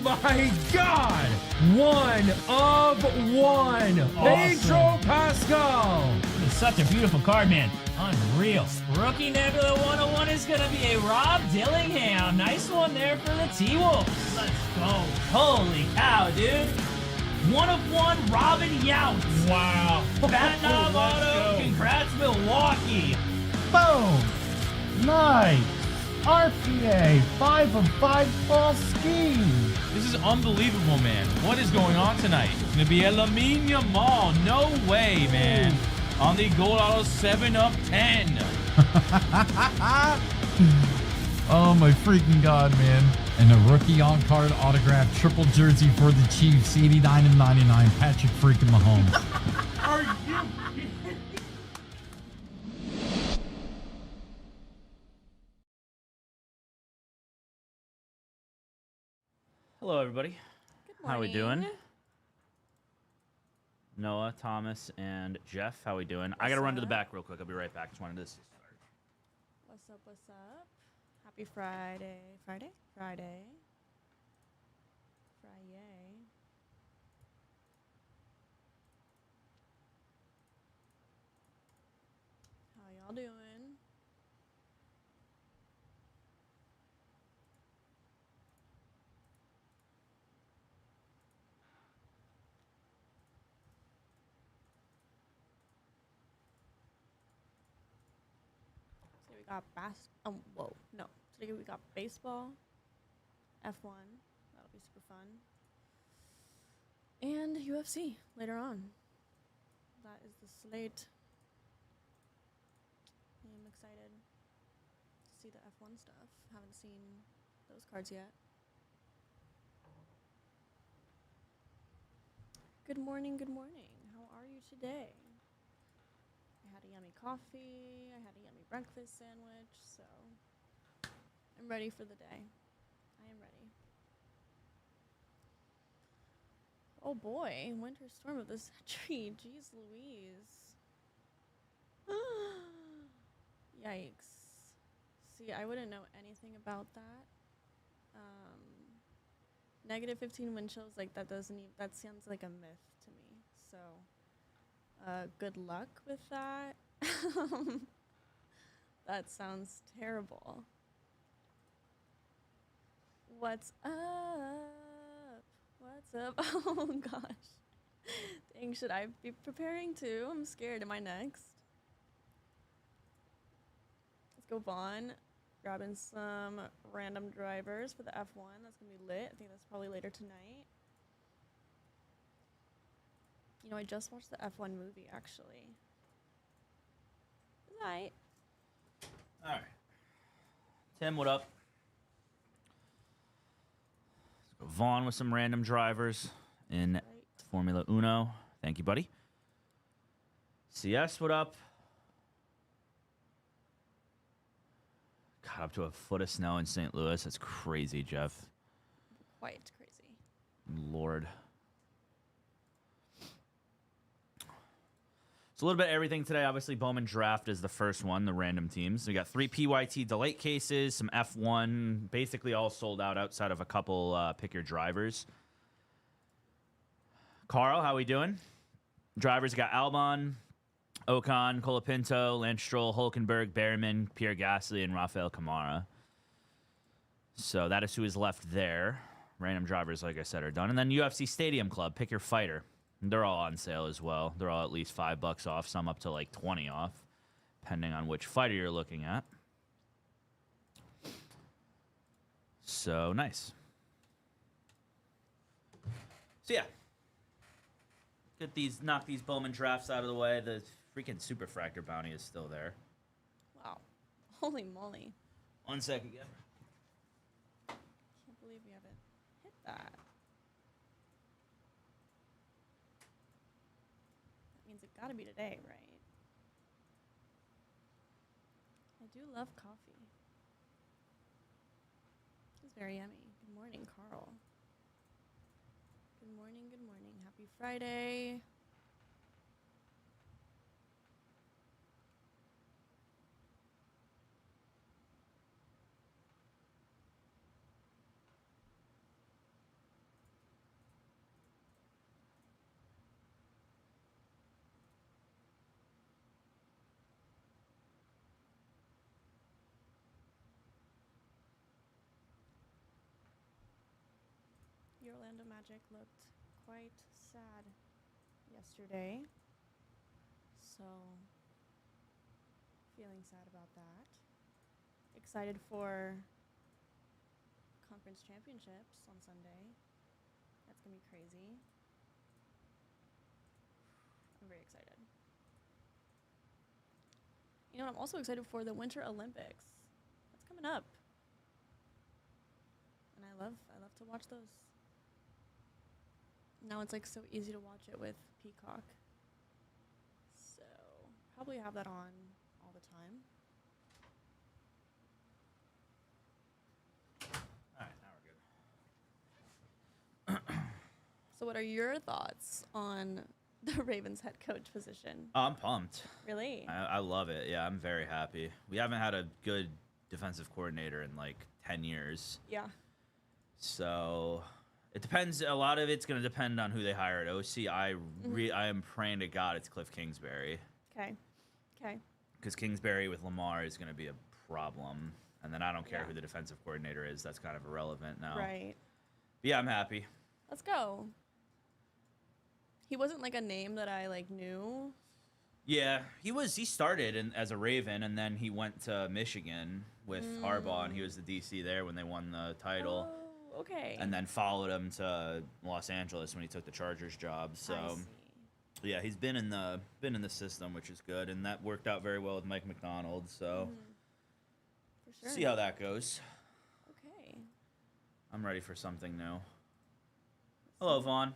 my God! 1 of 1. Awesome. Pedro Pascal. It's such a beautiful card, man. Unreal. Rookie Nebula 101 is going to be a Rob Dillingham. Nice one there for the T-Wolves. Let's go. Holy cow, dude. 1 of 1 Robin Yount. Wow. Bat knob Let's auto. go. Congrats, Milwaukee. Boom! Nice! RPA, 5 of 5 Paul Ski. This is unbelievable, man. What is going on tonight? It's going to be a Lamine Yamal. No way, man. On the gold auto, 7 of 10. Oh my freaking God, man. And a rookie on-card autograph triple jersey for the Chiefs, 89 and 99, Patrick freaking Mahomes. Are you kidding? Hello, everybody. Good How we morning. doing? Noah, Thomas, and Jeff. How we doing? I gotta run to the back real quick. I'll be right back. Just wanted to start. What's up? What's up? Happy Friday. Friday? Friday. Friday. How y'all doing? Today we got whoa, no. Today we got baseball, F1, that'll be super fun, and UFC later on. That is the slate. I am excited to see the F1 stuff. Haven't seen those cards yet. Good morning, good morning. How are you today? I had a yummy coffee, I had a yummy breakfast sandwich, so I'm ready for the day. I am ready. Oh boy, winter storm of the century. Jeez Louise. Yikes. See, I wouldn't know anything about that. Negative 15 wind chills, like that that sounds like a myth to me. So, good luck with that. That sounds terrible. What's up? What's up? Oh gosh. Dang, should I be preparing too? I'm scared. Am I next? Let's go Vaughn. Grabbing some random drivers for the F1. That's going to be lit. I think that's probably later tonight. You know, I just watched the F1 movie, actually. Right. All right. Tim, what up? Let's go Vaughn with some random drivers in Right. Formula Uno. Thank you, buddy. CS, what up? God, up to a foot of snow in St. Louis. That's crazy, Jeff. Quite crazy. Lord. So a little bit of everything today. Obviously, Bowman draft is the first one, the random teams. We got 3 PYT delay cases, some F1, basically all sold out outside of a couple pick your drivers. Carl, how we doing? Drivers got Albon, Ocon, Colapinto, Lance Stroll, Hulkenberg, Behrman, Pierre Gasly, and Rafael Kamara. So that is who is left there. Random drivers, like I said, are done. And then UFC Stadium Club, pick your fighter. They're all on sale as well. They're all at least $5 off, some up to like 20 off, depending on which fighter you're looking at. So nice. So yeah. Knock these Bowman drafts out of the way. The freaking Super Fractor bounty is still there. Wow. Holy moly. 1 second, again. Can't believe we haven't hit that. That means it gotta be today, right? I do love coffee. It's very yummy. Good morning, Carl. Good morning, good morning. Happy Friday. the Orlando Magic looked quite sad yesterday. So, feeling sad about that. Excited for conference championships on Sunday. That's going to be crazy. I'm very excited. You know what I'm also excited for? The Winter Olympics. That's coming up. And I love to watch those. Now it's like so easy to watch it with Peacock. So probably have that on all the time. All right, now we're good. So what are your thoughts on the Ravens head coach position? Oh, I'm pumped. Really? I love it. Yeah, I'm very happy. We haven't had a good defensive coordinator in like 10 years. Yeah. So it depends. A lot of it's going to depend on who they hire at OC. I am praying to God it's Cliff Kingsbury. Okay. Because Kingsbury with Lamar is going to be a problem. And then I don't care who the defensive coordinator is. That's kind of irrelevant now. Right. But yeah, I'm happy. Let's go. He wasn't like a name that I like knew. Yeah, he started as a Raven, and then he went to Michigan with Harbaugh, and he was the DC there when they won the title. Oh, okay. And then followed him to Los Angeles when he took the Chargers job. So I see. yeah, he's been in the system, which is good, and that worked out very well with Mike McDonald. So For sure. see how that goes. Okay. I'm ready for something new. Hello, Vaughn.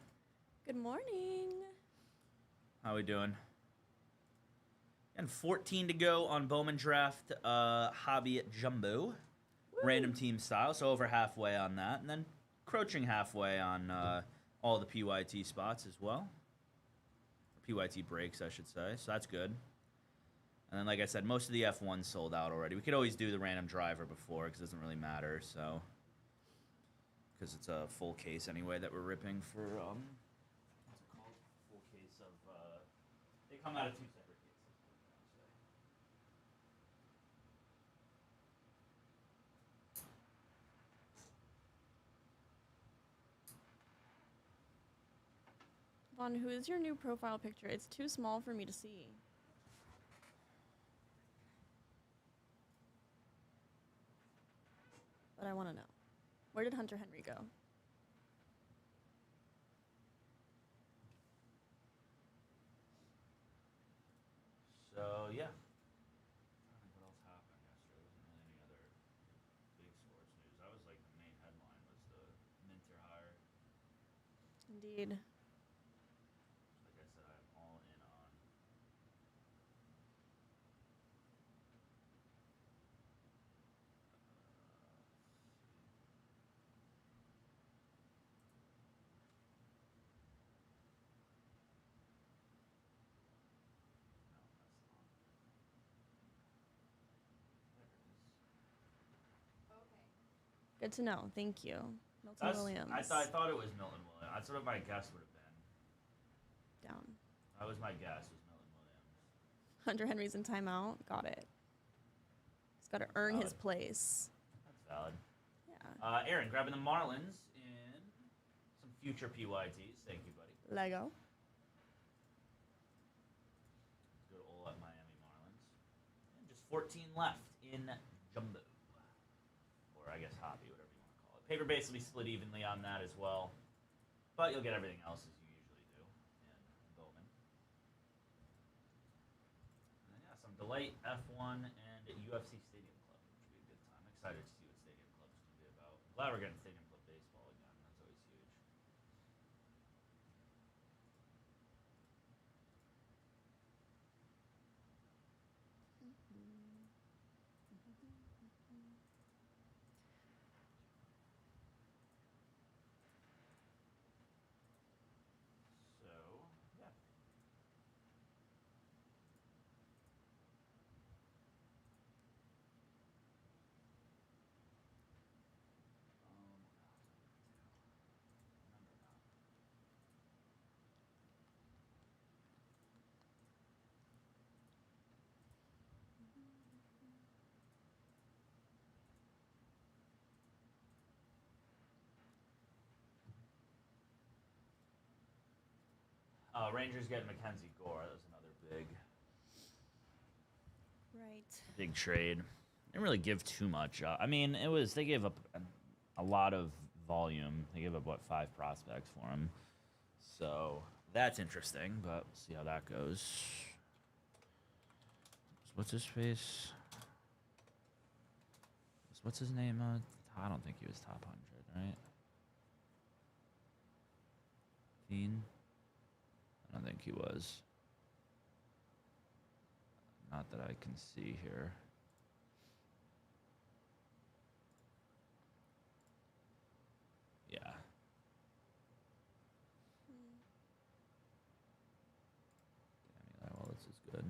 Good morning. How we doing? And 14 to go on Bowman Draft Hobby Jumbo. Woo. Random team style, so over halfway on that. And then crouching halfway on all the PYT spots as well. PYT breaks, I should say. So that's good. And then, like I said, most of the F1's sold out already. We could always do the random driver before because it doesn't really matter. So, because it's a full case anyway that we're ripping for, what's it called? Full case of, they come out of two separate cases. Vaughn, who is your new profile picture? It's too small for me to see. But I want to know. Where did Hunter Henry go? So, yeah. I don't know what else happened yesterday. There wasn't really any other big sports news. That was like the main headline was the Minter hire. Indeed. Like I said, I'm all in on. No, that's not. There it is. Good to know. Thank you. Milton That's, Williams. I thought it was Milton Williams. That's what my guess would have been. Down. That was my guess, was Milton Williams. Hunter Henry's in timeout. Got it. He's got to earn his Valid. place. That's valid. Yeah. Aaron, grabbing the Marlins in some future PYTs. Thank you, buddy. Lego. Let's go to all at Miami Marlins. And just 14 left in Jumbo. Or I guess Hobby, whatever you want to call it. Paper base will be split evenly on that as well. But you'll get everything else as you usually do in Bowman. And then, yeah, some Delight F1 and UFC Stadium Club, which will be a good time. I'm excited to see what Stadium Club is going to be about. Glad we're getting Stadium Club baseball again. That's always huge. So, yeah. Rangers getting Mackenzie Gore. That was another Right. big trade. Didn't really give too much. I mean, they gave up a lot of volume. They gave up what 5 prospects for him. So that's interesting, but we'll see how that goes. What's his face? What's his name? I don't think he was top 100, right? Fiend? I don't think he was. Not that I can see here. Yeah. Damn, well, this is good.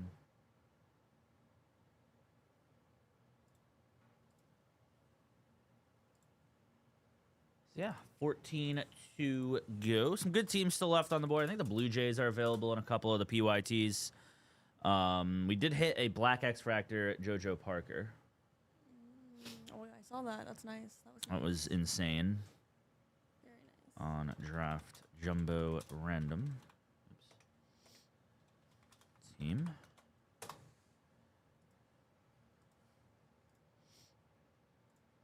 So yeah, 14 to go. Some good teams still left on the board. I think the Blue Jays are available in a couple of the PYTs. We did hit a Black X Fractor JoJo Parker. Oh, yeah, I saw that. That's nice. That was insane. Very nice. On Draft Jumbo Random. Oops. Team.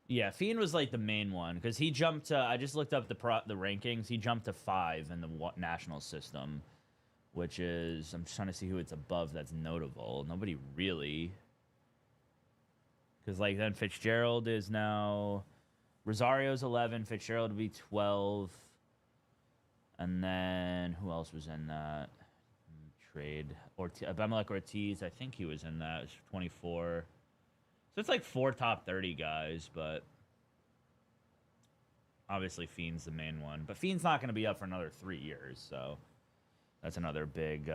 Yeah, Fiend was like the main one because he jumped. I just looked up the rankings. He jumped to 5 in the national system, which is I'm just trying to see who it's above that's notable. Nobody really, because like then Fitzgerald is now Rosario's 11. Fitzgerald would be 12, and then who else was in that trade? Abimelec Ortiz, I think he was in that. It's 24. So it's like 4 top 30 guys, but obviously Fiend's the main one. But Fiend's not going to be up for another 3 years, so that's another big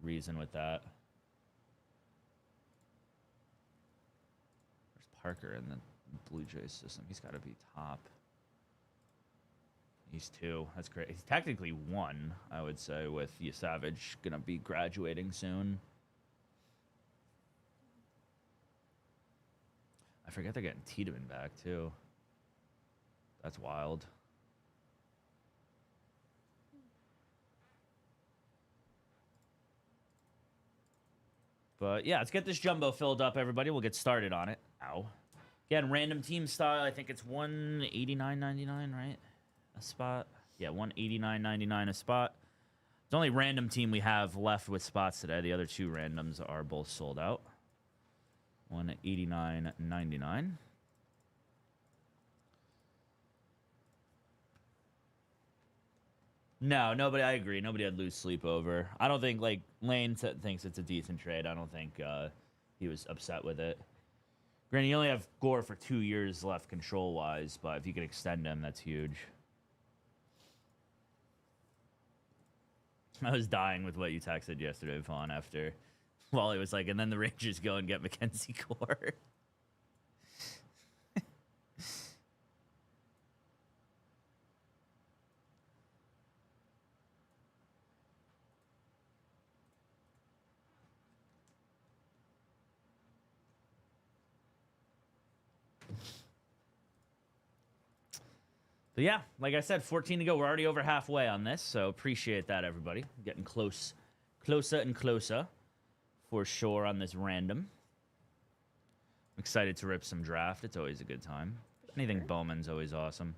reason with that. There's Parker in the Blue Jays system. He's got to be top. He's 2. That's great. He's technically 1, I would say, with Savage going to be graduating soon. I forget they're getting Tiedemann back, too. That's wild. But, yeah, let's get this jumbo filled up, everybody. We'll get started on it. Ow. Again, random team style. I think it's $189.99, right? A spot. Yeah, $189.99 a spot. It's the only random team we have left with spots today. The other 2 randoms are both sold out. $189.99. No, nobody. I agree. Nobody had lose sleep over. I don't think like Lane thinks it's a decent trade. I don't think he was upset with it. Granted, you only have Gore for 2 years left control wise, but if you could extend him, that's huge. I was dying with what you texted yesterday, Vaughn, after. Well, it was like, and then the Rangers go and get Mackenzie Gore. But yeah, like I said, 14 to go. We're already over halfway on this, so appreciate that, everybody. Getting closer and closer. For sure on this random. I'm excited to rip some draft. It's always a good time. Anything Bowman's always awesome.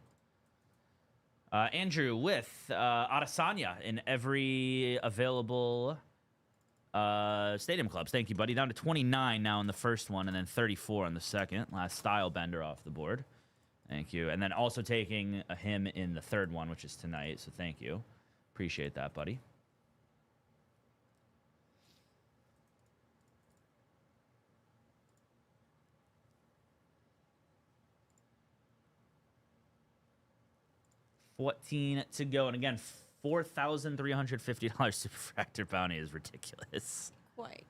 Andrew with Adesanya in every available stadium clubs. Thank you, buddy. Down to 29 now in the first one, and then 34 on the second. Last style bender off the board. Thank you. And then also taking him in the third one, which is tonight. So thank you. Appreciate that, buddy. $14 to go. And again, $4,350 Superfractor bounty is ridiculous. Quite.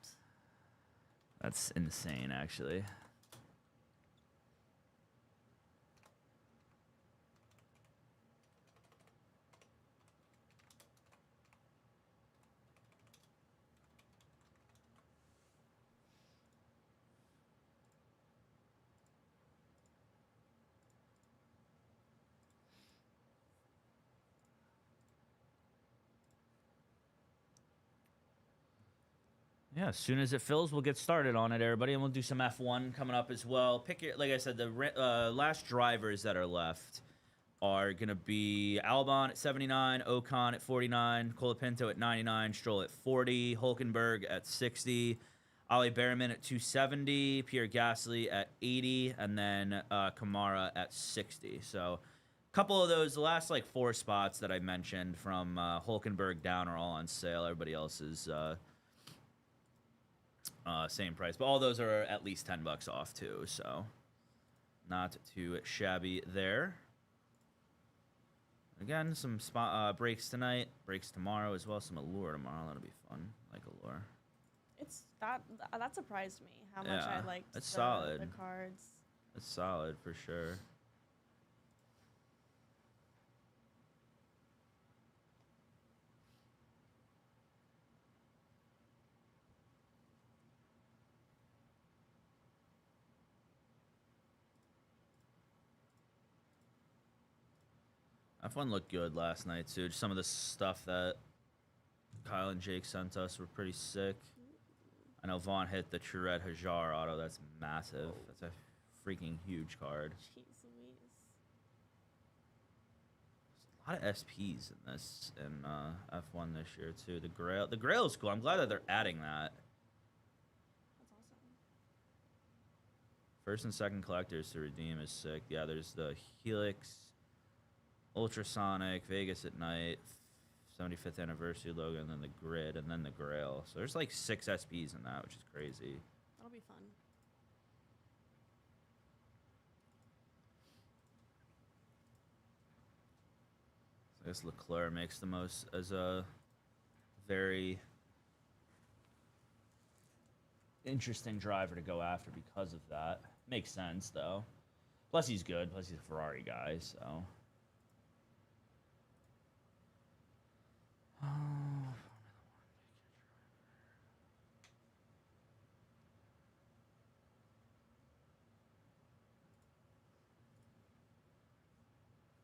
That's insane, actually. Yeah, as soon as it fills, we'll get started on it, everybody, and we'll do some F1 coming up as well. Pick your, like I said, the last drivers that are left are gonna be Albon at 79, Ocon at 49, Colapinto at 99, Stroll at 40, Hulkenberg at 60, Ollie Behrman at 270, Pierre Gasly at 80, and then Kamara at 60. So a couple of those, the last like 4 spots that I mentioned from Hulkenberg down are all on sale. Everybody else is same price, but all those are at least $10 off too, so not too shabby there. Again, some spot breaks tonight, breaks tomorrow as well. Some Allure tomorrow. That'll be fun. Like Allure. It's that surprised me how much I liked it's the, solid. the cards. It's solid for sure. F1 looked good last night too. Just some of the stuff that Kyle and Jake sent us were pretty sick. I know Vaughn hit the Tourette Hajar auto. That's massive. That's a freaking huge card. Jeez Louise. A lot of SPs in this in F1 this year too. The Grail is cool. I'm glad that they're adding that. That's awesome. First and second collectors to redeem is sick. Yeah, there's the Helix, Ultrasonic, Vegas at Night, 75th anniversary logo, and then the Grid, and then the Grail. So there's like 6 SPs in that, which is crazy. That'll be fun. So I guess Leclerc makes the most as a very interesting driver to go after because of that. Makes sense though. Plus he's good. Plus he's a Ferrari guy, so.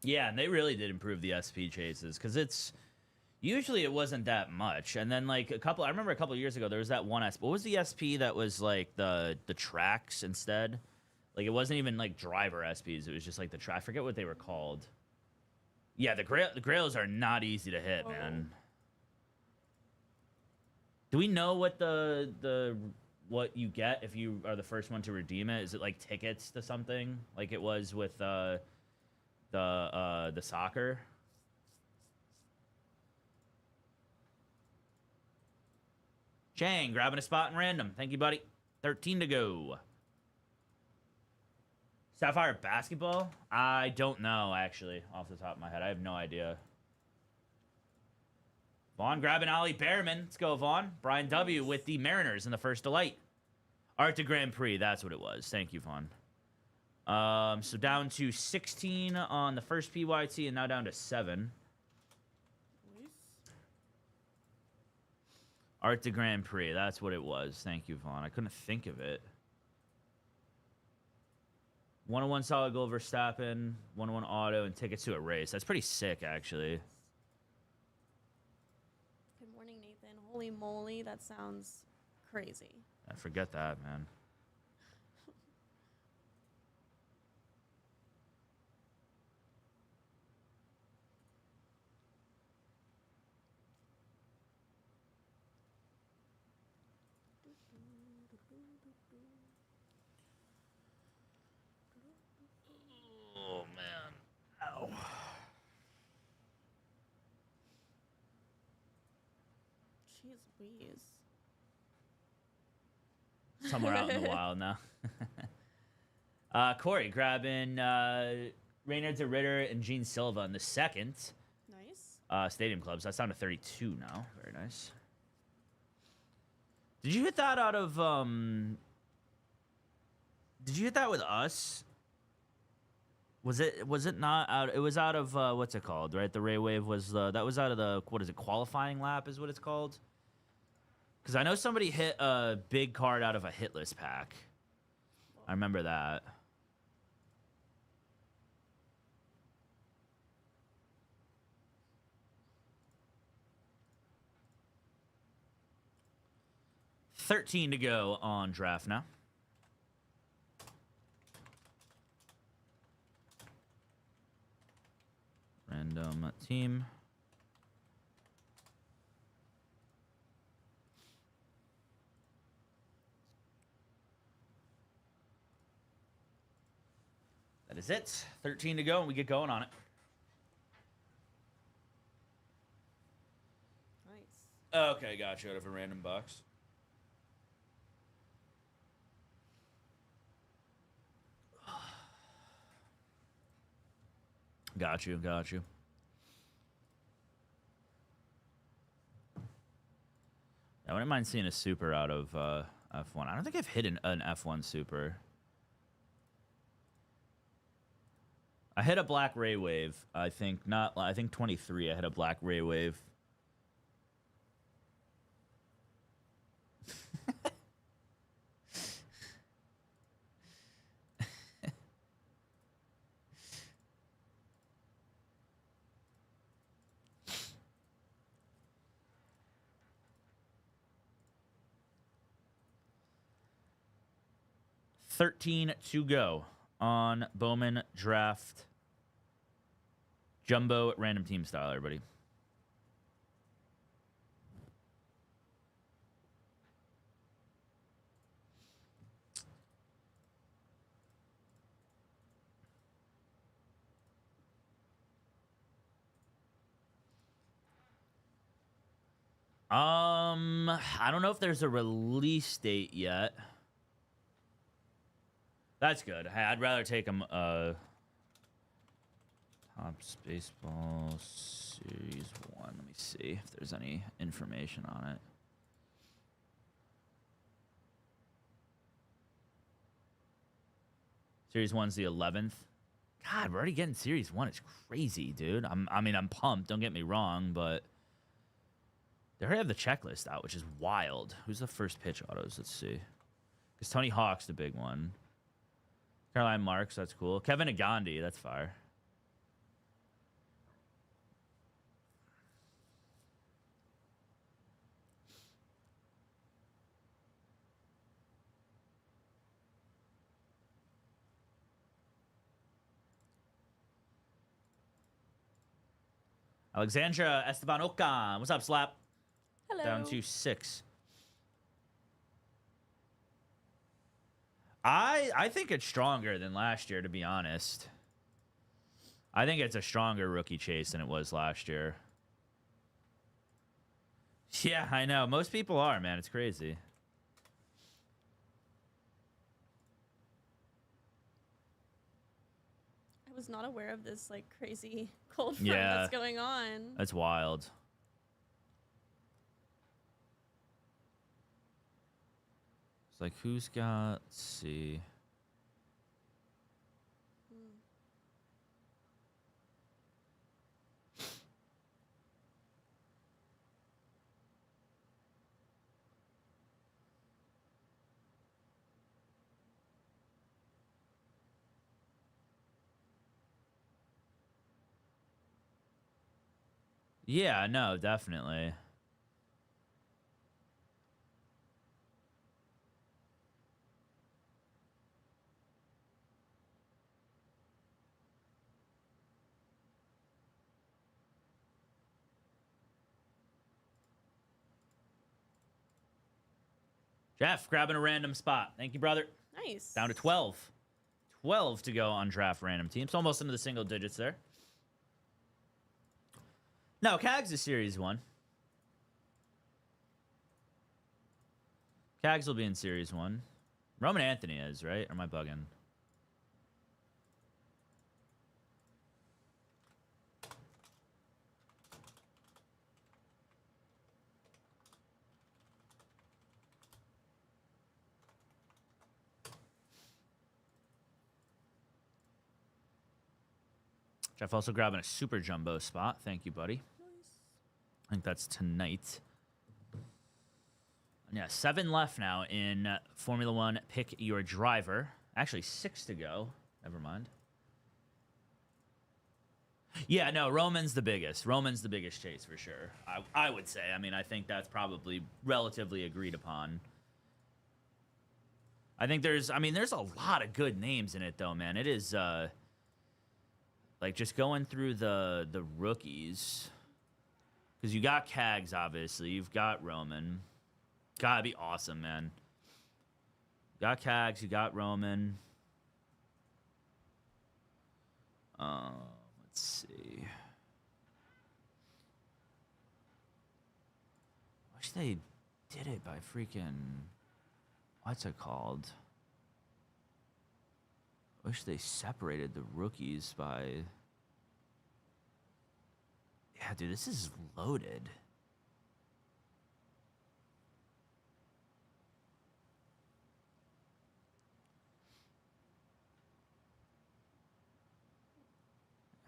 Yeah, and they really did improve the SP chases because it's usually it wasn't that much, and then like I remember a couple of years ago there was that one SP. What was the SP that was like the tracks instead? Like it wasn't even like driver SPs. It was just like the track. I forget what they were called. Yeah, the Grails are not easy to hit, man. Do we know what what you get if you are the first one to redeem it? Is it like tickets to something like it was with the soccer? Chang grabbing a spot in random. Thank you, buddy. 13 to go. Sapphire basketball? I don't know, actually, off the top of my head. I have no idea. Vaughn grabbing Ollie Behrman. Let's go, Vaughn. Brian W. with the Mariners in the first delight. Art to Grand Prix. That's what it was. Thank you, Vaughn. So down to 16 on the first PYT and now down to 7. Art to Grand Prix. That's what it was. Thank you, Vaughn. I couldn't think of it. 101 solid gold Verstappen, 101 auto, and tickets to a race. That's pretty sick, actually. Good morning, Nathan. Holy moly, that sounds crazy. I forget that, man. Oh, man. Ow. Jeez Louise. Somewhere out in the wild now. Corey grabbing Reynard de Ritter and Gene Silva in the second. Nice. Stadium Clubs. That's down to 32 now. Very nice. Did you hit that out of Did you hit that with us? Was it not out? It was out of what's it called, right? The Ray Wave was that was out of the, what is it, qualifying lap is what it's called. Because I know somebody hit a big card out of a hitless pack. I remember that. 13 to go on draft now. Random team. That is it. 13 to go, and we get going on it. Nice. Okay, gotcha. Out of a random box. Got you. I wouldn't mind seeing a super out of F1. I don't think I've hit an F1 super. I hit a black ray wave. I think 23. I hit a black ray wave. $13 to go on Bowman draft. Jumbo random team style, everybody. I don't know if there's a release date yet. That's good. Hey, I'd rather take him Topps Baseball Series 1. Let me see if there's any information on it. Series 1's the 11th. God, we're already getting Series 1. It's crazy, dude. I'm pumped. Don't get me wrong, but they already have the checklist out, which is wild. Who's the first pitch autos? Let's see. Because Tony Hawk's the big one. Caroline Marks, that's cool. Kevin Agandi, that's fire. Alexandra Esteban Okan. What's up, Slap? Hello. Down to 6. I think it's stronger than last year, to be honest. I think it's a stronger rookie chase than it was last year. Yeah, I know. Most people are, man. It's crazy. I was not aware of this like crazy cold front Yeah. that's going on. That's wild. It's like, who's got... Let's see. Yeah, no, definitely. Jeff, grabbing a random spot. Thank you, brother. Nice. Down to 12. 12 to go on draft random teams. Almost into the single digits there. No, Cags is Series 1. Cags will be in Series 1. Roman Anthony is, right? Or am I bugging? Jeff also grabbing a super jumbo spot. Thank you, buddy. I think that's tonight. Yeah, 7 left now in Formula One. Pick your driver. Actually, 6 to go. Never mind. Yeah, no, Roman's the biggest. Roman's the biggest chase for sure. I would say. I mean, I think that's probably relatively agreed upon. I think there's a lot of good names in it though, man. It is like just going through the rookies. Because you got Cags, obviously. You've got Roman. Gotta be awesome, man. You got Cags, you got Roman. Let's see. Wish they did it by freaking... What's it called? Wish they separated the rookies by... Yeah, dude, this is loaded.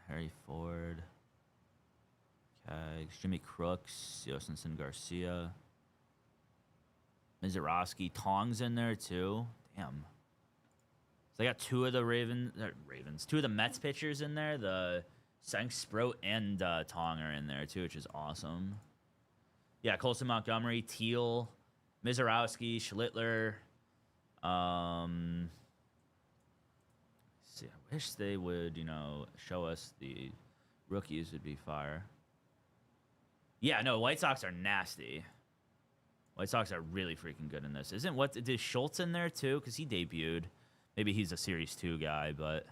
Harry Ford. Cags. Jimmy Crooks. Yosinson Garcia. Mizorowski. Tong's in there, too. Damn. So they got two of the Ravens. Two of the Mets pitchers in there. The Sank Sproat and Tong are in there, too, which is awesome. Yeah, Colson Montgomery, Teal, Mizorowski, Schlittler. See, I wish they would, show us the rookies would be fire. Yeah, no, White Sox are nasty. White Sox are really freaking good in this. Is Schultz in there too? Because he debuted. Maybe he's a Series 2 guy, but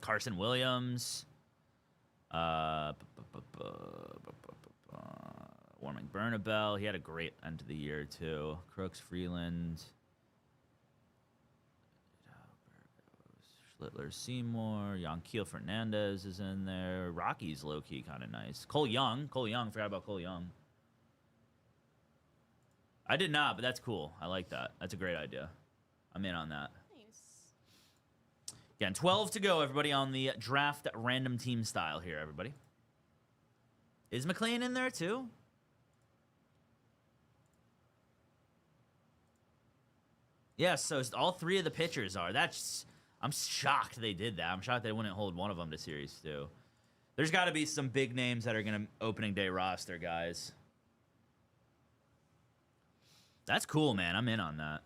Carson Williams, Warming Bernabel. He had a great end of the year too. Crooks, Freeland. Littler, Seymour, Yanquiel Fernandez is in there. Rocky's low-key kind of nice. Cole Young. Forgot about Cole Young. I did not, but that's cool. I like that. That's a great idea. I'm in on that. Nice. Again, 12 to go, everybody, on the draft random team style here, everybody. Is McLean in there, too? Yeah, so all three of the pitchers are. I'm shocked they did that. I'm shocked they wouldn't hold one of them to Series 2. There's got to be some big names that are going to opening day roster, guys. That's cool, man. I'm in on that.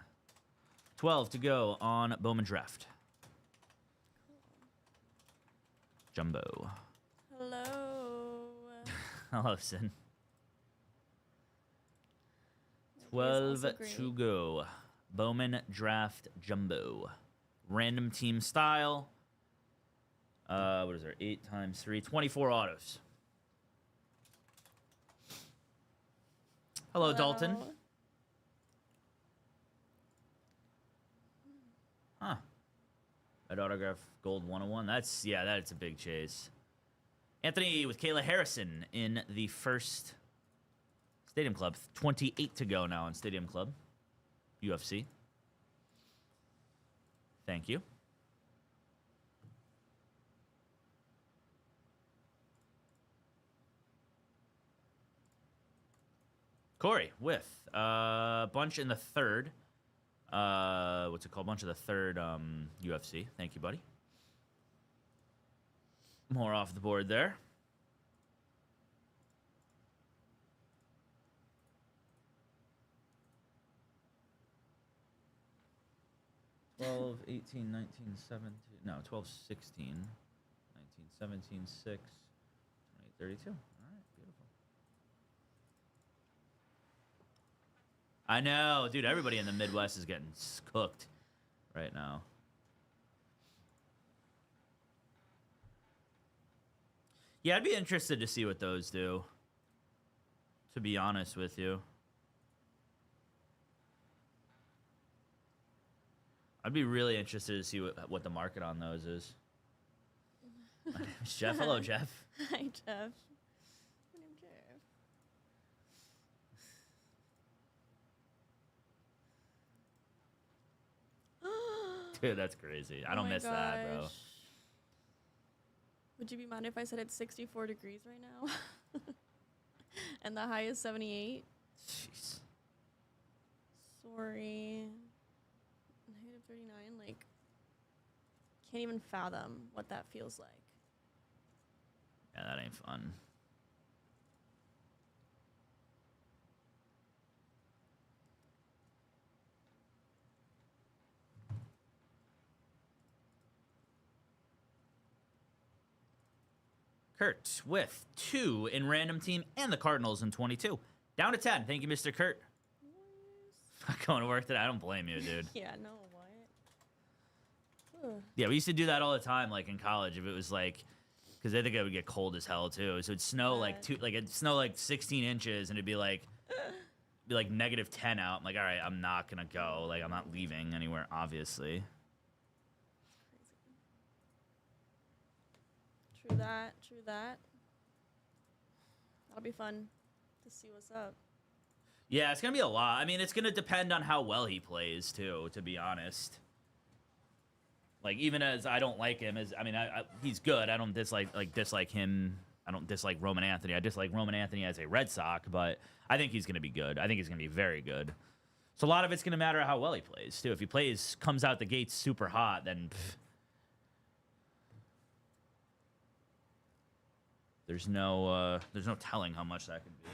12 to go on Bowman Draft. Jumbo. Hello. Hello, Sin. 12 That is also to great. go. Bowman Draft Jumbo. Random team style. What is there? 8 times 3. 24 autos. Hello, Dalton. Huh. That autograph gold 101. That's a big chase. Anthony with Kayla Harrison in the first Stadium Club. 28 to go now in Stadium Club. UFC. Thank you. Corey with bunch in the third. What's it called? Bunch of the third UFC. Thank you, buddy. More off the board there. $12, $18, $19, $17. No, $12, $16, $19, $17, $6, $28, $32. All right, beautiful. I know, dude. Everybody in the Midwest is getting cooked right now. Yeah, I'd be interested to see what those do. To be honest with you. I'd be really interested to see what the market on those is. My name's Jeff. Hello, Jeff. Hi, Jeff. My name's Jeff. Dude, that's crazy. I Oh don't my miss that, bro. gosh. Would you be mind if I said it's 64 degrees right now? And the high is 78? Jeez. Sorry. Negative 39, like, can't even fathom what that feels like. Yeah, that ain't fun. Kurt with 2 in random team and the Cardinals in 22. Down to 10. Thank you, Mr. Kurt. Not going to work today. I don't blame you, dude. Yeah, no, what? Ugh. Yeah, we used to do that all the time, like in college. If it was like, because I think it would get cold as hell too. So it'd snow it'd snow like 16 inches, and it'd be like -10 out. I'm like, all right, I'm not gonna go. Like, I'm not leaving anywhere, obviously. True that. True that. That'll be fun to see what's up. Yeah, it's gonna be a lot. I mean, it's gonna depend on how well he plays too. To be honest, like even as I don't like him, he's good. I don't dislike him. I don't dislike Roman Anthony. I dislike Roman Anthony as a Red Sox, but I think he's gonna be good. I think he's gonna be very good. So a lot of it's gonna matter how well he plays too. If he comes out the gates super hot, then there's no telling how much that could be.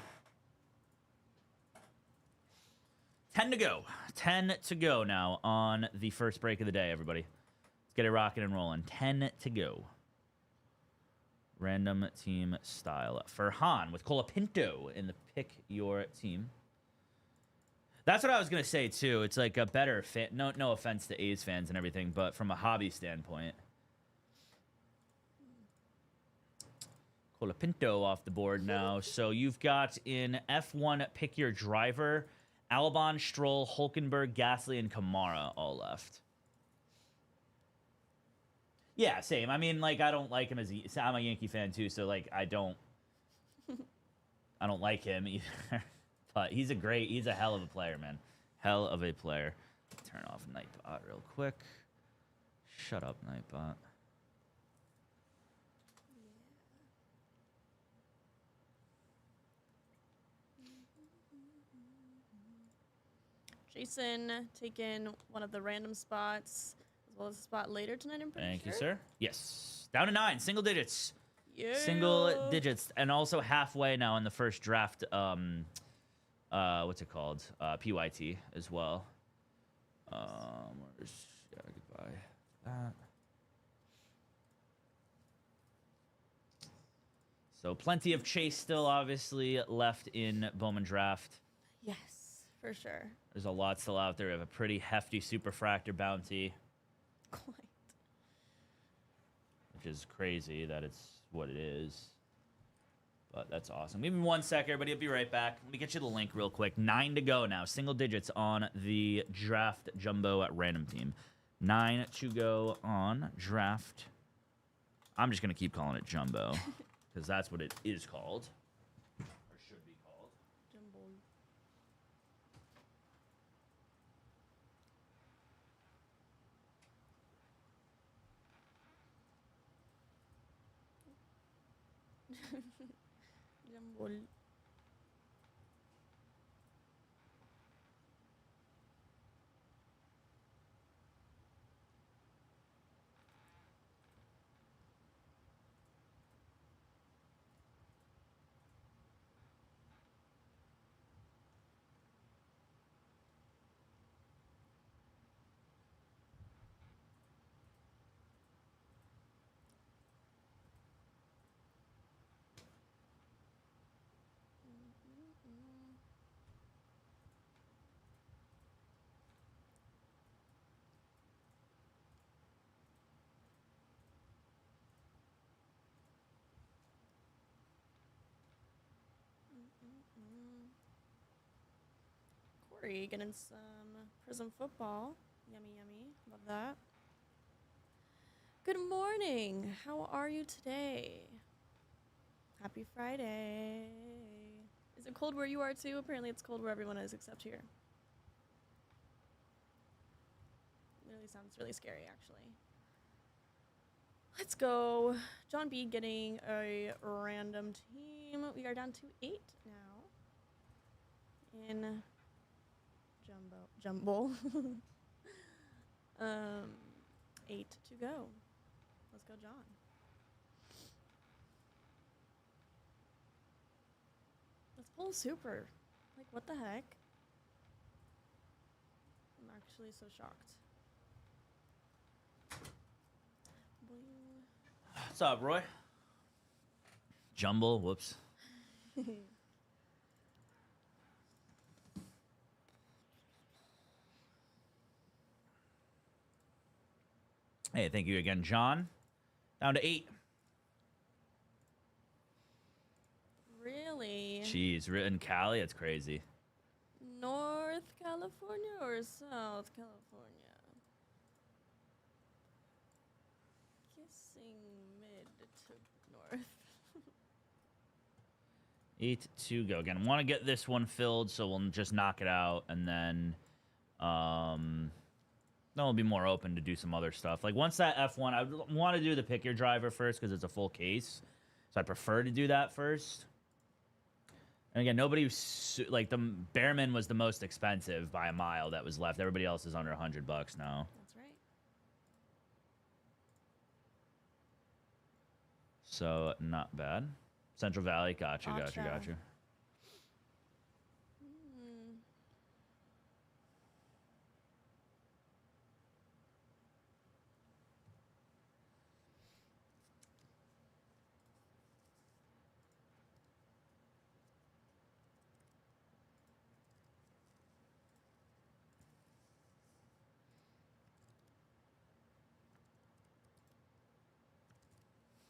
10 to go. 10 to go now on the first break of the day, everybody. Let's get it rocking and rolling. 10 to go. Random team style. Furhan with Colapinto in the pick your team. That's what I was going to say, too. It's like a better fan. No offense to A's fans and everything, but from a hobby standpoint. Colapinto off the board now. So you've got in F1, pick your driver. Albon, Stroll, Hulkenberg, Gasly, and Kamara all left. Yeah, same. I mean, like, I don't like him I'm a Yankee fan too, so like I don't like him either. But he's a hell of a player, man. Hell of a player. Turn off Nightbot real quick. Shut up, Nightbot. Jason taking one of the random spots, as well as a spot later tonight, I'm pretty Thank sure. you, sir. Yes. Down to 9, single digits. Yeah. Single digits, and also halfway now in the first draft. What's it called? PYT as well. Goodbye. That. So plenty of chase still, obviously, left in Bowman draft. Yes, for sure. There's a lot still out there. We have a pretty hefty superfractor bounty, Quite. which is crazy that it's what it is. But that's awesome. Give me 1 sec, everybody. I'll be right back. Let me get you the link real quick. 9 to go now. Single digits on the draft jumbo at random team. 9 to go on draft. I'm just going to keep calling it jumbo because that's what it is called. Or should be called. Jumbo. Jumbo. Corey getting some Prism football. Yummy, yummy. Love that. Good morning. How are you today? Happy Friday. Is it cold where you are too? Apparently it's cold where everyone is except here. Literally sounds really scary, actually. Let's go. John B getting a random team. We are down to 8 now. In jumbo. 8 to go. Let's go, John. Let's pull super. Like, what the heck? I'm actually so shocked. What's up, Roy? Jumble. Whoops. Hey, thank you again, John. Down to 8. Really? Jeez, in Cali, it's crazy. North California or South California? Guessing mid to north. 8 to go. Again, want to get this one filled, so we'll just knock it out, and then we'll be more open to do some other stuff. Like, once that F1, I want to do the pick your driver first because it's a full case. So I prefer to do that first. And again, like, the Bearman was the most expensive by a mile that was left. Everybody else is under $100 now. That's right. So, not bad. Central Valley, gotcha. Hmm.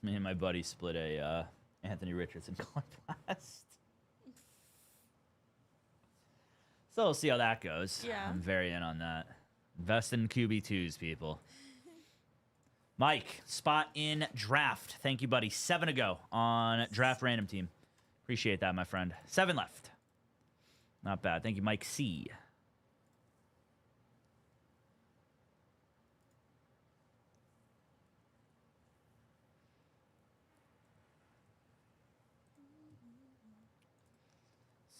Me and my buddy split a Anthony Richardson coin blast. So we'll see how that goes. Yeah. I'm very in on that. Invest in QB2s, people. Mike, spot in draft. Thank you, buddy. 7 to go on draft random team. Appreciate that, my friend. 7 left. Not bad. Thank you, Mike C.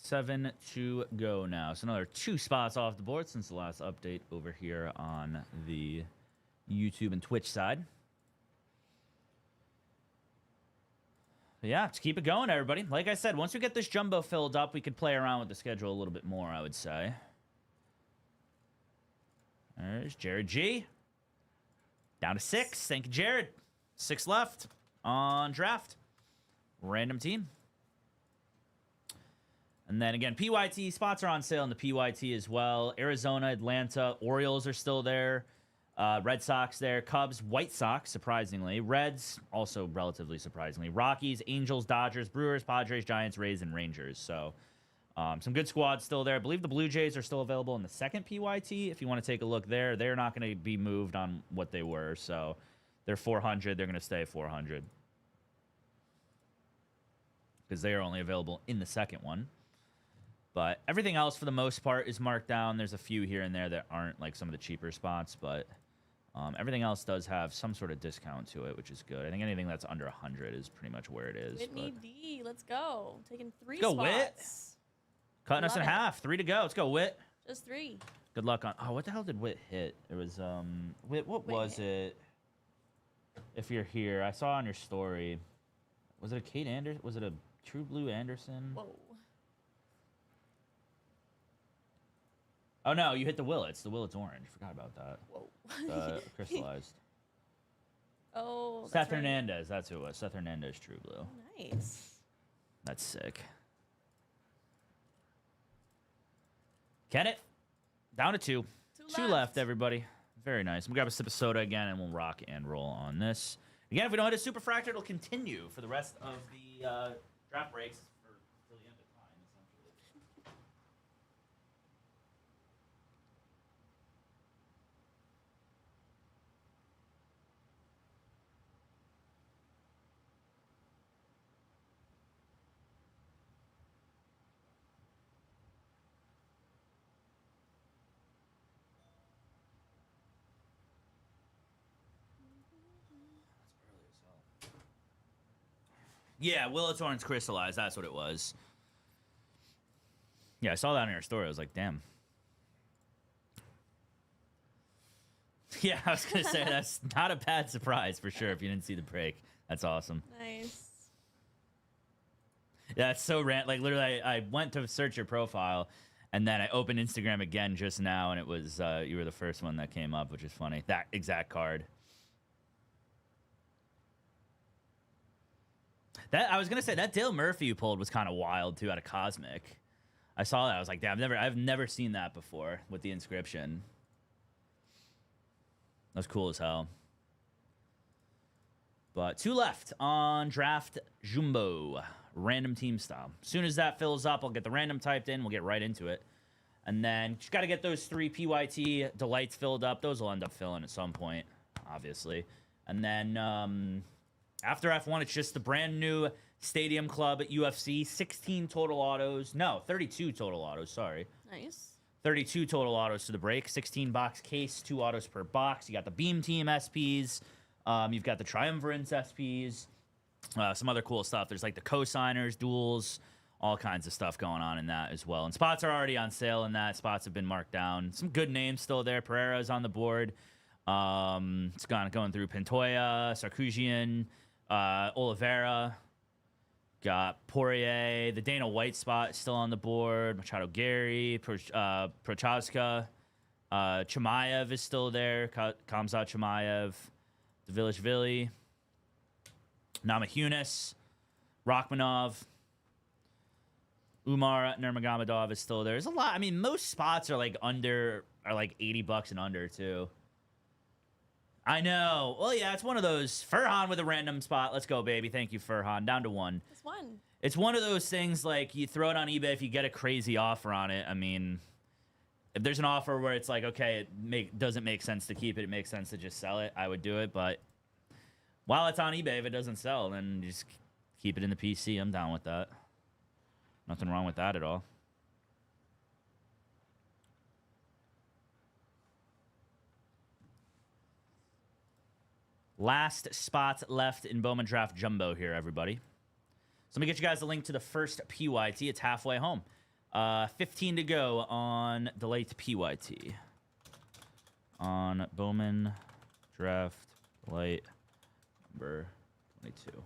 Seven to go now. So another 2 spots off the board since the last update over here on the YouTube and Twitch side. But yeah, to keep it going, everybody. Like I said, once we get this jumbo filled up, we could play around with the schedule a little bit more, I would say. There's Jared G. Down to 6. Thank you, Jared. 6 left on draft. Random team. And then again, PYT spots are on sale in the PYT as well. Arizona, Atlanta, Orioles are still there. Red Sox there. Cubs, White Sox, surprisingly. Reds, also relatively surprisingly. Rockies, Angels, Dodgers, Brewers, Padres, Giants, Rays, and Rangers. So some good squads still there. I believe the Blue Jays are still available in the second PYT. If you want to take a look there, they're not going to be moved on what they were. So they're 400. They're going to stay 400. Because they are only available in the second one. But everything else, for the most part, is marked down. There's a few here and there that aren't like some of the cheaper spots, but everything else does have some sort of discount to it, which is good. I think anything that's under 100 is pretty much where it is. Whitney D, let's go. Taking 3 Let's go, spots. Whit. Cutting us in half. 3 to go. Let's go, Whit. Just 3. Good luck on... Oh, what the hell did Whit hit? It was... Whit, what was it? If you're here. I saw on your story. Was it a Kate Anderson? Was it a True Blue Anderson? Whoa. Oh, no, you hit the Willets. The Willets orange. Forgot about that. Whoa. Crystallized. Oh, Seth that's right. Hernandez. That's who it was. Seth Hernandez, True Blue. Nice. That's sick. Kenneth, down to 2. 2 left, everybody. Very nice. We'll grab a sip of soda again, and we'll rock and roll on this. Again, if we don't hit a super fractor, it'll continue for the rest of the draft breaks. For the end of time, essentially. Yeah, Willets Orange crystallized. That's what it was. Yeah, I saw that in your story. I was like, damn. Yeah, I was going to say, that's not a bad surprise for sure if you didn't see the break. That's awesome. Nice. Yeah, it's so rant. Like, literally, I went to search your profile, and then I opened Instagram again just now, and it was, you were the first one that came up, which is funny. That exact card. That I was gonna say that Dale Murphy you pulled was kind of wild too out of Cosmic. I saw that. I was like, damn, I've never seen that before with the inscription. That's cool as hell. But 2 left on Draft Jumbo. Random team style. As soon as that fills up, I'll get the random typed in. We'll get right into it. And then just got to get those 3 PYT delights filled up. Those will end up filling at some point, obviously. And then after F1, it's just the brand new Stadium Club at UFC. 16 total autos. No, 32 total autos. Sorry. Nice. 32 total autos to the break. 16 box case. 2 autos per box. You got the Beam Team SPs. You've got the Triumvirance SPs. Some other cool stuff. There's like the co-signers, duels, all kinds of stuff going on in that as well. And spots are already on sale in that. Spots have been marked down. Some good names still there. Pereira's on the board. It's going through Pintoya, Sarkisian, Oliveira. Got Poirier. The Dana White spot is still on the board. Machado Gary, Prochaska. Chimaev is still there. Kamzat Chimaev. Dvilishvili. Namajunas. Rachmanov. Umar Nurmagomedov is still there. There's a lot. I mean, most spots are like $80 and under too. I know. Well, yeah, it's one of those. Furhan with a random spot. Let's go, baby. Thank you, Furhan. Down to 1. It's 1. It's one of those things like you throw it on eBay if you get a crazy offer on it. I mean, if there's an offer where it's like, okay, it doesn't make sense to keep it, it makes sense to just sell it, I would do it. But while it's on eBay, if it doesn't sell, then just keep it in the PC. I'm down with that. Nothing wrong with that at all. Last spot left in Bowman Draft Jumbo here, everybody. So let me get you guys a link to the first PYT. It's halfway home. 15 to go on the late PYT. On Bowman Draft Light number 22.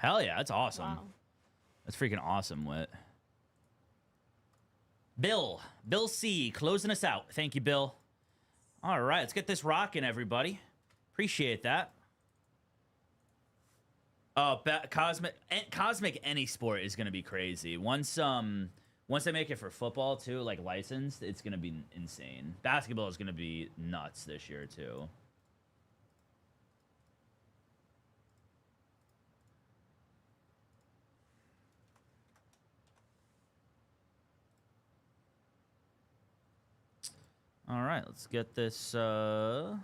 Hell yeah, that's awesome. Wow. That's freaking awesome, Wit. Bill C, closing us out. Thank you, Bill. All right, let's get this rocking, everybody. Appreciate that. Oh, Cosmic any sport is gonna be crazy. Once they make it for football too, like licensed, it's gonna be insane. Basketball is gonna be nuts this year too. All right, let's get this. Nope,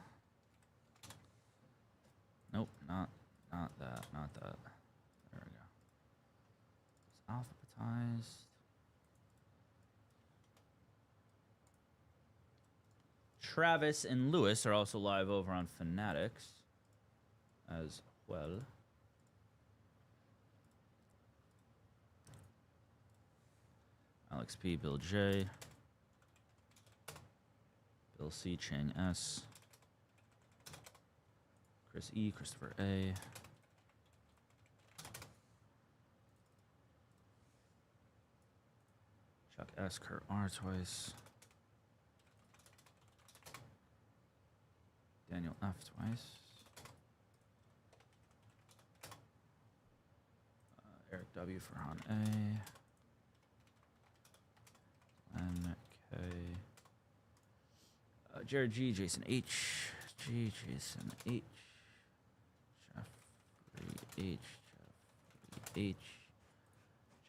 not that. There we go. It's alphabetized. Travis and Lewis are also live over on Fanatics as well. Alex P, Bill J. Bill C, Chang S, Chris E, Christopher A, Chuck S, Kurt R twice, Daniel F twice, Eric W for Han A, N K. Jared G, Jason H, G, Jason H, Jeffrey H, Jeffrey H,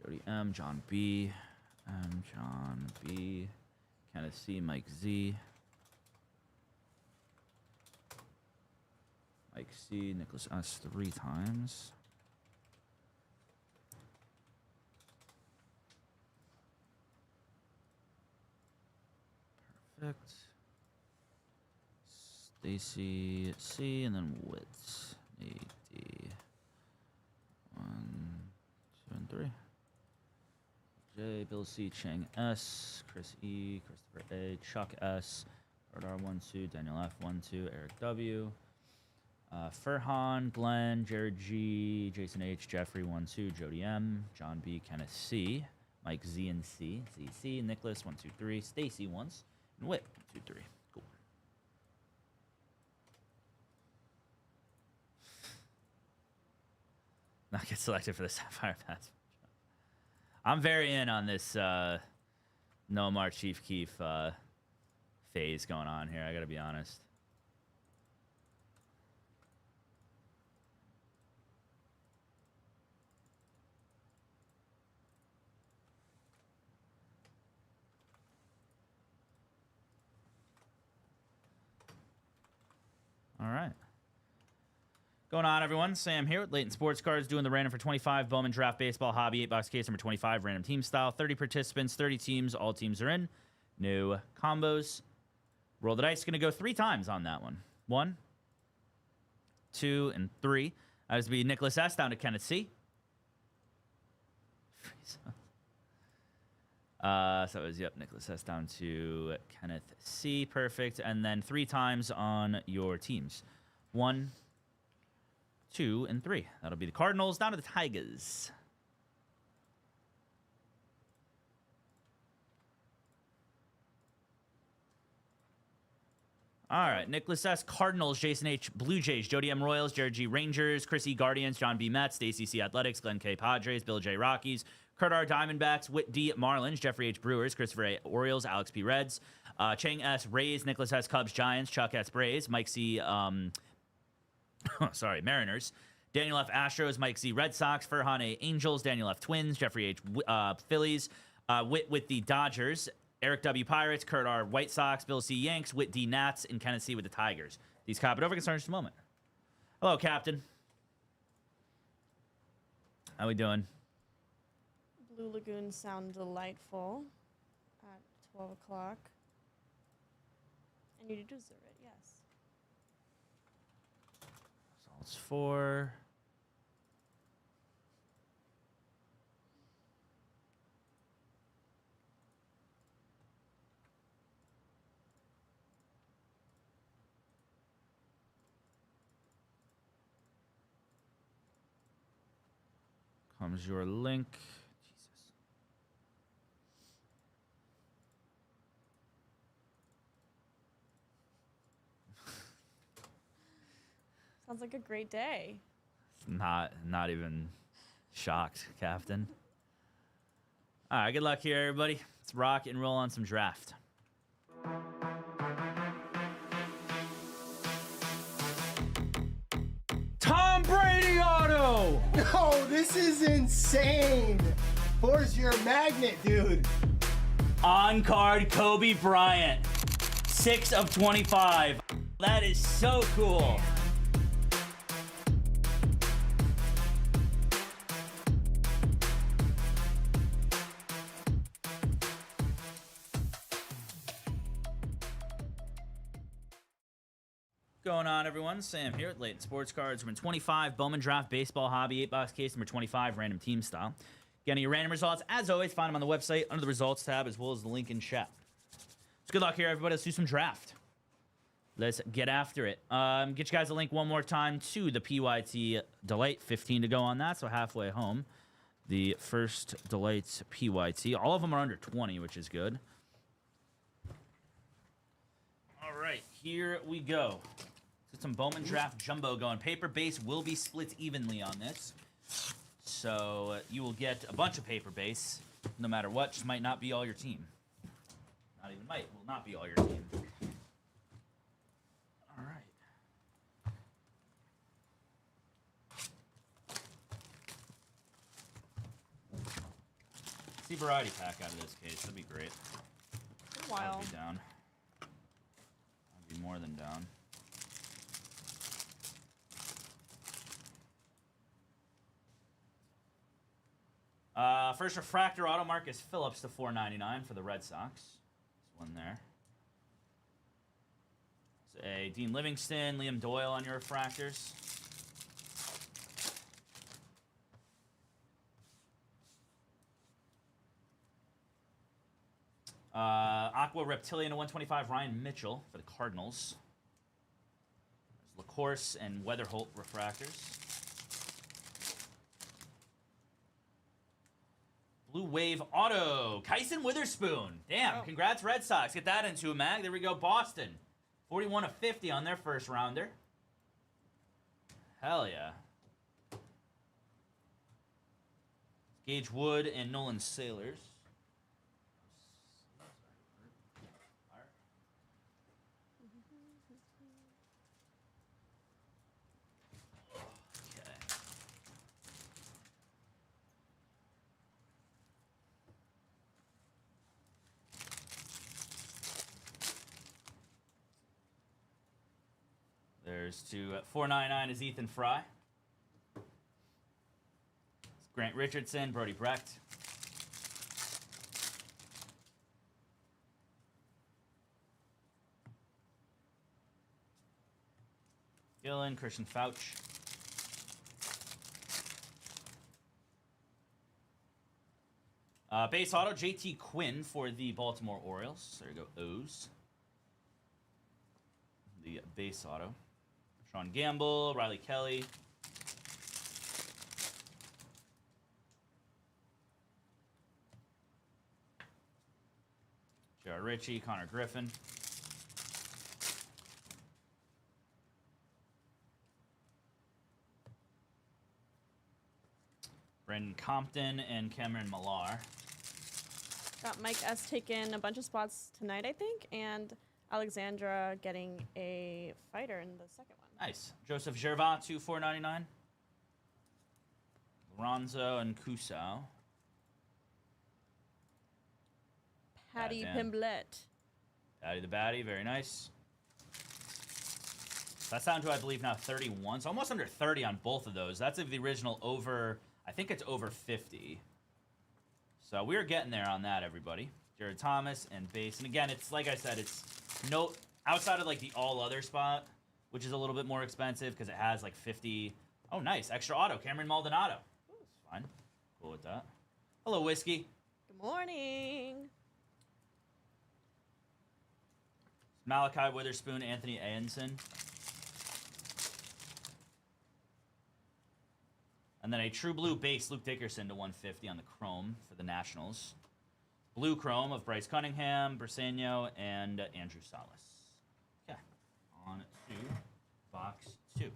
Jody M, John B, M, John B, Kenneth C, Mike Z, Mike C, Nicholas S 3 times. Perfect. Stacy C, and then Wits. AD. 1, 2, and 3. J, Bill C, Chang S, Chris E, Christopher A, Chuck S, Radar 1-2, Daniel F 1-2, Eric W, Furhan, Glenn, Jared G, Jason H, Jeffrey 1-2, Jody M, John B, Kenneth C, Mike Z and C, ZC, Nicholas 1-2-3, Stacy once, and Whit 1-2-3. Cool. Not get selected for the Sapphire Pass. I'm very in on this Nomar Chief Keef phase going on here. I gotta be honest. All right. Going on, everyone. Sam here with Leighton Sports Cards, doing the random for 25 Bowman Draft Baseball Hobby 8-box case number 25, random team style. 30 participants, 30 teams. All teams are in. No combos. Roll the dice. Going to go 3 times on that one. 1, 2, and 3. That is to be Nicholas S. down to Kenneth C. So it was, yep, Nicholas S. down to Kenneth C. Perfect. And then 3 times on your teams. 1, 2, and 3. That'll be the Cardinals down to the Tigers. All right, Nicholas S. Cardinals, Jason H. Blue Jays, Jody M. Royals, Jared G. Rangers, Chris E. Guardians, John B. Mets, Stacy C. Athletics, Glenn K. Padres, Bill J. Rockies, Kurt R. Diamondbacks, Whit D. Marlins, Jeffrey H. Brewers, Christopher A. Orioles, Alex P. Reds, Chang S. Rays, Nicholas S. Cubs, Giants, Chuck S. Braves, Mike C. Mariners, Daniel F. Astros, Mike Z. Red Sox, Furhan A. Angels, Daniel F. Twins, Jeffrey H. Phillies, Whit with the Dodgers, Eric W. Pirates, Kurt R. White Sox, Bill C. Yanks, Whit D. Nats, and Kenneth C. with the Tigers. These cop it over. Can start in just a moment. Hello, Captain. How we doing? Blue Lagoons sound delightful at 12 o'clock. And you deserve it, yes. Results 4. Comes your link. Jesus. Sounds like a great day. Not even shocked, Captain. All right, good luck here, everybody. Let's rock and roll on some draft. Tom Brady auto! No, this is insane. Where's your magnet, dude? On card, Kobe Bryant. 6 of 25. That is so cool. Going on, everyone? Sam here at Leighton Sports Cards. Number 25, Bowman Draft Baseball Hobby 8-box case number 25, random team style. Getting your random results, as always, find them on the website under the results tab, as well as the link in chat. So good luck here, everybody. Let's do some draft. Let's get after it. Get you guys a link one more time to the PYT Delight. 15 to go on that, so halfway home. The first Delight PYT. All of them are under 20, which is good. All right, here we go. Get some Bowman Draft Jumbo going. Paper base will be split evenly on this. So you will get a bunch of paper base, no matter what. Just might not be all your team. Not even might, will not be all your team. All right. See variety pack out of this case. That'd be great. Wow. I'd be down. I'd be more than down. First refractor auto Marcus Phillips to $4.99 for the Red Sox. There's one there. It's a Dean Livingston, Liam Doyle on your refractors. Aqua Reptilian to 125, Ryan Mitchell for the Cardinals. There's LaCourse and Weatherholt refractors. Blue Wave Auto, Kyson Witherspoon. Damn, congrats Red Sox. Get that into a mag. There we go, Boston. 41 of 50 on their first rounder. Hell yeah. Gage Wood and Nolan Sailors. There's to 499 is Ethan Fry. Grant Richardson, Brody Brecht. Gillen, Christian Fauch. Base auto, JT Quinn for the Baltimore Orioles. There you go, O's. The base auto. Sean Gamble, Riley Kelly. J.R. Ritchie, Connor Griffin. Brendan Compton and Cameron Millar. Got Mike S. taking a bunch of spots tonight, I think, and Alexandra getting a fighter in the second one. Nice. Joseph Gervais, 499. Lorenzo and Kusau. Patty Goddamn. Pimblett. Patty the Batty, very nice. That's down to, I believe, now 31. So almost under 30 on both of those. That's of the original over, I think it's over 50. So we're getting there on that, everybody. Jared Thomas and base. And again, it's like I said, it's no outside of like the all other spot, which is a little bit more expensive because it has like 50. Oh, nice. Extra auto. Cameron Maldonado. That's fine. Cool with that. Hello, Whiskey. Good morning. Malachi Witherspoon, Anthony Aenson. And then a true blue base, Luke Dickerson to 150 on the chrome for the Nationals. Blue chrome of Bryce Cunningham, Briseño, and Andrew Salas. Okay, on to box 2.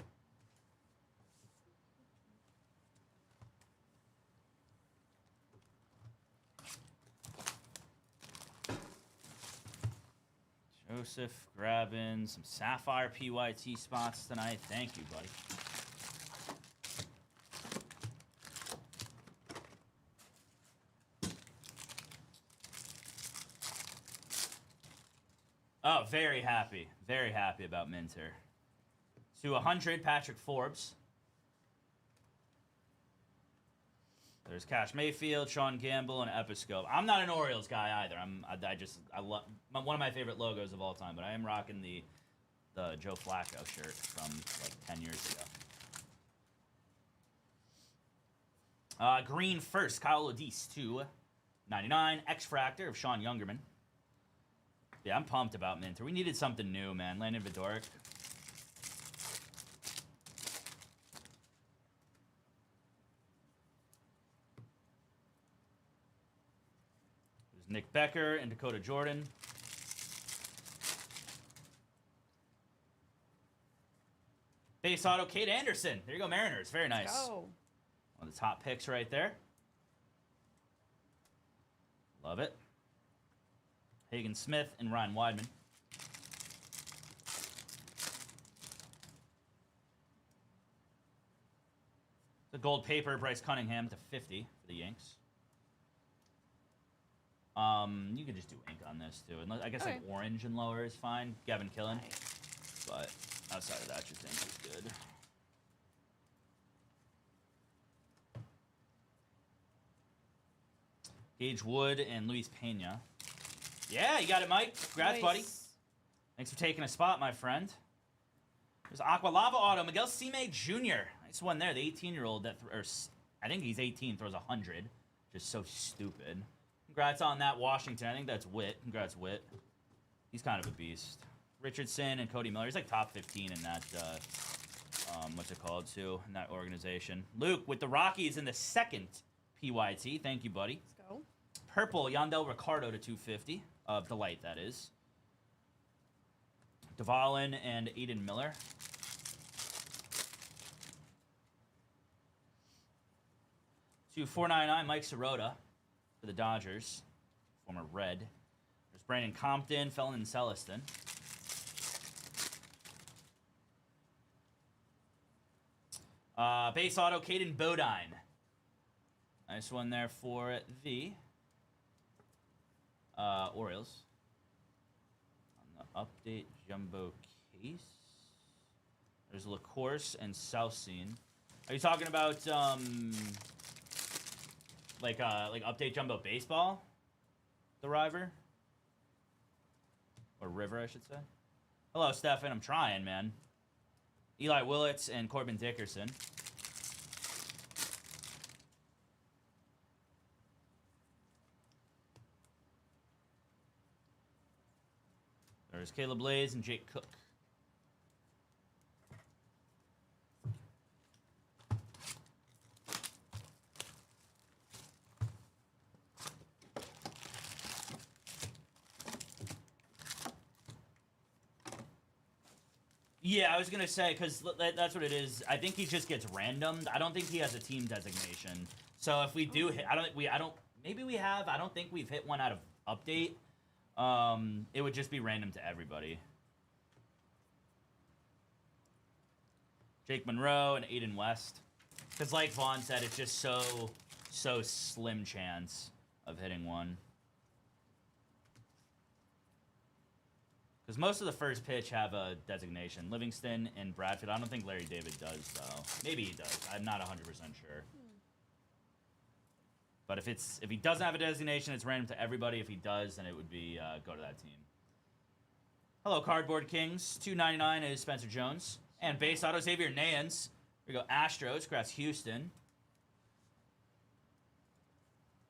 Joseph grabbing some Sapphire PYT spots tonight. Thank you, buddy. Oh, very happy. Very happy about Minter. To 100, Patrick Forbes. There's Cash Mayfield, Sean Gamble, and Episcope. I'm not an Orioles guy either. I love one of my favorite logos of all time, but I am rocking the Joe Flacco shirt from like 10 years ago. Green first, Kyle Odis, 299. X-Fractor of Sean Youngerman. Yeah, I'm pumped about Minter. We needed something new, man. Landon Vidoric. There's Nick Becker and Dakota Jordan. Base auto, Kate Anderson. There you go, Mariners. Very nice. Let's go. One of the top picks right there. Love it. Hagen Smith and Ryan Weidman. The gold paper, Bryce Cunningham to 50 for the Yanks. You could just do ink on this too. Unless, I guess like orange and lower is fine. Gavin Killen. Nice. But outside of that, just ink is good. Gage Wood and Luis Pena. Yeah, you got it, Mike. Congrats, Nice. buddy. Thanks for taking a spot, my friend. There's Aqua Lava Auto, Miguel Cime Jr. Nice one there. The 18-year-old that, I think he's 18, throws 100. Just so stupid. Congrats on that, Washington. I think that's Witt. Congrats, Witt. He's kind of a beast. Richardson and Cody Miller. He's like top 15 in that, what's it called, too, in that organization. Luke with the Rockies in the second PYT. Thank you, buddy. Let's go. Purple, Yandel Ricardo to 250. Of Delight, that is. Dvalin and Aiden Miller. To 499, Mike Sirota for the Dodgers. Former Red. There's Brandon Compton, Felon and Celestin. Base auto, Caden Bodine. Nice one there for the Orioles. On the update jumbo case, there's LaCourse and Southseen. Are you talking about like update jumbo baseball? The River or River, I should say. Hello, Stefan. I'm trying, man. Eli Willits and Corbin Dickerson. There's Caleb Blaze and Jake Cook. Yeah, I was gonna say, because that's what it is. I think he just gets randomed. I don't think he has a team designation. So if we do hit, I don't think we've hit one out of update. It would just be random to everybody. Jake Monroe and Aiden West. Because like Vaughn said, it's just so slim chance of hitting one. Because most of the first pitch have a designation. Livingston and Bradford. I don't think Larry David does, though. Maybe he does. I'm not 100% sure. But if he doesn't have a designation, it's random to everybody. If he does, then it would be go to that team. Hello, Cardboard Kings. $2.99 is Spencer Jones. And base auto, Xavier Nayans. Here we go, Astros. Congrats, Houston.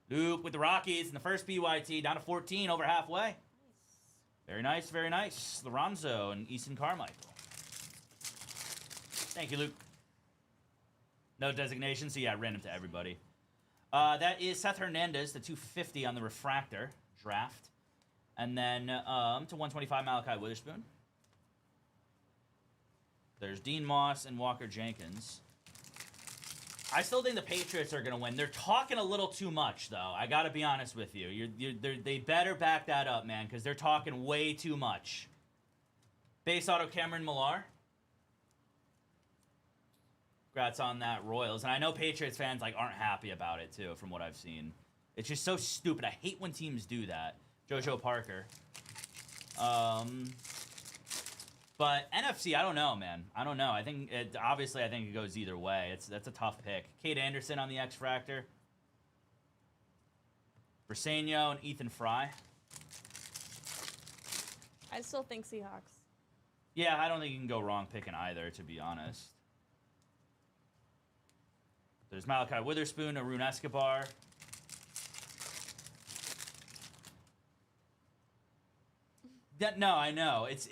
Luke with the Rockies in the first PYT. Down to 14, over halfway. Very nice, very nice. Lorenzo and Easton Carmichael. Thank you, Luke. No designation, so yeah, random to everybody. That is Seth Hernandez, the 250 on the refractor draft. And then to 125, Malachi Witherspoon. There's Dean Moss and Walker Jenkins. I still think the Patriots are going to win. They're talking a little too much, though. I got to be honest with you. They better back that up, man, because they're talking way too much. Base auto, Cameron Millar. Congrats on that, Royals. And I know Patriots fans aren't happy about it, too, from what I've seen. It's just so stupid. I hate when teams do that. JoJo Parker. But NFC, I don't know, man. I don't know. I think it goes either way. That's a tough pick. Kate Anderson on the X-Fractor. Briseño and Ethan Fry. I still think Seahawks. Yeah, I don't think you can go wrong picking either, to be honest. There's Malachi Witherspoon, Arun Escobar. No, I know. It's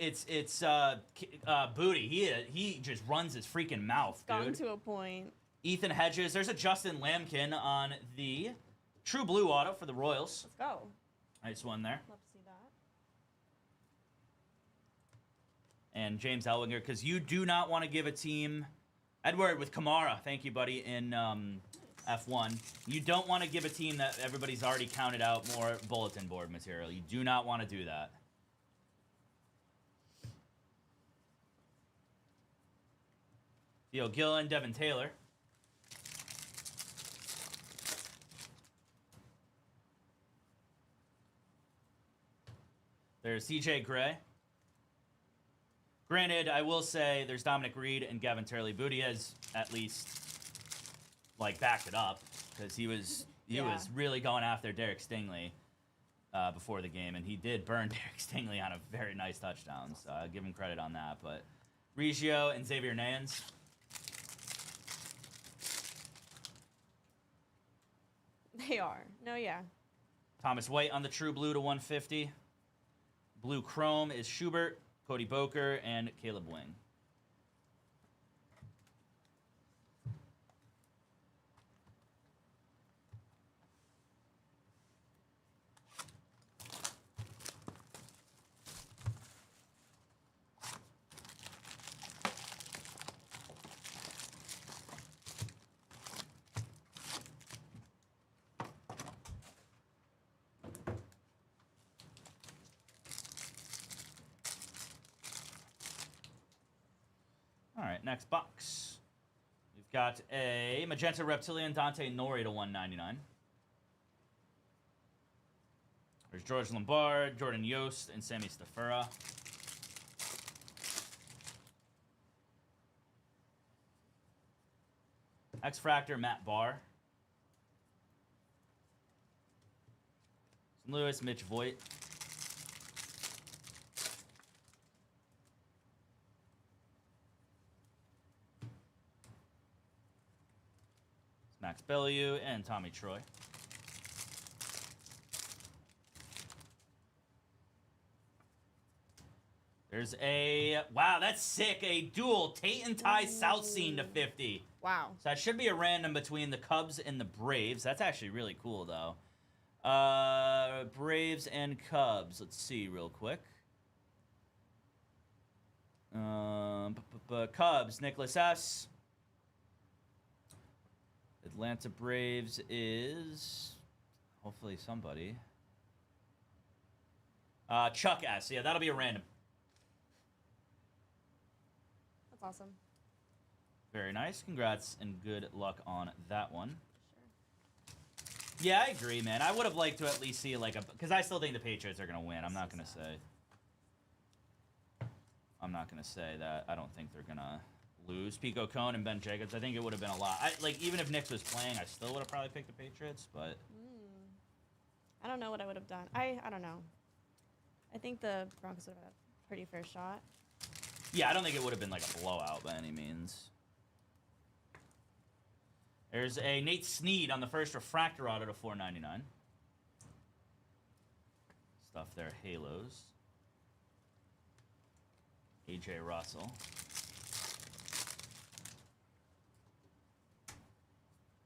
Booty. He just runs his freaking mouth, It's gotten dude. to a point. Ethan Hedges. There's a Justin Lambkin on the True Blue auto for the Royals. Let's go. Nice one there. Love to see that. And James Elwinger, because you do not want to give a team... Edward with Kamara. Thank you, buddy, in F1. You don't want to give a team that everybody's already counted out more bulletin board material. You do not want to do that. Theo Gillen, Devin Taylor. There's CJ Gray. Granted, I will say there's Dominic Reed and Gavin Turley. Booty has at least backed it up because he was really going after Derek Stingley before the game, and he did burn Derek Stingley on a very nice touchdown. So I'll give him credit on that. But Reggio and Xavier Nayans. They are. No, yeah. Thomas White on the True Blue to 150. Blue Chrome is Schubert, Cody Boker, and Caleb Wing. All right, next box. We've got a Magenta Reptilian Dante Nori to 199. There's George Lombard, Jordan Yost, and Sammy Stafura. X-Fractor, Matt Barr. Lewis, Mitch Voigt. Max Bellew and Tommy Troy. There's a, wow, that's sick. A dual Tate and Ty South Scene to 50. Wow. So that should be a random between the Cubs and the Braves. That's actually really cool, though. Braves and Cubs. Let's see real quick. Cubs, Nicholas S. Atlanta Braves is hopefully somebody. Chuck S. Yeah, that'll be a random. That's awesome. Very nice. Congrats and good luck on that one. Sure. Yeah, I agree, man. I would have liked to at least see like a, because I still think the Patriots are gonna win. I'm not gonna say that I don't think they're gonna lose. Pico Cone and Ben Jacobs. I think it would have been a lot. Like even if Knicks was playing, I still would have probably picked the Patriots. But I don't know what I would have done. I don't know. I think the Broncos would have had a pretty fair shot. yeah, I don't think it would have been like a blowout by any means. There's a Nate Snead on the first refractor auto to 499. Stuff there, Halos. AJ Russell.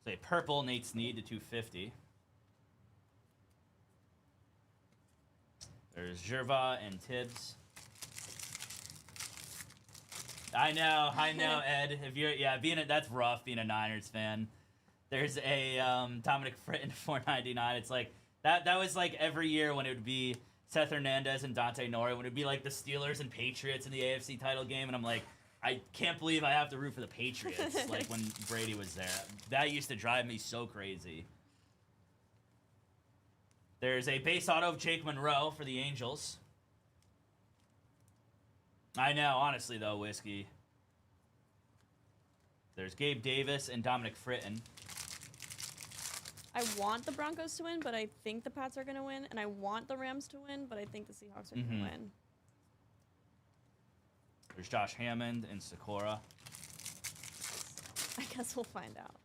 Say purple Nate Snead to 250. There's Gerva and Tibbs. I know, Ed. If you're, that's rough being a Niners fan. There's a Dominic Fritton 499. It's like that was like every year when it would be Seth Hernandez and Dante Nori, when it would be like the Steelers and Patriots in the AFC title game, and I'm like, I can't believe I have to root for the Patriots. Like when Brady was there, that used to drive me so crazy. There's a base auto of Jake Monroe for the Angels. I know, honestly, though, Whiskey. There's Gabe Davis and Dominic Fritton. I want the Broncos to win, but I think the Pats are going to win. And I want the Rams to win, but I think the Seahawks are going to win. There's Josh Hammond and Sakura. I guess we'll find out.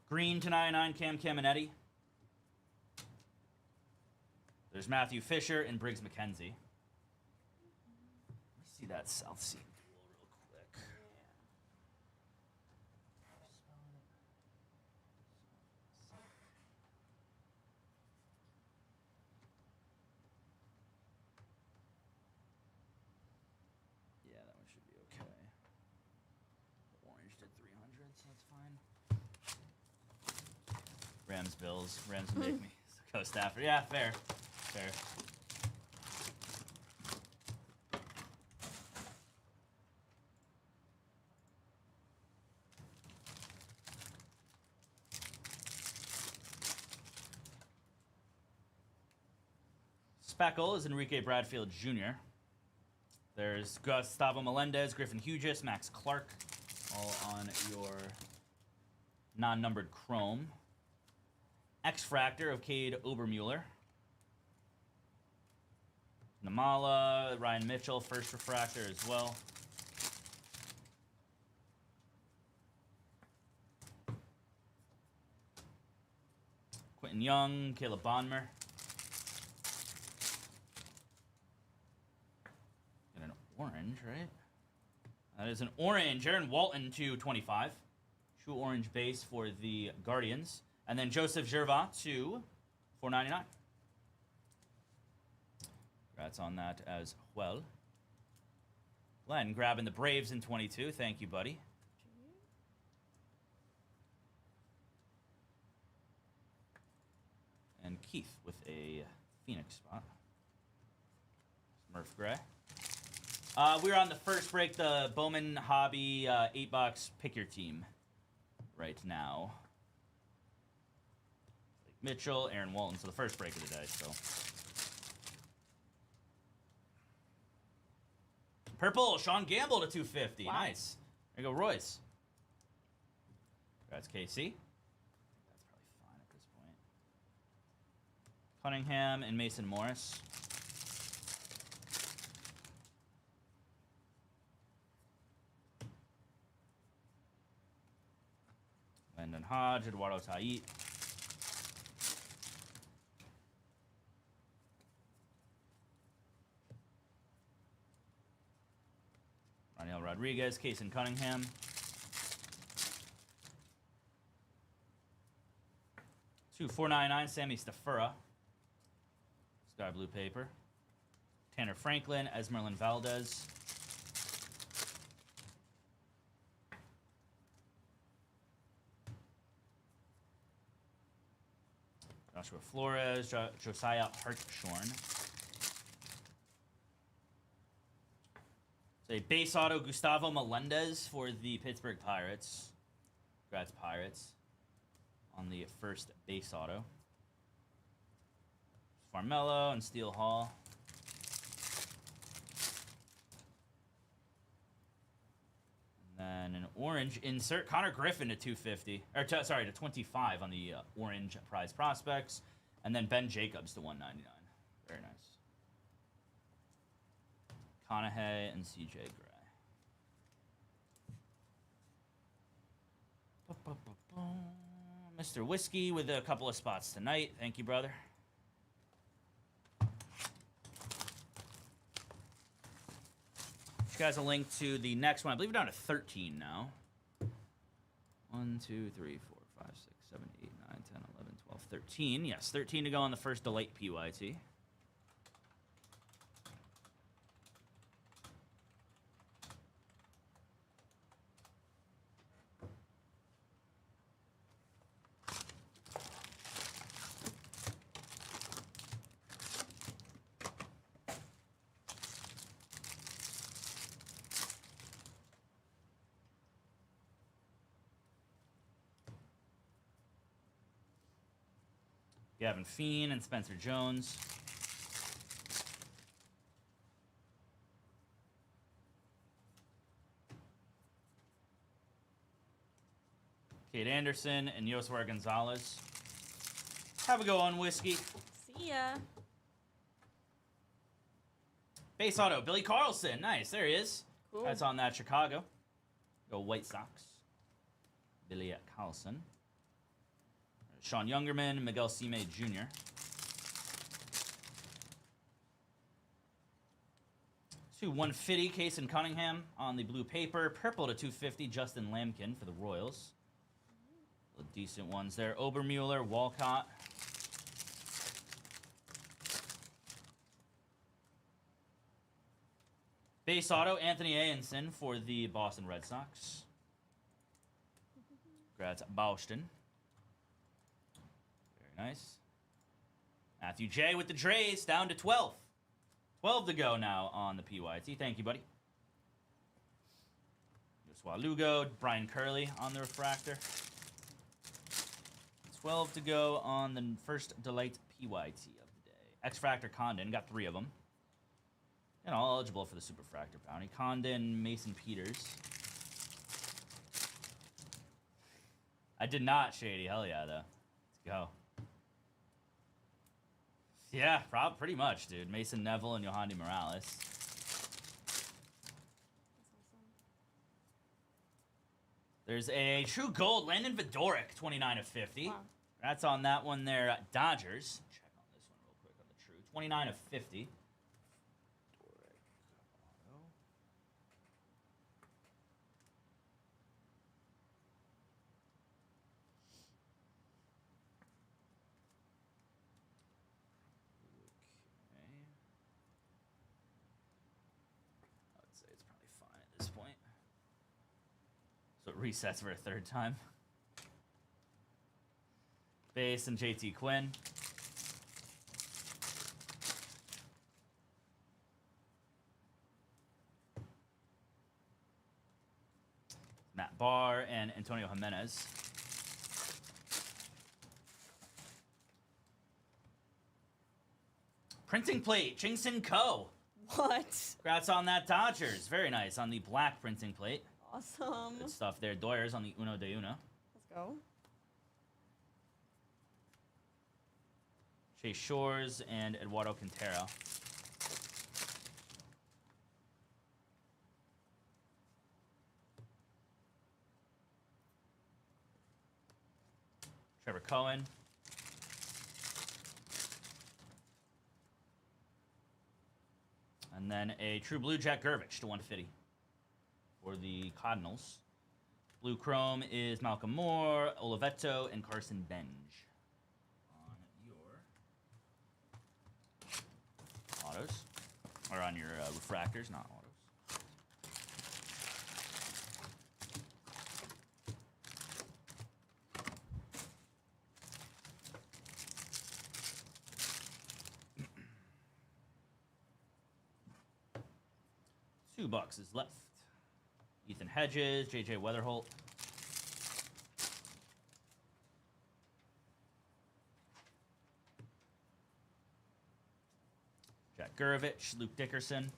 Green to 99, Cam Caminetti. There's Matthew Fisher and Briggs McKenzie. Let me see that South Sea duel real quick. Yeah, that one should be okay. Orange did 300, so that's fine. Rams, Bills. Rams make me co-staffer. Yeah, fair. Fair. Speckle is Enrique Bradfield Jr. There's Gustavo Melendez, Griffin Hughes, Max Clark, all on your non-numbered chrome. X-Fractor of Cade Obermueller. Namala, Ryan Mitchell, first refractor as well. Quentin Young, Caleb Bonmer. Got an orange, right? That is an orange. Aaron Walton to 25. True orange base for the Guardians. And then Joseph Gervais to 499. Congrats on that as well. Glenn grabbing the Braves in 22. Thank you, buddy. And Keith with a Phoenix spot. Smurf Gray. We're on the first break, the Bowman Hobby 8-box pick your team right now. Mitchell, Aaron Walton. So the first break of the day. So purple, Sean Gamble to 250. Wow. Nice. There you go, Royce. That's KC. That's probably fine at this point. Cunningham and Mason Morris. Landon Hodge, Eduardo Tait. Raniel Rodriguez, Kason Cunningham. Two 499, Sammy Stafura. Sky blue paper. Tanner Franklin, Esmeralyn Valdez. Joshua Flores, Josiah Hartshorn. A base auto, Gustavo Melendez for the Pittsburgh Pirates. Congrats, Pirates. On the first base auto. Farmello and Steele Hall. And then an orange insert. Connor Griffin to 250. Or sorry, to 25 on the orange prize prospects. And then Ben Jacobs to 199. Very nice. Conahay and CJ Gray. Mr. Whiskey with a couple of spots tonight. Thank you, brother. You guys a link to the next one. I believe we're down to 13 now. 1, 2, 3, 4, 5, 6, 7, 8, 9, 10, 11, 12, 13. Yes, 13 to go on the first Delight PYT. Gavin Fiend and Spencer Jones. Kate Anderson and Yoswar Gonzalez. Have a go on Whiskey. See ya. Base auto, Billy Carlson. Nice, there he is. Cool. That's on that Chicago. Go White Sox. Billy Carlson. Sean Youngerman, Miguel Sime Jr. To 150, Kason Cunningham on the blue paper. Purple to 250, Justin Lamkin for the Royals. Decent ones there. Obermueller, Walcott. Base auto, Anthony Ayenson for the Boston Red Sox. Congrats, Boston. Very nice. Matthew J with the Drays, down to 12. 12 to go now on the PYT. Thank you, buddy. Joshua Lugo, Brian Curley on the refractor. 12 to go on the first Delight PYT of the day. X-Fractor Condon, got 3 of them. And all eligible for the Superfractor bounty. Condon, Mason Peters. I did not, Shady. Hell yeah, though. Let's go. Yeah, pretty much, dude. Mason Neville and Yohandy Morales. There's a true gold, Landon Vidoric, 29 of 50. Wow. That's on that one there. Dodgers. Check on this one real quick on the true. 29 of 50. I'd say it's probably fine at this point. So it resets for a third time. Base and JT Quinn. Matt Barr and Antonio Jimenez. Printing plate, Chingson Co. What? Congrats on that, Dodgers. Very nice on the black printing plate. Awesome. Good stuff there. Doyers on the Uno de Uno. Let's go. Chase Shores and Eduardo Quintero. Trevor Cohen. And then a true blue Jack Gervich to 150 for the Cardinals. Blue chrome is Malcolm Moore, Oliveto, and Carson Benj. On your autos. Or on your refractors, not autos. $2 is left. Ethan Hedges, JJ Weatherholt. Jack Gurevich, Luke Dickerson.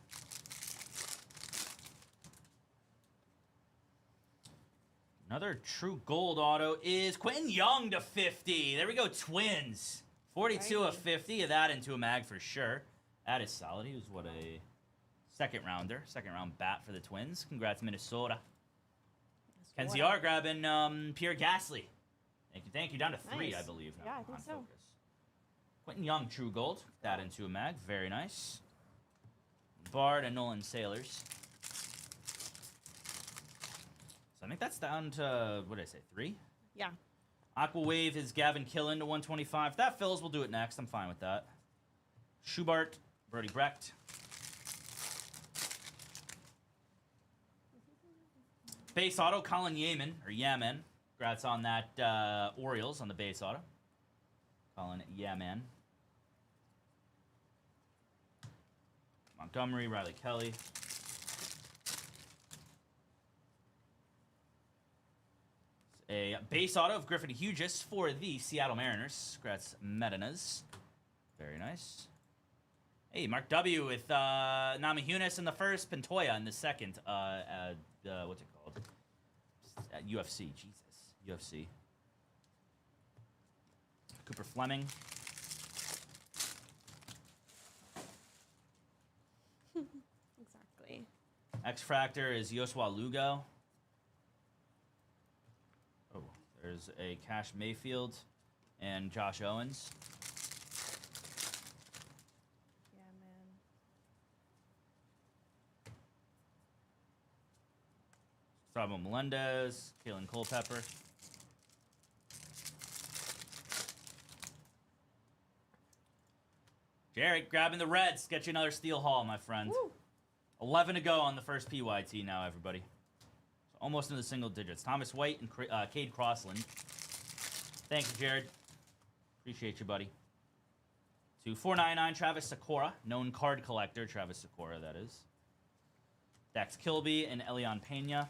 Another true gold auto is Quentin Young to 50. There we go, Twins. 42 of 50 of that into a mag for sure. That is solid. He was what, a second round bat for the Twins. Congrats, Minnesota. Kenzie R grabbing Pierre Gasly. Thank you. Down to 3, Nice. I believe. Yeah, now I think on so. Focus. Quentin Young, true gold. That into a mag. Very nice. Bard and Nolan Sailors. So I think that's down to, what did I say, 3? Yeah. Aqua Wave is Gavin Killen to 125. If that fills, we'll do it next. I'm fine with that. Schubart, Brody Brecht. Base auto, Colin Yaman. Congrats on that Orioles on the base auto. Colin Yaman. Montgomery, Riley Kelly. A base auto of Griffin Hughes for the Seattle Mariners. Congrats, Medinas. Very nice. Hey, Mark W. with Namajunas in the first, Pintoya in the second. What's it called? UFC. Jesus. UFC. Cooper Fleming. Exactly. X-Fractor is Yosua Lugo. Oh, there's a Cash Mayfield and Josh Owens. Yeah, man. Gustavo Melendez, Kalen Culpepper. Jared grabbing the Reds. Get you another steel haul, my friend. Woo. 11 to go on the first PYT now, everybody. So almost in the single digits. Thomas White and Cade Crossland. Thank you, Jared. Appreciate you, buddy. To 499, Travis Sakura. Known card collector, Travis Sakura, that is. Dax Kilby and Elion Pena.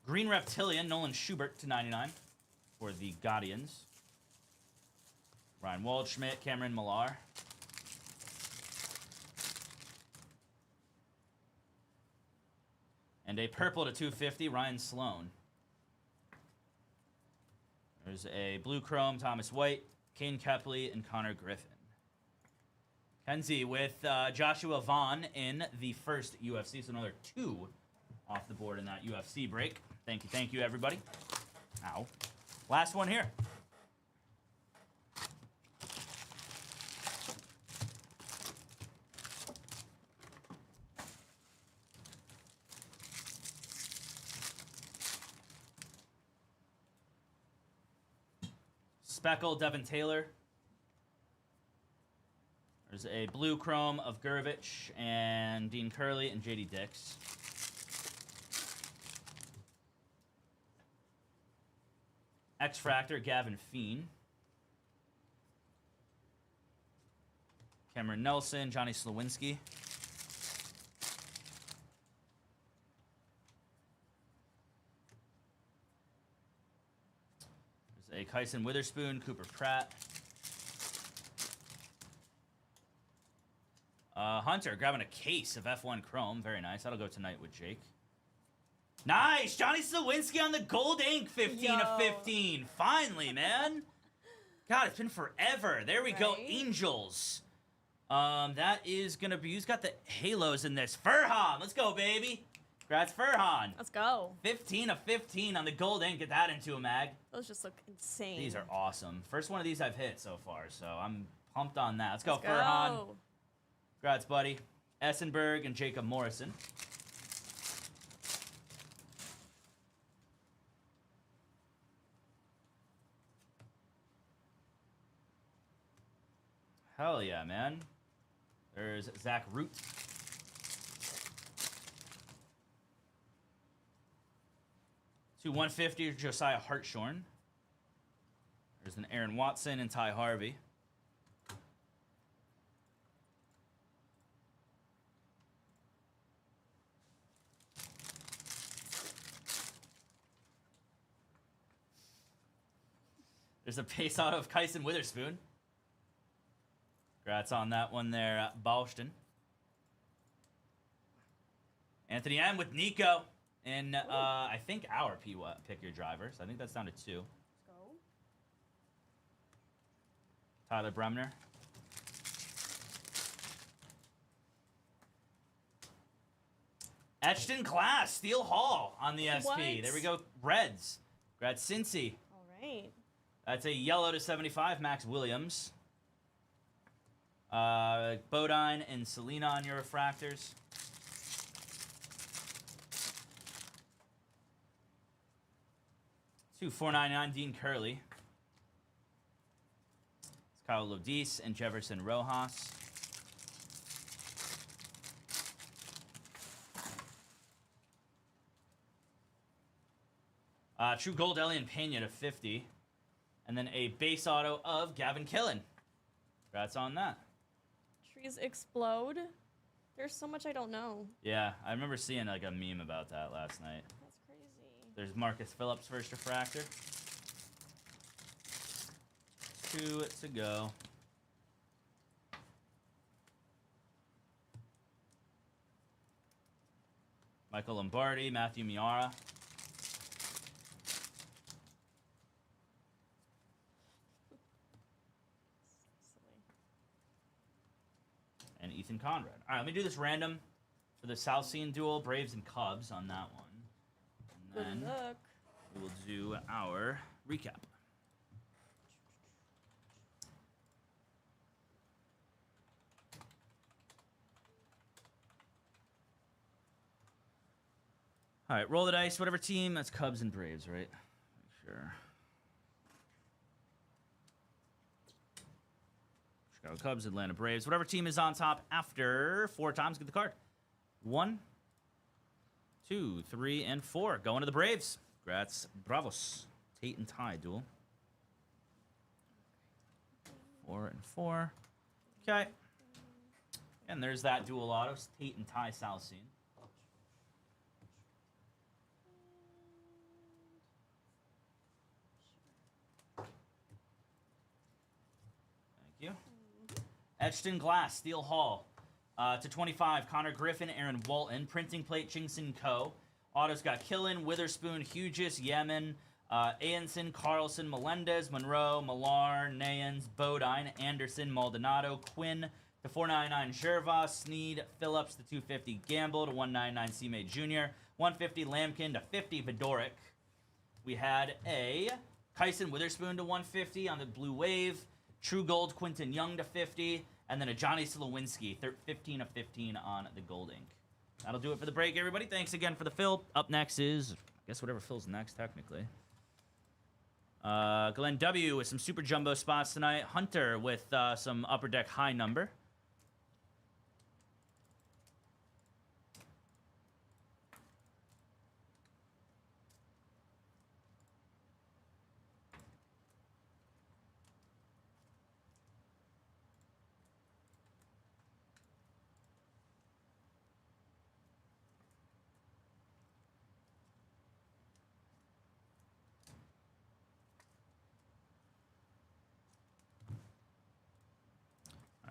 Green Reptilian, Nolan Schubert to 99 for the Guardians. Ryan Waldschmidt, Cameron Millar. And a purple to 250, Ryan Sloan. There's a blue chrome, Thomas White, Kane Kepley, and Connor Griffin. Kenzie with Joshua Vaughn in the first UFC, so another 2 off the board in that UFC break. Thank you, everybody. Ow. Last one here. Speckle, Devin Taylor. There's a blue chrome of Gurvich and Dean Curley and JD Dix. X-Fractor, Gavin Feen. Cameron Nelson, Johnny Slowinski. There's a Kyson Witherspoon, Cooper Pratt. Hunter grabbing a case of F1 Chrome. Very nice. That'll go tonight with Jake. Nice! Johnny Slowinski on the gold ink, 15 of 15. Finally, man. God, it's been forever. There we go. Angels. That is going to be... Who's got the halos in this? Furhan. Let's go, baby. Congrats, Furhan. Let's go. 15 of 15 on the gold ink. Get that into a mag. Those just look insane. These are awesome. First one of these I've hit so far, so I'm pumped on that. Let's go, Furhan. Congrats, buddy. Essenberg and Jacob Morrison. Hell yeah, man. There's Zach Root. To 150, Josiah Hartshorn. There's an Aaron Watson and Ty Harvey. There's a base auto of Kyson Witherspoon. Congrats on that one there, Boston. Anthony M with Nico. And I think our pick your drivers. I think that's down to 2. Let's go. Tyler Bremner. Etched in Class, Steel Hall on the SP. What? There we go, Reds. Congrats, Cincy. All right. That's a yellow to 75, Max Williams. Bodine and Selena on your refractors. $4.99, Dean Curley. It's Kyle Lodis and Jefferson Rojas. True Gold, Elian Pena to 50. And then a base auto of Gavin Killen. Congrats on that. Trees explode. There's so much I don't know. Yeah, I remember seeing like a meme about that last night. That's crazy. There's Marcus Phillips, first refractor. 2 to go. Michael Lombardi, Matthew Miara. And Ethan Conrad. All right, let me do this random for the South Scene duel, Braves and Cubs on that one. And Good then luck. we will do our recap. All right, roll the dice. Whatever team, that's Cubs and Braves, right? Make sure. Chicago Cubs, Atlanta Braves. Whatever team is on top after 4 times, get the card. 1, 2, 3, and 4. Going to the Braves. Congrats, Bravos. Tate and Ty duel. 4 and 4. Okay. And there's that dual autos. Tate and Ty South Scene. Thank you. Etched in Glass, Steel Hall. To 25, Connor Griffin, Aaron Walton. Printing Plate, Chingson Co. Autos got Killen, Witherspoon, Hughes, Yemen, Anson, Carlson, Melendez, Monroe, Millar, Nayans, Bodine, Anderson, Maldonado, Quinn, to 499, Sherva, Sneed, Phillips, to 250, Gamble, to 199, C-May Jr., 150 Lampkin to 50 Vidoric. We had a Kyson Witherspoon to 150 on the Blue Wave. True Gold Quinton Young to 50. And then a Johnny Slowinski, 15 of 15 on the Gold Ink. That'll do it for the break, everybody. Thanks again for the fill. Up next is, I guess, whatever fills next, technically. Glenn W. with some super jumbo spots tonight. Hunter with some upper deck high number.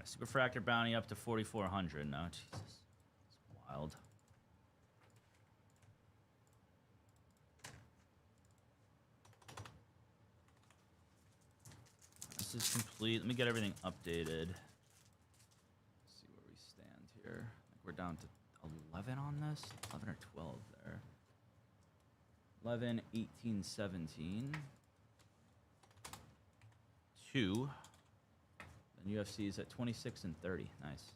Superfractor bounty up to 4,400 now. Jesus. It's wild. This is complete. Let me get everything updated. Let's see where we stand here. I think we're down to 11 on this. 11 or 12 there. 11, 18, 17. 2. And UFC is at 26 and 30. Nice.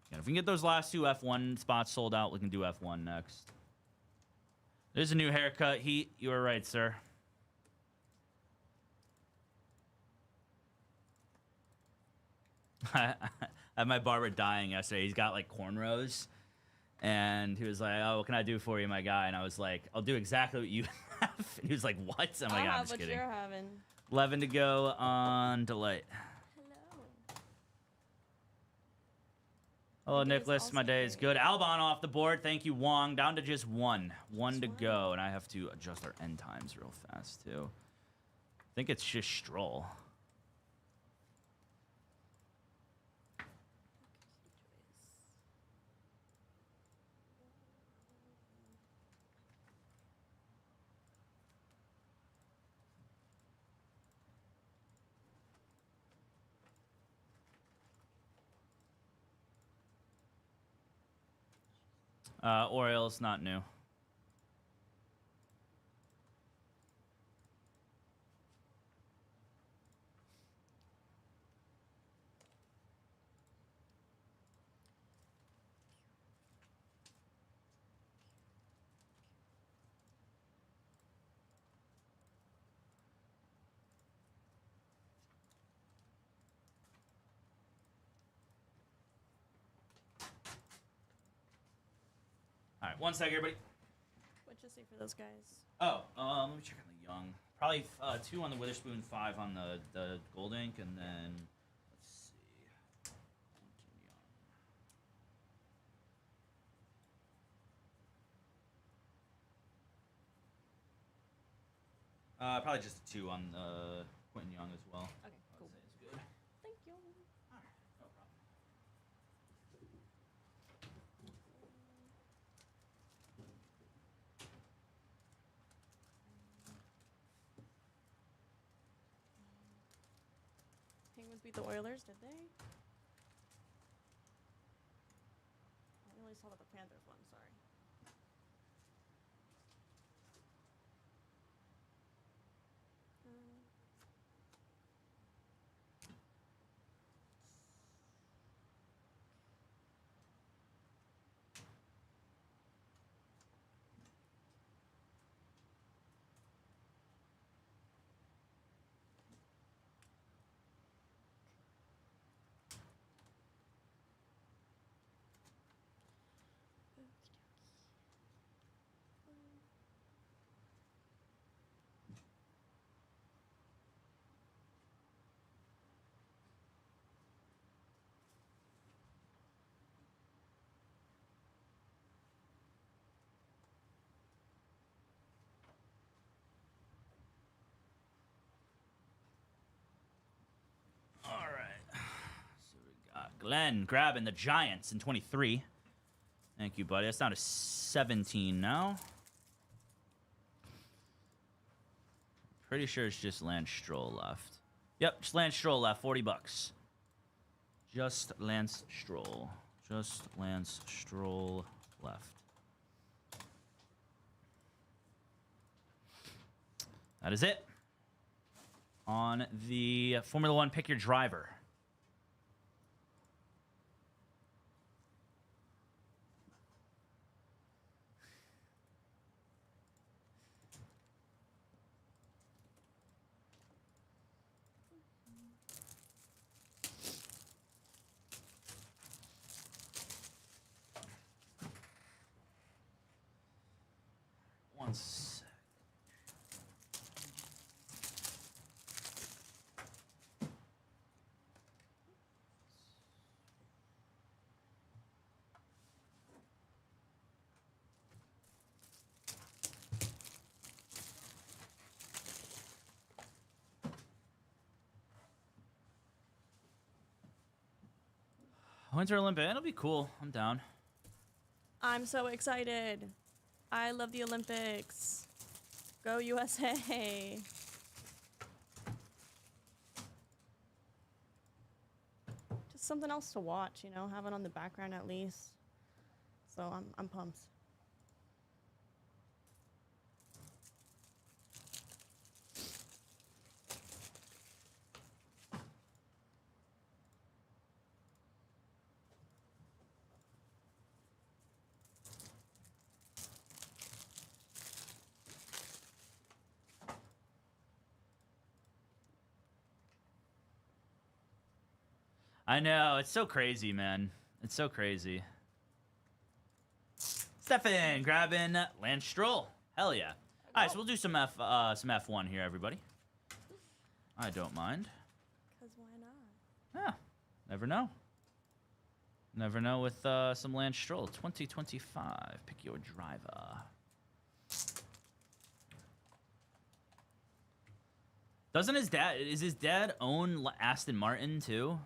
And if we can get those last two F1 spots sold out, we can do F1 next. There's a new haircut. Heat, you were right, sir. I had my barber dying yesterday. He's got like cornrows. And he was like, "Oh, what can I do for you, my guy?" And I was like, "I'll do exactly what you have." And he was like, "What?" I'm like, "I'm just kidding." What you're having. 11 to go on Delight. Hello. Hello, My day is Nicholas. also My day is great. good. Albon off the board. Thank you, Wong. Down to just one. One to go. And I have to adjust our end times real fast, too. I think it's just Stroll. Orioles, not new. All right, one sec, everybody. What'd you say for those guys? Oh, let me check on the Young. Probably 2 on the Witherspoon, 5 on the Gold Ink, and then let's see. Probably just a 2 on Quentin Young as well. Okay, cool. I would say it's good. Thank you. All right, no problem. Penguins beat the Oilers, did they? I only saw the Panthers one, sorry. All right. So we got Glenn grabbing the Giants in 23. Thank you, buddy. That's down to 17 now. Pretty sure it's just Lance Stroll left. Yep, just Lance Stroll left. $40. Just Lance Stroll. Just Lance Stroll left. That is it. On the Formula One, pick your driver. One sec. Winter Olympic, that'll be cool. I'm down. I'm so excited. I love the Olympics. Go USA. Just something else to watch, you know, have it on the background at least. So I'm pumped. I know, it's so crazy, man. It's so crazy. Stefan grabbing Lance Stroll. Hell yeah. All right, so we'll do some F1 here, everybody. I don't mind. Because why not? Yeah, never know. Never know with some Lance Stroll. 2025. Pick your driver. Doesn't his dad? Is his dad own Aston Martin too?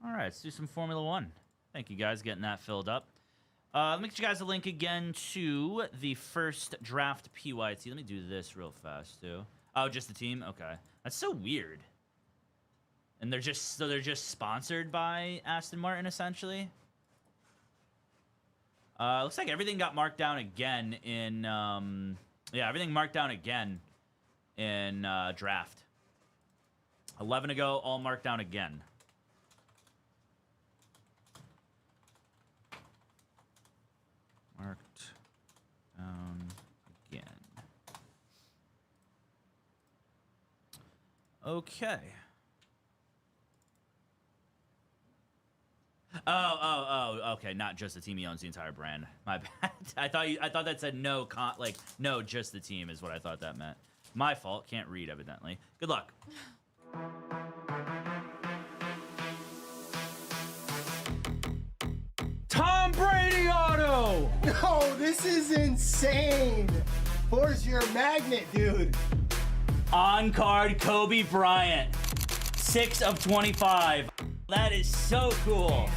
All right, let's do some Formula One. Thank you guys getting that filled up. Let me get you guys a link again to the first draft PYT. Let me do this real fast too. Oh, just the team? Okay. That's so weird. And they're just sponsored by Aston Martin essentially. Looks like everything got marked down again in yeah, everything marked down again in draft. 11 ago, all marked down again. Marked down again. Okay. Oh, okay. Not just the team. He owns the entire brand. My bad. I thought that said no no, just the team is what I thought that meant. My fault. Can't read evidently. Good luck. Tom Brady auto! No, this is insane. Where's your magnet, dude? On card Kobe Bryant. 6 of 25. That is so cool.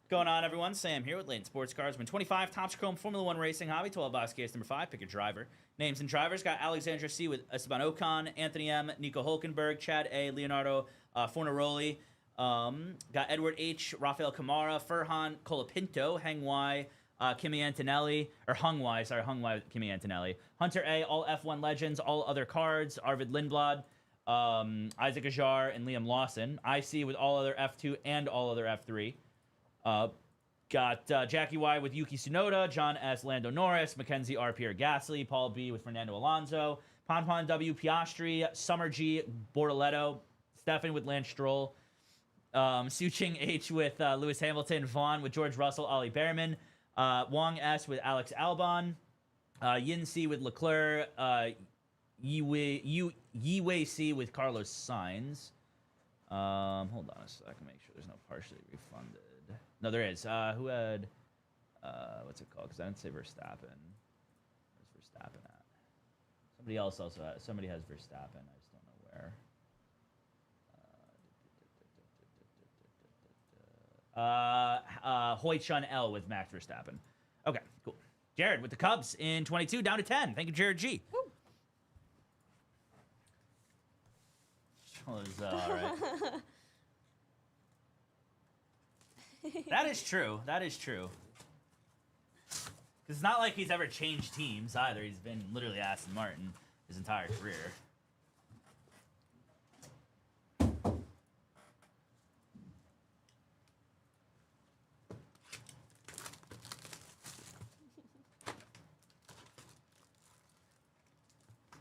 Going on, everyone? Sam here with Layton Sports Cars. Win 25 Topps Chrome Formula One Racing Hobby 12 box case number 5. Pick a driver. Names and drivers got Alexandra C with Esteban Ocon, Anthony M, Nico Hulkenberg, Chad A, Leonardo Fornaroli. Got Edward H, Rafael Camara, Furhan Colapinto, Heng Y, Kimi Antonelli, or Hung Y, sorry, Hung Y, Kimi Antonelli. Hunter A, all F1 legends, all other cards. Arvid Lindblad, Isaac Ajar, and Liam Lawson. IC with all other F2 and all other F3. Got Jackie Y with Yuki Tsunoda, John S. Lando Norris, Mackenzie R. Pierre Gasly, Paul B. with Fernando Alonso, Ponpon W. Piastri, Summer G. Bortoletto, Stefan with Lance Stroll, Suching H. with Lewis Hamilton, Vaughn with George Russell, Ollie Behrman, Wong S. with Alex Albon, Yin-C with Leclerc. Yiwei C with Carlos Sainz. Hold on a second, make sure there's no partially refunded. No, there is. Who had, what's it called? Because I didn't say Verstappen. Where's Verstappen at? Somebody else also has, somebody has Verstappen. I just don't know where. Hoi Chun L with Max Verstappen. Okay, cool. Jared with the Cubs in 22, down to 10. Thank you, Jared G. Woo. Was, all right. That is true. That is true. Because it's not like he's ever changed teams either. He's been literally Aston Martin his entire career.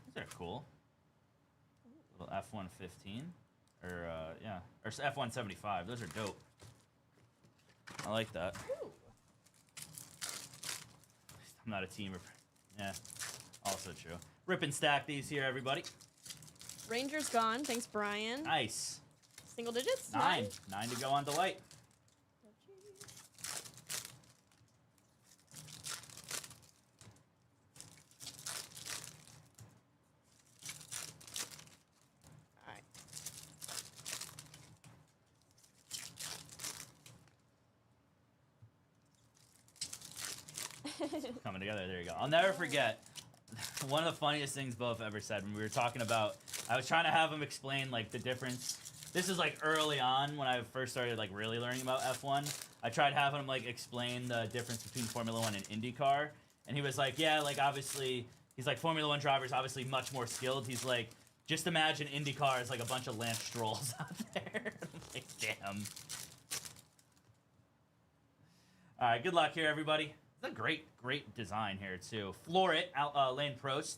These are cool. Little F-115. Or, yeah. Or F-175. Those are dope. I like that. Ooh. I'm not a teamer. Yeah, also true. Rip and stack these here, everybody. Ranger's gone. Thanks, Brian. Nice. Single digits? 9. 9 to go on Delight. Alright. Coming together. There you go. I'll never forget one of the funniest things Bo ever said when we were talking about. I was trying to have him explain like the difference. This is like early on when I first started like really learning about F1. I tried having him like explain the difference between Formula One and IndyCar, and he was like, "Yeah, like obviously, he's like Formula One drivers obviously much more skilled. He's like, just imagine IndyCar is like a bunch of Lance Strolls out there." I'm like, damn. All right, good luck here, everybody. It's a great design here, too. Floor it, Lane Prost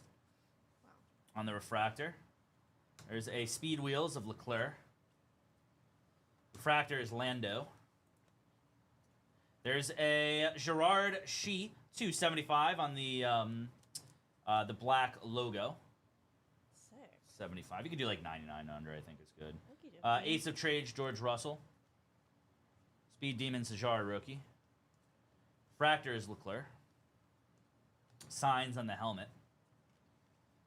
on the refractor. There's a Speed Wheels of Leclerc. Refractor is Lando. There's a Gerard Shee 275 on the black logo. Sick. 75. You could do like 99 under, I think is good. Okey-dokey. Ace of Trades, George Russell. Speed Demon, Sajar, rookie. Fractor is Leclerc. Signs on the helmet.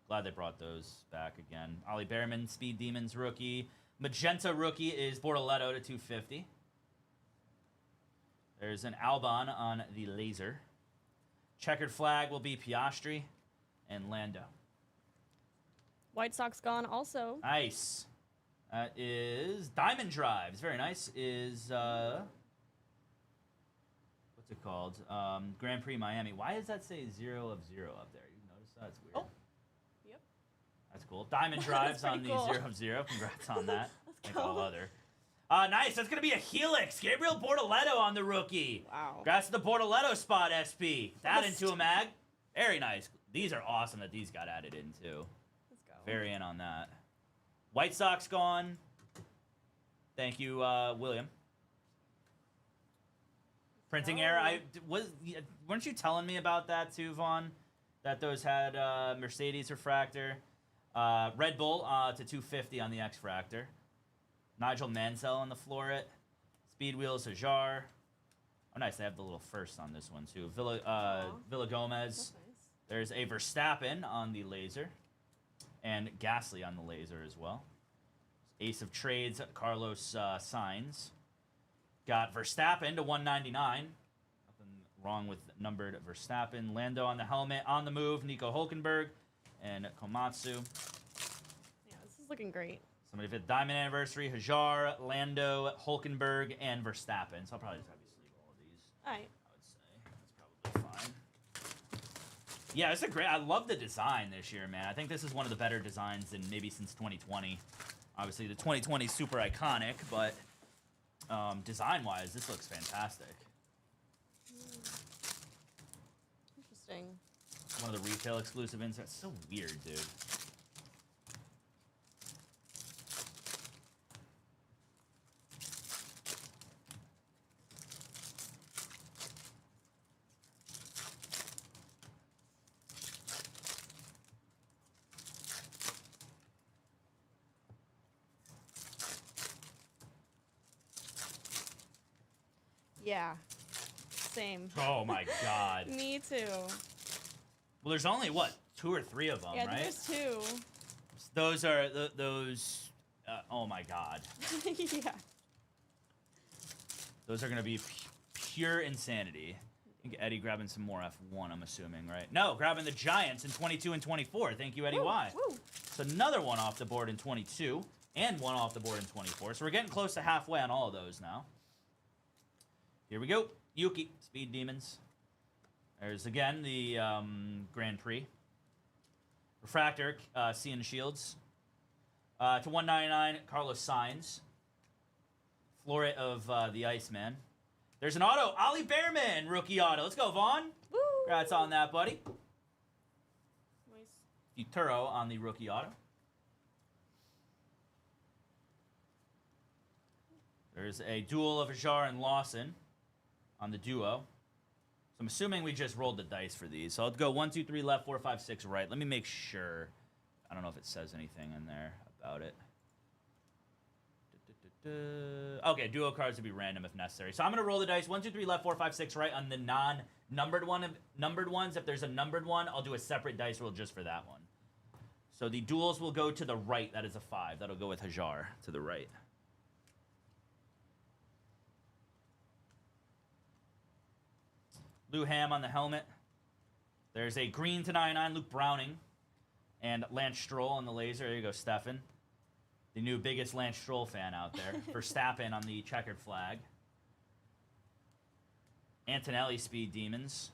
Glad they brought those back again. Ollie Behrman, Speed Demons rookie. Magenta rookie is Bortoletto to 250. There's an Albon on the laser. Checkered flag will be Piastri and Lando. White Sox gone also. Nice. That is Diamond Drives. Very nice. Is what's it called? Grand Prix Miami. Why does that say 0 of 0 up there? You notice that? It's weird. Oh. Yep. That's cool. Diamond Drives on the cool. 0 of 0. Congrats on that. Like go. all other. Nice. That's going to be a Helix. Gabriel Bortoletto on the rookie. Wow. Congrats to the Bortoletto spot, SP. That into a mag. Very nice. These are awesome that these got added in, too. Let's go. Very in on that. White Sox gone. Thank you, William. Printing error. Weren't you telling me about that too, Vaughn? That those had Mercedes refractor, Red Bull to 250 on the X Fractor. Nigel Mansell on the Floret. Speed Wheels Hajar. Oh, nice. They have the little first on this one too. Villa Gomez. That's nice. There's a Verstappen on the laser, and Gasly on the laser as well. Ace of Trades, Carlos Sainz. Got Verstappen to 199. Nothing wrong with numbered Verstappen. Lando on the helmet. On the move, Nico Hulkenberg and Komatsu. Yeah, this is looking great. Somebody fit Diamond Anniversary, Hajar, Lando, Hulkenberg, and Verstappen. So I'll probably just have you sleeve all of these. All right. I would say that's probably fine. Yeah, it's a great. I love the design this year, man. I think this is one of the better designs than maybe since 2020. Obviously, the 2020 is super iconic, but design-wise, this looks fantastic. Interesting. One of the retail exclusive inserts. So weird, dude. Yeah. Same. Oh my God. Me too. Well, there's only what 2 or 3 of them, Yeah, right? there's 2. Those are those. Oh my God. Yeah. Those are gonna be pure insanity. I think Eddie grabbing some more F1, I'm assuming, right? No, grabbing the Giants in 22 and 24. Thank you, Eddie Y. Woo. So another one off the board in 22 and one off the board in 24. So we're getting close to halfway on all of those now. Here we go. Yuki, Speed Demons. There's again the Grand Prix. Refractor, Cian Shields. To 199, Carlos Sainz. Floret of the Iceman. There's an auto, Ollie Bearman, rookie auto. Let's go, Vaughn. Woo. Congrats on that, buddy. Nice. Futuro on the rookie auto. There's a duel of Ajar and Lawson on the duo. So I'm assuming we just rolled the dice for these. So I'll go 1, 2, 3 left, 4, 5, 6 right. Let me make sure. I don't know if it says anything in there about it. Okay, duo cards to be random if necessary. So I'm gonna roll the dice. 1, 2, 3 left, 4, 5, 6 right on the non-numbered numbered ones. If there's a numbered one, I'll do a separate dice roll just for that one. So the duels will go to the right. That is a 5. That'll go with Hajar to the right. Lou Ham on the helmet. There's a green to 99, Luke Browning. And Lance Stroll on the laser. There you go, Stefan. The new biggest Lance Stroll fan out there. Verstappen on the checkered flag. Antonelli Speed Demons.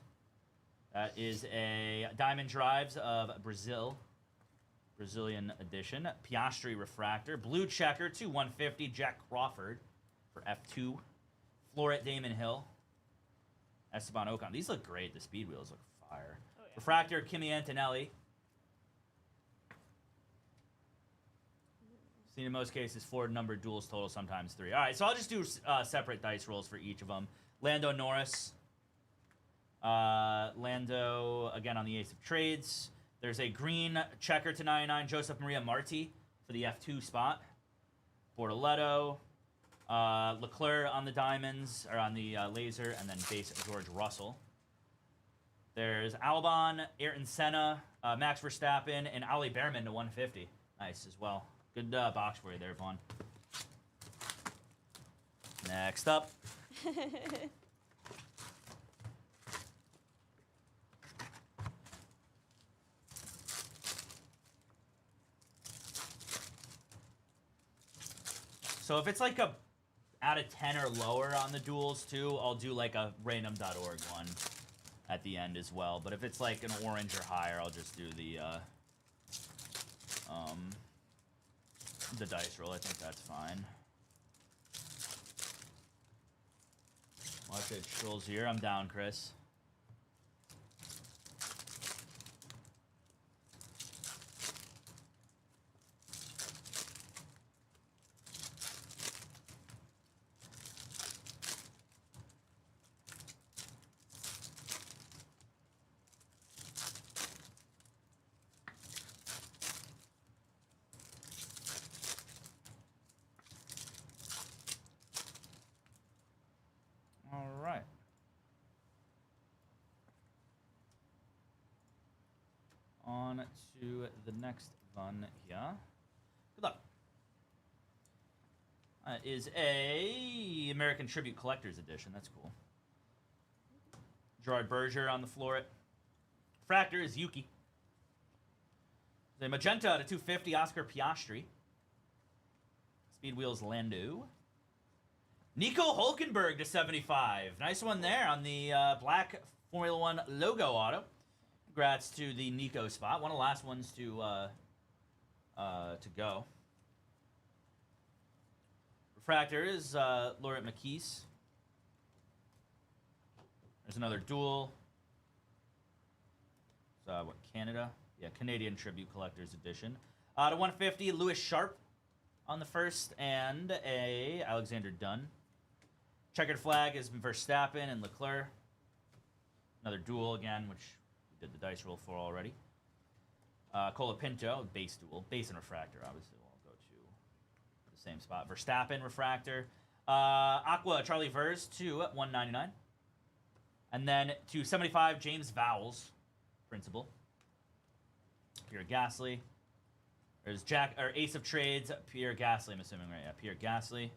That is a Diamond Drives of Brazil. Brazilian edition. Piastri Refractor. Blue Checker to 150. Jack Crawford for F2. Floret Damon Hill. Esteban Ocon. These look great. The speed wheels look fire. Oh, yeah. Refractor Kimi Antonelli. Seen in most cases 4 numbered duels total, sometimes 3. All right, so I'll just do separate dice rolls for each of them. Lando Norris. Lando, again, on the Ace of Trades. There's a green checker to 99, Joseph Maria Marti for the F2 spot. Bortoletto. Leclerc on the diamonds, or on the laser, and then base George Russell. There's Albon, Ayrton Senna, Max Verstappen, and Ollie Bearman to 150. Nice as well. Good box for you there, Vaughn. Next up. So if it's like a out of 10 or lower on the duels too, I'll do like a random.org one at the end as well. But if it's like an orange or higher, I'll just do the dice roll. I think that's fine. Watch it, Stroll's here. I'm down, Chris. All right. On to the next one here. Good luck. Is a American Tribute Collector's Edition. That's cool. Gerard Berger on the floor. Fractor is Yuki. The magenta to 250, Oscar Piastri. Speed Wheels Lando. Nico Hulkenberg to 75. Nice one there on the black Formula One logo auto. Congrats to the Nico spot. One of the last ones to go. Refractor is Laurent McKees. There's another duel. What, Canada? Yeah, Canadian Tribute Collector's Edition. To 150, Lewis Sharp on the first, and a Alexander Dunn. Checkered flag is Verstappen and Leclerc. Another duel again, which we did the dice roll for already. Colapinto, base duel. Base and refractor, obviously, will all go to the same spot. Verstappen, refractor. Aqua Charlie Vers to 199. And then to 75, James Vowles, Principal. Pierre Gasly. There's Ace of Trades, Pierre Gasly, I'm assuming, right? Yeah, Pierre Gasly.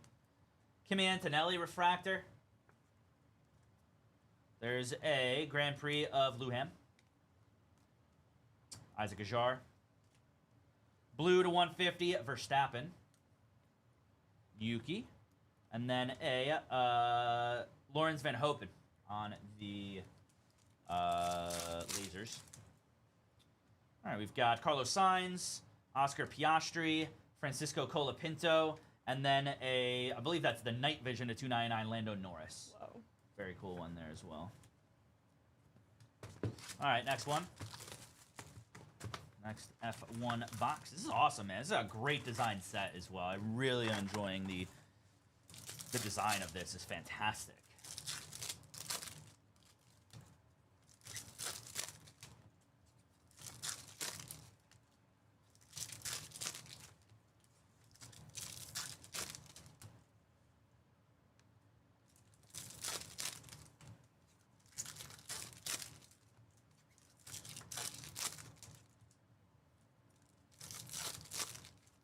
Kimi Antonelli Refractor. There's a Grand Prix of Luham. Isaac Ajar. Blue to 150, Verstappen. Yuki. And then a Lawrence Van Hopen on the lasers. All right, we've got Carlos Sainz, Oscar Piastri, Francisco Colapinto, and then I believe that's the Night Vision to 299 Lando Norris. Whoa. Very cool one there as well. All right, next one. Next F1 box. This is awesome, man. This is a great design set as well. I really am enjoying the design of this. It's fantastic.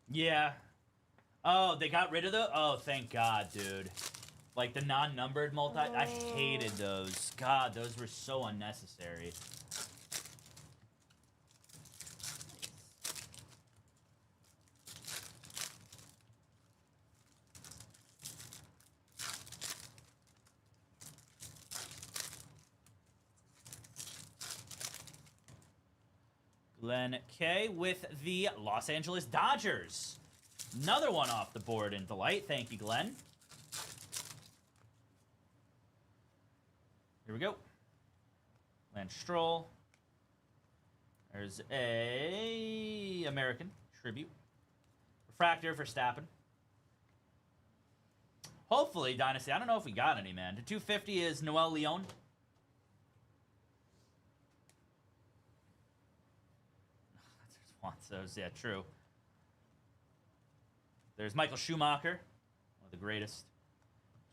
Yeah. Oh, they got rid of the... Oh, thank God, dude. Like, the non-numbered multi... I hated those. God, those were so unnecessary. Glenn K with the Los Angeles Dodgers. Another one off the board in Delight. Thank you, Glenn. Here we go. Lance Stroll. There's a American Tribute. Refractor for Stappen. Hopefully, Dynasty. I don't know if we got any, man. The 250 is Noel Leon. Wants those. Yeah, true. There's Michael Schumacher, one of the greatest.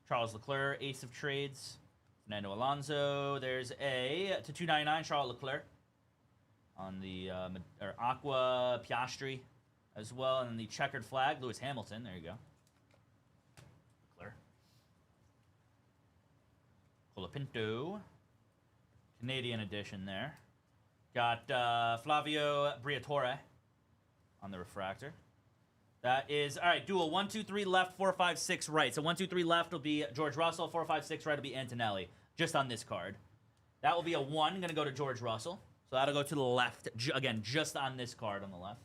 Charles Leclerc, Ace of Trades. Fernando Alonso. There's a to 299 Charles Leclerc on the Aqua Piastri as well, and then the checkered flag Lewis Hamilton. There you go. Leclerc. Colapinto. Canadian edition there. Got Flavio Briatore on the refractor. That is, all right, dual 1, 2, 3 left, 4, 5, 6 right. So 1, 2, 3 left will be George Russell, 4, 5, 6 right will be Antonelli, just on this card. That will be a 1, going to go to George Russell. So that'll go to the left, again, just on this card on the left.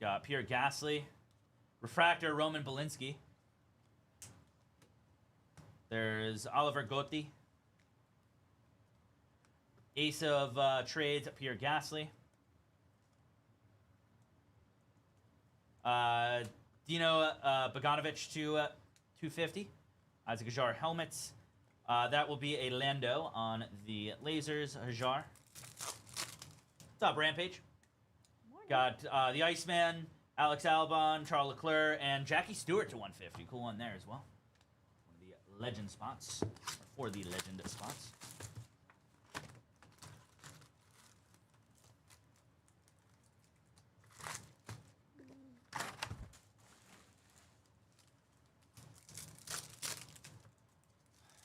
Got Pierre Gasly. Refractor, Roman Belinsky. There's Oliver Gotti. Ace of Trades, Pierre Gasly. Dino Bogdanovich to 250. Isaac Hajar helmets. That will be a Lando on the lasers. Hajar. What's up, Rampage? Morning. Got the Iceman, Alex Albon, Charles Leclerc, and Jackie Stewart to 150. Cool one there as well. One of the legend spots. Or for the legend spots.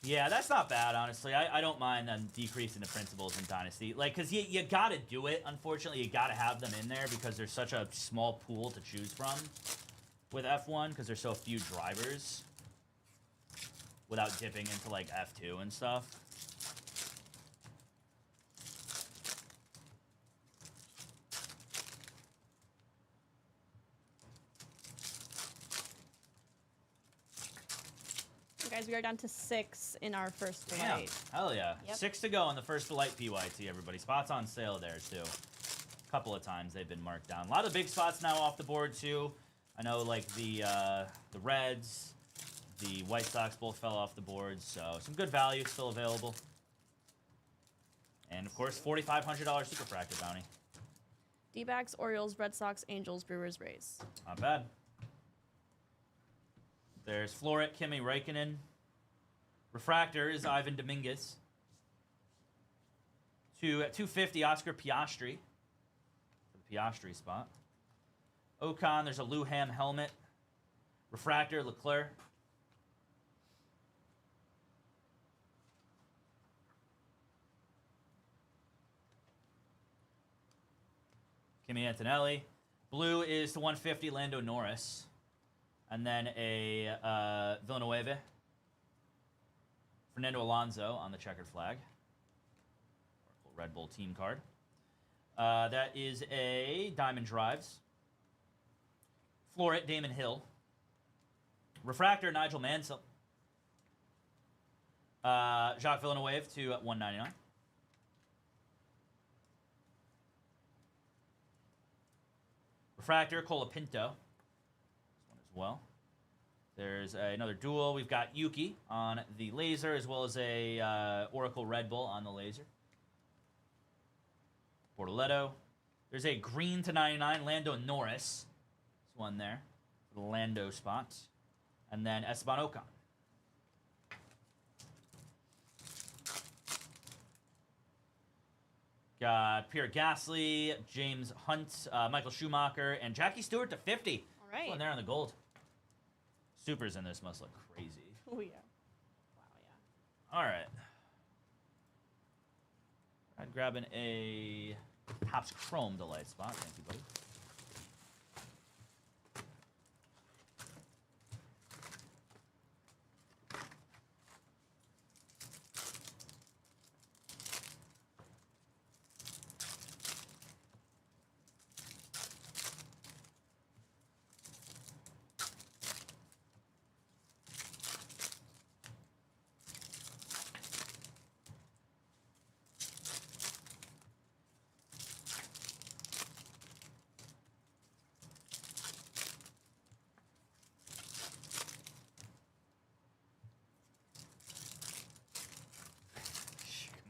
Yeah, that's not bad, honestly. I don't mind them decreasing the principles in Dynasty. Like, because you got to do it, unfortunately. You got to have them in there because there's such a small pool to choose from with F1 because there's so few drivers without dipping into, like, F2 and stuff. Guys, we are down to 6 in our first Damn. fight. Hell yeah. Yep. 6 to go on the first Delight PYT, everybody. Spots on sale there, too. A couple of times they've been marked down. A lot of big spots now off the board, too. I know, like, the Reds, the White Sox both fell off the board, so some good value still available. And, of course, $4,500 Superfractor bounty. D-backs, Orioles, Red Sox, Angels, Brewers, Rays. Not bad. There's Floret, Kimi Räikkönen. Refractor is Ivan Dominguez. To 250, Oscar Piastri. For the Piastri spot. Ocon, there's a Lou Ham helmet. Refractor, Leclerc. Kimi Antonelli. Blue is to 150, Lando Norris. And then a Villanueva. Fernando Alonso on the checkered flag. Red Bull team card. That is a Diamond Drives. Floret, Damon Hill. Refractor, Nigel Mansell. Jacques Villeneuve to 199. Refractor, Colapinto. This one as well. There's another duel. We've got Yuki on the laser, as well as a Oracle Red Bull on the laser. Bortoletto. There's a green to 99, Lando Norris. This one there, for the Lando spot. And then Esteban Ocon. Got Pierre Gasly, James Hunt, Michael Schumacher, and Jackie Stewart to 50. All right. This one there on the gold. Supers in this must look crazy. Oh, yeah. Wow, yeah. All right. I'm grabbing a Topps Chrome Delight spot. Thank you, buddy.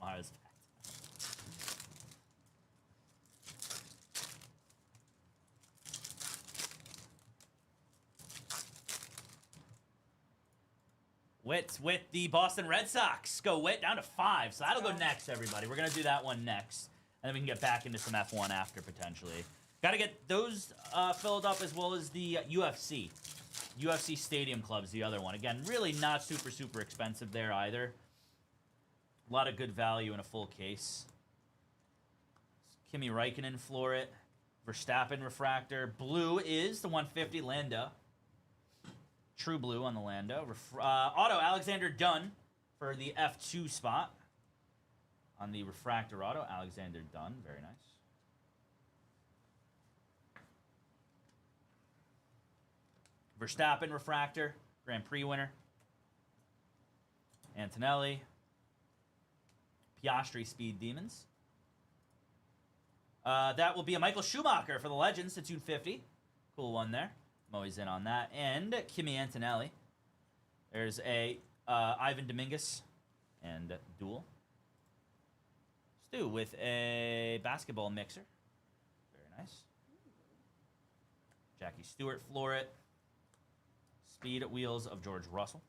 Kamara's back. Witt with the Boston Red Sox. Go Witt down to 5. So that'll go next, everybody. We're going to do that one next. And then we can get back into some F1 after, potentially. Got to get those filled up, as well as the UFC. UFC Stadium Club's the other one. Again, really not super, super expensive there either. A lot of good value in a full case. Kimi Räikkönen, Floret. Verstappen, Refractor. Blue is the 150, Lando. True blue on the Lando. Auto, Alexander Dunn for the F2 spot. On the Refractor auto, Alexander Dunn. Very nice. Verstappen, Refractor. Grand Prix winner. Antonelli. Piastri, Speed Demons. That will be a Michael Schumacher for the Legends to 250. Cool one there. I'm always in on that. And Kimi Antonelli. There's a Ivan Dominguez and duel. Stu with a basketball mixer. Very nice. Jackie Stewart, Floret. Speed wheels of George Russell.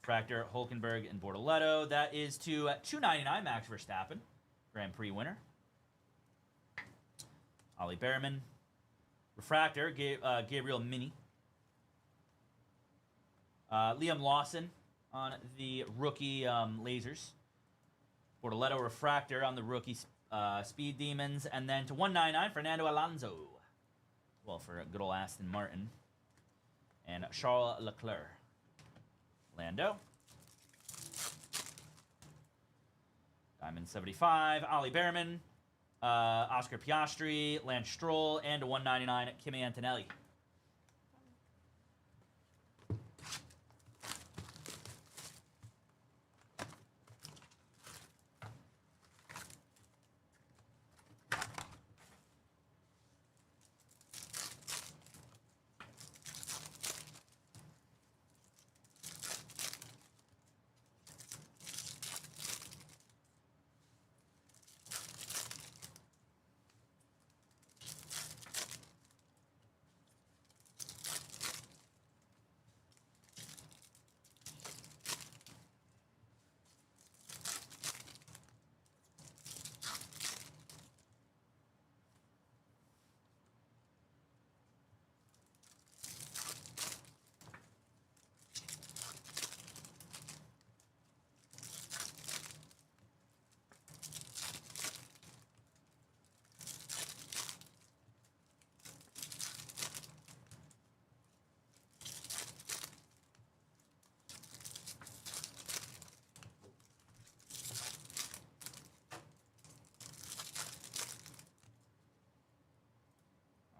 Fractor, Hulkenberg, and Bortoletto. That is to 299, Max Verstappen. Grand Prix winner. Ollie Behrman. Refractor, Gabriel Mini. Liam Lawson on the rookie lasers. Bortoletto Refractor on the rookie Speed Demons. And then to 199, Fernando Alonso. Well, for a good old Aston Martin. And Charles Leclerc. Lando. Diamond 75, Ollie Behrman. Oscar Piastri, Lance Stroll, and a 199 Kimi Antonelli.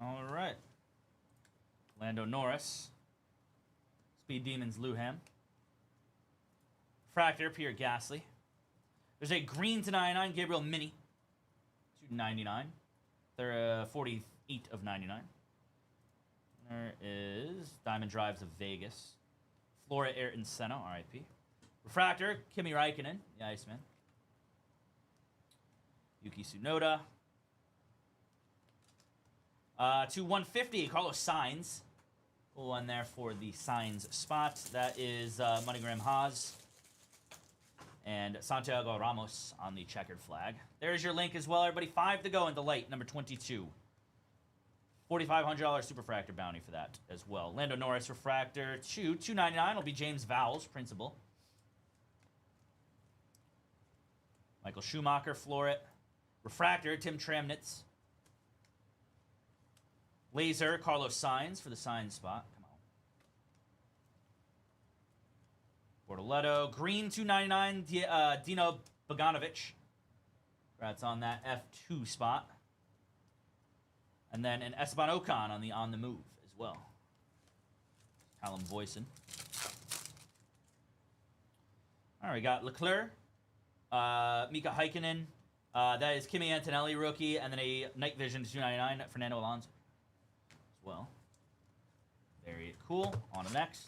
All right. Lando Norris. Speed Demons, Luham. Fractor, Pierre Gasly. There's a green to 99, Gabriel Mini. 299. They're 48 of 99. There is Diamond Drives of Vegas. Flora Ayrton Senna, RIP. Refractor, Kimi Räikkönen, the Iceman. Yuki Tsunoda. To 150, Carlos Sainz. Cool one there for the Sainz spot. That is MoneyGram Haas. And Santiago Ramos on the checkered flag. There's your link as well, everybody. 5 to go into late, number 22. $4,500 Superfractor bounty for that as well. Lando Norris Refractor to $299 will be James Vowles, Principal. Michael Schumacher, Floret. Refractor, Tim Tramnitz. Laser, Carlos Sainz for the Sainz spot. Come on. Bortoletto. Green, $299, Dino Bogdanovic. Congrats on that F2 spot. And then an Esteban Ocon on the move as well. Callum Voisin. All right, we got Leclerc, Mika Häkkinen. That is Kimi Antonelli rookie, and then a Night Vision $299 Fernando Alonso as well. Very cool. On to next.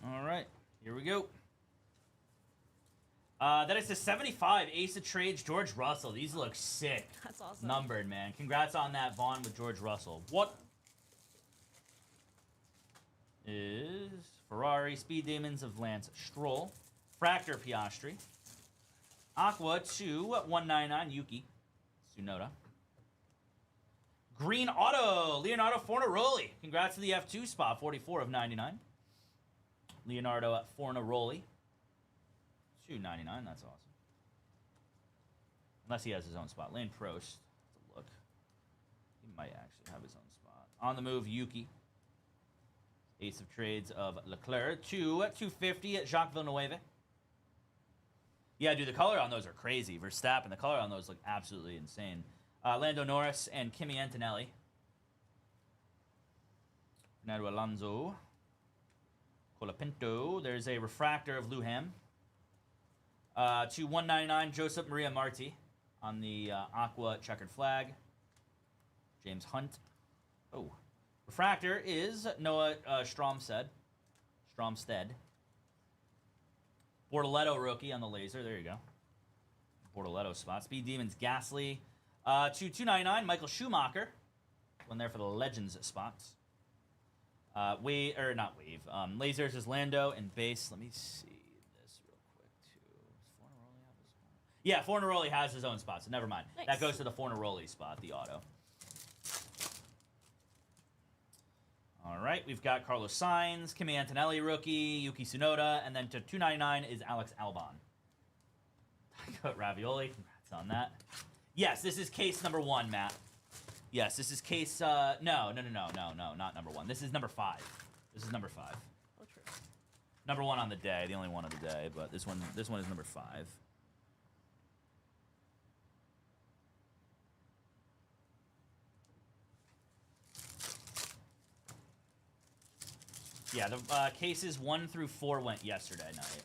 All right, here we go. That is the 75 Ace of Trades, George Russell. These look sick. That's awesome. Numbered, man. Congrats on that, Vaughn, with George Russell. What is Ferrari Speed Demons of Lance Stroll? Fractor Piastri. Aqua to 199 Yuki Tsunoda. Green Auto, Leonardo Fornaroli. Congrats to the F2 spot, 44 of 99. Leonardo at Fornaroli. $299, that's awesome. Unless he has his own spot. Lane Prost. Let's look. He might actually have his own spot. On the move, Yuki. Ace of Trades of Leclerc. 250 at Jacques Villeneuve. Yeah, dude, the color on those are crazy. Verstappen, the color on those look absolutely insane. Lando Norris and Kimi Antonelli. Fernando Alonso. Colapinto. There's a refractor of Luham. To 199, Joseph Maria Marti on the Aqua checkered flag. James Hunt. Oh. Refractor is Noah Stromstead. Bortoletto rookie on the laser. There you go. Bortoletto spot. Speed Demons Gasly. To 299, Michael Schumacher. One there for the Legends spots. Not Wave. Lasers is Lando and base. Let me see this real quick too. Does Fornaroli have his spot? Yeah, Fornaroli has his own spot, so never mind. Nice. That goes to the Fornaroli spot, the auto. All right, we've got Carlos Sainz, Kimi Antonelli rookie, Yuki Tsunoda, and then to 299 is Alex Albon. Ravioli, congrats on that. Yes, this is case number 1, Matt. Yes, this is case, no, not number 1. This is number 5. This is number 5. Oh, true. Number 1 on the day, the only one of the day, but this one is number 5. Yeah, the cases 1 through 4 went yesterday night.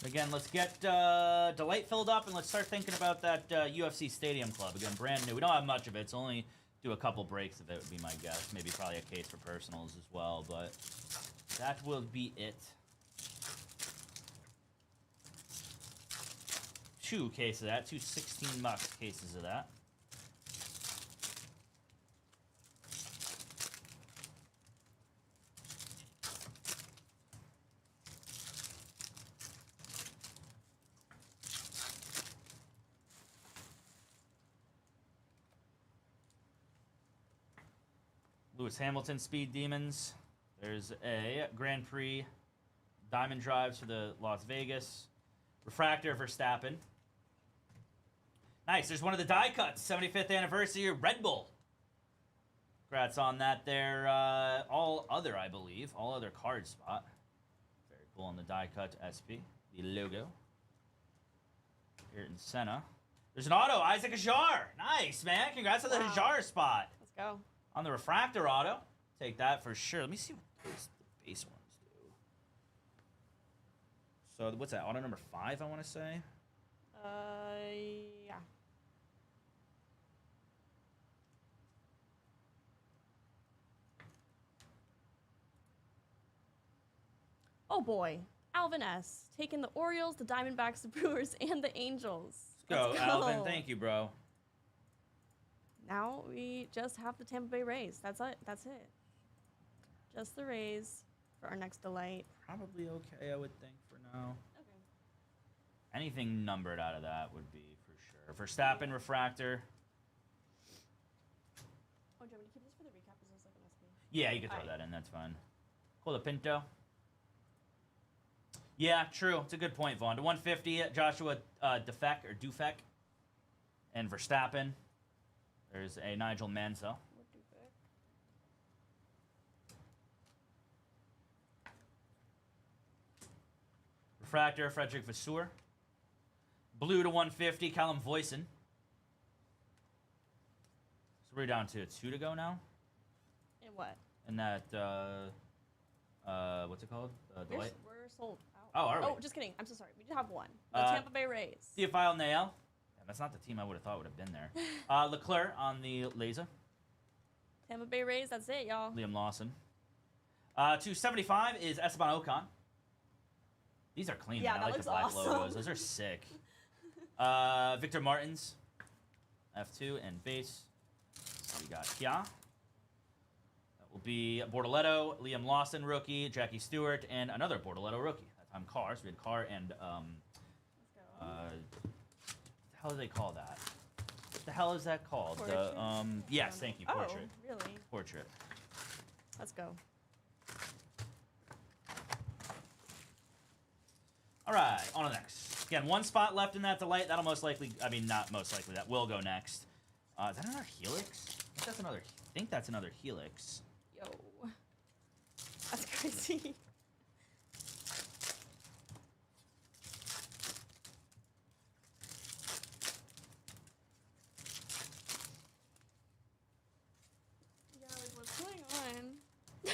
Again, let's get Delight filled up and let's start thinking about that UFC Stadium Club. Again, brand new. We don't have much of it. It's only do a couple breaks of it would be my guess. Maybe probably a case for personals as well, but that will be it. 2 cases of that. 2 $16 cases of that. Lewis Hamilton Speed Demons. There's a Grand Prix Diamond Drives for the Las Vegas. Refractor Verstappen. Nice. There's one of the die cuts. 75th anniversary Red Bull. Congrats on that there. All other, I believe. All other card spot. Very cool on the die cut SP. The logo. Ayrton Senna. There's an auto. Isaac Hajar. Nice, man. Congrats on the Hajar spot. Let's go. On the refractor auto. Take that for sure. Let me see what the base ones do. So what's that? Auto number 5, I want to say. Yeah. Oh boy, Alvin S. Taking the Orioles, the Diamondbacks, the Brewers, and the Angels. Let's go, Alvin. Thank you, bro. Now we just have the Tampa Bay Rays. That's it. That's it. Just the Rays for our next delight. Probably okay, I would think, for now. Okay. Anything numbered out of that would be for sure. Verstappen, refractor. Oh, do you want me to keep this for the recap? Is this like an SP? Yeah, you can throw that in. That's fine. Colapinto. Yeah, true. It's a good point, Vaughn. To 150, Joshua Dufek. And Verstappen. There's a Nigel Mansell. Refractor, Frederick Vasseur. Blue to 150, Callum Voisin. So we're down to 2 to go now. In what? And that, what's it called? We're sold out. Oh, are we? Oh, just kidding. I'm so sorry. We just have one. The Tampa Bay Rays. Theophile Nail. Yeah, that's not the team I would have thought would have been there. Leclerc on the laser. Tampa Bay Rays, that's it, y'all. Liam Lawson. 275 is Esteban Ocon. These are clean, Yeah, man. I that like the looks black awesome. logos. Those are sick. Victor Martins. F2 and base. So we got Kia. That will be Bortoletto, Liam Lawson rookie, Jackie Stewart, and another Bortoletto rookie. That time Carr. So we had Carr and Let's go. what the hell do they call that? What the hell is that called? Portrait? Yes, thank you. Portrait. Oh, really? Portrait. Let's go. All right, on to the next. Again, 1 spot left in that delight. That'll most likely, I mean, not most likely, that will go next. Is that another Helix? I think that's another Helix. Yo. That's crazy. Yeah, like, what's going on? I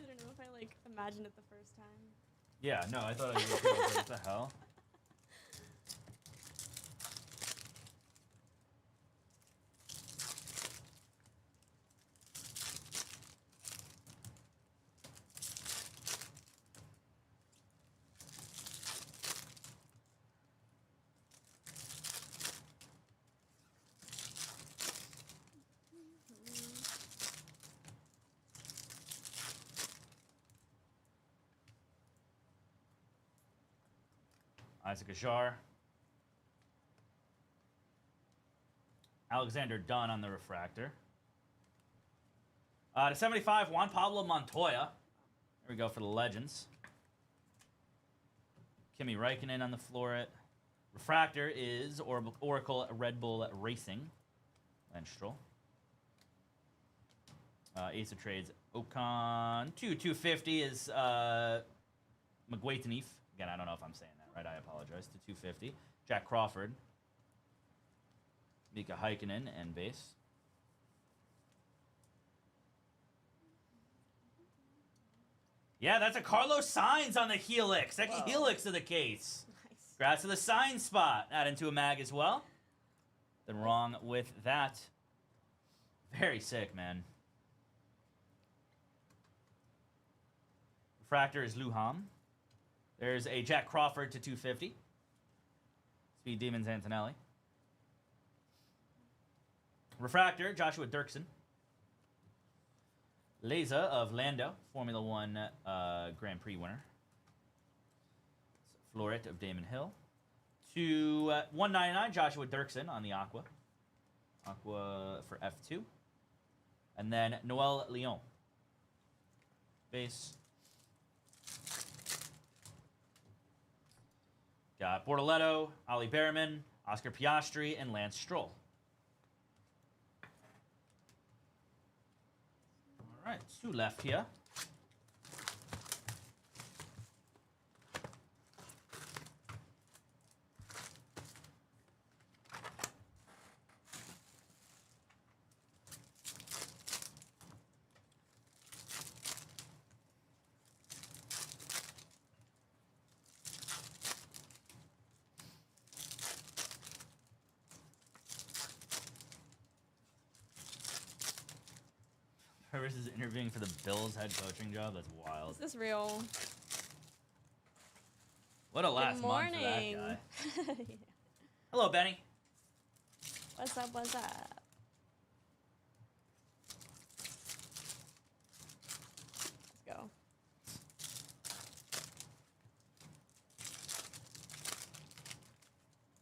don't know if I, like, imagined it the first time. Yeah, no, I thought I was like, what the hell? Isaac Ajar. Alexander Dunn on the refractor. To 75, Juan Pablo Montoya. There we go for the Legends. Kimi Räikkönen on the floor. Refractor is Oracle Red Bull Racing. Lance Stroll. Ace of Trades, Ocon. 250 is McGuaitanife. Again, I don't know if I'm saying that right. I apologize. To 250. Jack Crawford. Mika Häkkinen and base. Yeah, that's a Carlos Sainz on the Helix. Second Whoa. Helix of the case. Nice. Congrats to the Sainz spot. Add into a mag as well. Then wrong with that. Very sick, man. Refractor is Luham. There's a Jack Crawford to 250. Speed Demons Antonelli. Refractor, Joshua Dirksen. Leza of Lando, Formula One Grand Prix winner. Floret of Damon Hill. To 199, Joshua Dirksen on the Aqua. Aqua for F2. And then Noel Leon. Base. Got Bortoletto, Ollie Behrman, Oscar Piastri, and Lance Stroll. All right, 2 left here. Rivers is interviewing for the Bills head coaching job. That's wild. Is this real? What a last Good month for that morning. guy. Yeah. Hello, Benny. What's up? What's up? Let's go.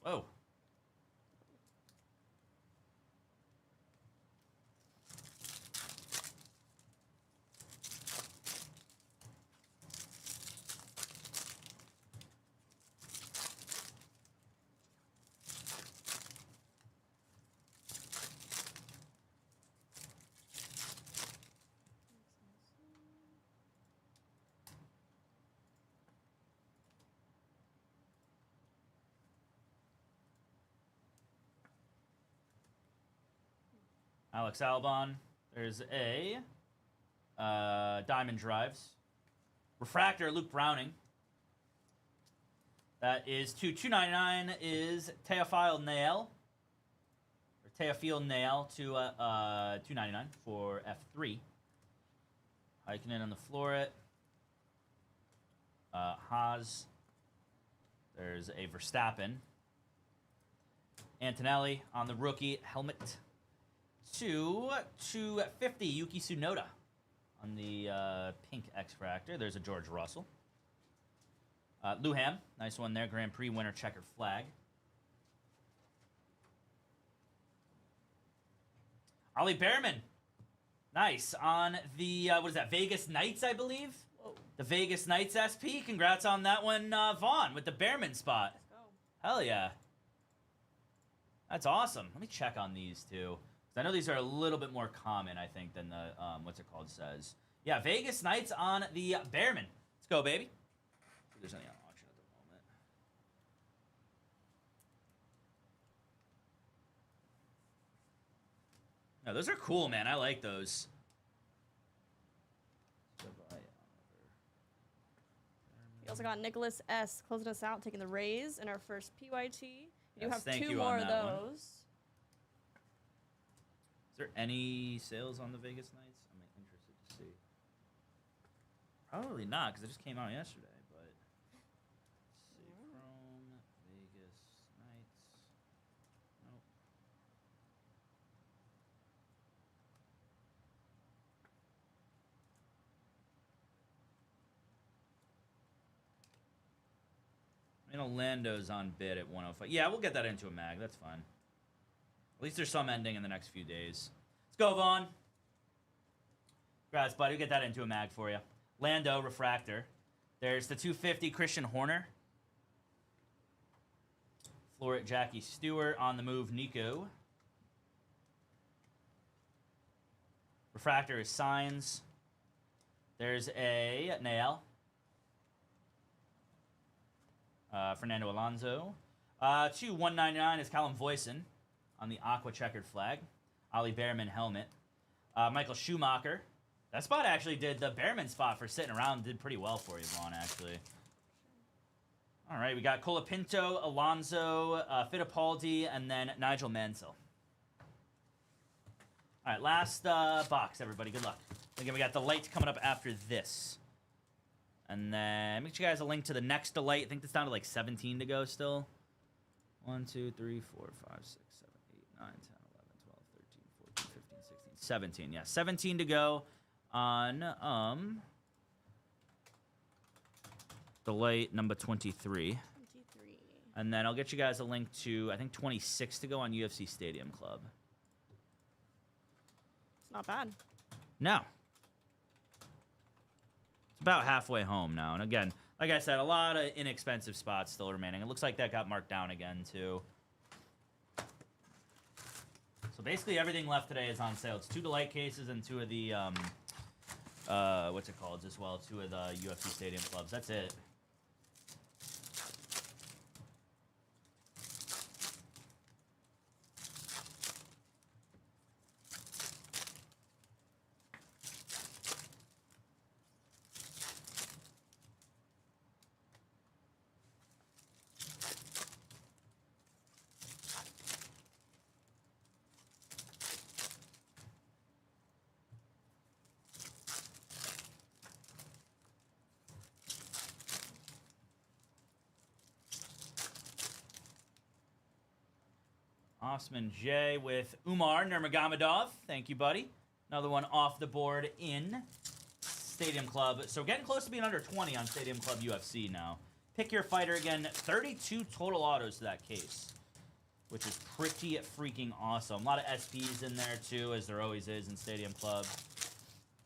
Whoa. Alex Albon. There's a Diamond Drives. Refractor, Luke Browning. That is to 299 is Teofile Nail. Or Teofile Nail to 299 for F3. Hiking on the Floret. Haas. There's a Verstappen. Antonelli on the rookie helmet. To 250, Yuki Tsunoda on the pink X-Fractor. There's a George Russell. Luham, nice one there. Grand Prix winner, checkered flag. Ollie Behrman, nice on the, what is that, Vegas Knights, I believe? Whoa. The Vegas Knights SP. Congrats on that one, Vaughn, with the Behrman spot. Let's go. Hell yeah. That's awesome. Let me check on these two. I know these are a little bit more common, I think, than the, what's it called, says. Yeah, Vegas Knights on the Behrman. Let's go, baby. See if there's any on auction at the moment. No, those are cool, man. I like those. We also got Nicholas S. closing us out, taking the Rays in our first PYT. We do Yes, have thank 2 you more on of that one. those. Is there any sales on the Vegas Knights? I'm interested to see. Probably not, because it just came out yesterday. But let's see, Chrome Vegas Knights. Nope. I mean, Orlando's on bid at 105. Yeah, we'll get that into a mag. That's fine. At least there's some ending in the next few days. Let's go, Vaughn. Congrats, buddy. We'll get that into a mag for you. Lando, Refractor. There's the 250 Christian Horner. Floret, Jackie Stewart. On the move, Nico. Refractor is Signs. There's a Nael. Fernando Alonso. 199 is Callum Voisin on the aqua checkered flag. Ollie Behrman helmet. Michael Schumacher. That spot actually did, the Behrman spot for sitting around did pretty well for you, Vaughn, actually. All right, we got Colapinto, Alonso, Fittipaldi, and then Nigel Mansell. All right, last box, everybody. Good luck. Again, we got the light coming up after this. And then make sure you guys a link to the next delight. I think it's down to like 17 to go still. 1, 2, 3, 4, 5, 6, 7, 8, 9, 10, 11, 12, 13, 14, 15, 16, 17. Yeah, 17 to go on delight number 23. 23. And then I'll get you guys a link to, I think, 26 to go on UFC Stadium Club. It's not bad. No. It's about halfway home now. And again, like I said, a lot of inexpensive spots still remaining. It looks like that got marked down again, too. So basically everything left today is on sale. It's 2 delight cases and 2 of the, what's it called as well? 2 of the UFC Stadium Clubs. That's it. Osman J with Umar Nurmagomedov. Thank you, buddy. Another one off the board in Stadium Club. So getting close to being under 20 on Stadium Club UFC now. Pick your fighter again. 32 total autos to that case, which is pretty freaking awesome. A lot of SPs in there, too, as there always is in Stadium Club.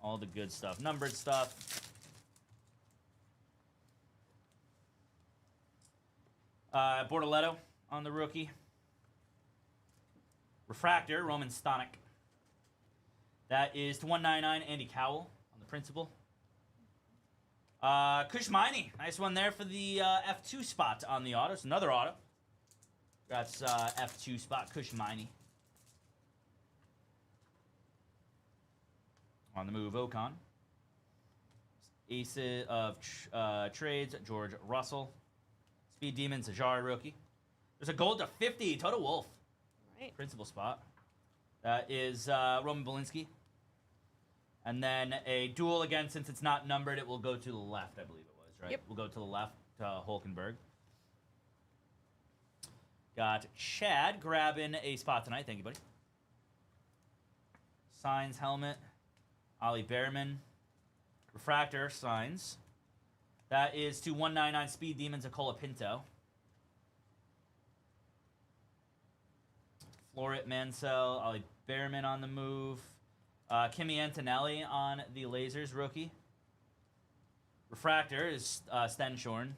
All the good stuff. Numbered stuff. Bortoletto on the rookie. Refractor, Roman Stanek. That is to 199, Andy Cowell on the principal. Kushmini, nice one there for the F2 spot on the autos. Another auto. That's F2 spot, Kushmini. On the move, Ocon. Ace of trades, George Russell. Speed Demons, Hajar rookie. There's a gold to 50, Toto Wolff. Right. Principal spot. That is Roman Belinsky. And then a duel again, since it's not numbered, it will go to the left, I believe it was, right? Yep. We'll go to the left to Hulkenberg. Got Chad grabbing a spot tonight. Thank you, buddy. Signs helmet. Ollie Behrman. Refractor signs. That is to 199 Speed Demons, Acola Pinto. Florit Mansell, Ollie Behrman on the move. Kimi Antonelli on the lasers rookie. Refractor is Stenshorn. I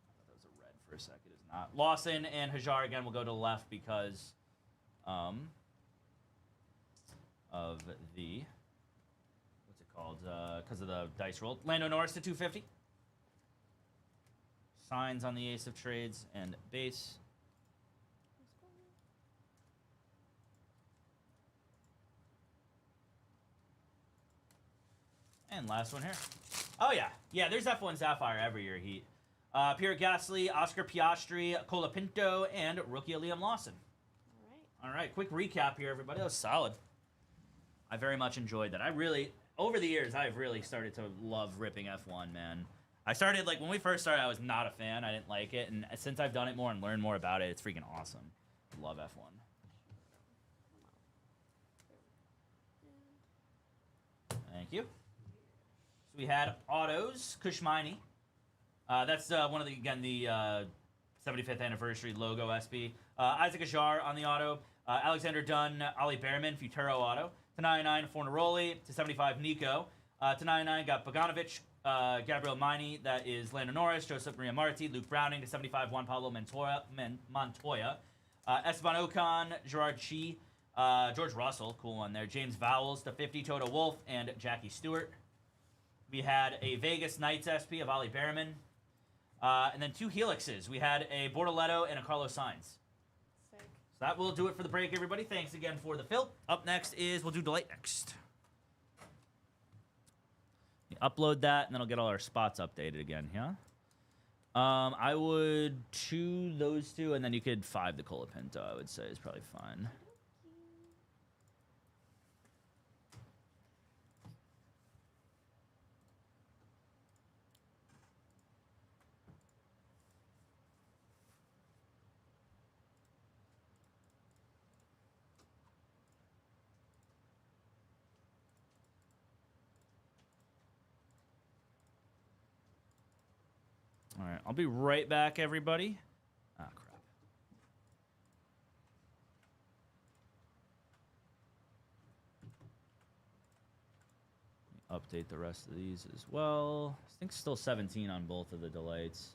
thought that was a red for a second. It is not. Lawson and Hajar again will go to the left because of the, what's it called? Because of the dice roll. Lando Norris to 250. Signs on the Ace of Trades and base. And last one here. Oh, yeah. Yeah, there's F1 Sapphire every year, Heat. Pierre Gasly, Oscar Piastri, Colapinto, and rookie Liam Lawson. All right. All right, quick recap here, everybody. That was solid. I very much enjoyed that. Over the years, I've really started to love ripping F1, man. I started, when we first started, I was not a fan. I didn't like it. And since I've done it more and learned more about it, it's freaking awesome. Love F1. Thank you. So we had autos, Kushmini. That's one of the 75th anniversary logo SB. Isaac Ajar on the auto. Alexander Dunn, Ollie Behrman, Futuro auto. To 99, Fornaroli. To 75, Nico. To 99, got Bogdanovich, Gabriel Miney. That is Lando Norris, Joseph Maria Marti, Luke Browning. To 75, Juan Pablo Montoya. Esteban Ocon, Gerard Chi, George Russell, cool one there. James Vowles to 50, Toto Wolff, and Jackie Stewart. We had a Vegas Knights SP of Ollie Behrman. And then 2 Helixes. We had a Bortoletto and a Carlos Sainz. Sick. So that will do it for the break, everybody. Thanks again for the fill. Up next is, we'll do Delight next. Upload that, and then I'll get all our spots updated again, yeah? I would 2 those 2, and then you could 5 the Colapinto, I would say, is probably fine. All right, I'll be right back, everybody. Ah, crap. Update the rest of these as well. I think still 17 on both of the delights.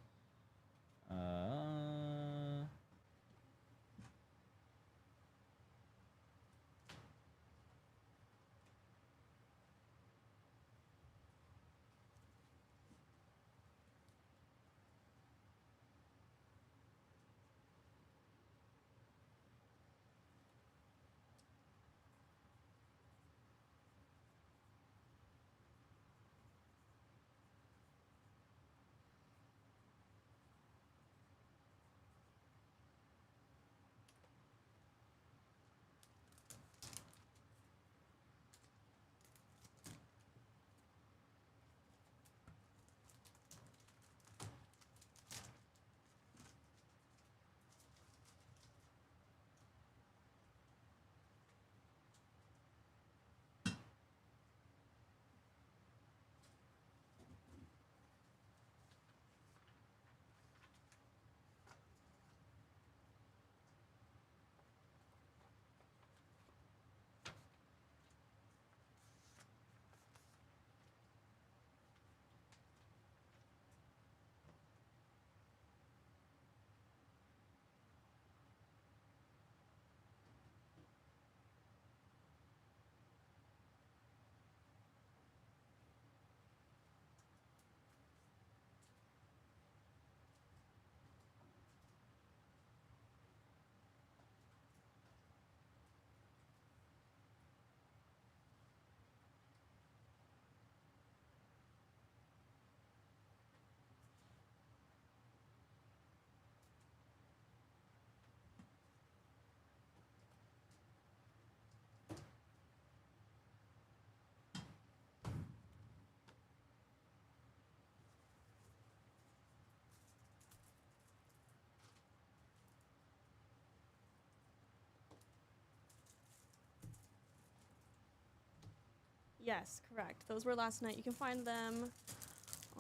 Yes, correct. Those were last night. You can find them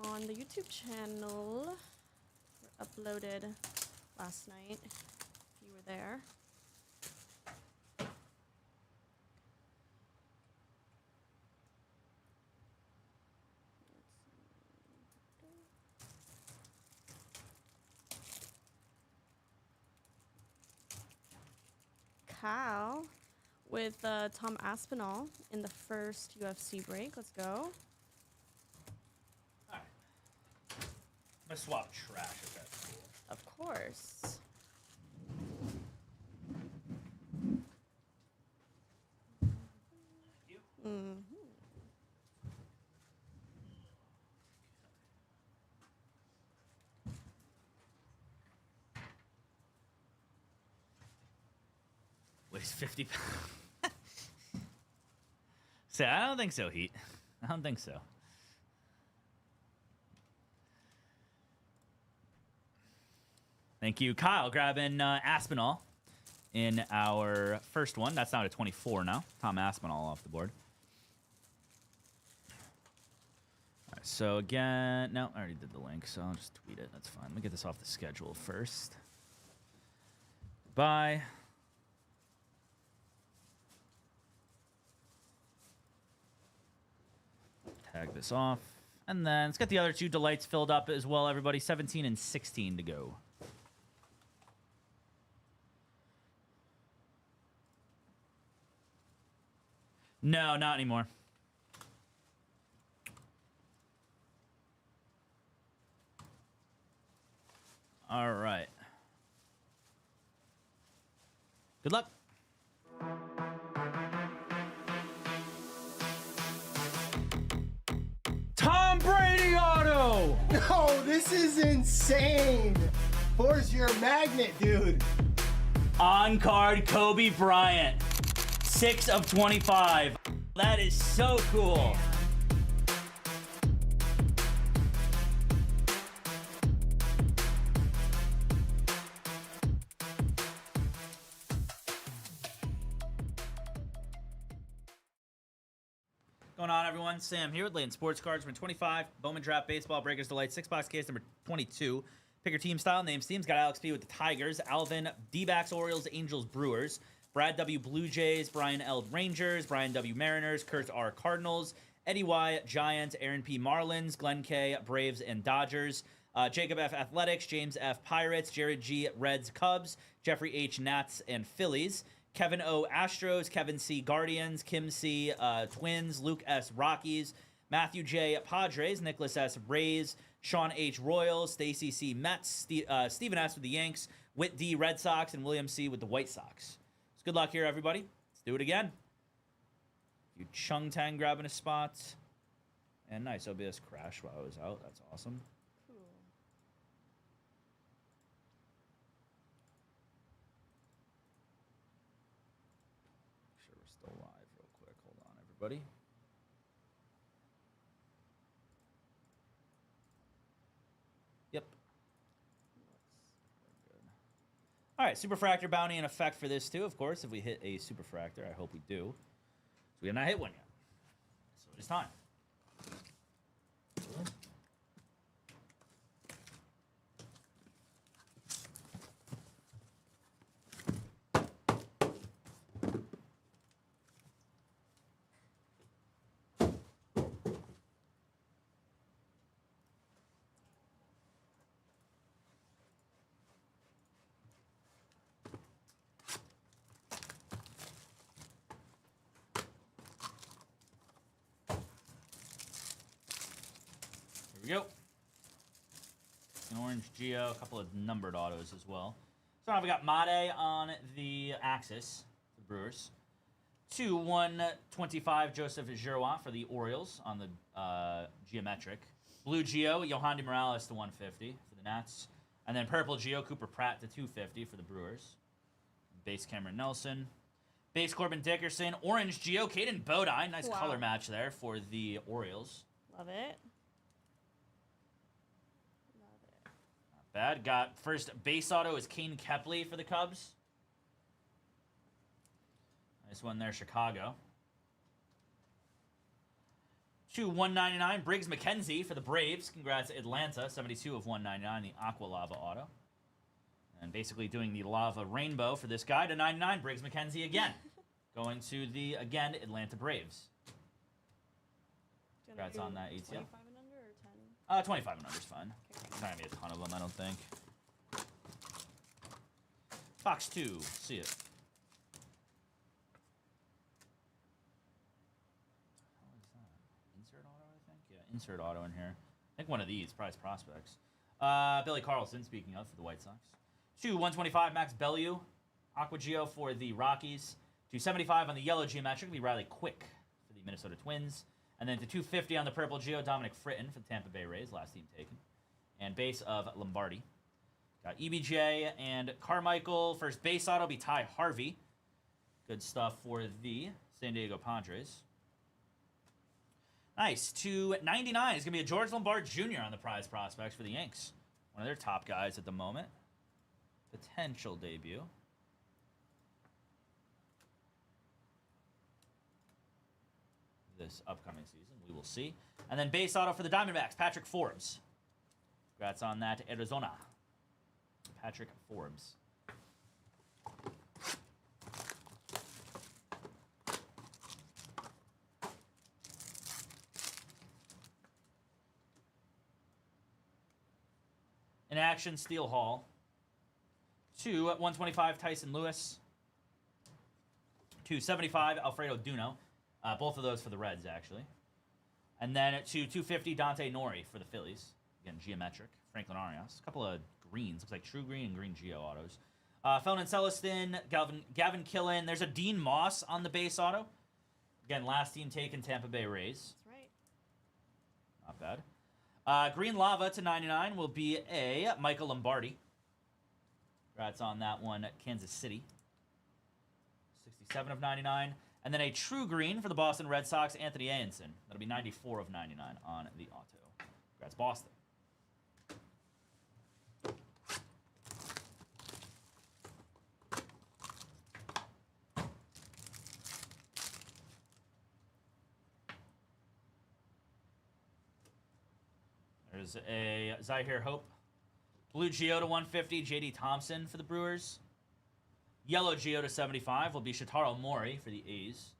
on the YouTube channel. Were uploaded last night, if you were there. Kyle with Tom Aspinall in the first UFC break. Let's go. All right. I'm gonna swap trash if that's cool. Of course. You? Mm-hmm. Weighs 50 pounds. So I don't think so, Heat. I don't think so. Thank you, Kyle, grabbing Aspinall in our first one. That's down to 24 now. Tom Aspinall off the board. All right, so again, no, I already did the link, so I'll just tweet it. That's fine. Let me get this off the schedule first. Bye. Tag this off. And then let's get the other 2 delights filled up as well, everybody. 17 and 16 to go. No, not anymore. All right. Good luck. Tom Brady auto. No, this is insane. Where's your magnet, dude? On card Kobe Bryant. 6 of 25. That is so cool. Going on, everyone? Sam here with Layton Sports Cards. We're in 25. Bowman Draft Baseball Breakers Delight 6-box case number 22. Pick your team style. Names teams. Got Alex P with the Tigers. Alvin D-backs, Orioles, Angels, Brewers. Brad W. Blue Jays. Brian L. Rangers. Brian W. Mariners. Kurt R. Cardinals. Eddie Y. Giants. Aaron P. Marlins. Glenn K. Braves and Dodgers. Jacob F. Athletics. James F. Pirates. Jared G. Reds, Cubs. Jeffrey H. Nats and Phillies. Kevin O. Astros, Kevin C. Guardians, Kim C. Twins, Luke S. Rockies, Matthew J. Padres, Nicholas S. Rays, Sean H. Royals, Stacy C. Mets, Stephen S. with the Yanks, Whit D. Red Sox, and William C. with the White Sox. So good luck here, everybody. Let's do it again. You Chung Tang grabbing a spot. And nice, OBS crashed while I was out. That's awesome. Live real quick. Hold on, everybody. Yep. Good. All right, Superfractor bounty in effect for this too, of course. If we hit a Superfractor, I hope we do. So we have not hit one yet. So it is time. Here we go. An orange Geo, a couple of numbered autos as well. So now we got Made on the Axis, the Brewers. 2/125 Joseph Giroux for the Orioles on the geometric. Blue Geo, Yohandy Morales to 150 for the Nats. And then purple Geo, Cooper Pratt to 250 for the Brewers. Base Cameron Nelson. Base Corbin Dickerson. Orange Geo, Caden Bodine. Nice color match there for the Orioles. Love it. Bad. Got first base auto is Kane Kepley for the Cubs. Nice one there, Chicago. 2/199 Briggs McKenzie for the Braves. Congrats, Atlanta. 72 of 199, the Aqua Lava auto. And basically doing the Lava Rainbow for this guy to 99 Briggs McKenzie again. Going to the, again, Atlanta Braves. Congrats on that, ETL. 25 and under or 10? 25 and under is fine. There's not going to be a ton of them, I don't think. Fox 2, see it. How is that? Insert auto, I think? Yeah, insert auto in here. I think one of these, prize prospects. Billy Carlson, speaking of, for the White Sox. 2/125 Max Bellew. Aqua Geo for the Rockies. 275 on the yellow geometric, be Riley Quick for the Minnesota Twins. And then to 250 on the purple Geo, Dominic Fritton for the Tampa Bay Rays, last team taken. And base of Lombardi. Got EBJ and Carmichael. First base auto be Ty Harvey. Good stuff for the San Diego Padres. Nice. 299 is going to be a George Lombard Jr. on the prize prospects for the Yanks. One of their top guys at the moment. Potential debut. This upcoming season, we will see. And then base auto for the Diamondbacks, Patrick Forbes. Congrats on that, Arizona. Patrick Forbes. In action, Steel Hall. 2/125 Tyson Lewis. 275 Alfredo Duno. Both of those for the Reds, actually. And then to 250 Dante Nori for the Phillies. Again, geometric. Franklin Arias. A couple of greens. Looks like True Green and Green Geo autos. Felton and Celestin, Gavin Killen. There's a Dean Moss on the base auto. Again, last team taken, Tampa Bay Rays. That's right. Not bad. Green Lava to 99 will be a Michael Lombardi. Congrats on that one at Kansas City. 67 of 99. And then a True Green for the Boston Red Sox, Anthony Anderson. That'll be 94 of 99 on the auto. Congrats, Boston. There's a Zahir Hope. Blue Geo to 150, J.D. Thompson for the Brewers. Yellow Geo to 75 will be Shotaro Mori for the A's.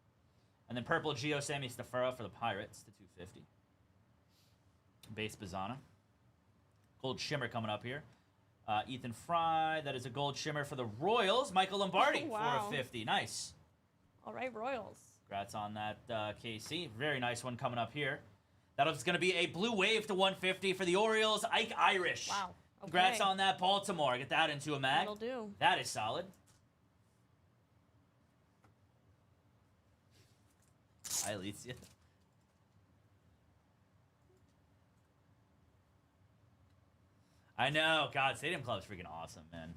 And then purple Geo, Sammy Stafura for the Pirates to 250. Base Bazana. Gold Shimmer coming up here. Ethan Fry, that is a gold shimmer for the Royals. Michael Lombardi, Oh, wow. 450. Nice. All right, Royals. Congrats on that, KC. Very nice one coming up here. That's going to be a blue wave to 150 for the Orioles. Ike Irish. Wow. Okay. Congrats on that, Baltimore. Get that into a mag. That'll do. That is solid. Hi, Alicia. I know. God, Stadium Club's freaking awesome, man.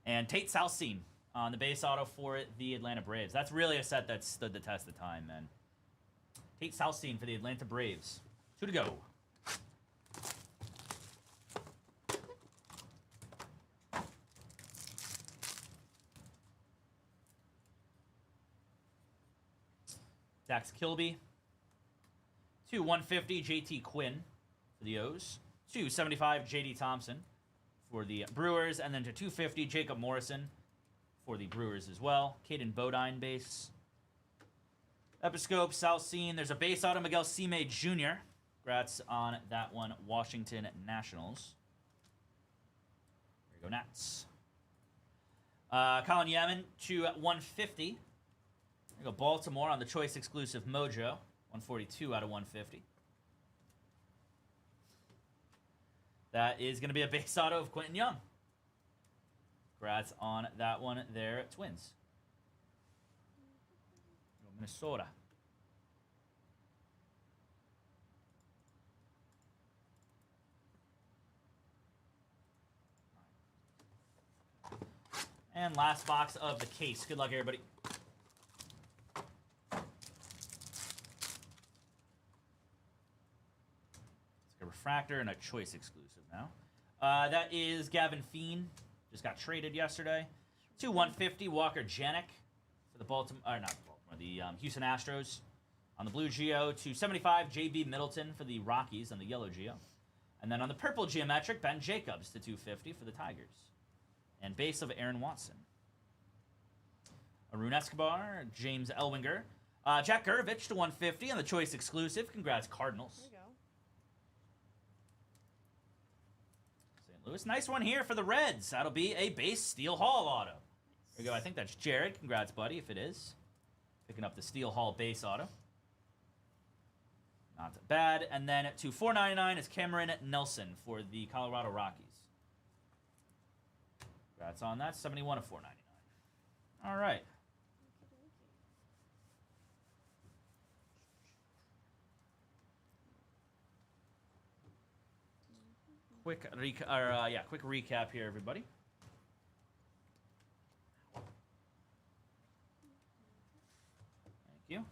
And Tate Salcine on the base auto for the Atlanta Braves. That's really a set that stood the test of time, man. Tate Salcine for the Atlanta Braves. 2 to go. Dax Kilby. 2 150 JT Quinn for the O's. 275 JD Thompson for the Brewers. And then to 250 Jacob Morrison for the Brewers as well. Caden Bodine base. Episcope, Salcine. There's a base auto, Miguel Cime Jr. Congrats on that one, Washington Nationals. There you go, Nats. Colin Yemen to 150. There you go, Baltimore on the choice exclusive Mojo. 142 out of 150. That is going to be a base auto of Quentin Young. Congrats on that one there, Twins. Minnesota. And last box of the case. Good luck, everybody. It's a refractor and a choice exclusive now. That is Gavin Fiend. Just got traded yesterday. 2 150 Walker Janik for the Baltimore, or not Baltimore, the Houston Astros. On the blue Geo, 275 JB Middleton for the Rockies on the yellow Geo. And then on the purple geometric, Ben Jacobs to 250 for the Tigers. And base of Aaron Watson. Arun Escobar, James Elwinger. Jack Gurvich to 150 on the choice exclusive. Congrats, Cardinals. There you go. St. Louis. Nice one here for the Reds. That'll be a base Steel Hall auto. There you go. I think that's Jared. Congrats, buddy, if it is. Picking up the Steel Hall base auto. Not bad. And then to 499 is Cameron Nelson for the Colorado Rockies. Congrats on that. 71 of 499. All right. Quick recap here, everybody. Thank you.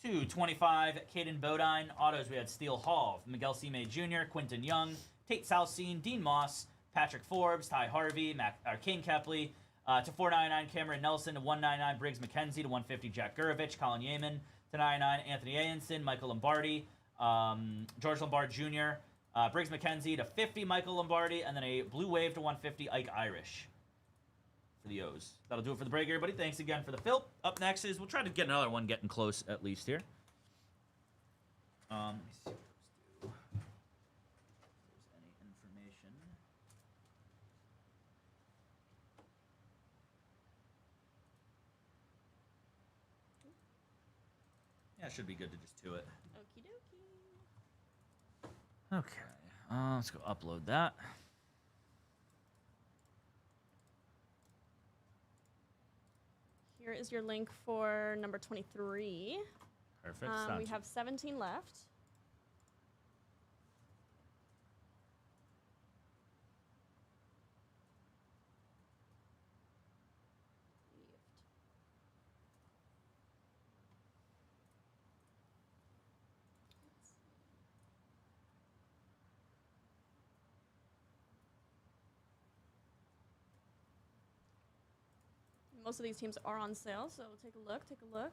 225 Caden Bodine. Autos, we had Steel Hall, Miguel Cime Jr., Quinton Young, Tate Salcine, Dean Moss, Patrick Forbes, Ty Harvey, Kane Kepley. To 499 Cameron Nelson, to 199 Briggs McKenzie, to 150 Jack Gurevich, Colin Yeaman, to 99 Anthony Ayenson, Michael Lombardi, George Lombard Jr., Briggs McKenzie to 50 Michael Lombardi, and then a blue wave to 150 Ike Irish for the O's. That'll do it for the break, everybody. Thanks again for the fill. Up next is we'll try to get another one getting close at least here. Let me see what those do. If there's any information. Yeah, it should be good to just do it. Okie dokie. Okay, let's go upload that. Here is your link for number 23. Perfect. We have 17 left. Most of these teams are on sale, so take a look. Take a look.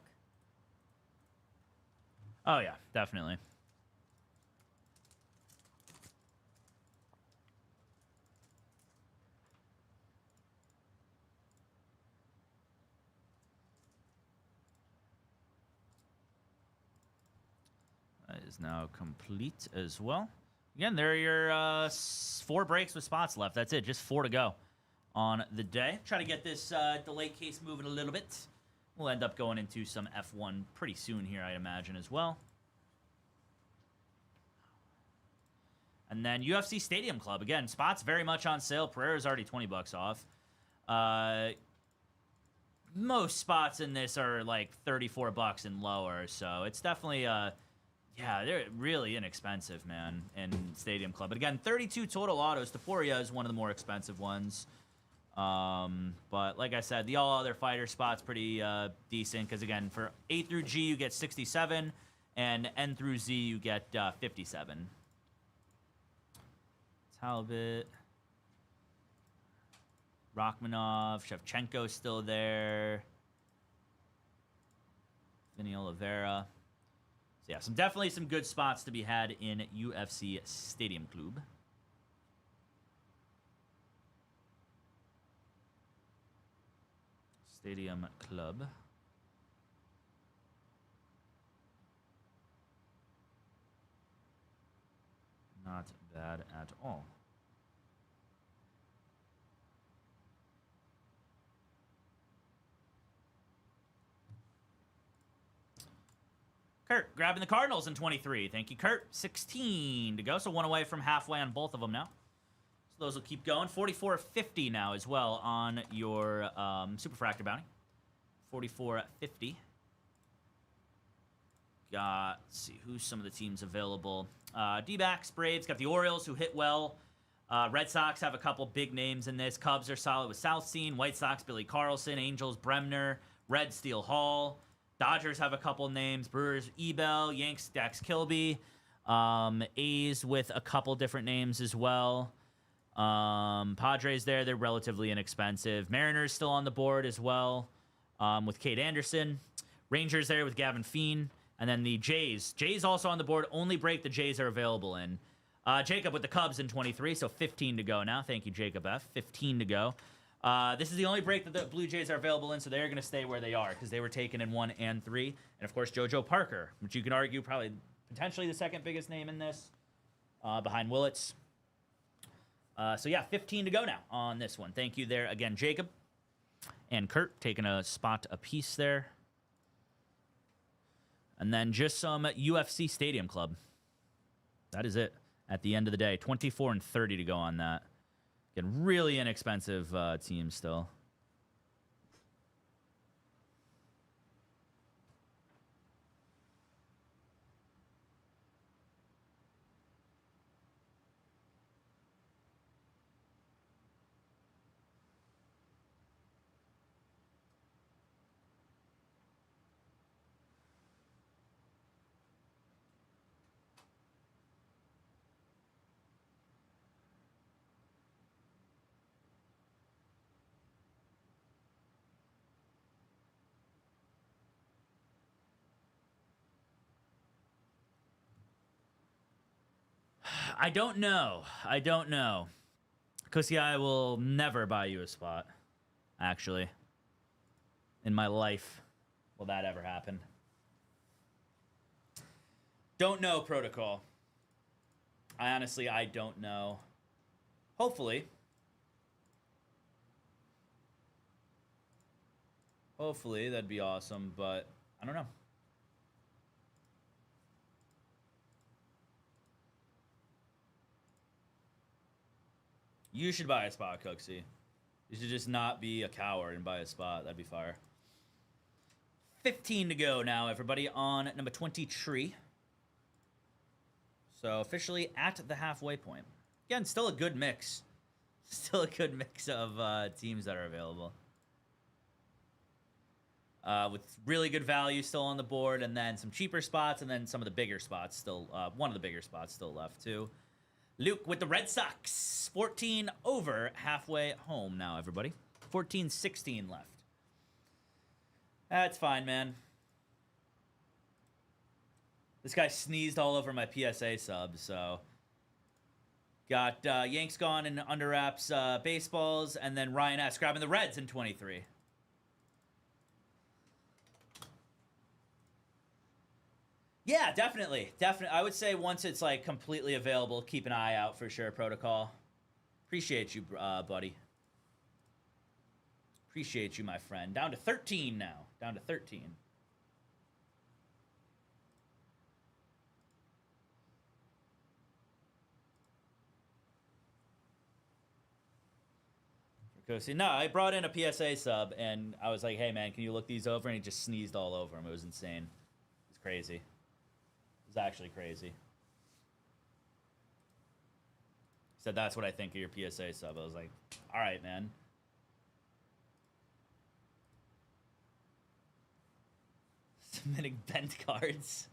Oh, yeah, definitely. That is now complete as well. Again, there are your 4 breaks with spots left. That's it. Just 4 to go on the day. Try to get this delay case moving a little bit. We'll end up going into some F1 pretty soon here, I imagine, as well. And then UFC Stadium Club. Again, spots very much on sale. Pereira's already $20 off. Most spots in this are like $34 and lower, so it's definitely yeah, they're really inexpensive, man, in Stadium Club. But again, 32 total autos. Taporia is one of the more expensive ones. But like I said, the all other fighter spot's pretty decent because again, for A through G you get 67, and N through Z you get 57. Talbot, Rachmanov, Shevchenko's still there. Vinny Oliveira. So yeah, definitely some good spots to be had in UFC Stadium Club. Stadium Club. Not bad at all. Kurt grabbing the Cardinals in 23. Thank you, Kurt. 16 to go, so 1 away from halfway on both of them now. So those will keep going. 44.50 now as well on your Superfractor bounty. 44.50. Got, let's see, who's some of the teams available. D-backs, Braves, got the Orioles who hit well. Red Sox have a couple big names in this. Cubs are solid with Southstein. White Sox, Billy Carlson. Angels, Bremner. Reds, Steele Hall. Dodgers have a couple names. Brewers, Ebel. Yanks, Dax Kilby. A's with a couple different names as well. Padres there, they're relatively inexpensive. Mariners still on the board as well with Cade Anderson. Rangers there with Gavin Feen. And then the Jays. Jays also on the board. Only break the Jays are available in. Jacob with the Cubs in 23, so 15 to go now. Thank you, Jacob F. 15 to go. This is the only break that the Blue Jays are available in, so they're going to stay where they are because they were taken in 1 and 3. And, of course, JoJo Parker, which you can argue probably potentially the second biggest name in this behind Willits. So, yeah, 15 to go now on this one. Thank you there again, Jacob. And Kurt taking a spot apiece there. And then just some UFC Stadium Club. That is it at the end of the day. 24 and 30 to go on that. Again, really inexpensive team still. I don't know. I don't know. Because, yeah, I will never buy you a spot, actually. In my life will that ever happen. Don't know, Protocol. I don't know. Hopefully. Hopefully, that'd be awesome, but I don't know. You should buy a spot, Cooksey. You should just not be a coward and buy a spot. That'd be fire. 15 to go now, everybody, on number 23. So officially at the halfway point. Again, still a good mix. Still a good mix of teams that are available. With really good value still on the board, and then some cheaper spots, and then some of the bigger spots still, one of the bigger spots still left too. Luke with the Red Sox, 14 over, halfway home now, everybody. 14-16 left. That's fine, man. This guy sneezed all over my PSA sub, so... Got Yanks gone in under wraps baseballs, and then Ryan S. grabbing the Reds in 23. Yeah, definitely. Definitely. I would say once it's like completely available, keep an eye out for sure, Protocol. Appreciate you, buddy. Appreciate you, my friend. Down to 13 now. Down to 13. No, I brought in a PSA sub, and I was like, hey, man, can you look these over? And he just sneezed all over him. It was insane. It's crazy. It was actually crazy. He said, that's what I think of your PSA sub. I was like, all right, man. Submitting bent cards.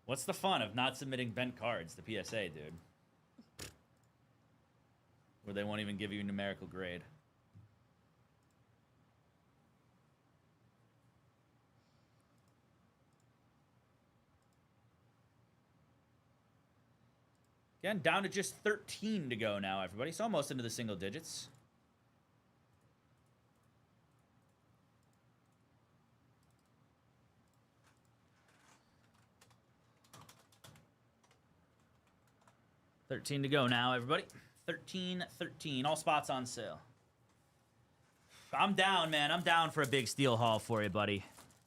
What's the fun of not submitting bent cards to PSA, dude? Where they won't even give you a numerical grade. Again, down to just 13 to go now, everybody. It's almost into the single digits. $13 to go now, everybody. 13. All spots on sale. I'm down, man. I'm down for a big steel haul for you, buddy.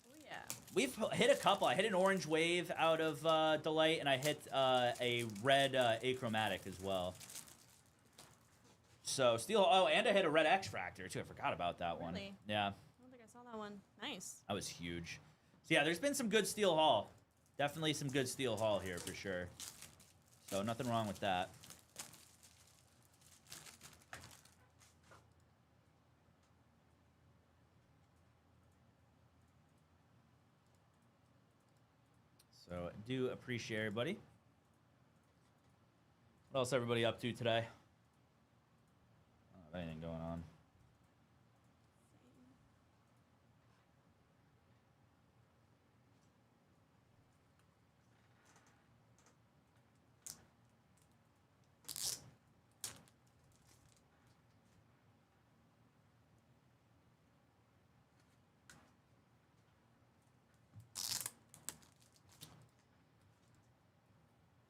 Oh, yeah. We've hit a couple. I hit an orange wave out of Delight, and I hit a red achromatic as well. So steel. Oh, and I hit a red extractor too. I forgot about that one. Really? Yeah. I don't think I saw that one. Nice. That was huge. So yeah, there's been some good steel haul. Definitely some good steel haul here for sure. So nothing wrong with that. So do appreciate everybody. What else everybody up to today? I don't have anything going on.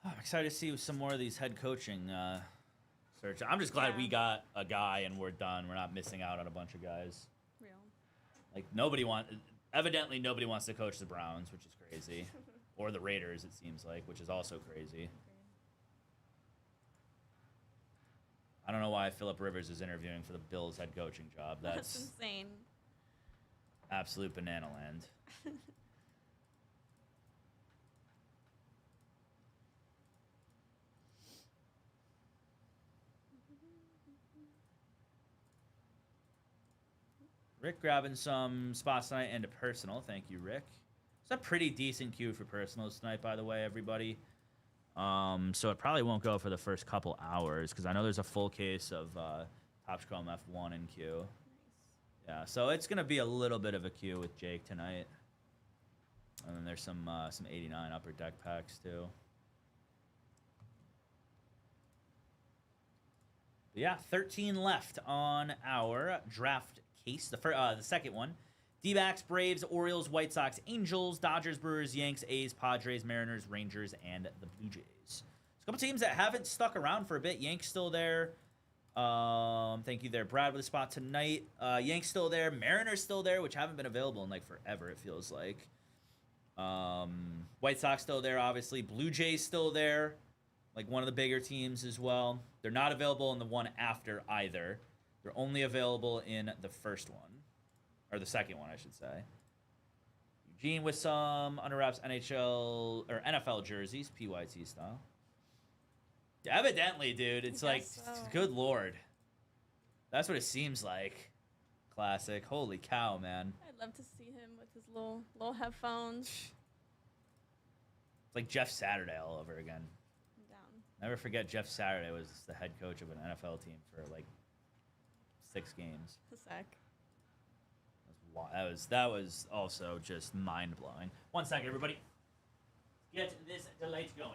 I'm excited to see some more of these head coaching search. I'm just glad we got a guy and we're done. We're not missing out on a bunch of guys. Real. Like evidently nobody wants to coach the Browns, which is crazy. Or the Raiders, it seems like, which is also crazy. I don't know why Phillip Rivers is interviewing for the Bills head coaching job. That's insane. Absolute banana land. Rick grabbing some spots tonight and a personal. Thank you, Rick. It's a pretty decent queue for personals tonight, by the way, everybody. So it probably won't go for the first couple hours because I know there's a full case of Topps Chrome F1 in queue. Nice. Yeah, so it's gonna be a little bit of a queue with Jake tonight. And then there's some 89 upper deck packs too. But yeah, 13 left on our draft case. The second one. D-backs, Braves, Orioles, White Sox, Angels, Dodgers, Brewers, Yanks, A's, Padres, Mariners, Rangers, and the Blue Jays. There's a couple teams that haven't stuck around for a bit. Yanks still there. Thank you there, Brad, with a spot tonight. Yanks still there. Mariners still there, which haven't been available in like forever, it feels like. White Sox still there, obviously. Blue Jays still there, like one of the bigger teams as well. They're not available in the one after either. They're only available in the first one, or the second one, I should say. Eugene with some under wraps NHL or NFL jerseys, PYT style. Evidently, dude, it's like, so. good lord. That's what it seems like. Classic. Holy cow, man. I'd love to see him with his little headphones. It's like Jeff Saturday all over again. I'm down. Never forget Jeff Saturday was the head coach of an NFL team for like 6 games. A sec. That was also just mind blowing. 1 second, everybody. Get this delay going.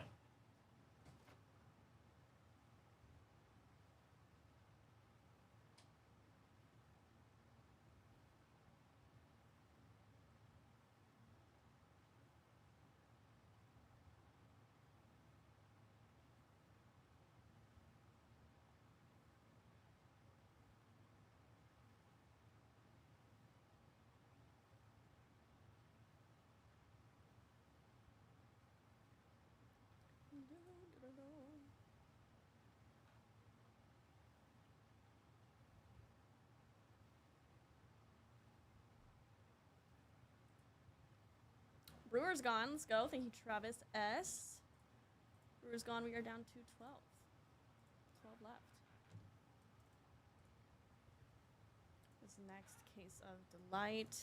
Brewers gone. Let's go. Thank you, Travis S. Brewers gone. We are down to 12. 12 left. This next case of delight.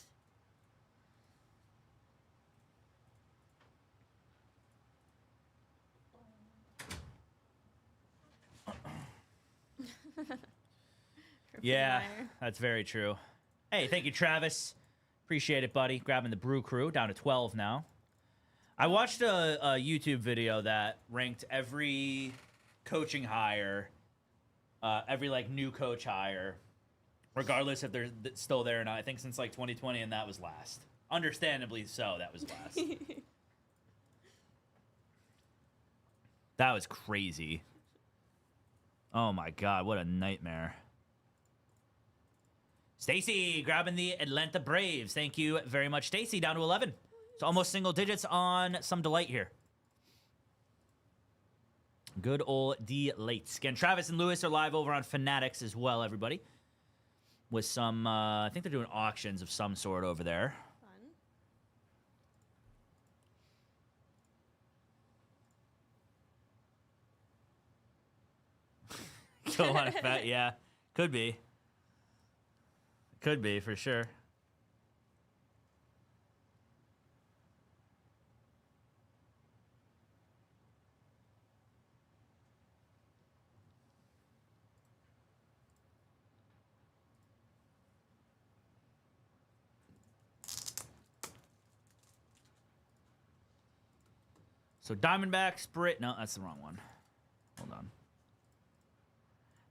Yeah, that's very true. Hey, thank you, Travis. Appreciate it, buddy. Grabbing the Brew Crew down to 12 now. I watched a YouTube video that ranked every coaching hire, every like new coach hire, regardless if they're still there or not. I think since like 2020, and that was last. Understandably so, that was last. That was crazy. Oh my God, what a nightmare. Stacy grabbing the Atlanta Braves. Thank you very much, Stacy. Down to 11. It's almost single digits on some delight here. Good old delights. Again, Travis and Lewis are live over on Fanatics as well, everybody. With some, I think they're doing auctions of some sort over there. Fun. Go on a bet, yeah. Could be. Could be, for sure. So Diamondbacks, no, that's the wrong one. Hold on.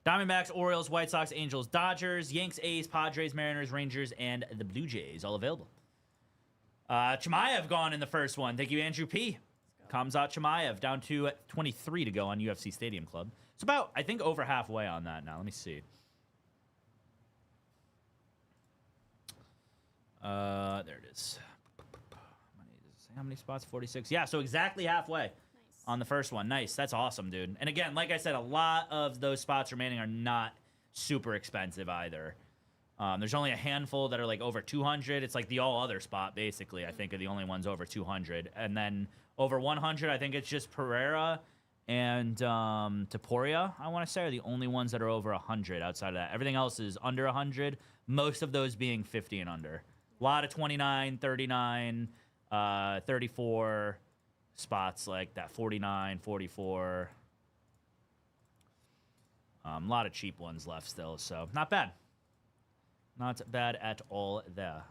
Diamondbacks, Orioles, White Sox, Angels, Dodgers, Yanks, A's, Padres, Mariners, Rangers, and the Blue Jays all available. Chimaev gone in the first one. Thank you, Andrew P. Kamzat Chimaev down to 23 to go on UFC Stadium Club. It's about, I think, over halfway on that now. Let me see. There it is. How many spots? 46. Yeah, so exactly halfway. On the first one. Nice. That's awesome, dude. And again, like I said, a lot of those spots remaining are not super expensive either. There's only a handful that are like over 200. It's like the all other spot, basically, I think, are the only ones over 200. And then over 100, I think it's just Pereira and Taporia, I want to say, are the only ones that are over 100 outside of that. Everything else is under 100, most of those being 50 and under. A lot of 29, 39, 34 spots like that, 49, 44. A lot of cheap ones left still, so not bad. Not bad at all there.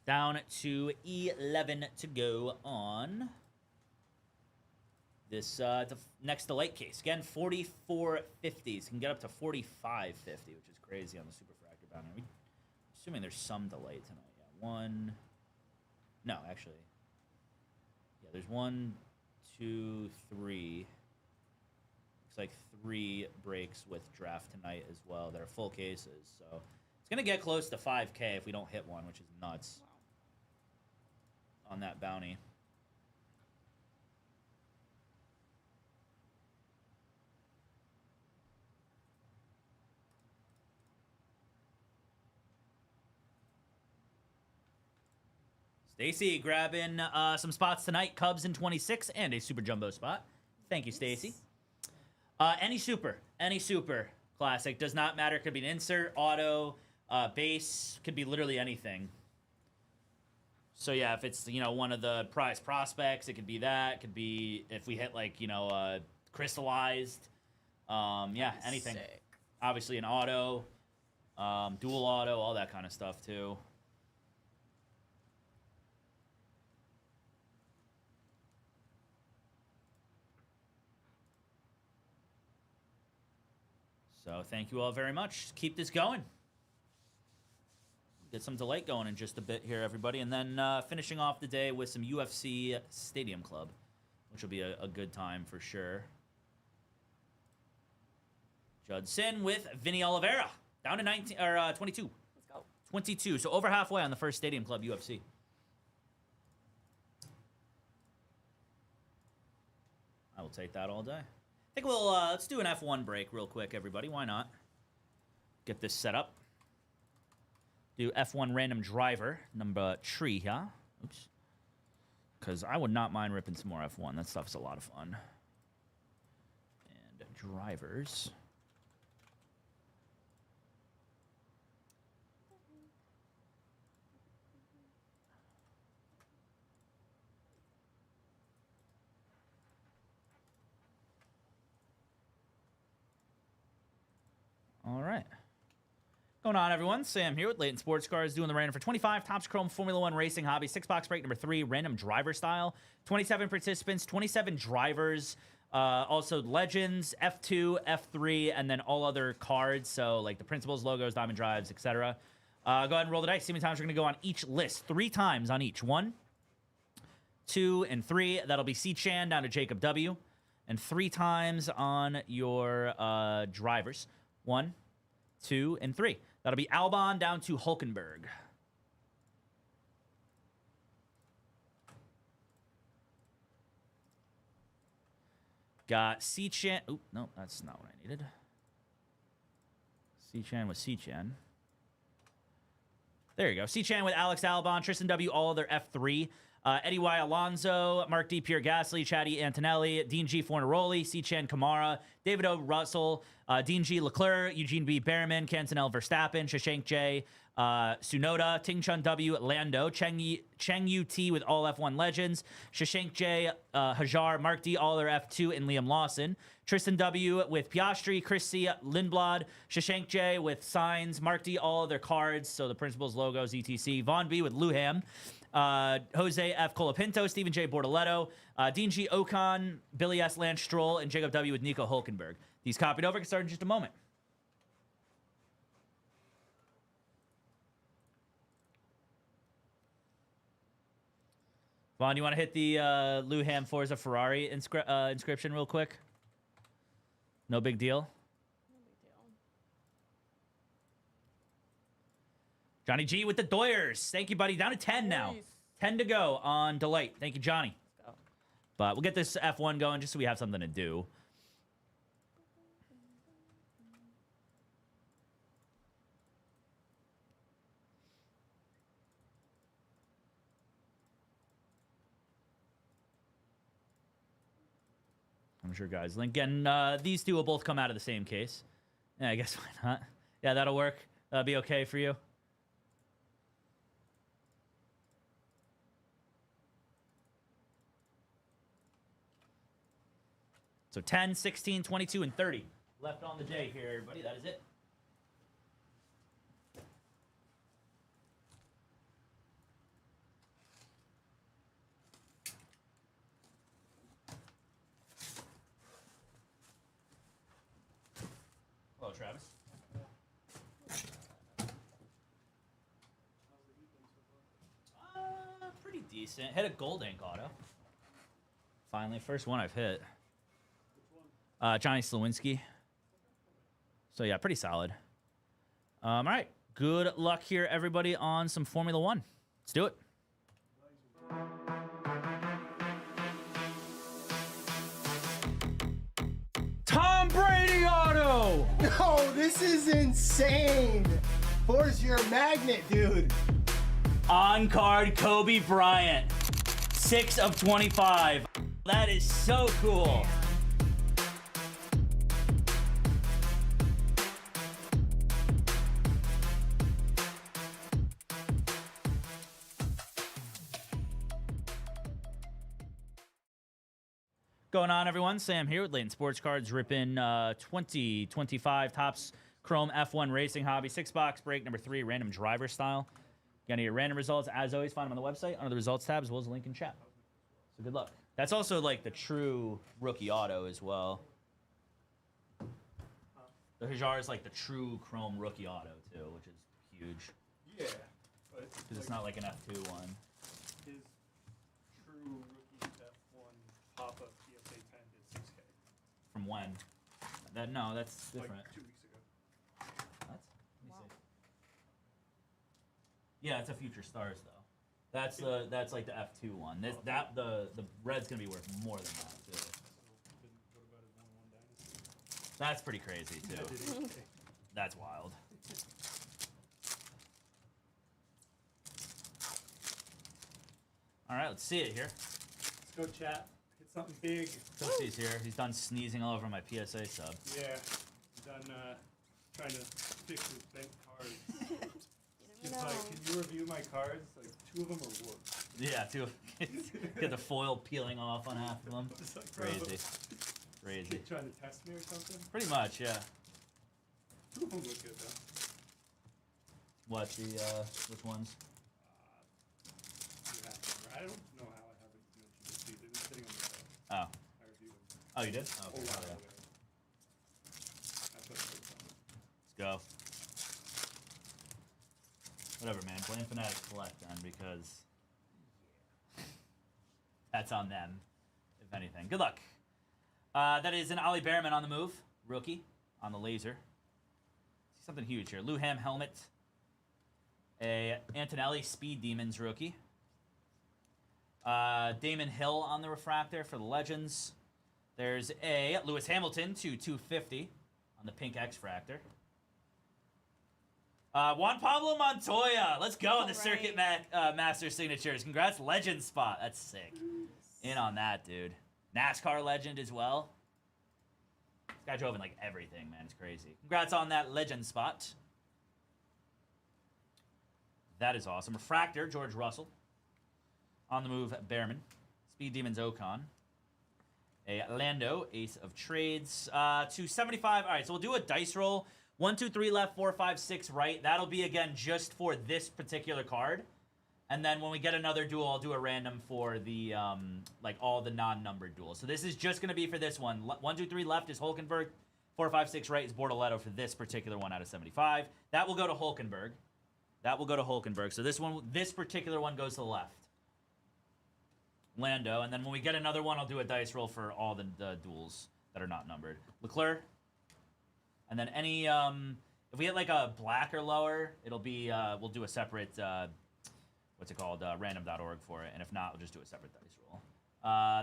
Down to 11 to go on this the next delight case. Again, 4450s. Can get up to 4550, which is crazy on the Superfractor bounty. I'm assuming there's some delay tonight. Yeah, one. No, actually. Yeah, there's 1, 2, 3. Looks like 3 breaks with draft tonight as well that are full cases. So it's going to get close to 5K if we don't hit one, which is nuts on that bounty. Stacy grabbing some spots tonight. Cubs in 26 and a super jumbo spot. Thank you, Stacy. Any super classic. Does not matter. Could be an insert, auto, base. Could be literally anything. So yeah, if it's, you know, one of the prize prospects, it could be that. It could be if we hit like, you know, crystallized. Yeah, anything. Sick. Obviously an auto, dual auto, all that kind of stuff too. So thank you all very much. Keep this going. Get some delight going in just a bit here, everybody. And then finishing off the day with some UFC Stadium Club, which will be a good time for sure. Judson with Vinny Oliveira. Down to 19 or 22. Let's go. 22. So over halfway on the first Stadium Club UFC. I will take that all day. I think we'll let's do an F1 break real quick, everybody. Why not? Get this set up. Do F1 random driver number 3 here. Oops. Because I would not mind ripping some more F1. That stuff's a lot of fun. And drivers. All right. Going on, everyone? Sam here with Leighton Sports Cars, doing the random for 25 Topps Chrome Formula One Racing Hobby 6-box break number 3, random driver style. 27 participants, 27 drivers. Also Legends, F2, F3, and then all other cards. So like the principals, logos, diamond drives, etc. Go ahead and roll the dice. See how many times we're going to go on each list. 3 times on each. 1, 2, and 3. That'll be C. Chan down to Jacob W. And 3 times on your drivers. 1, 2, and 3. That'll be Albon down to Hulkenberg. Got C-Chan. Oop, no, that's not what I needed. C-Chan with C-Chan. There you go. C-Chan with Alex Albon, Tristan W, all other F3. Eddie Y. Alonso, Mark D. Pierre Gasly, Chatty Antonelli, Dean G. Fornaroli, C-Chan Kamara, David O. Russell, Dean G. Leclerc, Eugene B. Behrman, Cantonel Verstappen, Shashank J. Sunoda, Ting Chun W. Lando, Cheng Yu T with all F1 legends, Shashank J. Hajar, Mark D. all their F2, and Liam Lawson. Tristan W. with Piastri, Chris C. Lindblad, Shashank J. with signs, Mark D. all of their cards, so the principals, logos, etc. Vaughn B. with Luham. Jose F. Colapinto, Stephen J. Bortoletto, Dean G. Ocon, Billy S. Lance Stroll, and Jacob W. with Nico Hulkenberg. These copied over. Get started in just a moment. Vaughn, you want to hit the Luham Forza Ferrari inscription real quick? No big deal. Johnny G with the Doyers. Thank you, buddy. Down to 10 now. 10 to go on Delight. Thank you, Johnny. But we'll get this F1 going just so we have something to do. I'm sure, guys. Lincoln, these two will both come out of the same case. Yeah, I guess why not? Yeah, that'll work. That'll be okay for you. So 10, 16, 22, and 30 left on the day here, everybody. That is it. Hello, Travis. Pretty decent. Hit a gold ink auto. Finally, first one I've hit. Johnny Slowinski. So yeah, pretty solid. All right. Good luck here, everybody, on some Formula One. Let's do it. Tom Brady auto. No, this is insane. Force your magnet, dude. On card, Kobe Bryant. 6 of 25. That is so cool. Going on, everyone? Sam here with Layton Sports Cards, ripping 2025 Topps Chrome F1 Racing Hobby 6-box break number 3, random driver style. Gonna get random results. As always, find them on the website under the results tab, as well as a link in chat. So good luck. That's also like the true rookie auto as well. The Hajar is like the true Chrome rookie auto too, which is huge. Yeah, but Because it's not like an F2 one. his true rookie F1 pop-up PSA 10 did 6K. From when? No, that's different. Like 2 weeks ago. What? Let me see. Yeah, it's a Future Stars though. That's like the F2 one. The red's gonna be worth more than that too. So, then what about his 1-1 Dynasty? That's pretty crazy That too. did 8K. That's wild. All right, let's see it here. Let's go, chat. Get something big. Toastie's here. He's done sneezing all over my PSA sub. Yeah. Done trying to fix his bent cards. You He's never know. like, can you review my cards? Like, 2 of them are warped. Yeah, too. Get the foil peeling off on half of them. It's like, bro, Crazy. Crazy. trying to test me or something? Pretty much, yeah. 2 of them look good, though. What, which ones? You have to, I don't know how I haven't mentioned this to you. They've been sitting on the shelf. Oh. I reviewed them. Oh, you did? Oh, A okay. while Yeah. ago. I put notes on it. Let's go. Whatever, man. Blame Fnatic Select then, because that's on them, if anything. Good luck. That is an Ollie Behrman on the move. Rookie on the laser. See something huge here. Luham helmet. A Antonelli Speed Demons rookie. Damon Hill on the refractor for the Legends. There's a Lewis Hamilton to 250 on the pink X-Fractor. Juan Pablo Montoya. Let's go in the Circuit Master Signatures. Congrats, Legend spot. That's sick. In on that, dude. NASCAR Legend as well. This guy drove in like everything, man. It's crazy. Congrats on that Legend spot. That is awesome. Refractor, George Russell. On the move, Behrman. Speed Demons, Ocon. A Lando, Ace of Trades. 275. All right, so we'll do a dice roll. 1, 2, 3 left, 4, 5, 6 right. That'll be, again, just for this particular card. And then when we get another duel, I'll do a random for the, like, all the non-numbered duels. So this is just going to be for this one. 1, 2, 3 left is Hulkenberg. 4, 5, 6 right is Bortoletto for this particular one out of 75. That will go to Hulkenberg. That will go to Hulkenberg. So this particular one goes to the left. Lando. And then when we get another one, I'll do a dice roll for all the duels that are not numbered. Leclerc. And then any, if we get like a black or lower, it'll be, we'll do a separate, what's it called, random.org for it. And if not, we'll just do a separate dice roll.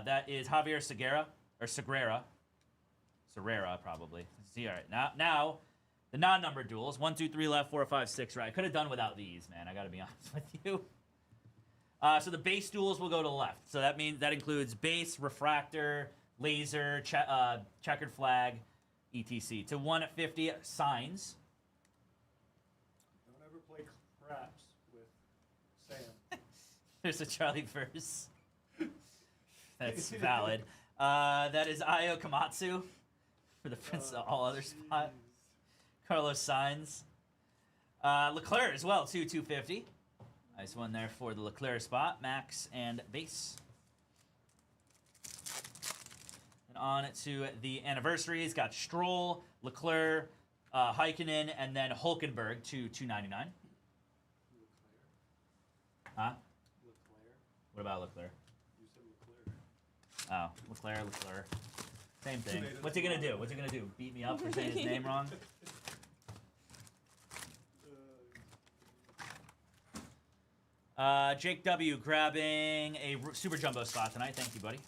That is Javier Segura, or Segura. Serrera, probably. See, all right. Now, the non-numbered duels. 1, 2, 3 left, 4, 5, 6 right. I could have done without these, man. I got to be honest with you. So the base duels will go to the left. So that means that includes base, refractor, laser, checkered flag, etc. To 150 signs. Don't ever play craps with Sam. There's a Charlie verse. That's valid. That is Io Komatsu for the Prince of all other spot. Carlos Sainz. Leclerc as well, 250. Nice one there for the Leclerc spot. Max and base. And on to the anniversaries. Got Stroll, Leclerc, Heikkinen, and then Hulkenberg to 299. Huh? Leclerc. What about Leclerc? You said Leclerc. Oh, Leclerc. Same thing. What's he gonna do? What's he gonna do? Beat me up for saying his name wrong? Jake W. grabbing a super jumbo spot tonight. Thank you, buddy.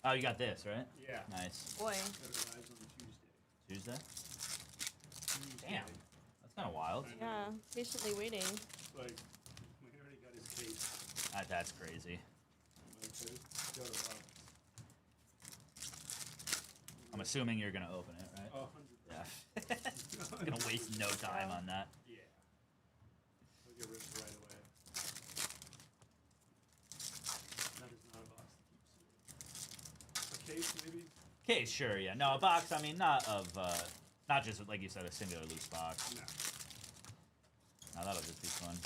Oh, you got this, right? Yeah. Nice. Boy. That arrives on Tuesday. Tuesday? Damn. That's kind of wild. Yeah. Patiently waiting. Like, we already got his case. That's crazy. Like, go to box. I'm assuming you're going to open it, right? 100%. Yeah. Gonna waste no time on that. Yeah. I'll get ripped right away. That is not a box to keep sealed. A case, maybe? Case, sure, yeah. No, a box, I mean, not of, not just, like you said, a singular loose box. No. No, that'll just be fun.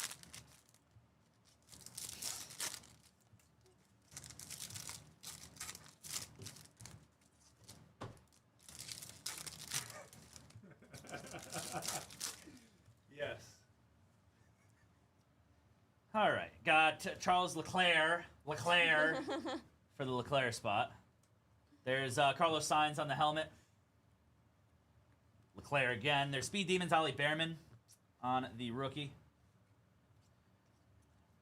Yes. All right, got Charles Leclerc for the Leclerc spot. There's Carlos Sainz on the helmet. Leclerc again. There's Speed Demons Ollie Behrman on the rookie.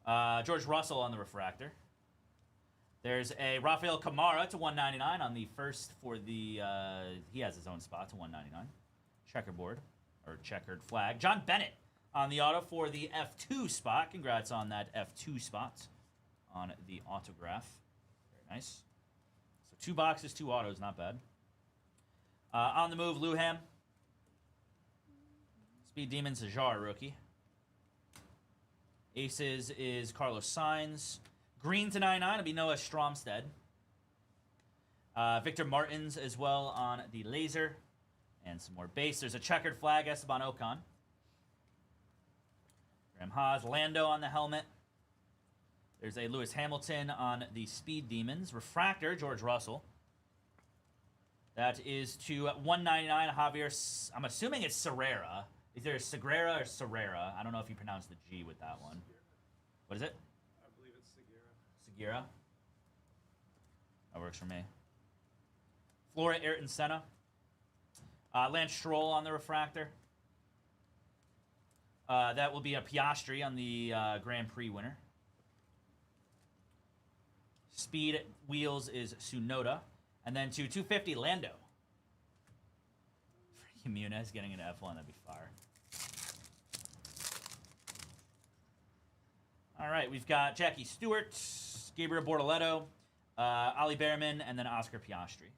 George Russell on the refractor. There's a Rafael Kamara to 199 on the first for the. He has his own spot to 199. Checkerboard or checkered flag. John Bennett on the auto for the F2 spot. Congrats on that F2 spot on the autograph. Very nice. So 2 boxes, 2 autos, not bad. On the move, Luham. Speed Demons, Zajar, rookie. Aces is Carlos Sainz. Green to 99 will be Noah Stromstead. Victor Martins as well on the laser. And some more base. There's a checkered flag, Esteban Ocon. Graham Haas, Lando on the helmet. There's a Lewis Hamilton on the Speed Demons. Refractor, George Russell. That is to 199, Javier. I'm assuming it's Serrera. Is there a Segura or Serrera? I don't know if you pronounce the G with that one. What is it? I believe it's Segura. Segura. That works for me. Flora Ayrton Senna. Lance Stroll on the refractor. That will be a Piastri on the Grand Prix winner. Speed Wheels is Tsunoda. And then to 250, Lando. Jimenez getting an F1, that'd be fire. All right, we've got Jackie Stewart, Gabriel Bortoletto, Ali Behrman, and then Oscar Piastri.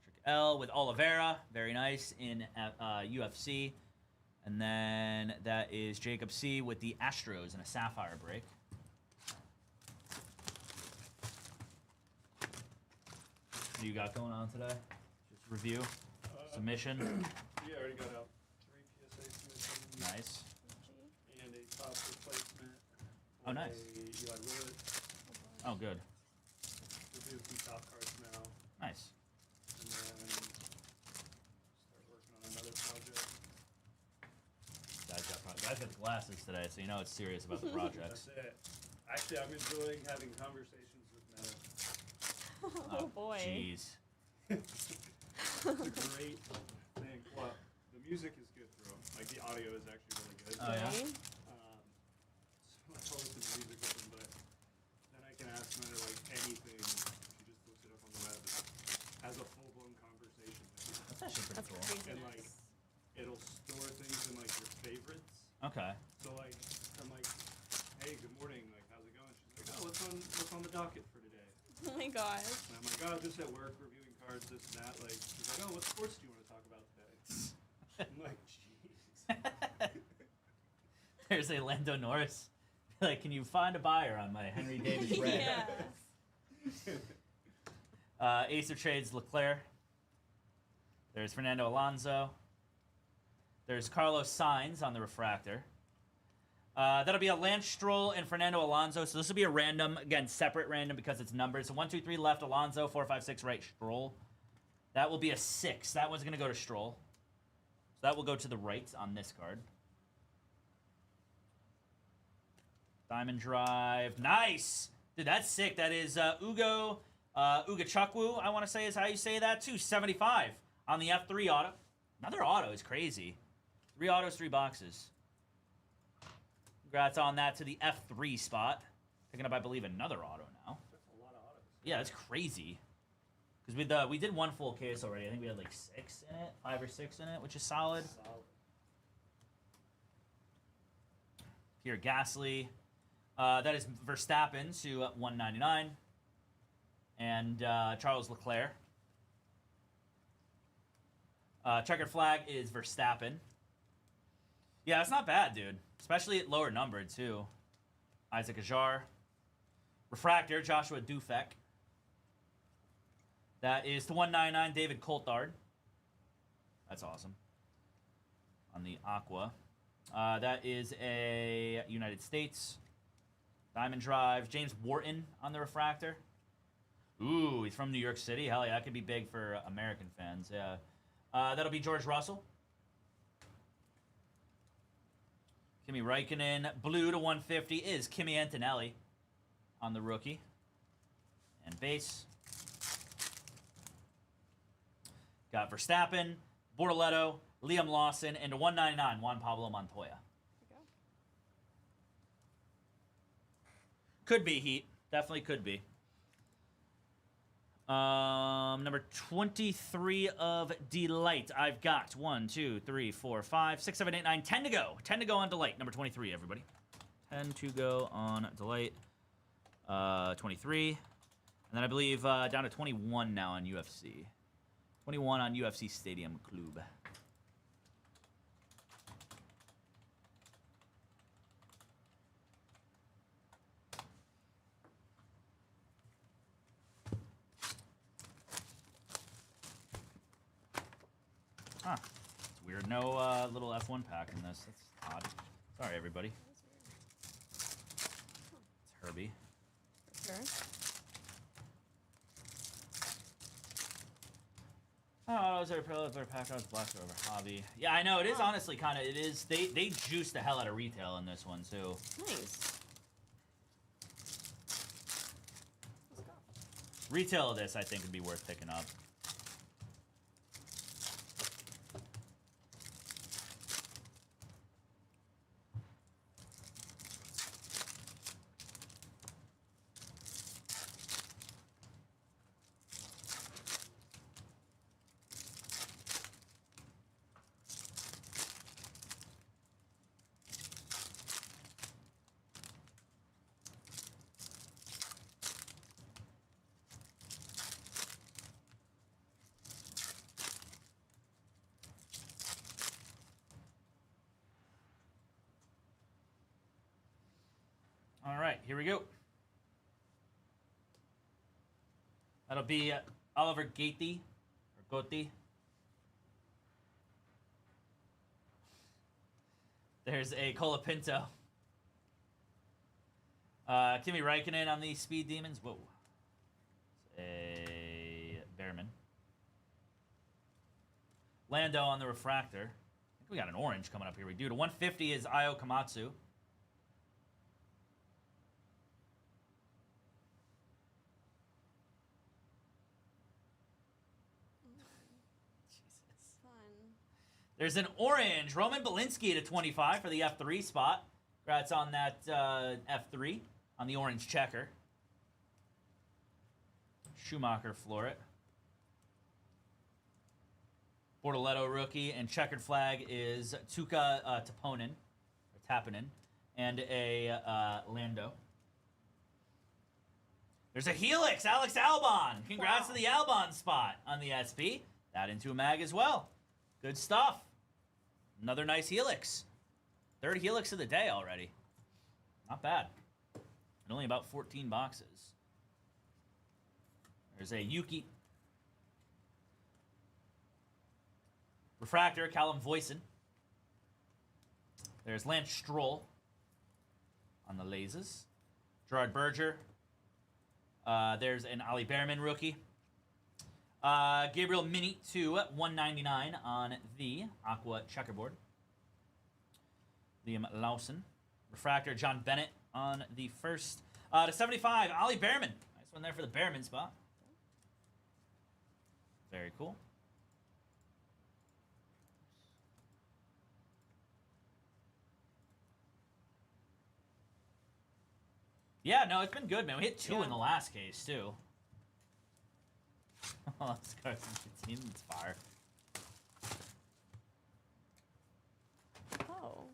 Trick L with Oliveira, very nice in UFC. And then that is Jacob C with the Astros in a Sapphire break. What do you got going on today? Just review, submission. Yeah, I already got out 3 PSA submissions. Nice. And a top replacement. Oh, nice. A Eli Lillet. Oh, good. We'll do some top cards now. Nice. And then start working on another project. Guys got the glasses today, so you know it's serious about the projects. That's it. Actually, I'm enjoying having conversations with Meta. Oh boy. Jeez. It's a great thing. Well, the music is good through 'em. Like, the audio is actually really good. Oh, yeah? Okay. So I always listen to music with them, but then I can ask Meta, like, anything. She just looks it up on the web. Has a full-blown conversation with you. That's actually pretty That's cool. crazy. And, like, it'll store things in, like, your favorites. Okay. So, like, I'm like, hey, good morning. Like, how's it going? She's like, oh, what's on the docket for today? Oh my gosh. And I'm like, oh, just at work reviewing cards, this and that. Like, she's like, oh, what sports do you want to talk about today? I'm like, jeez. There's a Lando Norris. Like, can you find a buyer on my Henry Davis red? Yeah. Ace of Trades Leclerc. There's Fernando Alonso. There's Carlos Sainz on the refractor. That'll be a Lance Stroll and Fernando Alonso. So this will be a random, again, separate random because it's numbered. So 1, 2, 3 left, Alonso, 4, 5, 6 right, Stroll. That will be a 6. That one's going to go to Stroll. So that will go to the right on this card. Diamond Drive. Nice! Dude, that's sick. That is Ugo Chukwu, I want to say is how you say that, too. 75 on the F3 auto. Another auto is crazy. 3 autos, 3 boxes. Congrats on that to the F3 spot. Picking up, I believe, another auto now. That's a lot of autos. Yeah, that's crazy. Because we did 1 full case already. I think we had like 6 in it, 5 or 6 in it, which is solid. Pierre Gasly. That is Verstappen to 199. And Charles Leclerc. Checkered flag is Verstappen. Yeah, that's not bad, dude. Especially at lower numbered, too. Isaac Ajar. Refractor, Joshua Dufek. That is to 199, David Coulthard. That's awesome. On the Aqua. That is a United States. Diamond Drive. James Wharton on the refractor. Ooh, he's from New York City. Hell yeah, that could be big for American fans. Yeah. That'll be George Russell. Kimi Räikkönen. Blue to 150 is Kimi Antonelli on the rookie. And base. Got Verstappen, Bortoletto, Liam Lawson, and to 199, Juan Pablo Montoya. There we go. Could be Heat. Definitely could be. Number 23 of Delight. I've got 1, 2, 3, 4, 5, 6, 7, 8, 9, 10 to go. 10 to go on Delight. Number 23, everybody. 10 to go on Delight. 23. And then I believe down to 21 now on UFC. 21 on UFC Stadium Club. Huh. It's weird. No little F1 pack in this. That's odd. Sorry, everybody. It's Herbie. Sure. Oh, those are pack out black over hobby. Yeah, I know it is honestly kind of. It is. They juice the hell out of retail in this one too. Nice. Let's go. Retail of this, I think, would be worth picking up. All right, here we go. That'll be Oliver Gatey, or Gotti. There's a Colapinto. Kimi Räikkönen on the Speed Demons. Whoa. It's a Behrman. Lando on the Refractor. I think we got an orange coming up here. We do. To 150 is Io Komatsu. There's an orange. Roman Belinsky to 25 for the F3 spot. Congrats on that F3 on the orange checker. Schumacher Floret. Bortoletto rookie. And checkered flag is Tuukka Tappinen. And a Lando. There's a Helix. Alex Albon. Congrats to the Albon spot on the SP. That into a mag as well. Good stuff. Another nice Helix. Third Helix of the day already. Not bad. And only about 14 boxes. There's a Yuki. Refractor, Callum Voisin. There's Lance Stroll on the lasers. Gerard Berger. There's an Ali Behrman rookie. Gabriel Mini to 199 on the Aqua checkerboard. Liam Lawson. Refractor, John Bennett on the first to 75. Ollie Behrman. Nice one there for the Behrman spot. Very cool. Yeah, no, it's been good, man. We hit 2 in the last case, too. Oh, this card's 15. It's fire. Oh.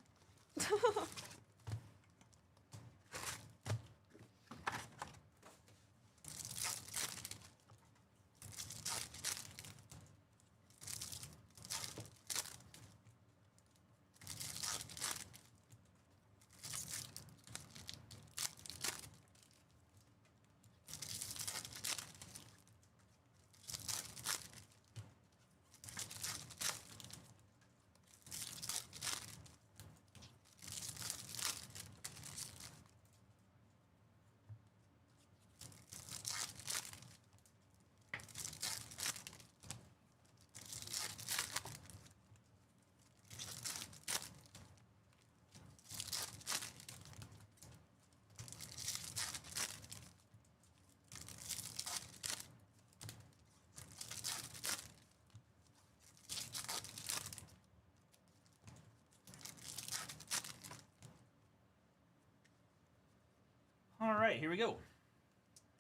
All right, here we go.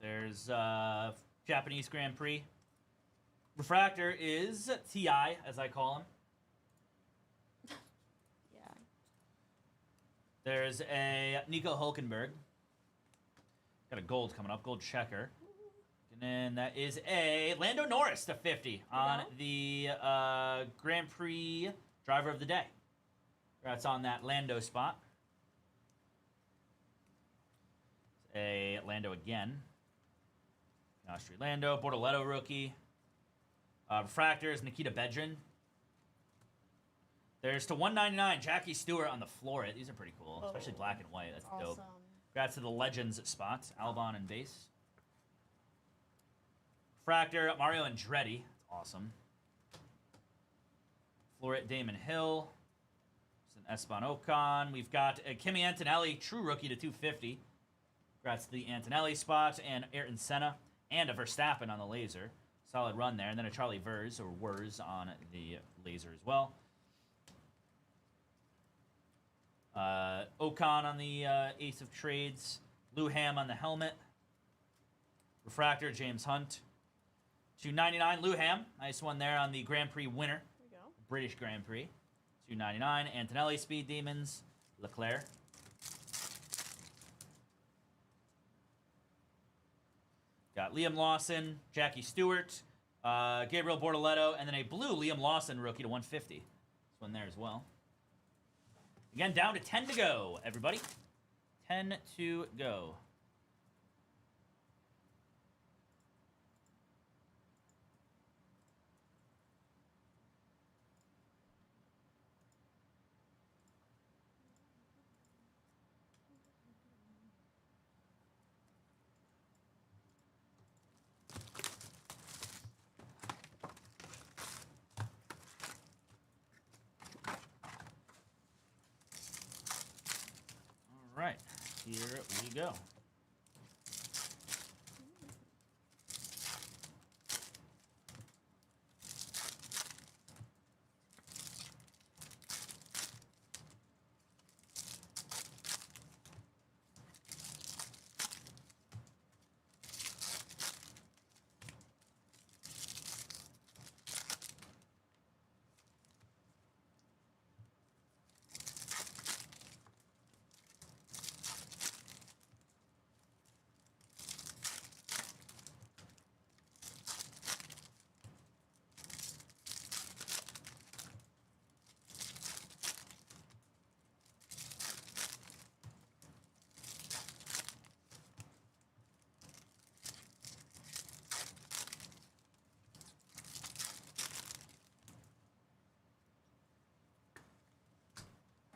There's Japanese Grand Prix. Refractor is TI, as I call him. Yeah. There's a Nico Hulkenberg. Got a gold coming up, gold checker. And then that is a Lando Norris to 50 on the Grand Prix Driver of the Day. That's on that Lando spot. A Lando again. Austria Lando, Bortoletto rookie. Refractor is Nikita Bedrin. There's to 199, Jackie Stewart on the floor. These are pretty cool, especially black and white. That's Awesome. dope. Congrats to the Legends spot. Albon and base. Refractor, Mario Andretti. That's awesome. Floret Damon Hill. It's an Esteban Ocon. We've got a Kimi Antonelli, true rookie to 250. Congrats to the Antonelli spot, and Ayrton Senna, and a Verstappen on the laser. Solid run there. And then a Charlie Vers, or Wurs, on the laser as well. Ocon on the Ace of Trades. Lou Ham on the helmet. Refractor, James Hunt. 299, Lou Ham. Nice one there on the Grand Prix winner. There we go. British Grand Prix. 299, Antonelli Speed Demons. Leclerc. Got Liam Lawson, Jackie Stewart, Gabriel Bortoletto, and then a blue Liam Lawson rookie to 150. This one there as well. Again, down to 10 to go, everybody. 10 to go. All right, here we go.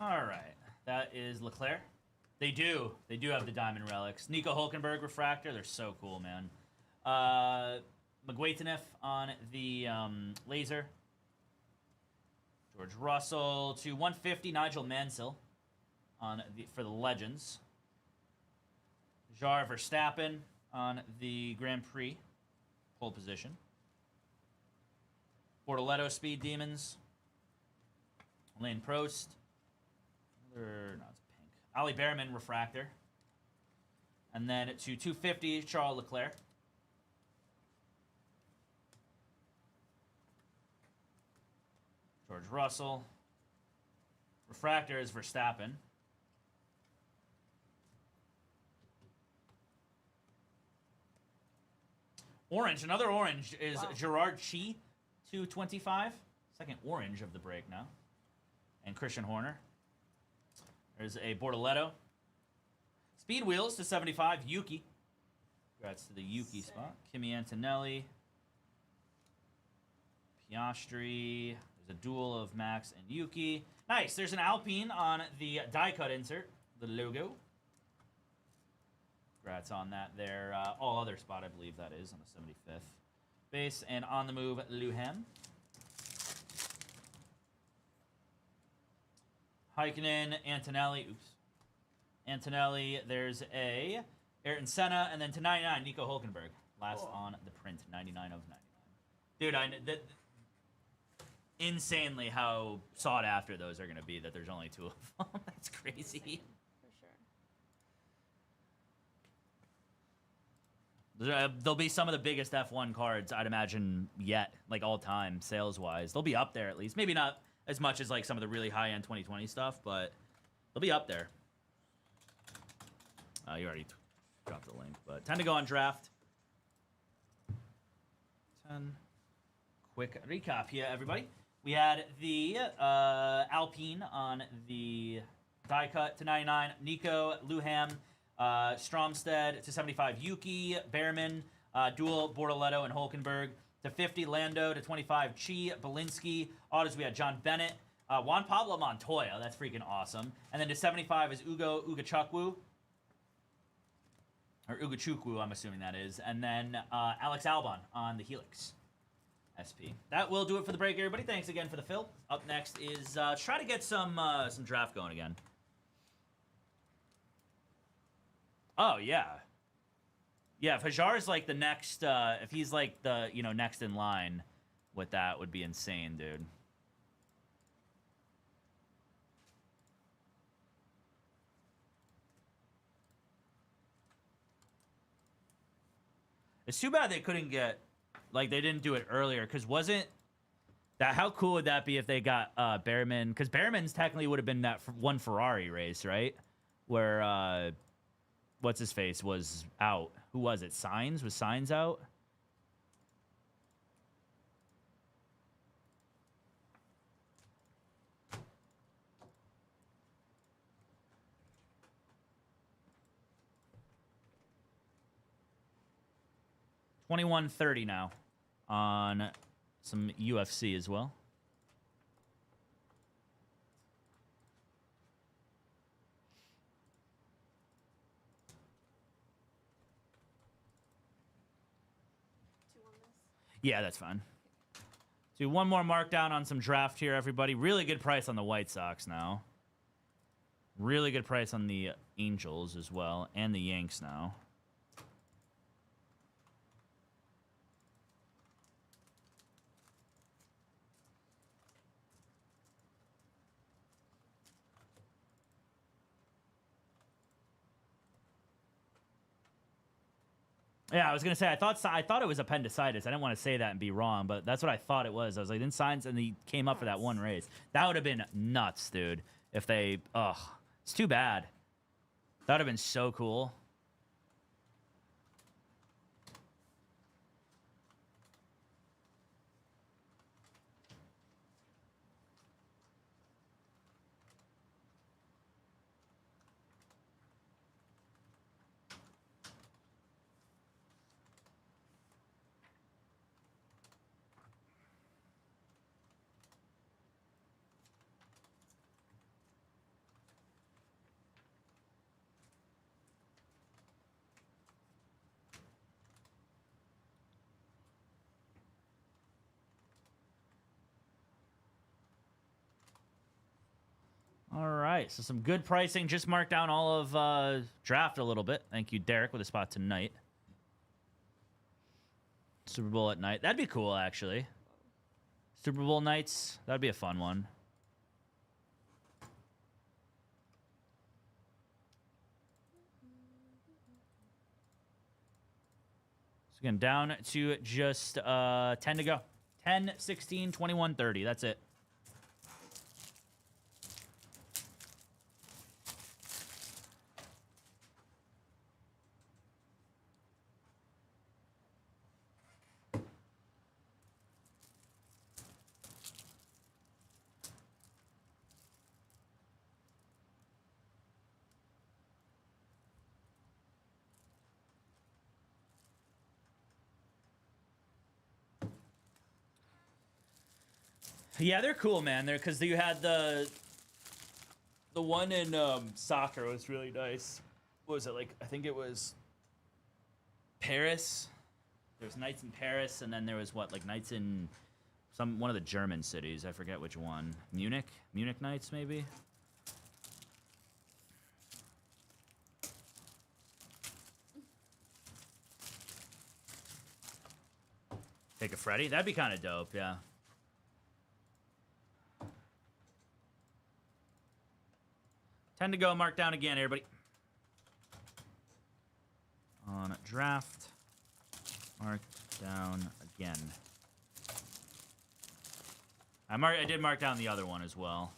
All right, that is Leclerc. They do have the diamond relics. Nico Hulkenberg refractor. They're so cool, man. McGuaitaniff on the laser. George Russell to 150. Nigel Mansell on for the Legends. Jar Verstappen on the Grand Prix pole position. Bortoletto Speed Demons. Lane Prost. No, it's pink. Ali Behrman Refractor. And then to 250, Charles Leclerc. George Russell. Refractor is Verstappen. Orange, another orange is Gerard Chi, 225. Second orange of the break now. And Christian Horner. There's a Bortoletto. Speed Wheels to 75, Yuki. Congrats to the Yuki spot. Kimi Antonelli. Piastri. There's a duel of Max and Yuki. Nice. There's an Alpine on the die cut insert, the logo. Congrats on that there. All other spot, I believe that is, on the 75th base. And on the move, Luhem. Heikkinen, Antonelli. Oops. Antonelli, there's a Ayrton Senna, and then to 99, Nico Hulkenberg. Last on the print, 99 of 99. Dude, insanely how sought after those are going to be that there's only 2 of them. That's crazy. For sure. They'll be some of the biggest F1 cards, I'd imagine, yet, like all time, sales-wise. They'll be up there at least. Maybe not as much as like some of the really high-end 2020 stuff, but they'll be up there. You already dropped the link, but time to go on draft. 10. Quick recap here, everybody. We had the Alpine on the die cut to 99. Nico, Luham, Stromstead to 75. Yuki, Behrman, dual Bortoletto and Hulkenberg to 50. Lando to 25. Chi, Belinsky. Autos, we had John Bennett. Juan Pablo Montoya. That's freaking awesome. And then to 75 is Ugo Ugachukwu. Or Ugachukwu, I'm assuming that is. And then Alex Albon on the Helix SP. That will do it for the break, everybody. Thanks again for the fill. Up next is try to get some draft going again. Oh, yeah. Yeah, if Hajar's like the next, if he's like the, next in line with that, would be insane, dude. It's too bad they couldn't get, like, they didn't do it earlier, because wasn't that, how cool would that be if they got Behrman, because Behrman's technically would have been that one Ferrari race, right? Where, what's his face was out. Who was it? Sainz? Was Sainz out? $21.30 now on some UFC as well. Yeah, that's fine. Do one more markdown on some draft here, everybody. Really good price on the White Sox now. Really good price on the Angels as well, and the Yanks now. Yeah, I was gonna say I thought it was appendicitis. I didn't want to say that and be wrong, but that's what I thought it was. I was like, then Sainz, and he came up for that one race. That would have been nuts, dude. If they, it's too bad. That would have been so cool. right, so some good pricing. Just marked down all of draft a little bit. Thank you, Derek, with a spot tonight. Super Bowl at night. That'd be cool, actually. Super Bowl nights. That'd be a fun one. So again, down to just 10 to go. 10, 16, 21, 30. That's it. Yeah, they're cool, man. They're because you had the one in soccer was really nice. What was it like? I think it was Paris. There's nights in Paris, and then there was what, like nights in one of the German cities. I forget which one. Munich nights maybe. Take a Freddy. That'd be kind of dope. Yeah. Ten to go. Mark down again, everybody. On draft. Mark down again. I did mark down the other one as well.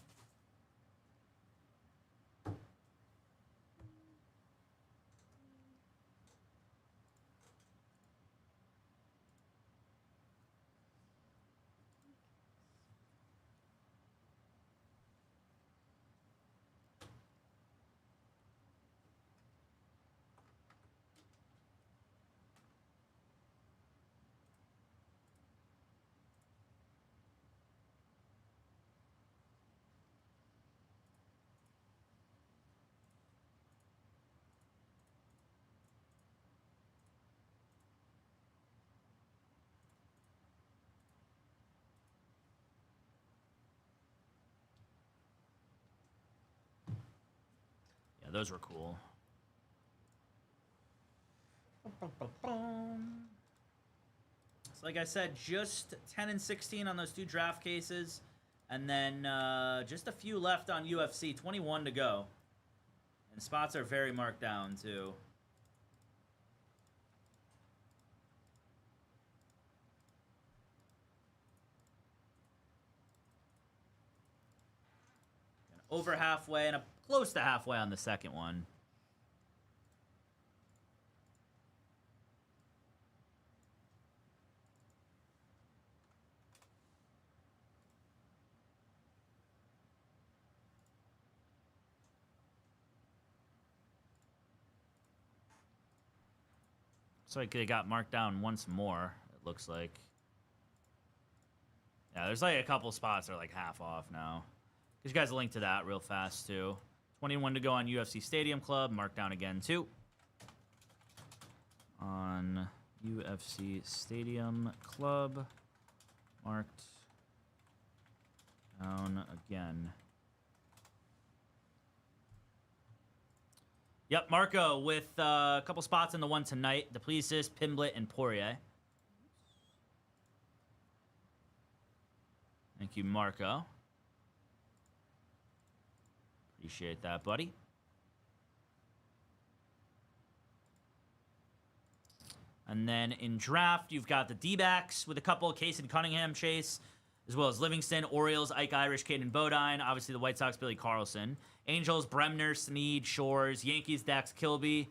Yeah, those were cool. So like I said, just 10 and 16 on those two draft cases. And then just a few left on UFC. 21 to go. And spots are very marked down, too. And over halfway and close to halfway on the second one. Looks like they got marked down once more, it looks like. Yeah, there's like a couple spots that are like half off now. Give you guys a link to that real fast, too. 21 to go on UFC Stadium Club. Marked down again, too. On UFC Stadium Club. Marked down again. Yep, Marco with a couple spots in the one tonight. Duplessis, Pimblett, and Poirier. Thank you, Marco. Appreciate that, buddy. And then in draft, you've got the D-backs with a couple, Case and Cunningham chase, as well as Livingston, Orioles, Ike Irish, Caden Bodine. Obviously, the White Sox, Billy Carlson. Angels, Bremner, Snead, Shores. Yankees, Dax Kilby.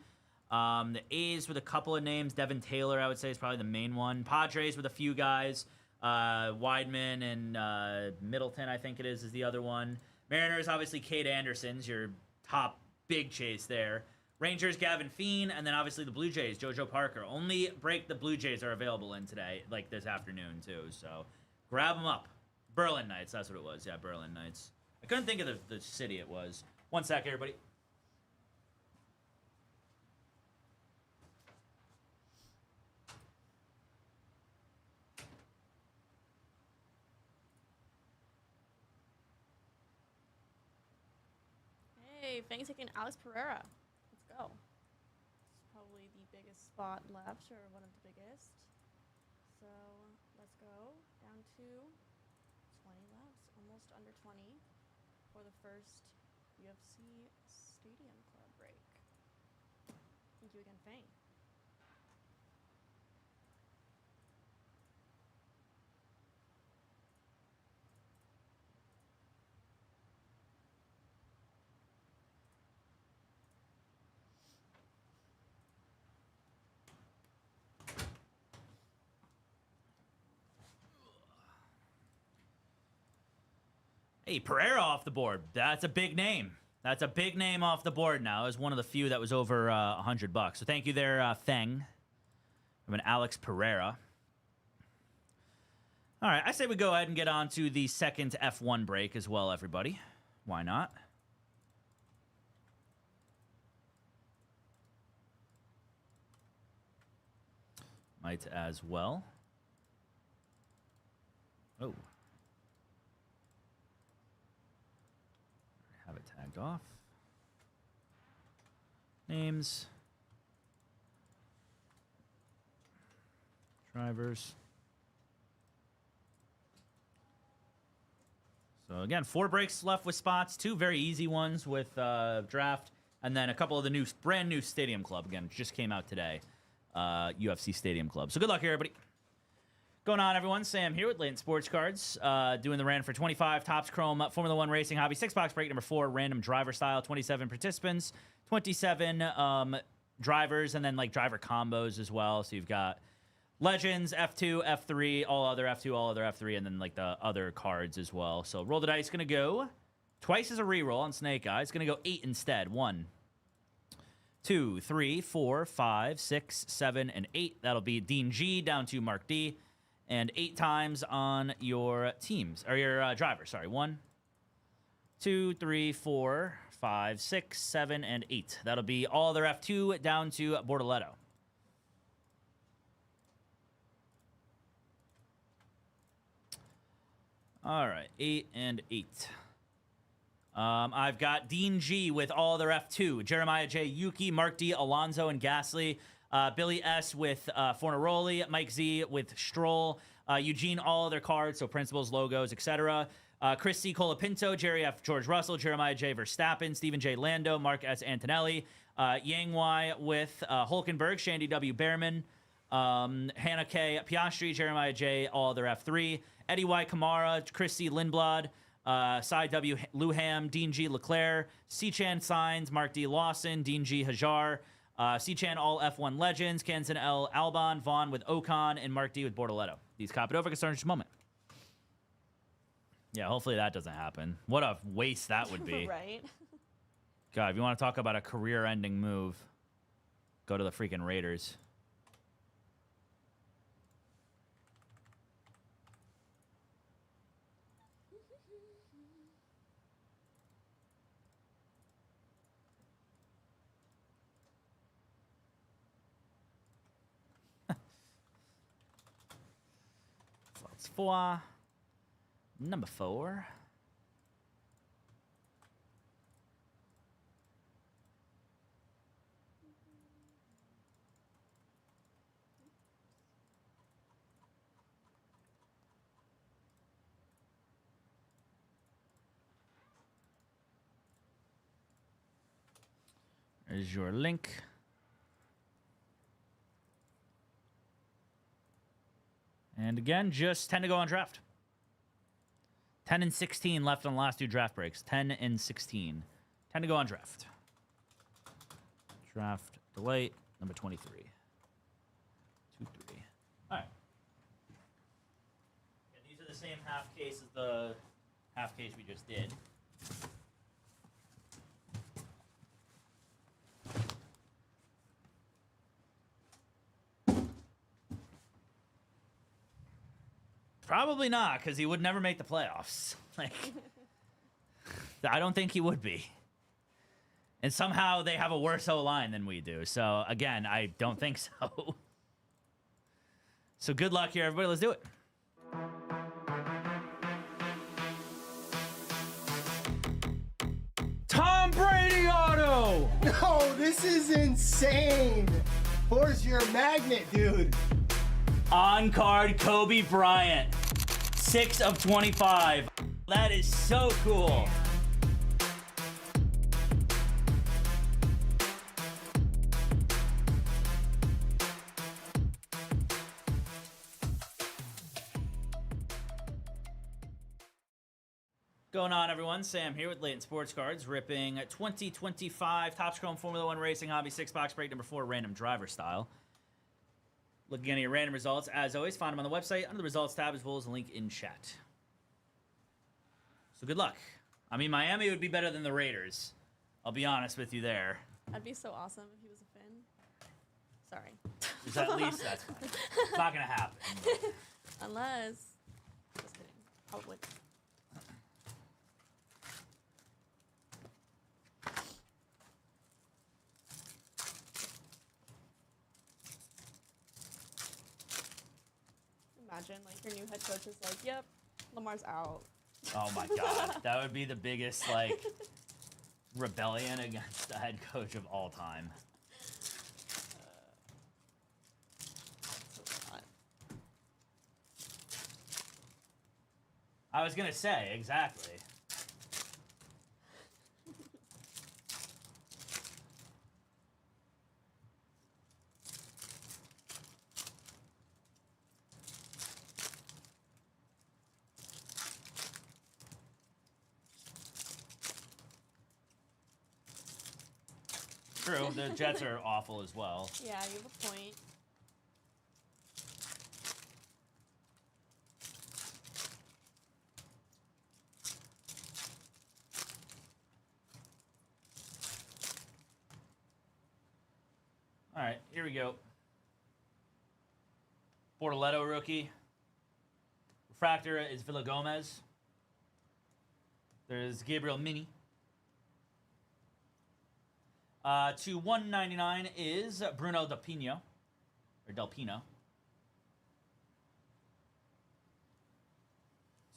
The A's with a couple of names. Devin Taylor, I would say, is probably the main one. Padres with a few guys. Weidman and Middleton, I think it is the other one. Mariners, obviously, Cade Anderson's your top big chase there. Rangers, Gavin Feen, and then obviously the Blue Jays, JoJo Parker. Only break the Blue Jays are available in today, like this afternoon, too. So grab them up. Berlin Knights, that's what it was. Yeah, Berlin Knights. I couldn't think of the city it was. One sec, everybody. Fang taking Alex Pereira. Let's go. It's probably the biggest spot left, or one of the biggest. So let's go down to 20 laps, almost under 20 for the first UFC Stadium Club break. Thank you again, Fang. Hey, Pereira off the board. That's a big name. That's a big name off the board now. It was one of the few that was over $100. So thank you there, Feng. I'm an Alex Pereira. All right, I say we go ahead and get on to the second F1 break as well, everybody. Why not? Might as well. Oh. Have it tagged off. Names. Drivers. So again, 4 breaks left with spots. 2 very easy ones with draft. And then a couple of the brand new Stadium Club. Again, just came out today. UFC Stadium Club. So good luck here, everybody. Going on, everyone. Sam here with Latent Sports Cards. Doing the random for 25 Topps Chrome Formula 1 Racing Hobby 6-box break number 4, random driver style. 27 participants, 27 drivers, and then like driver combos as well. So you've got Legends, F2, F3, all other F2, all other F3, and then like the other cards as well. So roll the dice. Going to go twice as a reroll on Snake Eye. It's going to go 8 instead. 1, 2, 3, 4, 5, 6, 7, and 8. That'll be Dean G down to Mark D. And 8 times on your teams, or your drivers, sorry. 1, 2, 3, 4, 5, 6, 7, and 8. That'll be all their F2 down to Bortoletto. All right, 8 and 8. I've got Dean G with all their F2. Jeremiah J, Yuki, Mark D, Alonso, and Gasly. Billy S with Fornaroli, Mike Z with Stroll, Eugene, all their cards, so principals, logos, etc. Chris C. Colapinto, Jerry F. George Russell, Jeremiah J. Verstappen, Stephen J. Lando, Mark S. Antonelli, Yang Y with Hulkenberg, Shandy W. Behrman, Hannah K. Piastri, Jeremiah J. all their F3, Eddie Y. Kamara, Chris C. Lindblad, Cy W. Luham, Dean G. Leclerc, C. Chan Signs, Mark D. Lawson, Dean G. Hajar, C-Chan all F1 Legends, Kenson L. Albon, Vaughn with Ocon, and Mark D with Bortoletto. These copied over. Can start in just a moment. Yeah, hopefully that doesn't happen. What a waste that would be. Right? God, if you want to talk about a career-ending move, go to the freaking Raiders. For number 4. There's your link. And again, just 10 to go on draft. 10 and 16 left on the last 2 draft breaks. 10 and 16. 10 to go on draft. Draft delay, number 23. 2, 3. All right. And these are the same half case as the half case we just did. Probably not, because he would never make the playoffs. Like, I don't think he would be. And somehow they have a worse O-line than we do. So, again, I don't think so. So good luck here, everybody. Let's do it. Tom Brady Bro, this is insane. Force your magnet, dude. On card, Kobe Bryant. 6 of 25. That is so cool. Going on, everyone? Sam here with Latent Sports Cards, ripping 2025 Topps Chrome Formula One Racing Hobby 6-box break number 4, random driver style. Looking at your random results, as always, find them on the website under the results tab, as well as a link in chat. So good luck. I mean, Miami would be better than the Raiders. I'll be honest with you there. That'd be so awesome if he was a Finn. Sorry. Just at least that's fine. It's not gonna happen. Unless. Just kidding. Probably. Imagine, like, your new head coach is like, yep, Lamar's out. Oh my god, that would be the biggest, like, rebellion against the head coach of all time. I was gonna say, exactly. True, the Jets are awful as well. Yeah, you have a point. All right, here we go. Bortoletto rookie. Refractor is Villa Gomez. There's Gabriel Mini. To 199 is Bruno Del Pino. Or Del Pino.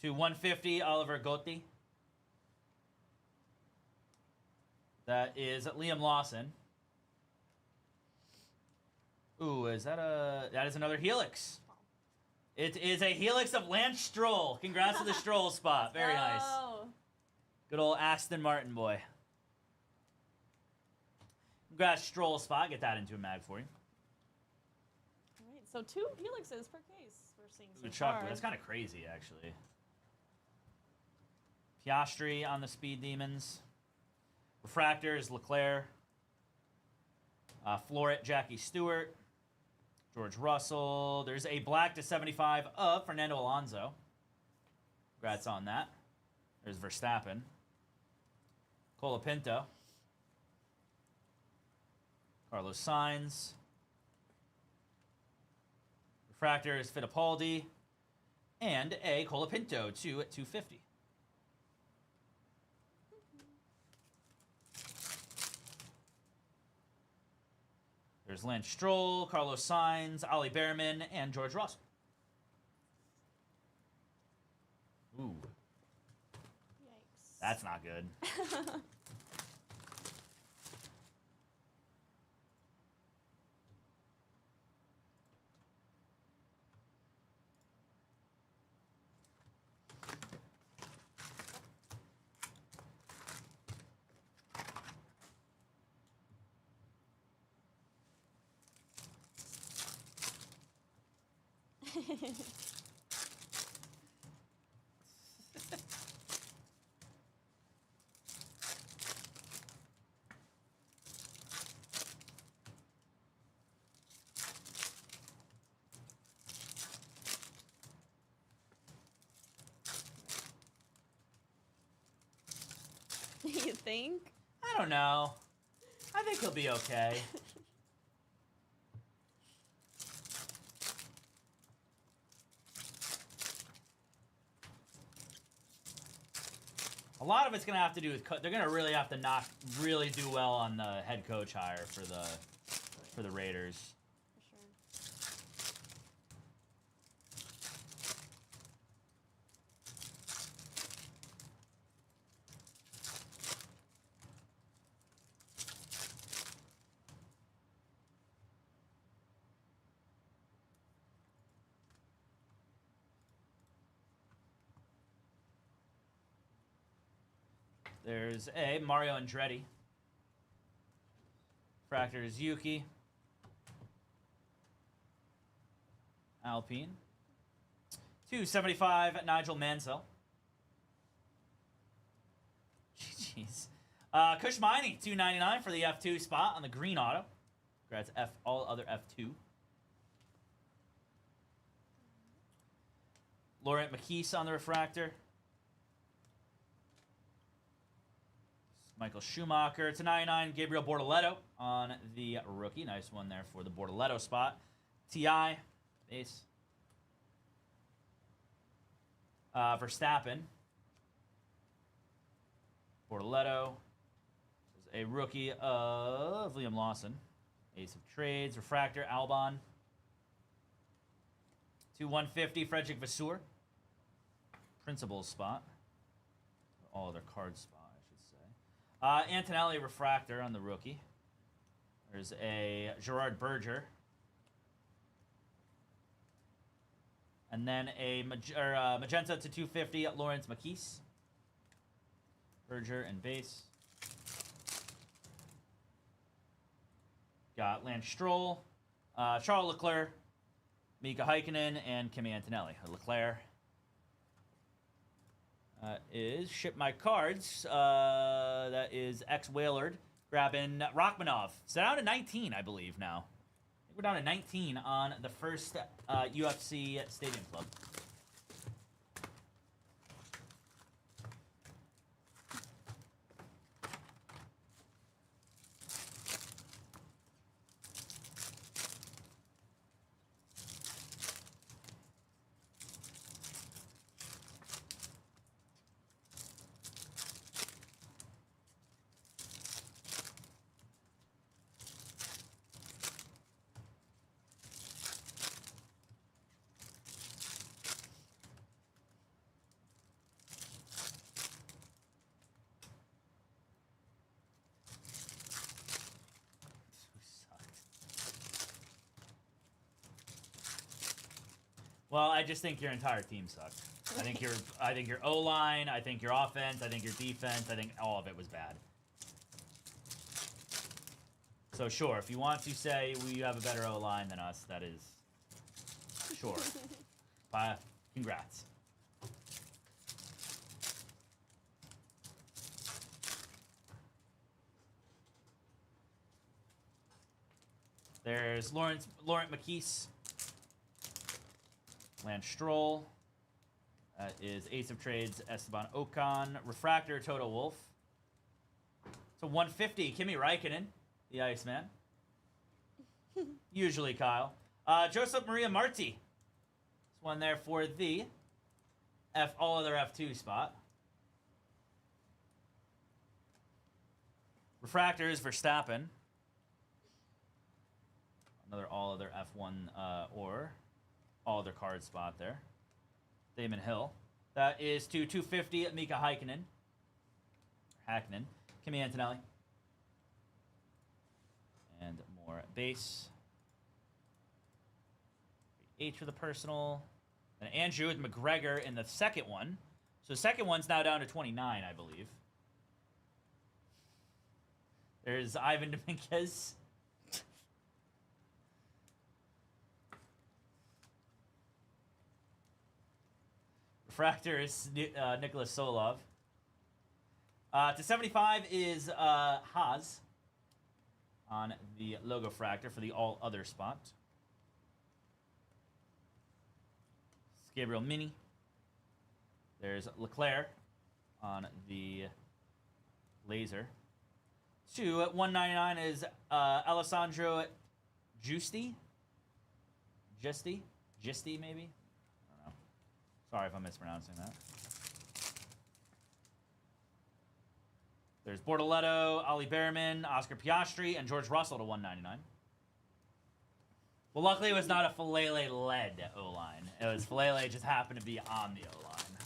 To 150, Oliver Gotti. That is Liam Lawson. Ooh, is that a... That is another Helix. It is a Helix of Lance Stroll. Congrats to the Stroll spot. Very nice. Good old Aston Martin boy. Congrats, Stroll spot. Get that into a mag for you. All right, so 2 helixes per case we're seeing so Chocolate. far. That's kind of crazy, actually. Piastri on the Speed Demons. Refractor is Leclerc. Floret, Jackie Stewart. George Russell. There's a black to 75 of Fernando Alonso. Congrats on that. There's Verstappen. Colapinto. Carlos Sainz. Refractor is Fittipaldi. And a Colapinto, 2 at 250. There's Lance Stroll, Carlos Sainz, Ollie Behrman, and George Russell. Ooh. Yikes. That's not good. You think? I don't know. I think he'll be okay. A lot of it's gonna have to do with they're gonna really have to really do well on the head coach hire for the Raiders. For sure. There's a Mario Andretti. Refractor is Yuki. Alpine. 275, Nigel Mansell. Jeez. Kush Miney, 299 for the F2 spot on the green auto. Congrats, all other F2. Laurent McKees on the refractor. Michael Schumacher to 99. Gabriel Bortoletto on the rookie. Nice one there for the Bortoletto spot. T.I. Base. Verstappen. Bortoletto. Is a rookie of Liam Lawson. Ace of Trades. Refractor. Albon. To 150. Frederick Vasseur. Principal's spot. All other card spot, I should say. Antonelli Refractor on the rookie. There's a Gerard Berger. And then a Magenta to 250 Lawrence McKees. Berger and base. Got Lance Stroll, Charles Leclerc, Mika Häkkinen, and Kimi Antonelli. Leclerc is Ship My Cards. That is ex-Wailard. Grabbing Rachmanov. It's down to 19, I believe, now. I think we're down to 19 on the first UFC Stadium Club. Well, I just think your entire team sucked. I think your O-line, I think your offense, I think your defense, I think all of it was bad. So sure, if you want to say we have a better O-line than us, that is sure. Congrats. There's Laurent McKees. Lance Stroll. That is Ace of Trades, Esteban Ocon. Refractor, Toto Wolff. So 150, Kimi Räikkönen, the Iceman. Usually Kyle. Joseph Maria Marti. This one there for the all other F2 spot. Refractor is Verstappen. Another all other F1 or all other card spot there. Damon Hill. That is to 250 Mika Häkkinen. Kimi Antonelli. And more base. H for the personal. And Andrew with McGregor in the second one. So the second one's now down to 29, I believe. There's Ivan Dominguez. Refractor is Nicholas Solov. To 75 is Haas on the logo fractor for the all other spot. It's Gabriel Mini. There's Leclerc on the laser. To 199 is Alessandro Giusti maybe. Sorry if I'm mispronouncing that. There's Bortoletto, Ali Behrman, Oscar Piastri, and George Russell to 199. Well, luckily it was not a Falele-led O-line. It was Falele just happened to be on the O-line.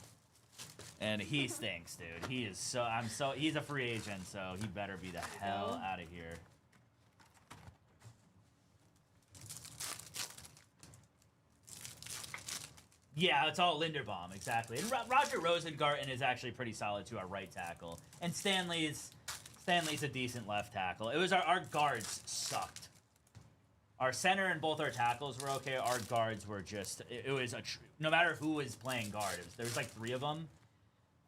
And he stinks, dude. He is he's a free agent, so he better be the hell out of here. Yeah, it's all Linderbaum, exactly. And Roger Rosengarten is actually pretty solid to our right tackle. And Stanley's a decent left tackle. It was our guards sucked. Our center and both our tackles were okay. Our guards were just, it was no matter who was playing guard, there was like 3 of them.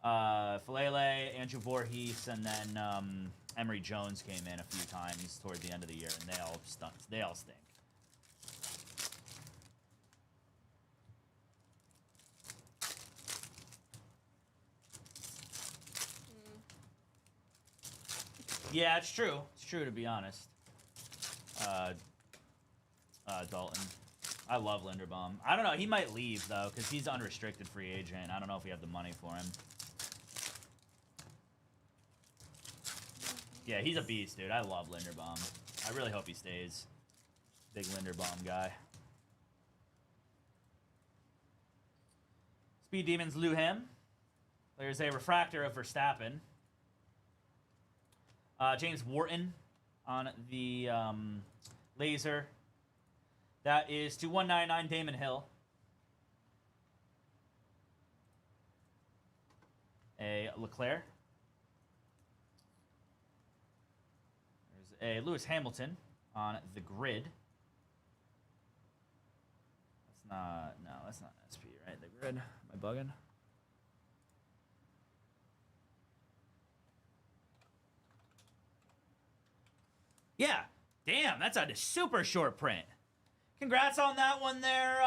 Falele, Andrew Voorhees, and then Emery Jones came in a few times toward the end of the year, and they all stink. Yeah, it's true. It's true, to be honest. Dalton. I love Linderbaum. I don't know. He might leave, though, because he's unrestricted free agent. I don't know if we have the money for him. Yeah, he's a beast, dude. I love Linderbaum. I really hope he stays. Big Linderbaum guy. Speed Demons Luham. There's a refractor of Verstappen. James Wharton on the laser. That is to 199 Damon Hill. A Leclerc. There's a Lewis Hamilton on the grid. That's not an SP, right? The grid. Am I bugging? Yeah. Damn, that's a super short print. Congrats on that one there,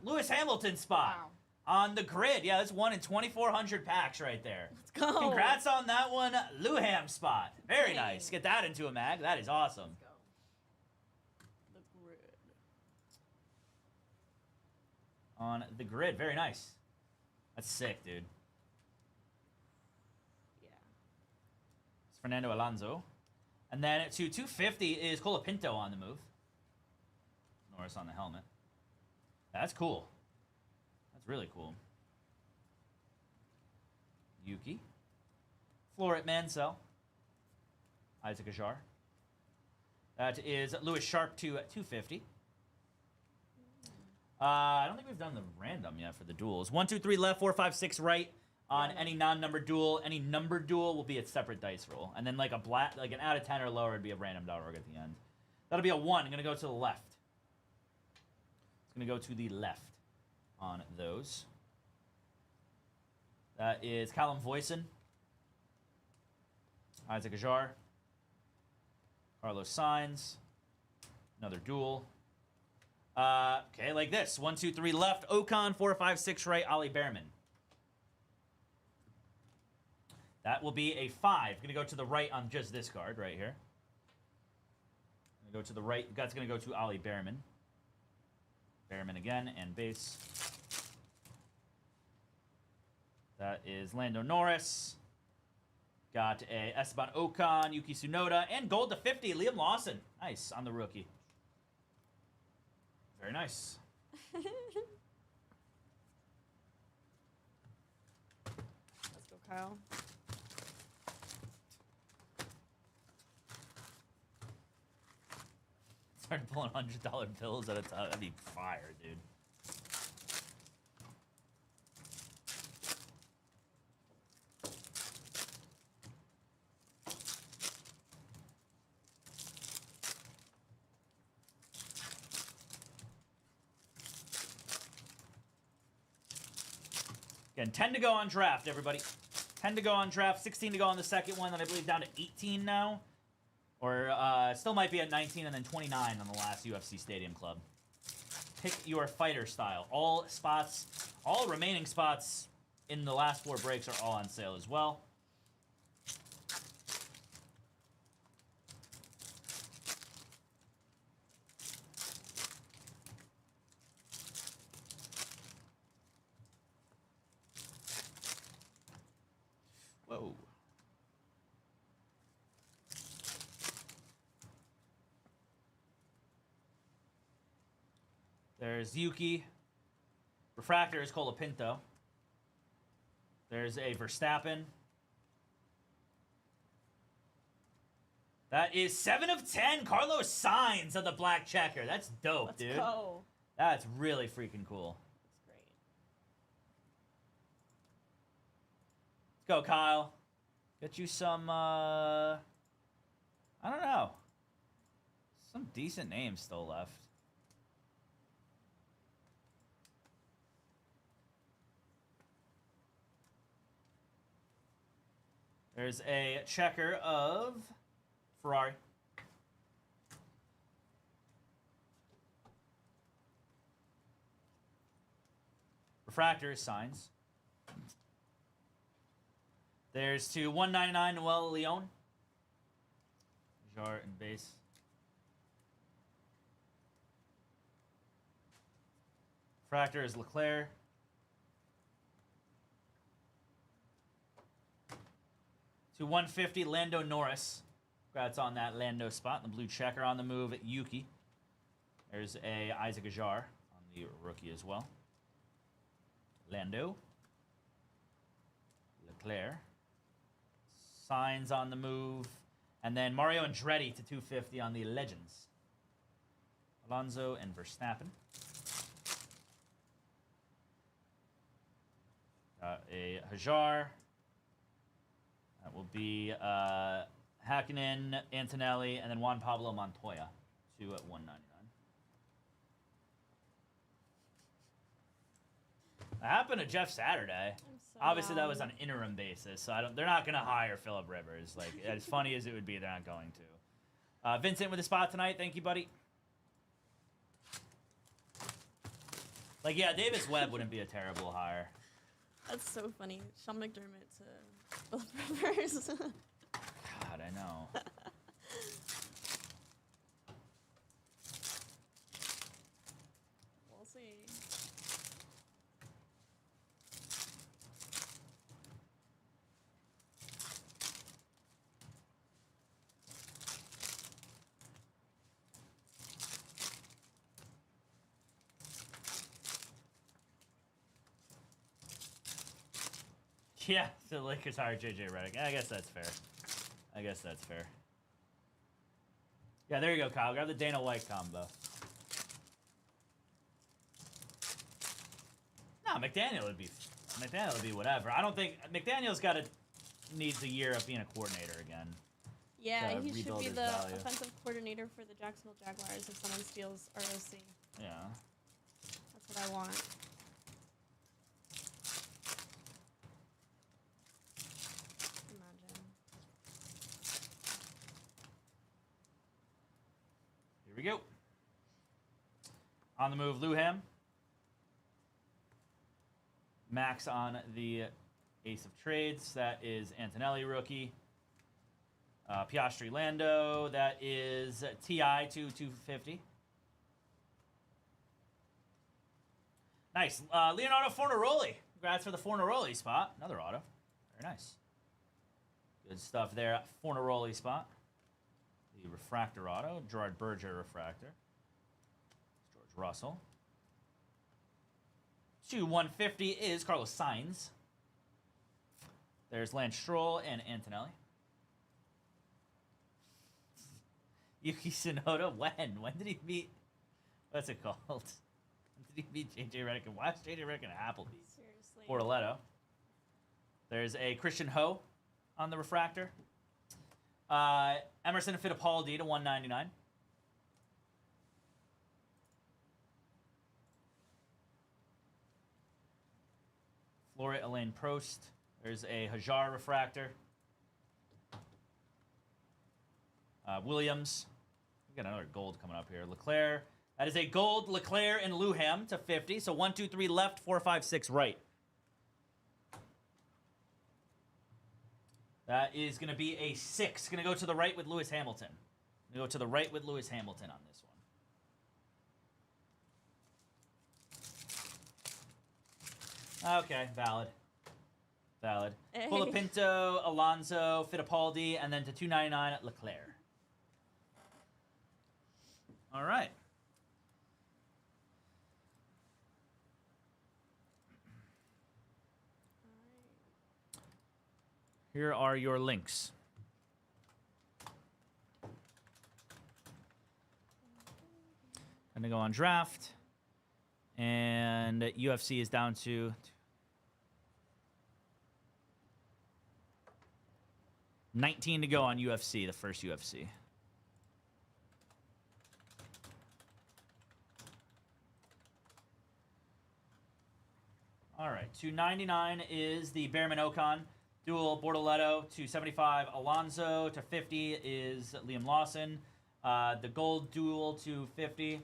Lewis Hamilton spot. Wow. On the grid. Yeah, that's 1 in 2,400 packs right there. Let's go. Congrats on that one, Luham spot. Very nice. Get that into a mag. That is awesome. Let's go. The grid. On the grid. Very nice. That's sick, dude. Yeah. It's Fernando Alonso. And then to 250 is Colapinto on the move. Norris on the helmet. That's cool. That's really cool. Yuki. Floret Mansell. Isaac Ajar. That is Lewis Sharp to 250. I don't think we've done the random yet for the duels. 1, 2, 3 left, 4, 5, 6 right. On any non-numbered duel, any numbered duel will be a separate dice roll, and then like an out of 10 or lower would be a random.org at the end. That'll be a 1. I'm gonna go to the left. It's gonna go to the left on those. That is Callum Voisin, Isaac Ajar, Carlos Sainz, another duel. Okay, like this: 1, 2, 3 left, Ocon, 4, 5, 6 right, Ollie Behrman. That will be a 5. Going to go to the right on just this card right here. Going to go to the right. That's going to go to Ollie Behrman. Behrman again and base. That is Lando Norris. Got a Esteban Ocon, Yuki Tsunoda, and gold to 50, Liam Lawson. Nice on the rookie. Very nice. Let's go, Kyle. Started pulling $100 bills at a time. That'd be fire, dude. Again, 10 to go on draft, everybody. 10 to go on draft, 16 to go on the second one, and I believe down to 18 now. Or still might be at 19 and then 29 on the last UFC Stadium Club. Pick your fighter style. All spots, all remaining spots in the last 4 breaks are all on sale as well. Whoa. There's Yuki. Refractor is Colapinto. There's a Verstappen. That is 7 of 10. Carlos Sainz of the black checker. That's dope, Let's dude. go. That's really freaking cool. That's great. go, Kyle. Get you some, I don't know. Some decent names still left. There's a checker of Ferrari. Refractor signs. There's to 199 Noel Leon. Jar and base. Refractor is Leclerc. To 150 Lando Norris. Congrats on that Lando spot. The blue checker on the move at Yuki. There's a Isaac Ajar on the rookie as well. Lando. Leclerc. Signs on the move. And then Mario Andretti to 250 on the Legends. Alonso and Verstappen. Got a Hajar. That will be Hakkinen, Antonelli, and then Juan Pablo Montoya. 2 at 199. That happened to Jeff Saturday. So Obviously, that was loud. on an interim basis, so they're not going to hire Phillip Rivers. Like, as funny as it would be, they're not going to. Vincent with a spot tonight. Thank you, buddy. Like, yeah, Davis Webb wouldn't be a terrible hire. That's so funny. Sean McDermott to Phillip Rivers. God, I know. We'll see. Yeah, the Lakers hired JJ Redick. I guess that's fair. I guess that's fair. Yeah, there you go, Kyle. Grab the Dana White combo. No, McDaniel would be whatever. I don't think McDaniel's needs a year of being a coordinator again. Yeah, to he should rebuild be his the value. offensive coordinator for the Jacksonville Jaguars if someone steals ROC. Yeah. That's what I want. Imagine. Here we go. On the move, Luham. Max on the Ace of Trades. That is Antonelli rookie. Piastri Lando. That is TI to 250. Nice. Leonardo Fornaroli. Congrats for the Fornaroli spot. Another auto. Very nice. Good stuff there. Fornaroli spot. The refractor auto. Gerard Berger refractor. George Russell. To 150 is Carlos Sainz. There's Lance Stroll and Antonelli. Yuki Tsunoda. When? When did he meet? What's it called? When did he meet JJ Redick? And why is JJ Redick an Applebee's? Seriously. Bortoletto. There's a Christian Ho on the refractor. Emerson Fittipaldi to 199. Flora Elaine Prost. There's a Hajar refractor. Williams. We got another gold coming up here. Leclerc. That is a gold Leclerc and Luham to 50. So 1, 2, 3 left, 4, 5, 6 right. That is going to be a 6. Going to go to the right with Lewis Hamilton. Going to go to the right with Lewis Hamilton on this one. Okay, valid. Valid. Hey. Colapinto, Alonso, Fittipaldi, and then to 299 Leclerc. All right. Here are your links. Gonna go on draft. And UFC is down to 19 to go on UFC, the first UFC. All right, 299 is the Behrman Ocon dual Bortoletto. 275 Alonso. To 50 is Liam Lawson. The gold dual to 50.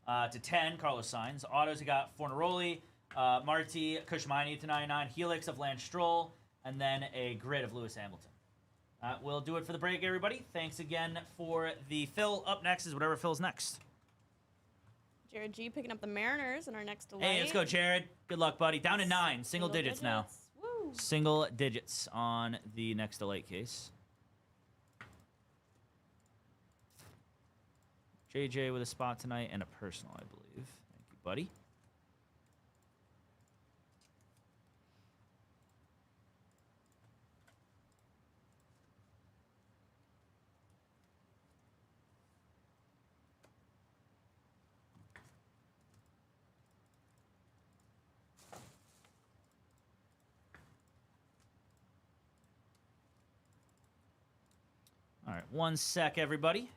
To 10, Carlos Sainz. Autos, you got Fornaroli, Marti, Kushmini to 99, Helix of Lance Stroll, and then a grid of Lewis Hamilton. We'll do it for the break, everybody. Thanks again for the fill. Up next is whatever fills next. Jared G picking up the Mariners in our next delay. Hey, let's go, Jared. Good luck, buddy. Down to 9. Single digits now. Woo. Single digits on the next delay case. JJ with a spot tonight and a personal, I believe. Thank you, buddy. All right, 1 sec, everybody.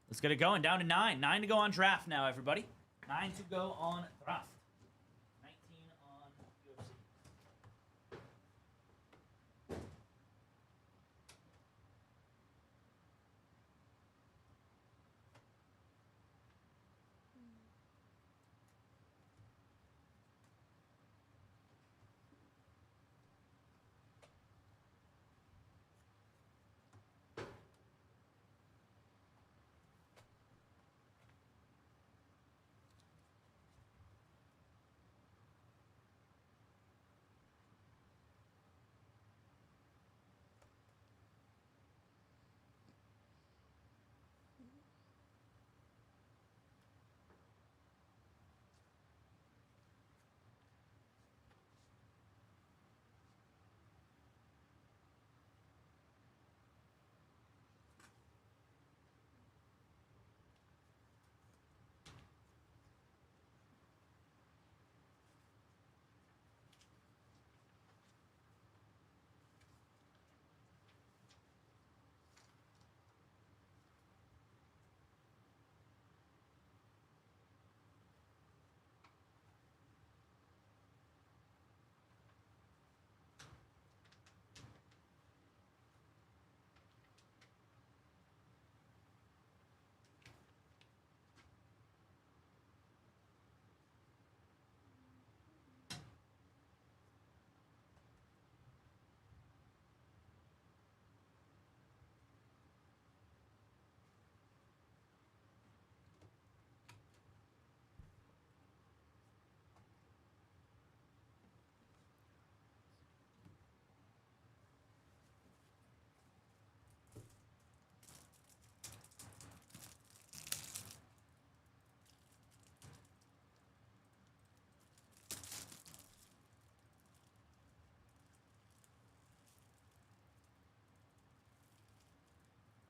Let's get it going. Down to 9. 9 to go on draft now, everybody. 9 to go on draft. 19 on UFC.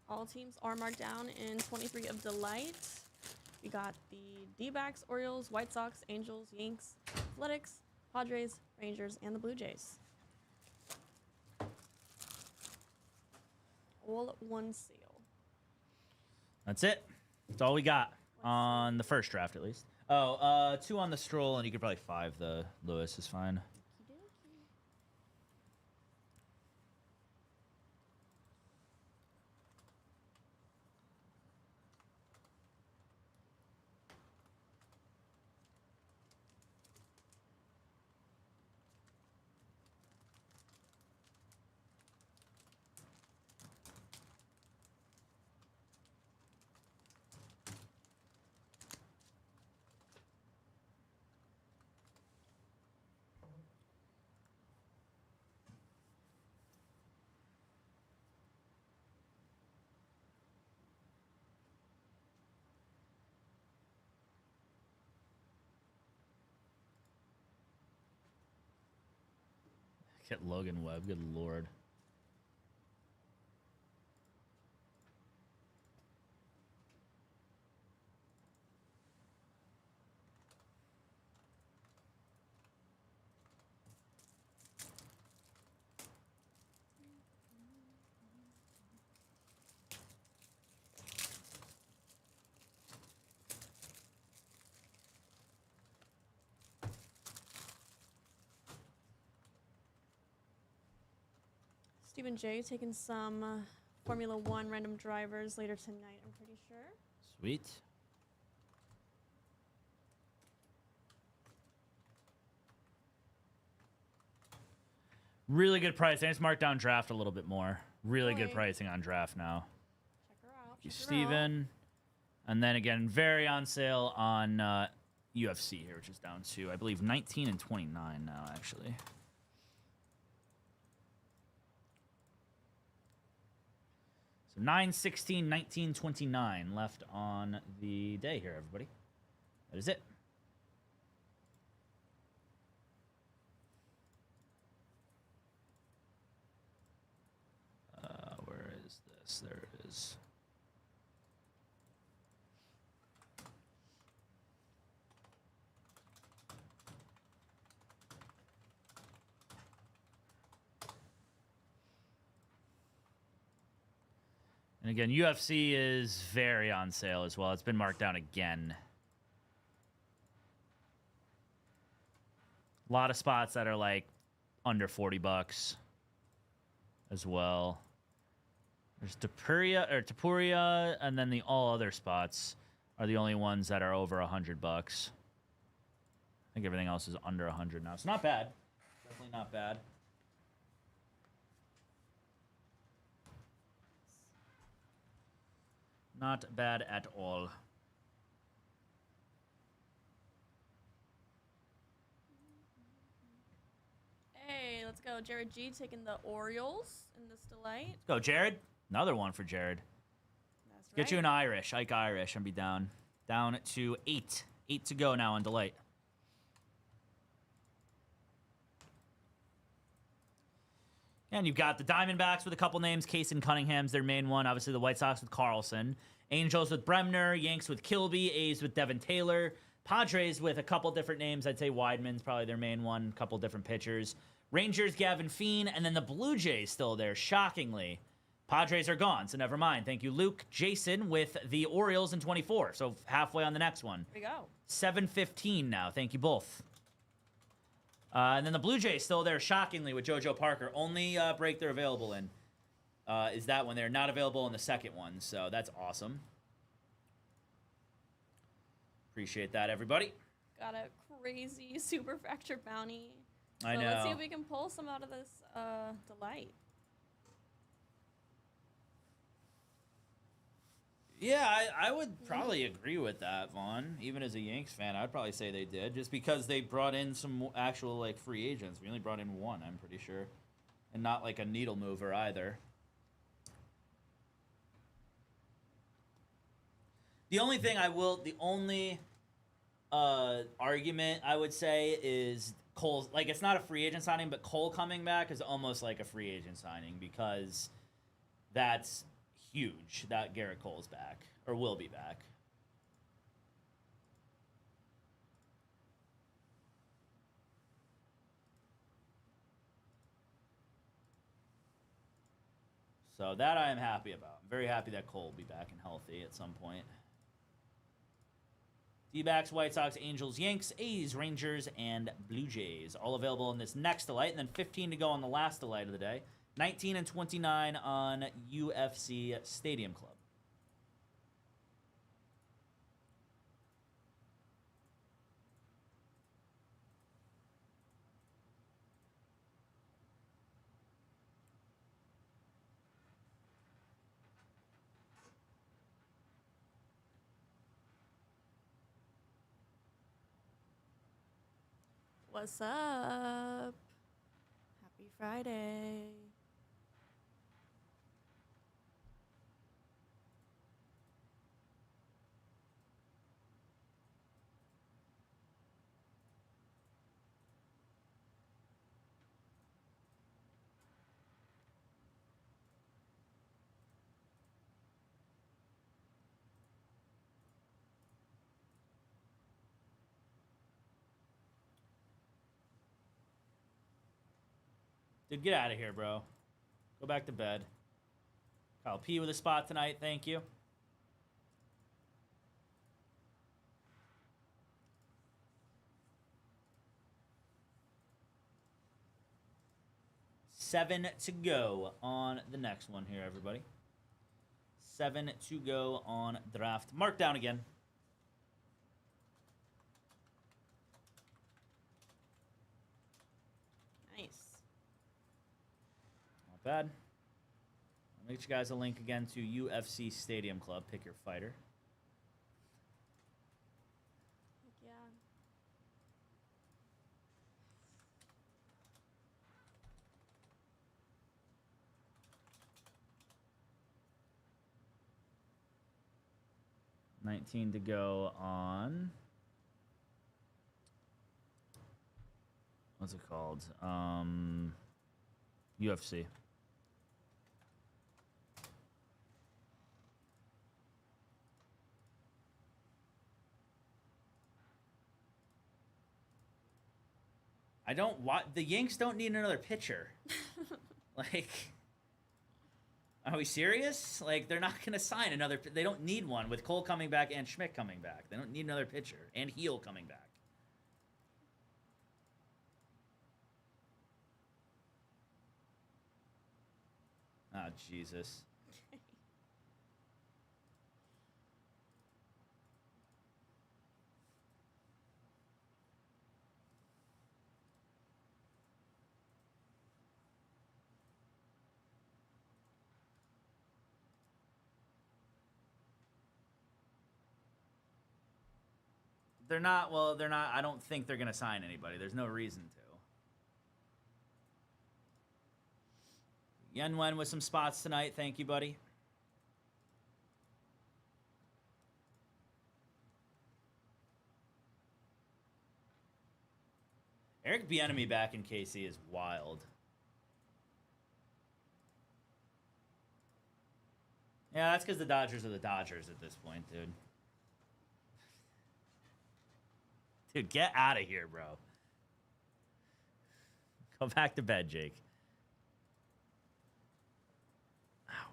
All teams are marked down in 23 of Delight. We got the D-backs, Orioles, White Sox, Angels, Yanks, Athletics, Padres, Rangers, and the Blue Jays. All one seal. That's it. That's all we got on the first draft, at least. Oh, 2 on the Stroll, and you could probably 5 the Lewis is fine. Get Logan Webb. Good lord. Stephen J taking some Formula One random drivers later tonight, I'm pretty sure. Sweet. Really good pricing. I just marked down draft a little bit more. Really good Boy. pricing on draft now. Check her out. You, check her out. Steven. And then again, very on sale on UFC here, which is down to, I believe, 19 and 29 now, actually. So 9, 16, 19, 29 left on the day here, everybody. That is it. Where is this? There it is. And again, UFC is very on sale as well. It's been marked down again. A lot of spots that are like under $40 as well. There's Tapuria, and then the all other spots are the only ones that are over $100. I think everything else is under 100 now. It's not bad. Definitely not bad. Not bad at all. Hey, let's go. Jared G taking the Orioles in this delight. Let's go, Jared. Another one for Jared. That's right. Get you an Irish. Ike Irish. And be down. Down to 8. 8 to go now on Delight. And you've got the Diamondbacks with a couple names. Case and Cunningham's their main one. Obviously, the White Sox with Carlson. Angels with Bremner. Yanks with Kilby. A's with Devin Taylor. Padres with a couple different names. I'd say Weidman's probably their main one. A couple different pitchers. Rangers, Gavin Feen. And then the Blue Jays still there, shockingly. Padres are gone, so never mind. Thank you, Luke. Jason with the Orioles in 24. So halfway on the next one. There we go. 7:15 now. Thank you both. And then the Blue Jays still there, shockingly, with JoJo Parker. Only break they're available in is that one. They're not available in the second one, so that's awesome. Appreciate that, everybody. Got a crazy super fracture bounty. So I know. let's see if we can pull some out of this delight. Yeah, I would probably agree with that, Vaughn. Even as a Yanks fan, I'd probably say they did, just because they brought in some actual like free agents. We only brought in one, I'm pretty sure, and not like a needle mover either. The only thing the only argument I would say is Cole's, like, it's not a free agent signing, but Cole coming back is almost like a free agent signing, because that's huge that Garrett Cole's back, or will be back. So that I am happy about. I'm very happy that Cole will be back and healthy at some point. D-backs, White Sox, Angels, Yanks, A's, Rangers, and Blue Jays. All available in this next delight, and then 15 to go on the last delight of the day. 19 and 29 on UFC Stadium Club. What's up? Happy Friday. Dude, get out of here, bro. Go back to bed. Kyle P with a spot tonight. Thank you. 7 to go on the next one here, everybody. 7 to go on draft. Mark down again. Nice. Not bad. I'll get you guys a link again to UFC Stadium Club. Pick your fighter. Heck yeah. $19 to go on. What's it called? UFC. I don't want the Yanks don't need another pitcher. Like, are we serious? Like, they're not gonna sign another. They don't need one with Cole coming back and Schmidt coming back. They don't need another pitcher and Heel coming back. Oh, Jesus. They're not, well, they're not, I don't think they're going to sign anybody. There's no reason to. Yenwen with some spots tonight. Thank you, buddy. Eric Bieniemy back in KC is wild. Yeah, that's because the Dodgers are the Dodgers at this point, dude. Dude, get out of here, bro. Go back to bed, Jake. Ow.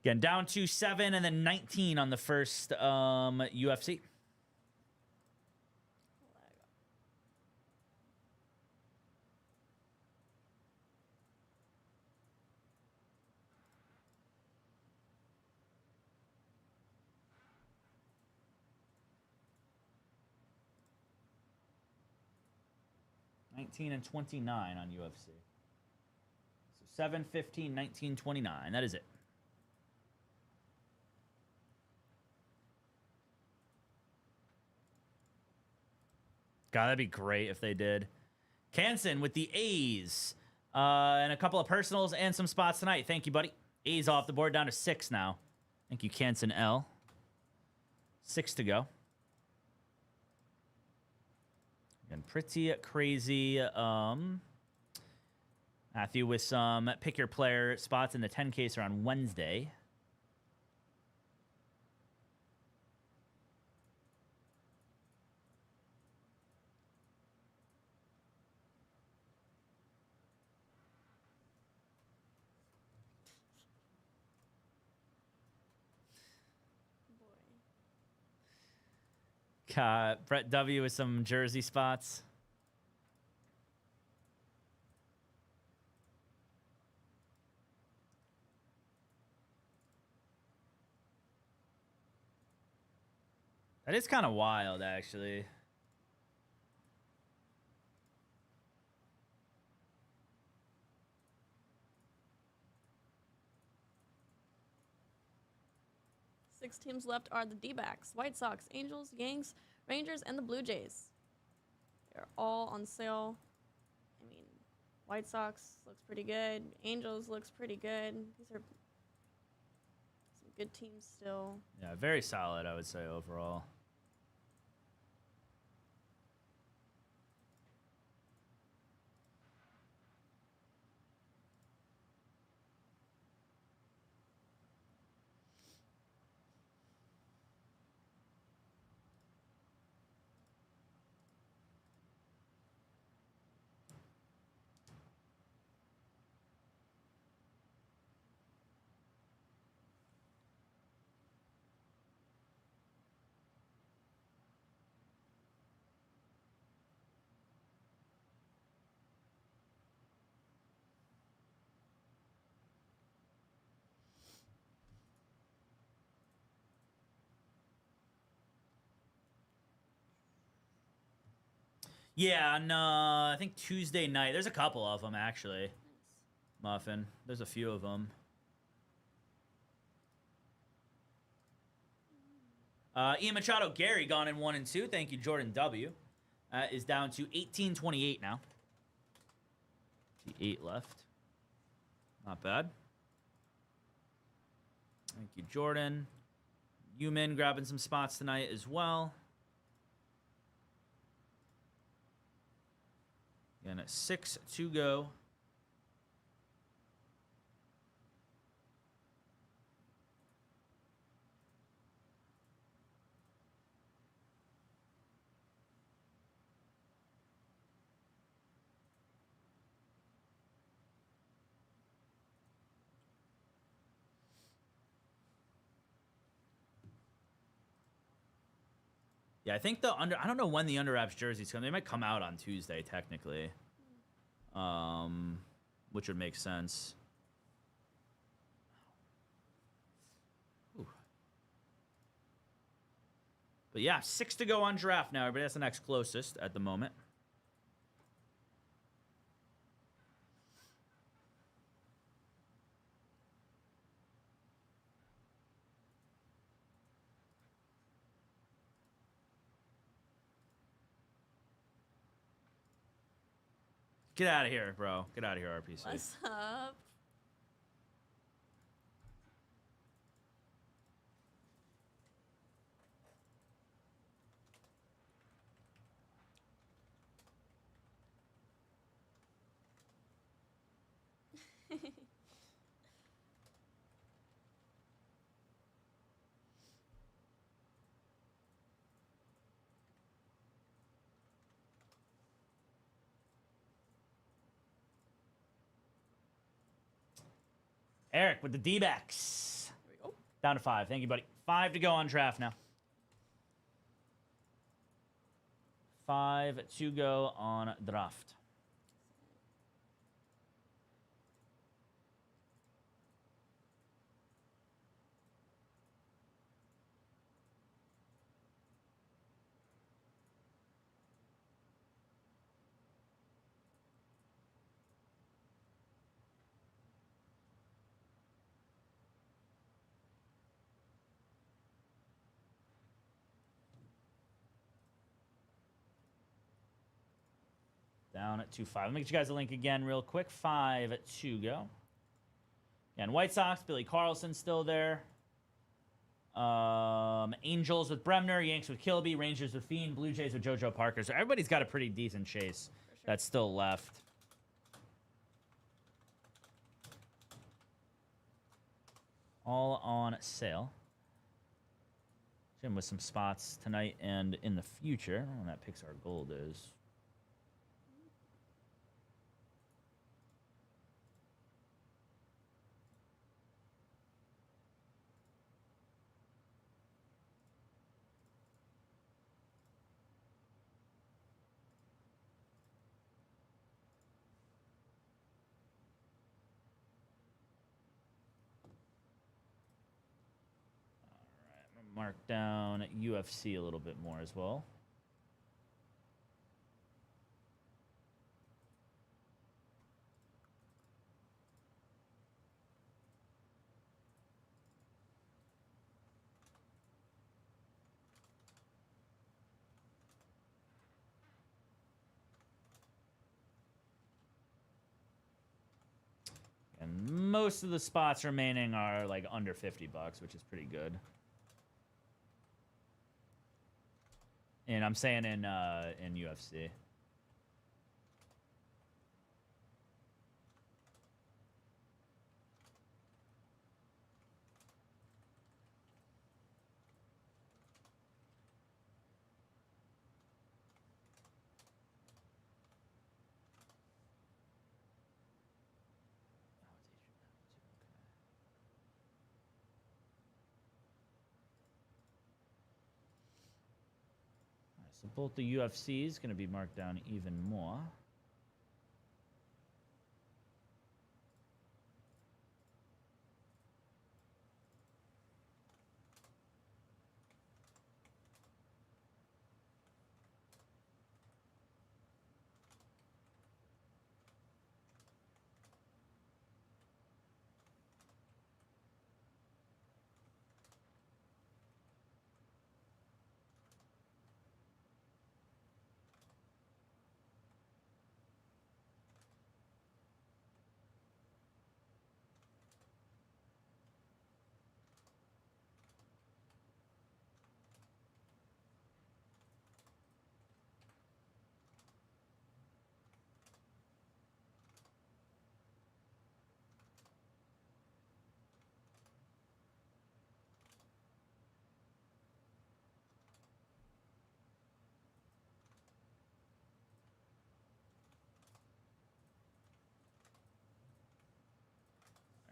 Again, down to 7 and then 19 on the first UFC. 19 and 29 on UFC. So 7, 15, 19, 29. That is it. God, that'd be great if they did. Canson with the A's. And a couple of personals and some spots tonight. Thank you, buddy. A's off the board down to 6 now. Thank you, Canson L. 6 to go. And pretty crazy. Matthew with some pick your player spots in the 10 caser on Wednesday. Brett W with some jersey spots. That is kind of wild, actually. Six teams left are the D-backs, White Sox, Angels, Yanks, Rangers, and the Blue Jays. They're all on sale. I mean, White Sox looks pretty good. Angels looks pretty good. These are some good teams still. Yeah, very solid, I would say, overall. Yeah, no, I think Tuesday night. There's a couple of them, actually. Nice. Muffin. There's a few of them. Ian Machado, Gary gone in 1 and 2. Thank you, Jordan W. Is down to 18-28 now. The 8 left. Not bad. Thank you, Jordan. Yumin grabbing some spots tonight as well. Again, at 6 to go. Yeah, I think I don't know when the under wraps jerseys come. They might come out on Tuesday, technically. Which would make sense. Ooh. But yeah, 6 to go on draft now. Everybody, that's the next closest at the moment. Get out of here, bro. Get out of here, RPC. What's up? Eric with the D-backs. There we go. Down to 5. Thank you, buddy. 5 to go on draft now. 5 to go on draft. Down to 5. Let me get you guys a link again real quick. 5 to go. And White Sox, Billy Carlson still there. Angels with Bremner, Yanks with Kilby, Rangers with Fiend, Blue Jays with JoJo Parker. So everybody's got a pretty decent chase that's still left. All on sale. Jim with some spots tonight and in the future. I don't know when that Pixar Gold is. Mark down UFC a little bit more as well. And most of the spots remaining are like under $50, which is pretty good. And I'm saying in UFC. So both the UFCs going to be marked down even more.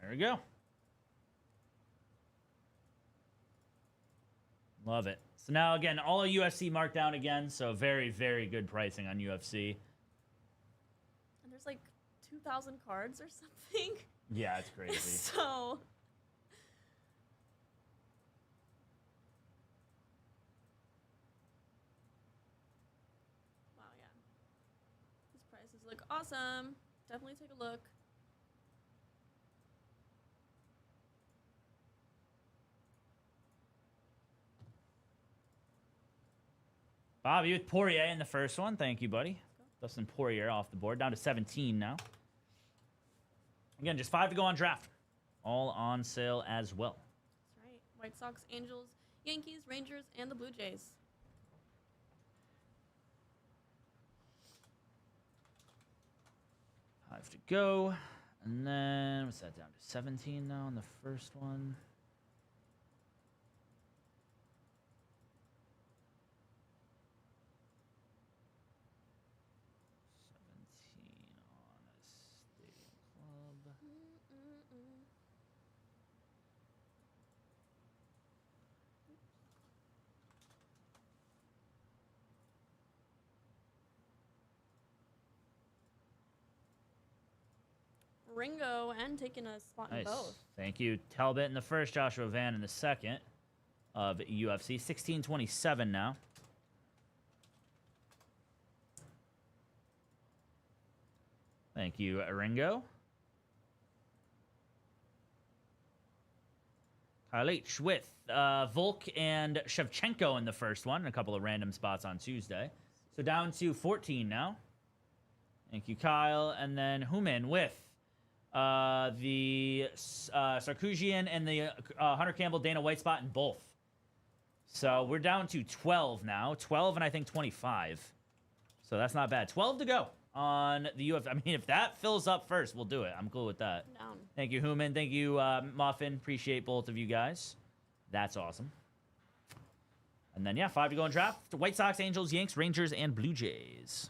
There we go. Love it. So now, again, all UFC marked down again. So very, very good pricing on UFC. And there's like 2,000 cards or something. Yeah, it's crazy. So. Wow, yeah. These prices look awesome. Definitely take a look. Bobby with Poirier in the first one. Thank you, buddy. Dustin Poirier off the board. Down to 17 now. Again, just 5 to go on draft. All on sale as well. That's right. White Sox, Angels, Yankees, Rangers, and the Blue Jays. Five to go. And then, what's that, down to 17 now on the first one? Ringo and taking a spot in Nice. both. Thank you. Talbot in the first, Joshua Van in the second of UFC. 1627 now. Thank you, Ringo. Kyle H. with Volk and Shevchenko in the first one. A couple of random spots on Tuesday. So down to 14 now. Thank you, Kyle. And then Human with the Sarkisian and the Hunter Campbell Dana White spot in both. So we're down to 12 now. 12 and I think 25. So that's not bad. 12 to go on the UFC. I mean, if that fills up first, we'll do it. I'm cool with that. Down. Thank you, Human. Thank you, Muffin. Appreciate both of you guys. That's awesome. And then, yeah, 5 to go in draft. White Sox, Angels, Yanks, Rangers, and Blue Jays.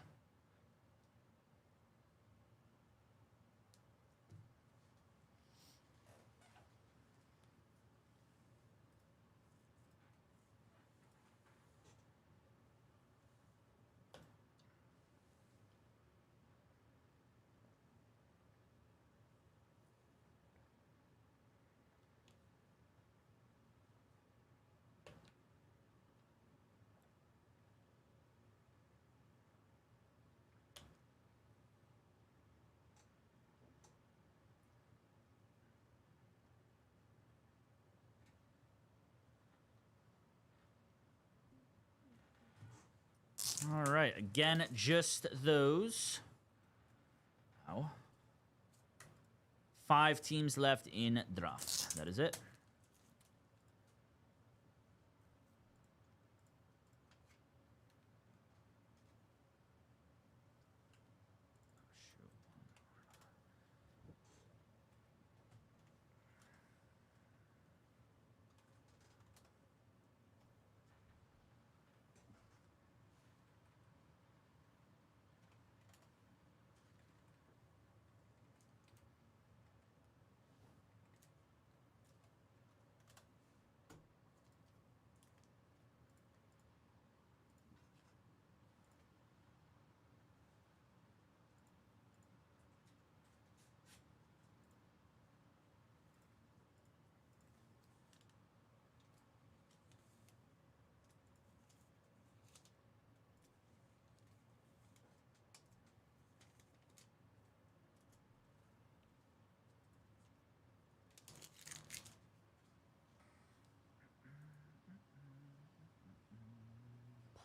All right, again, just those. Wow. 5 teams left in draft. That is it.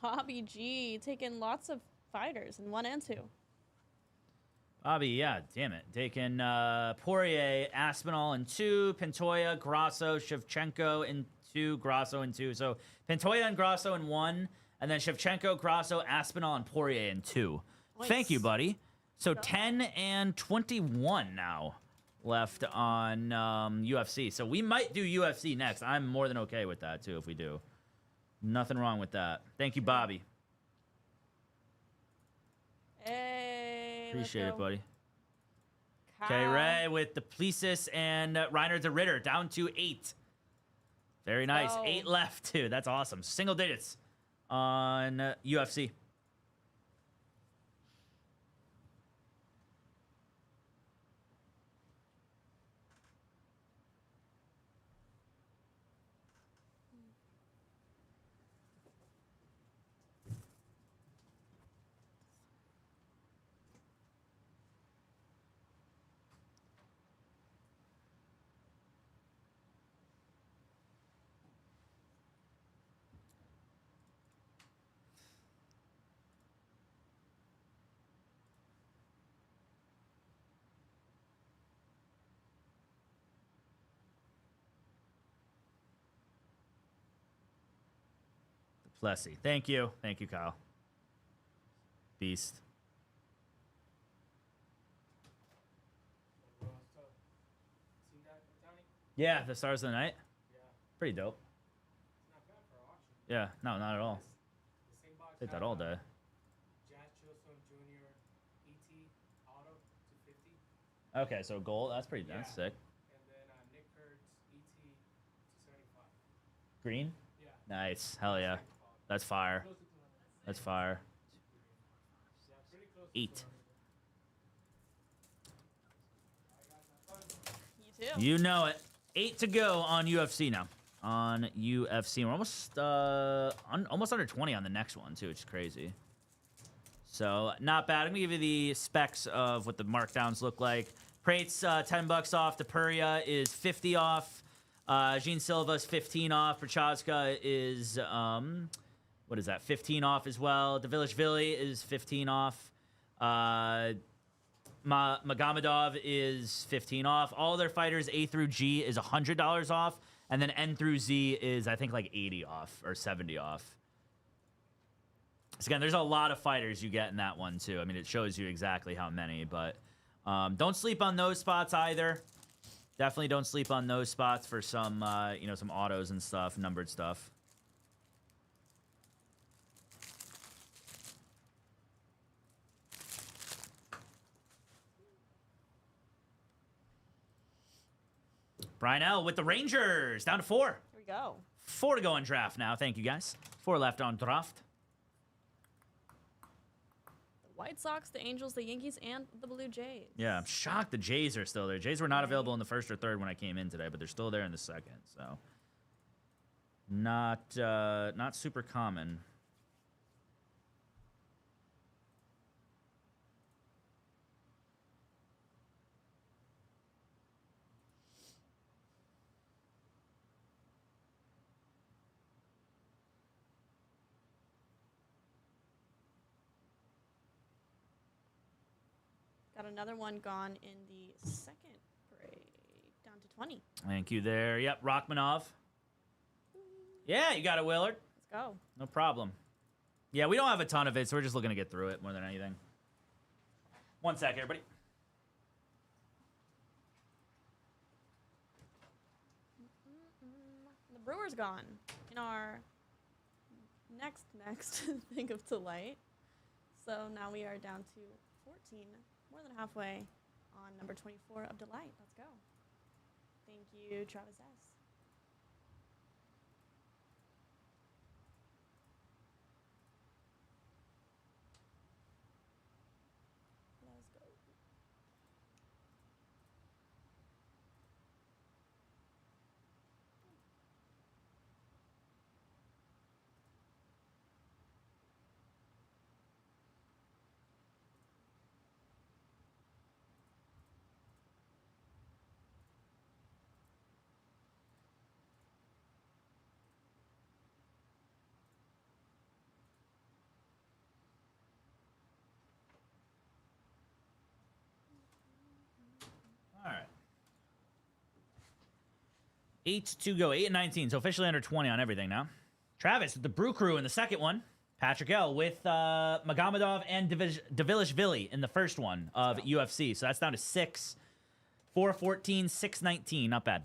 Bobby G taking lots of fighters in 1 and 2. Bobby, yeah, damn it. Taking Poirier, Aspinall in 2, Pintoya, Grasso, Shevchenko in 2, Grasso in 2. So Pintoya and Grasso in 1, and then Shevchenko, Grasso, Aspinall, and Poirier in 2. Nice. Thank you, buddy. So 10 and 21 now left on UFC. So we might do UFC next. I'm more than okay with that, too, if we do. Nothing wrong with that. Thank you, Bobby. Hey, Appreciate it, buddy. Okay, Ray with the Duplessis and Reiner the Ritter down to 8. Very nice. go. 8 left, too. That's awesome. Single digits on UFC. Plessy. Thank you. Thank you, Kyle. Beast. Seen that, Tony? Yeah, the Stars of the Night. Yeah. Pretty dope. It's not bad for auction. Yeah, no, not at all. The same box Hit that had, all day. Jazz Chisholm Jr. ET Auto 250. Okay, so gold. That's pretty. That's Yeah. sick. And then Nick Kurtz ET 275. Green. Yeah. Nice. Hell yeah. Same quality. That's fire. Close to 200. That's fire. Yeah, pretty close 8. to 200. You too. You know it. 8 to go on UFC now. On UFC, we're almost almost under 20 on the next one too, which is crazy. So not bad. I'm gonna give you the specs of what the markdowns look like. Prate's $10 off. Depuria is 50 off. Jean Silva's 15 off. Prochazka is what is that? 15 off as well. Davilishvili is 15 off. Magomedov is 15 off. All their fighters A through G is $100 off, and then N through Z is I think like 80 off or 70 off. So again, there's a lot of fighters you get in that one too. I mean, it shows you exactly how many, but don't sleep on those spots either. Definitely don't sleep on those spots for some some autos and stuff, numbered stuff. Brian L with the Rangers down to 4. Here we go. 4 to go on draft now. Thank you guys. 4 left on draft. The White Sox, the Angels, the Yankees, and the Blue Jays. Yeah, I'm shocked the Jays are still there. Jays were not available in the first or third when I came in today, but they're still there in the second. So not super common. Got another one gone in the second break. Down to 20. Thank you there. Yep, Rachmanov. Yeah, you got it, Willard. Let's go. No problem. Yeah, we don't have a ton of it, so we're just looking to get through it more than anything. 1 sec, everybody. The Brewers gone in our next thing of delight. So now we are down to 14, more than halfway on number 24 of delight. Let's go. Thank you, Travis S. Let's go. All right. 8 to go. 8 and 19. So officially under 20 on everything now. Travis with the Brew Crew in the second one. Patrick L with Magomedov and Davilishvili in the first one of UFC. So that's down to 6. 4-14, 6-19. Not bad.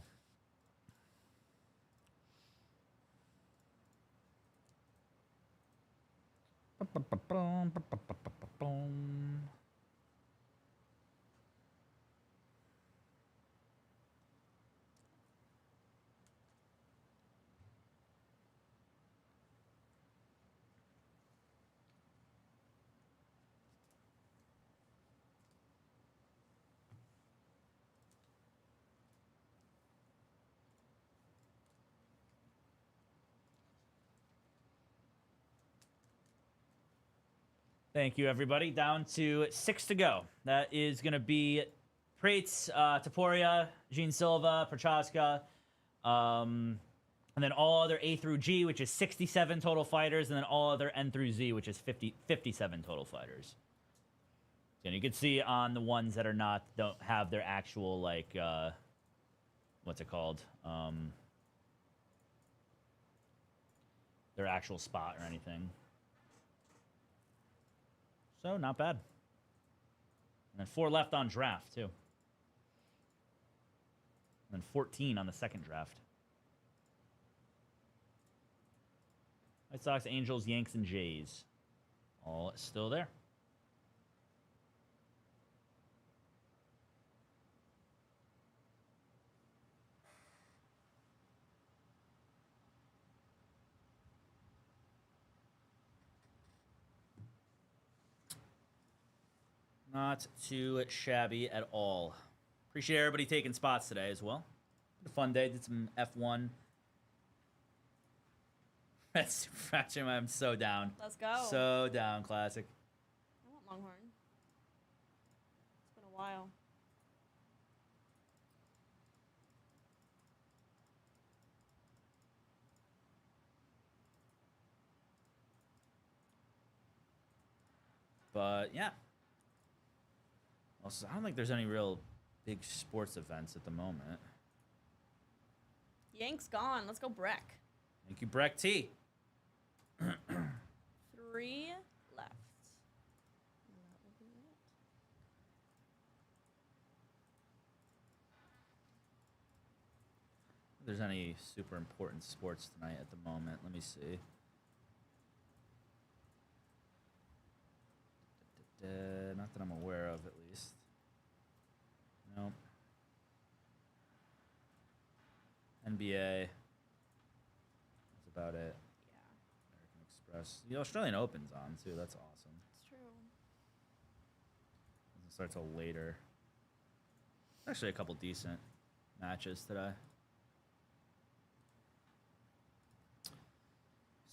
Thank you, everybody. Down to 6 to go. That is going to be Prates, Taporia, Gene Silva, Prochaska, and then all other A through G, which is 67 total fighters, and then all other N through Z, which is 57 total fighters. And you can see on the ones that are not, don't have their actual, like, what's it called? Their actual spot or anything. So, not bad. And then 4 left on draft, too. And then 14 on the second draft. White Sox, Angels, Yanks, and Jays. All still there. Not too shabby at all. Appreciate everybody taking spots today as well. Had a fun day. Did some F1. That's fraction. I'm so down. Let's go. So down, classic. I want Longhorn. It's been a while. But yeah. Also, I don't think there's any real big sports events at the moment. Yanks gone. Let's go Breck. Thank you, Breck T. 3 left. And that will be it. If there's any super important sports tonight at the moment. Let me see. Not that I'm aware of, at least. Nope. NBA. That's about it. Yeah, American Express. The Australian Open's on, too. That's awesome. it's true. Doesn't start till later. Actually, a couple decent matches today.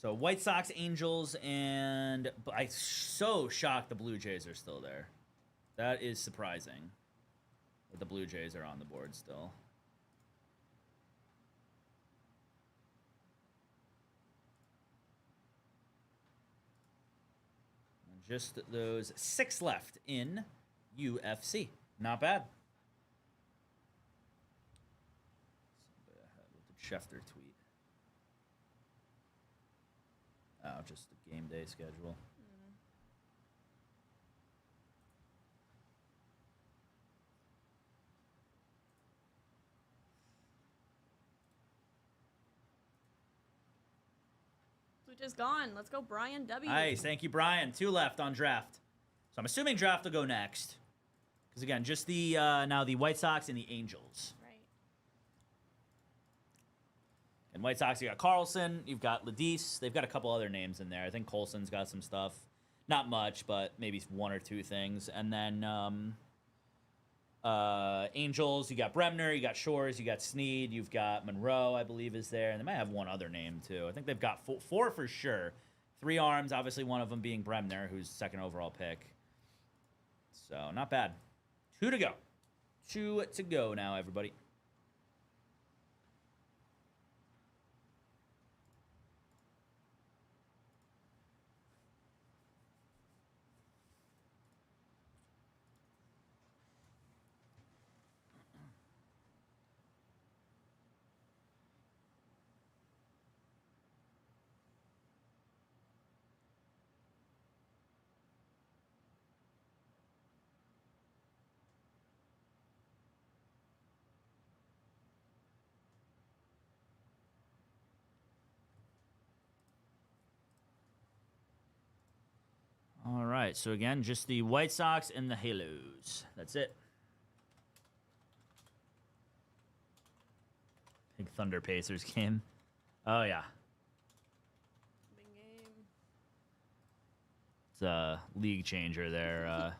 So, White Sox, Angels, and I'm so shocked the Blue Jays are still there. That is surprising that the Blue Jays are on the board still. And just those 6 left in UFC. Not bad. Somebody ahead with the Schefter tweet. Oh, just the game day schedule. Blue Jays gone. Let's go Brian W. Nice. Thank you, Brian. 2 left on draft. So I'm assuming draft will go next. Because, again, just the now the White Sox and the Angels. Right. And White Sox, you got Carlson, you've got Ledis. They've got a couple other names in there. I think Colson's got some stuff. Not much, but maybe 1 or 2 things. And then Angels, you got Bremner, you got Shores, you got Snead, you've got Monroe, I believe, is there. And they might have 1 other name, too. I think they've got 4 for sure. 3 arms, obviously one of them being Bremner, who's 2nd overall pick. So, not bad. 2 to go. 2 to go now, everybody. All right, so again, just the White Sox and the Halos. That's it. Big Thunder Pacers game. Oh, yeah. Big game. It's a league changer there,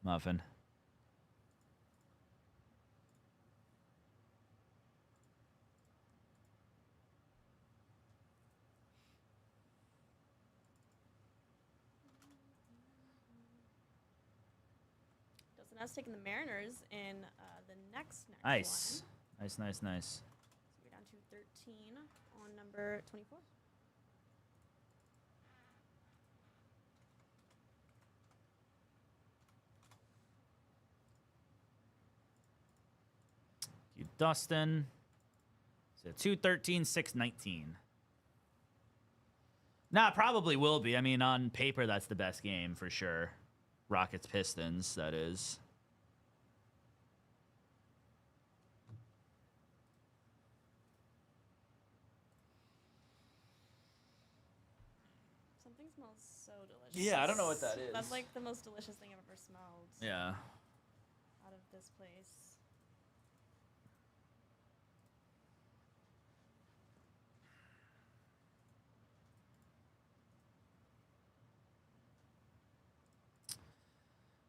Muffin. That's taking the Mariners in the next Nice. one. Nice. So we're down to 13 on number 24. You, Dustin. So 213, 619. Nah, it probably will be. I mean, on paper, that's the best game for sure. Rockets Pistons, that is. Something smells so delicious. Yeah, I don't know what that is. That's like the most delicious thing I've ever smelled. Yeah. Out of this place.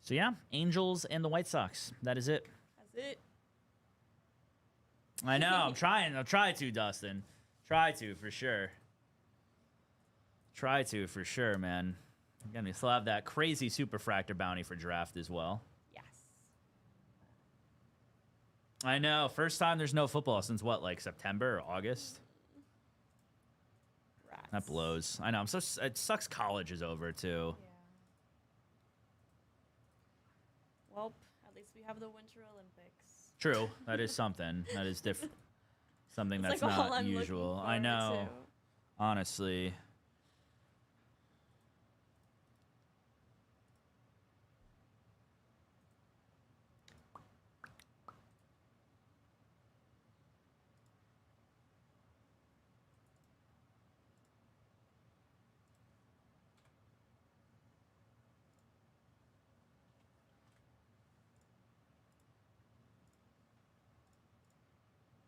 So yeah, Angels and the White Sox. That is it. That's it. I know. I'm trying. I'll try to, Dustin. Try to for sure. Try to for sure, man. Again, we still have that crazy superfractor bounty for draft as well. Yes. I know. First time there's no football since what, like September or August? Rats. That blows. I know. I'm so. It sucks. College is over too. Yeah. Well, at least we have the Winter Olympics. True. That is something. That is different. Something It's that's like all not I'm looking usual. I forward know. to. Honestly.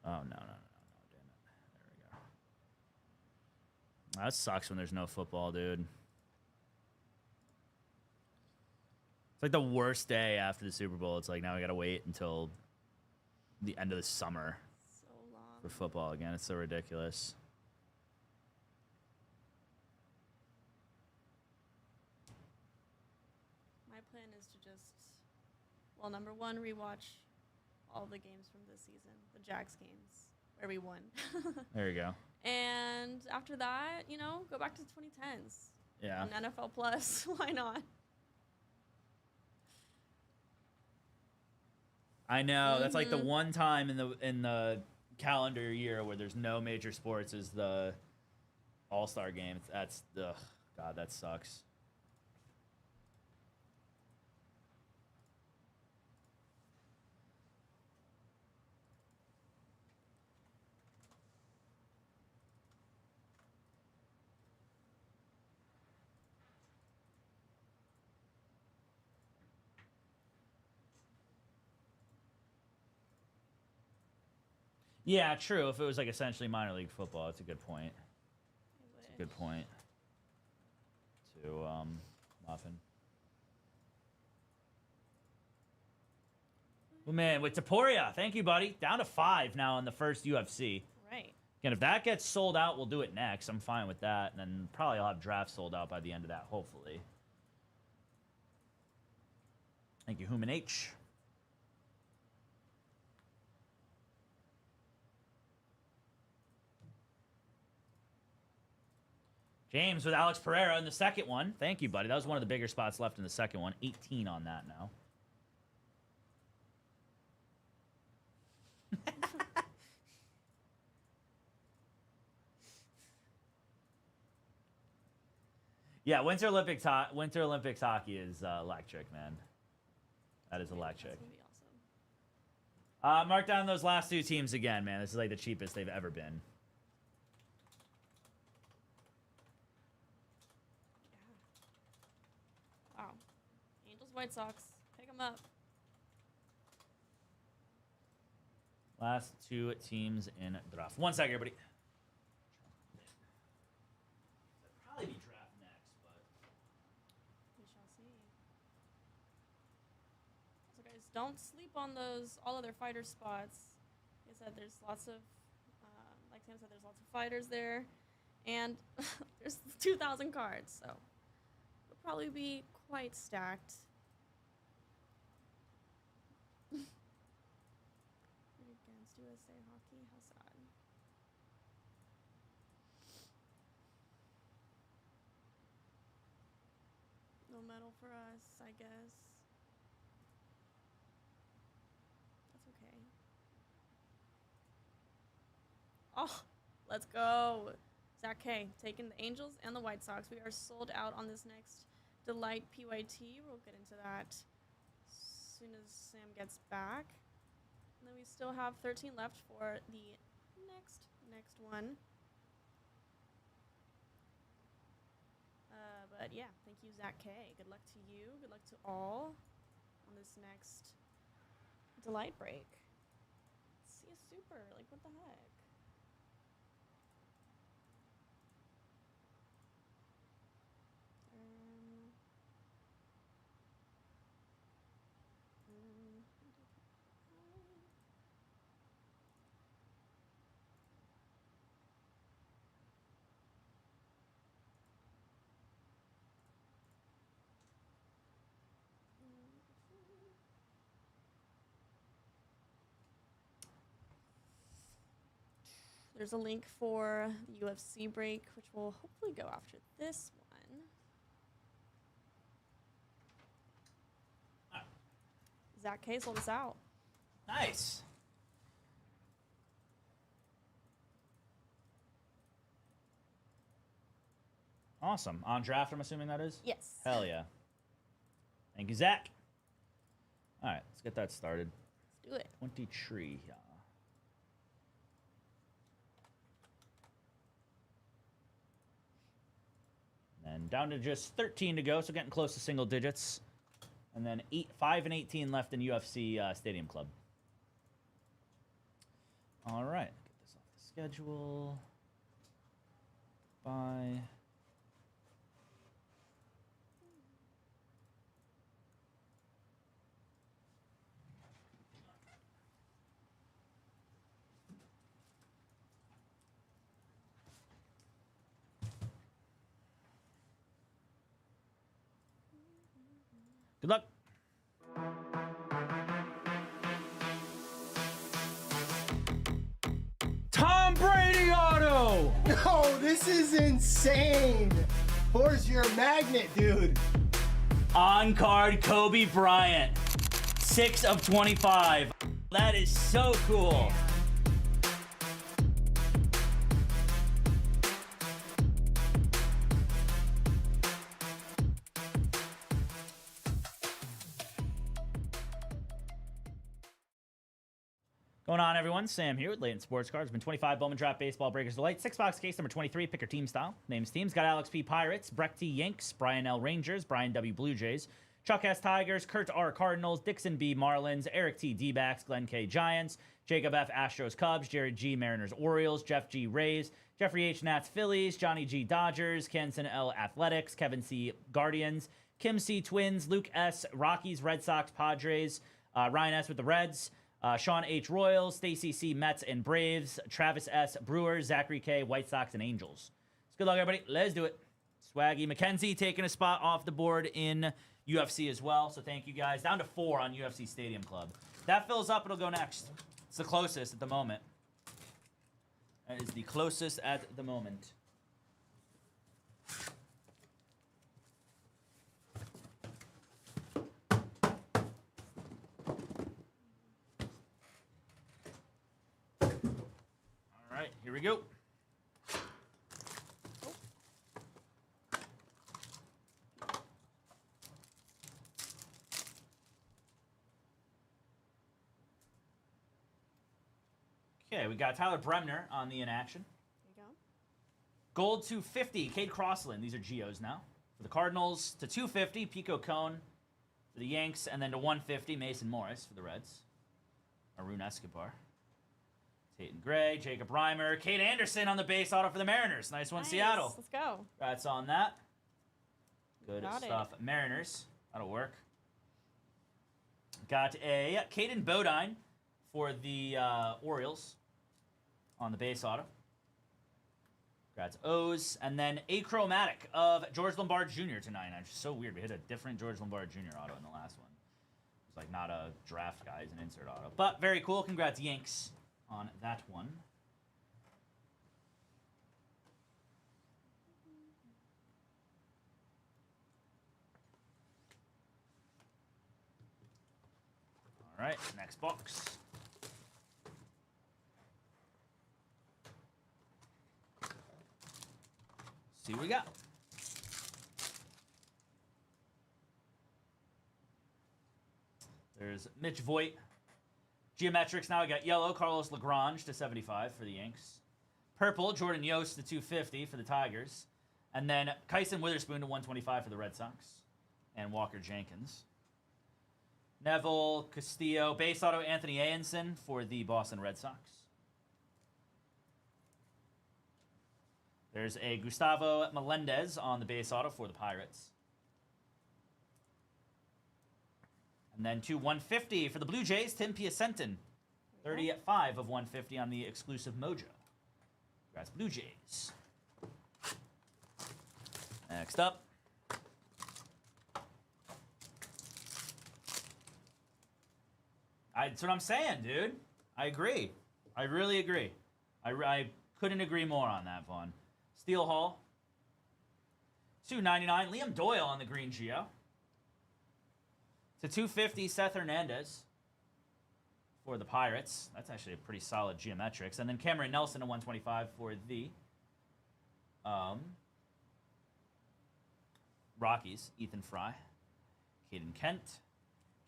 Oh, no. Damn it. There we go. That sucks when there's no football, dude. It's like the worst day after the Super Bowl. It's like now we got to wait until the end of the summer So long. for football again. It's so ridiculous. My plan is to just, well, number one, rewatch all the games from this season, the Jags games, where we won. There you go. And after that, you know, go back to the 2010s. Yeah. On NFL Plus. Why not? I know. That's like the one time in the calendar year where there's no major sports is the All-Star game. That's ugh, God, that sucks. Yeah, true. If it was like essentially minor league football, it's a good point. It's a good point. To Muffin. Well, man, with Taporia, thank you, buddy. Down to 5 now in the first UFC. Right. Again, if that gets sold out, we'll do it next. I'm fine with that. And then probably I'll have drafts sold out by the end of that, hopefully. Thank you, Human H. James with Alex Pereira in the second one. Thank you, buddy. That was one of the bigger spots left in the second one. 18 on that now. Yeah, Winter Olympics hockey is electric, man. That is electric. That's gonna be awesome. Mark down those last 2 teams again, man. This is like the cheapest they've ever been. Wow. Angels, White Sox. Pick them up. Last 2 teams in draft. 1 second, everybody. Probably be draft next, but We shall see. So, guys, don't sleep on those all other fighter spots. Like I said, there's lots of, like Sam said, there's lots of fighters there, and there's 2,000 cards, so it'll probably be quite stacked. announced USA Hockey. How sad. No medal for us, I guess. That's okay. Oh, let's go. Zach K taking the Angels and the White Sox. We are sold out on this next Delight PYT. We'll get into that as soon as Sam gets back. And then we still have 13 left for the next one. But yeah, thank you, Zach K. Good luck to you. Good luck to all on this next Delight break. See a super. Like, what the heck? There's a link for the UFC break, which will hopefully go after this one. Zach K sold us out. Nice. Awesome. On draft, I'm assuming that is? Yes. Hell yeah. Thank you, Zach. All right, let's get that started. Let's do it. 23. And down to just 13 to go, so getting close to single digits. And then 5 and 18 left in UFC Stadium Club. All right, get this off the schedule. Bye. Good luck. Tom Brady auto! No, this is insane. Where's your magnet, dude? On card Kobe Bryant. 6 of 25. That is so cool. Going on, everyone? Sam here with Layton Sports Cards. Been 25 Bowman Draft Baseball Breakers Delight. 6-box case number 23. Pick your team style. Names teams. Got Alex P. Pirates, Breck T. Yanks, Brian L. Rangers, Brian W. Blue Jays, Chuck S. Tigers, Kurt R. Cardinals, Dixon B. Marlins, Eric T. D-backs, Glenn K. Giants, Jacob F. Astros Cubs, Jared G. Mariners Orioles, Jeff G. Rays, Jeffrey H. Nats Phillies, Johnny G. Dodgers, Kenson L. Athletics, Kevin C. Guardians, Kim C. Twins, Luke S. Rockies, Red Sox, Padres, Ryan S. with the Reds, Sean H. Royals, Stacy C. Mets and Braves, Travis S. Brewers, Zachary K. White Sox and Angels. So good luck, everybody. Let's do it. Swaggy McKenzie taking a spot off the board in UFC as well. So thank you guys. Down to 4 on UFC Stadium Club. That fills up. It'll go next. It's the closest at the moment. That is the closest at the moment. All right, here we go. Okay, we got Tyler Bremner on the in action. There you go. Gold to 50, Cade Crossland. These are Geos now. For the Cardinals, to 250, Pico Cone. For the Yanks, and then to 150, Mason Morris for the Reds. Arun Escobar. Tate Gray, Jacob Reimer, Kate Anderson on the base auto for the Mariners. Nice one, Nice. Seattle. Let's go. Congrats on that. Good Got stuff. Mariners. That'll work. Got a Caden Bodine for the Orioles on the base auto. Congrats, O's. And then a chromatic of George Lombard Jr. to 99. It's so weird. We hit a different George Lombard Jr. auto in the last one. It's like not a draft guy, it's an insert auto. But very cool. Congrats, Yanks. on that one. All right, next box. See what we got. There's Mitch Voigt. Geometrics now. We got yellow, Carlos Lagrange to 75 for the Yanks. Purple, Jordan Yost to 250 for the Tigers. And then Kyson Witherspoon to 125 for the Red Sox. And Walker Jenkins. Neville Castillo. Base auto, Anthony Ayenson for the Boston Red Sox. There's a Gustavo Melendez on the base auto for the Pirates. And then 150 for the Blue Jays, Tim Piacentin. 30 at 5 of 150 on the exclusive Mojo. Congrats, Blue Jays. Next up. That's what I'm saying, dude. I agree. I really agree. I couldn't agree more on that, Vaughn. Steel Hall. 299. Liam Doyle on the green Geo. To 250, Seth Hernandez for the Pirates. That's actually a pretty solid geometrics. And then Cameron Nelson to 125 for the Rockies. Ethan Fry. Caden Kent.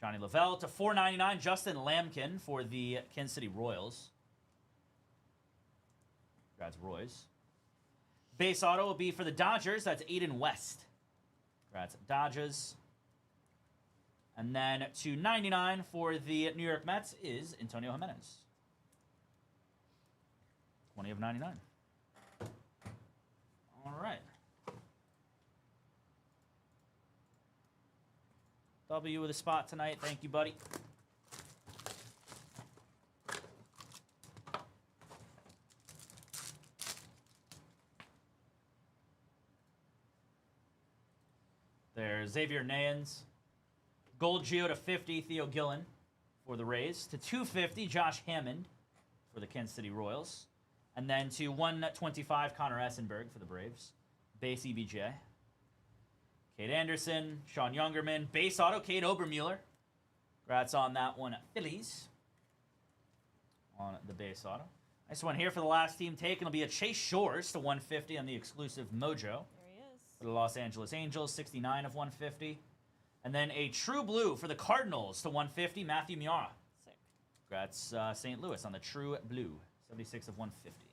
Johnny Lavelle to 499. Justin Lamkin for the Kansas City Royals. Congrats, Roy's. Base auto will be for the Dodgers. That's Aiden West. Congrats, Dodgers. And then to 99 for the New York Mets is Antonio Jimenez. 20 of 99. All right. W with a spot tonight. Thank you, buddy. There's Xavier Nayans. Gold Geo to 50, Theo Gillen for the Rays. To 250, Josh Hammond for the Kansas City Royals. And then to 125, Connor Essenberg for the Braves. Base EBJ. Kate Anderson, Sean Youngerman. Base auto, Kate Obermueller. Congrats on that one, Phillies. On the base auto. Nice one here for the last team taken. It'll be a Chase Shores to 150 on the exclusive Mojo. There he is. For the Los Angeles Angels, 69 of 150. And then a True Blue for the Cardinals to 150, Matthew Miara. Sick. Congrats, St. Louis on the True Blue, 76 of 150.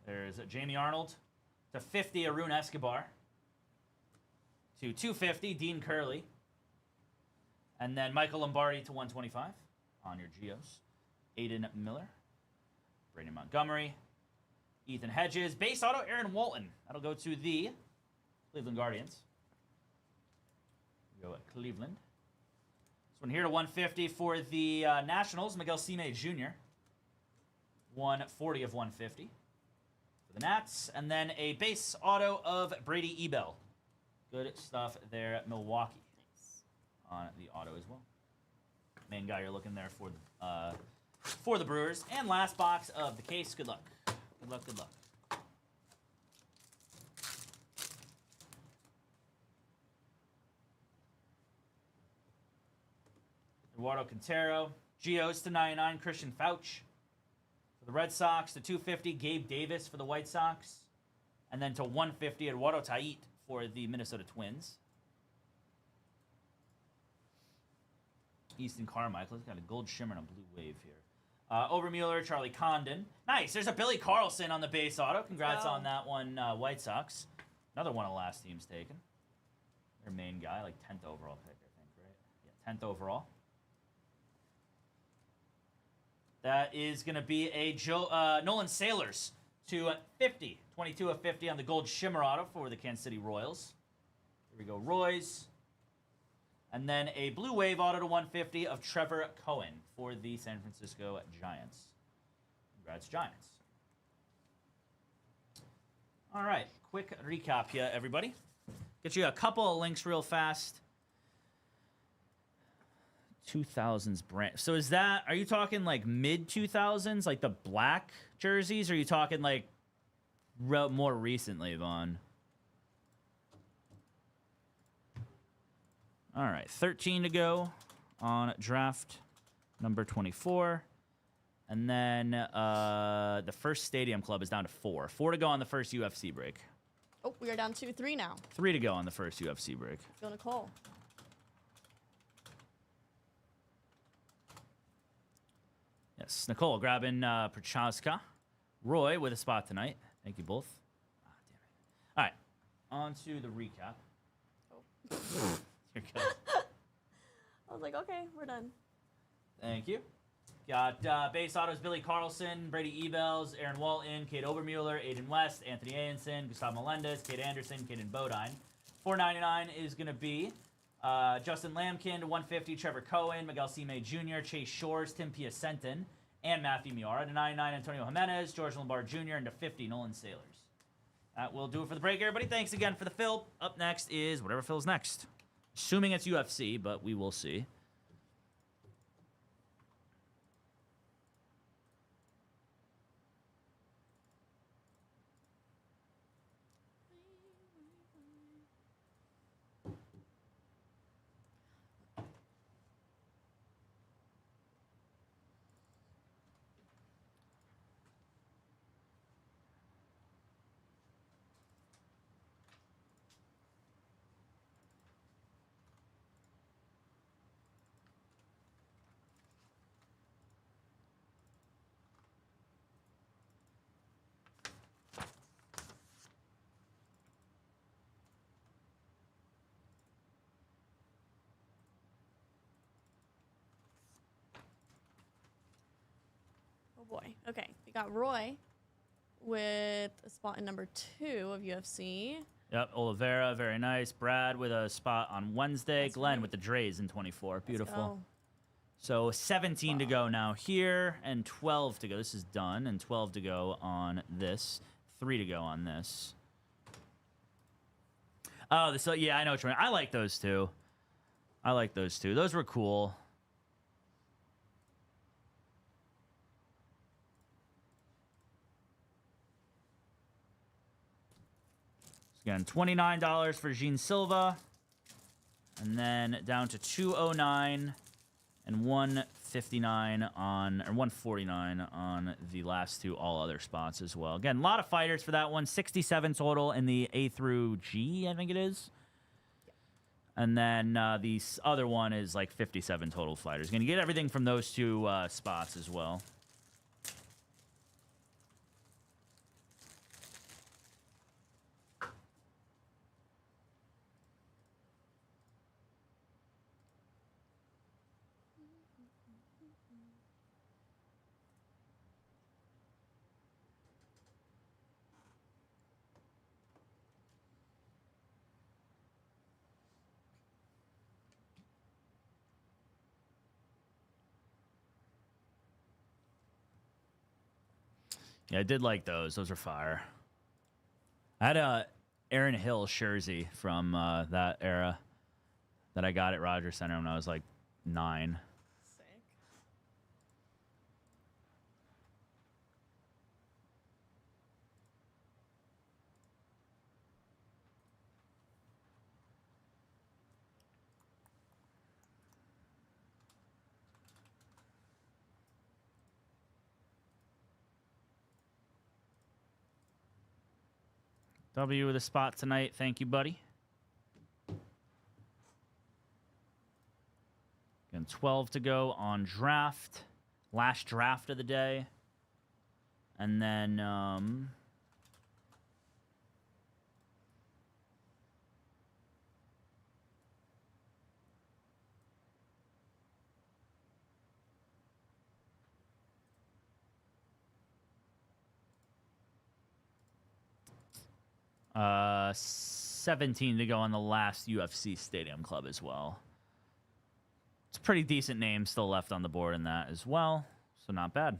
There's Jamie Arnold to 50, Arun Escobar. To 250, Dean Curley. And then Michael Lombardi to 125 on your Geos. Aiden Miller. Brandon Montgomery. Ethan Hedges. Base auto, Aaron Walton. That'll go to the Cleveland Guardians. We go at Cleveland. This one here to 150 for the Nationals, Miguel Sime Jr. 140 of 150 for the Nats. And then a base auto of Brady Ebel. Good stuff there at Milwaukee. On the auto as well. Main guy you're looking there for the Brewers. And last box of the case. Good luck. Good luck, good luck. Eduardo Quintero. Geos to 99, Christian Fauch. For the Red Sox to 250, Gabe Davis for the White Sox. And then to 150, Eduardo Tait for the Minnesota Twins. Easton Carmichael. He's got a gold shimmer and a blue wave here. Obermueller, Charlie Condon. Nice. There's a Billy Carlson on the base auto. Congrats on that one, White Sox. Another one of the last teams taken. Their main guy, like 10th overall pick, I think, right? Yeah, 10th overall. That is going to be a Nolan Sailors to 50. 22 of 50 on the gold shimmer auto for the Kansas City Royals. Here we go, Roy's. And then a blue wave auto to 150 of Trevor Cohen for the San Francisco Giants. Congrats, Giants. All right, quick recap here, everybody. Get you a couple of links real fast. 2000s brand. So is that, are you talking like mid 2000s, like the black jerseys? Or are you talking like more recently, Vaughn? All right, 13 to go on draft number 24. And then the first Stadium Club is down to 4. 4 to go on the first UFC break. Oh, we are down to 3 now. 3 to go on the first UFC break. Go Nicole. Yes, Nicole grabbing Prochaska. Roy with a spot tonight. Thank you both. Ah, damn it. All right, on to the recap. Oh. Here goes. I was like, okay, we're done. Thank you. Got base autos: Billy Carlson, Brady Ebels, Aaron Walton, Kate Obermueller, Aiden West, Anthony Ayenson, Gustav Melendez, Kate Anderson, Kaden Bodine. $4.99 is going to be Justin Lamkin, $150, Trevor Cohen, Miguel Cime Jr., Chase Shores, Tim Piacentin, and Matthew Miara. To $99, Antonio Jimenez, George Lombard Jr., and to $50, Nolan Sailors. That will do it for the break, everybody. Thanks again for the fill. Up next is whatever fills next. Assuming it's UFC, but we will see. Oh boy. Okay, we got Roy with a spot in number 2 of UFC. Yep, Oliveira, very nice. Brad with a spot on Wednesday. That's Glenn right. with the Drays in 24. Beautiful. Let's go. So 17 to go now here, and 12 to go. This is done, and 12 to go on this. 3 to go on this. Oh, so yeah, I know what you mean. I like those two. I like those two. Those were cool. Again, $29 for Gene Silva. And then down to $209 and $159 on, or $149 on the last 2 all other spots as well. Again, a lot of fighters for that one. 67 total in the A through G, I think it is. And then the other one is like 57 total fighters. Going to get everything from those 2 spots as well. Yeah, I did like those. Those are fire. I had a Aaron Hill jersey from that era that I got at Rogers Center when I was like 9. Sick. W with a spot tonight. Thank you, buddy. Again, 12 to go on draft. Last draft of the day. And then... 17 to go on the last UFC Stadium Club as well. It's a pretty decent name still left on the board in that as well, so not bad.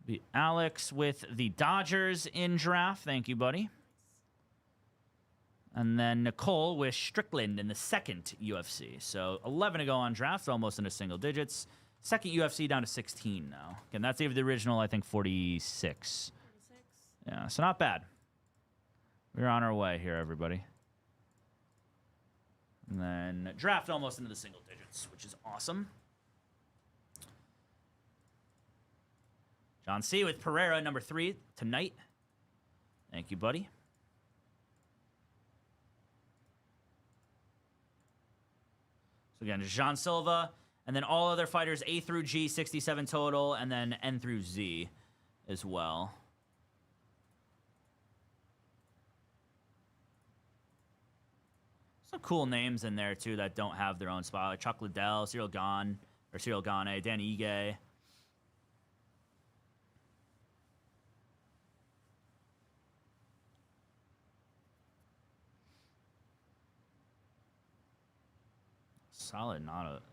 Be Alex with the Dodgers in draft. Thank you, buddy. And then Nicole with Strickland in the second UFC. So 11 to go on draft, almost into single digits. Second UFC down to 16 now. Again, that's even the original, I think, 46. 46. Yeah, so not bad. We're on our way here, everybody. And then draft almost into the single digits, which is awesome. John C. with Pereira, number 3 tonight. Thank you, buddy. So again, Jean Silva, and then all other fighters A through G, 67 total, and then N through Z as well. Some cool names in there, too, that don't have their own spot. Like Chuck Liddell, Cyril Gane, Dan Ige.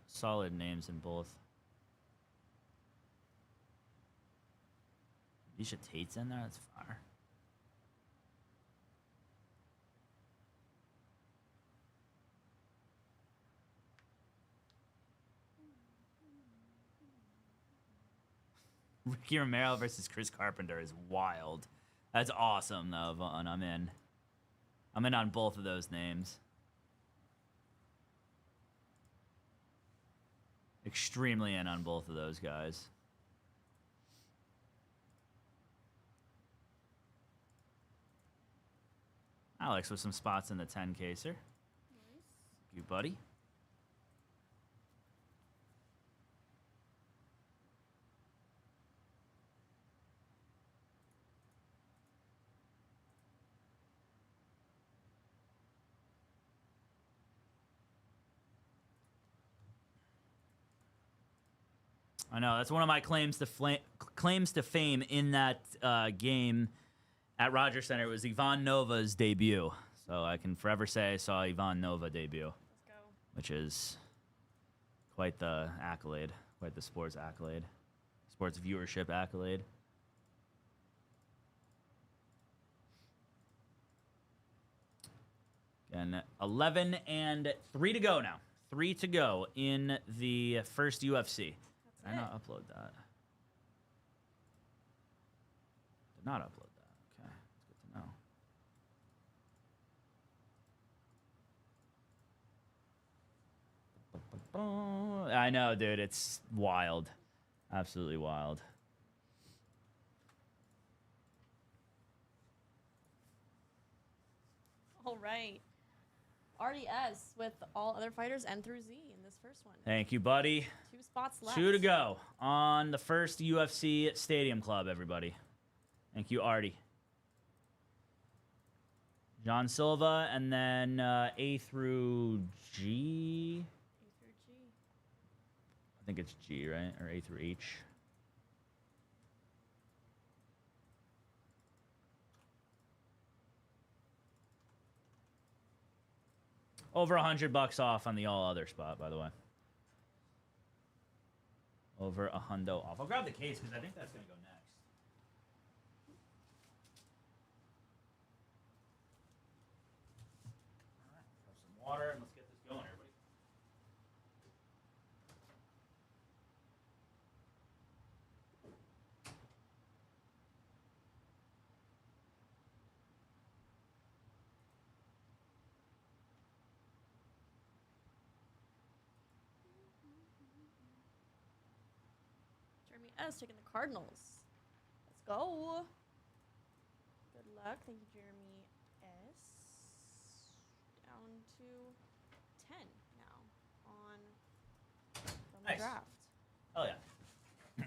Solid names in both. Alicia Tate's in there. That's fire. Ricky Romero versus Chris Carpenter is wild. That's awesome, though, Vaughn. I'm in. I'm in on both of those names. Extremely in on both of those guys. Alex with some spots in the 10K, sir. Nice. Thank you, buddy. I know that's one of my claims to fame in that game at Rogers Center. It was Ivan Nova's debut, so I can forever say I saw Ivan Nova debut. Let's go. Which is quite the accolade, quite the sports accolade, sports viewership accolade. And 11 and 3 to go now. 3 to go in the first UFC. Did I not upload that? Did not upload that. Okay, that's good to know. I know, dude. It's wild. Absolutely wild. All right. RDS with all other fighters N through Z in this first one. Thank you, buddy. 2 spots left. 2 to go on the first UFC Stadium Club, everybody. Thank you, Artie. John Silva, and then A through G. A through G. I think it's G, right? Or A through H. Over $100 off on the all other spot, by the way. Over $100 off. I'll grab the case because I think that's going to go next. All right, have some water and let's get this going, everybody. Jeremy S. taking the Cardinals. Let's go. Good luck. Thank you, Jeremy S. Down to 10 now on from the Nice. draft. Oh, yeah.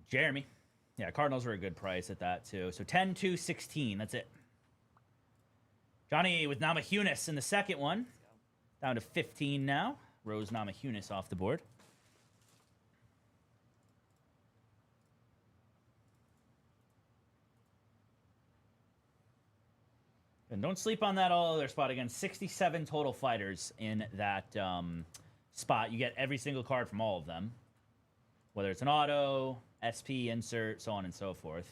Jeremy. Yeah, Cardinals were a good price at that, too. So 10 to 16. That's it. Johnny with Namajunas in the second one. Down to 15 now. Rose Namajunas off the board. And don't sleep on that all other spot. Again, 67 total fighters in that spot. You get every single card from all of them. whether it's an auto, SP, insert, so on and so forth.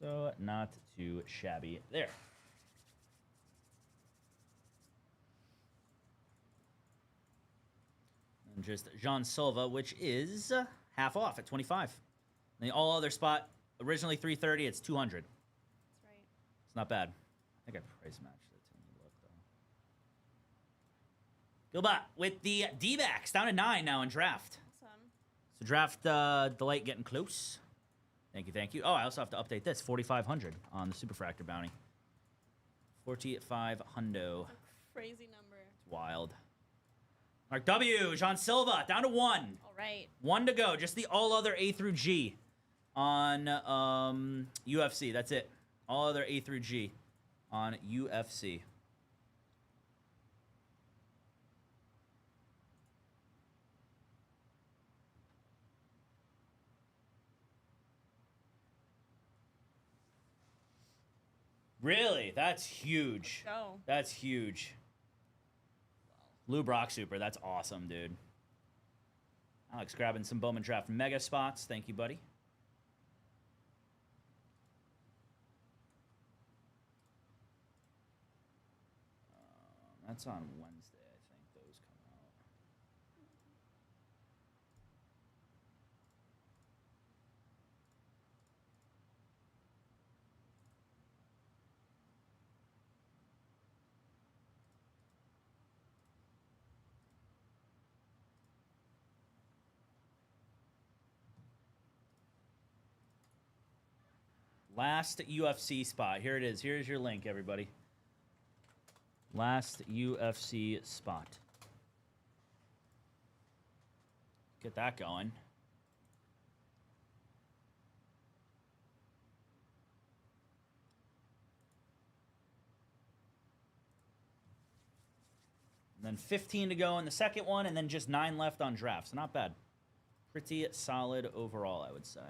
So not too shabby there. And just Jean Silva, which is half off at 25. And the all other spot, originally 330, it's 200. That's right. It's not bad. I think I price matched it. Let me look, though. Gilbot with the D-backs down to 9 now in draft. Awesome. So draft delight getting close. Thank you, thank you. Oh, I also have to update this. 4,500 on the Superfractor bounty. 45 hundo. That's a crazy number. It's wild. Mark W. Jean Silva down to 1. All right. 1 to go. Just the all other A through G on UFC. That's it. All other A through G on UFC. Really? That's huge. Let's go. That's huge. Lou Brock Super. That's awesome, dude. Alex grabbing some Bowman Draft mega spots. Thank you, buddy. That's on Wednesday, I think. Those come out. Last UFC spot. Here it is. Here's your link, everybody. Last UFC spot. Get that going. And then 15 to go in the second one, and then just 9 left on draft. So not bad. Pretty solid overall, I would say.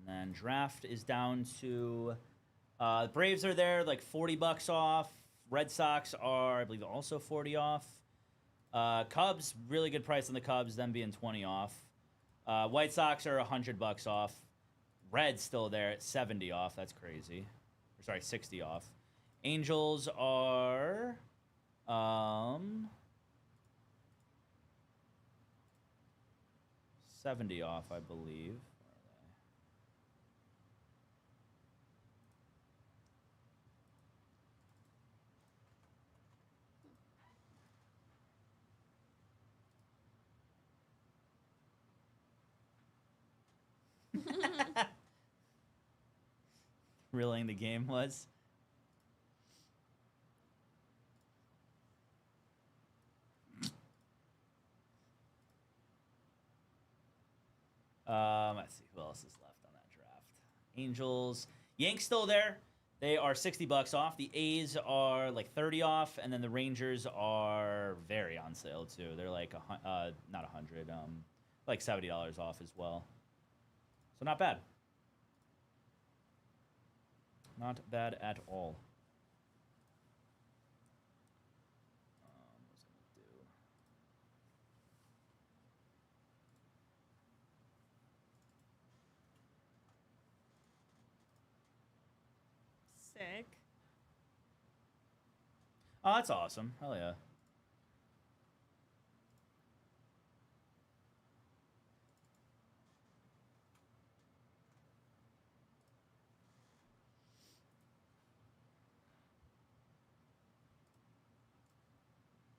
And draft is down to Braves are there, like $40 off. Red Sox are, I believe, also 40 off. Cubs, really good price on the Cubs, them being 20 off. White Sox are $100 off. Reds still there at 70 off. That's crazy. Or sorry, 60 off. Angels are 70 off, I believe. Thrilling the game was. Let's see who else is left on that draft. Angels, Yanks still there. They are $60 off. The A's are like 30 off, and then the Rangers are very on sale too. They're like not 100, like $70 off as well. So not bad. Not bad at all. What's it gonna do? Sick. Oh, that's awesome. Hell yeah.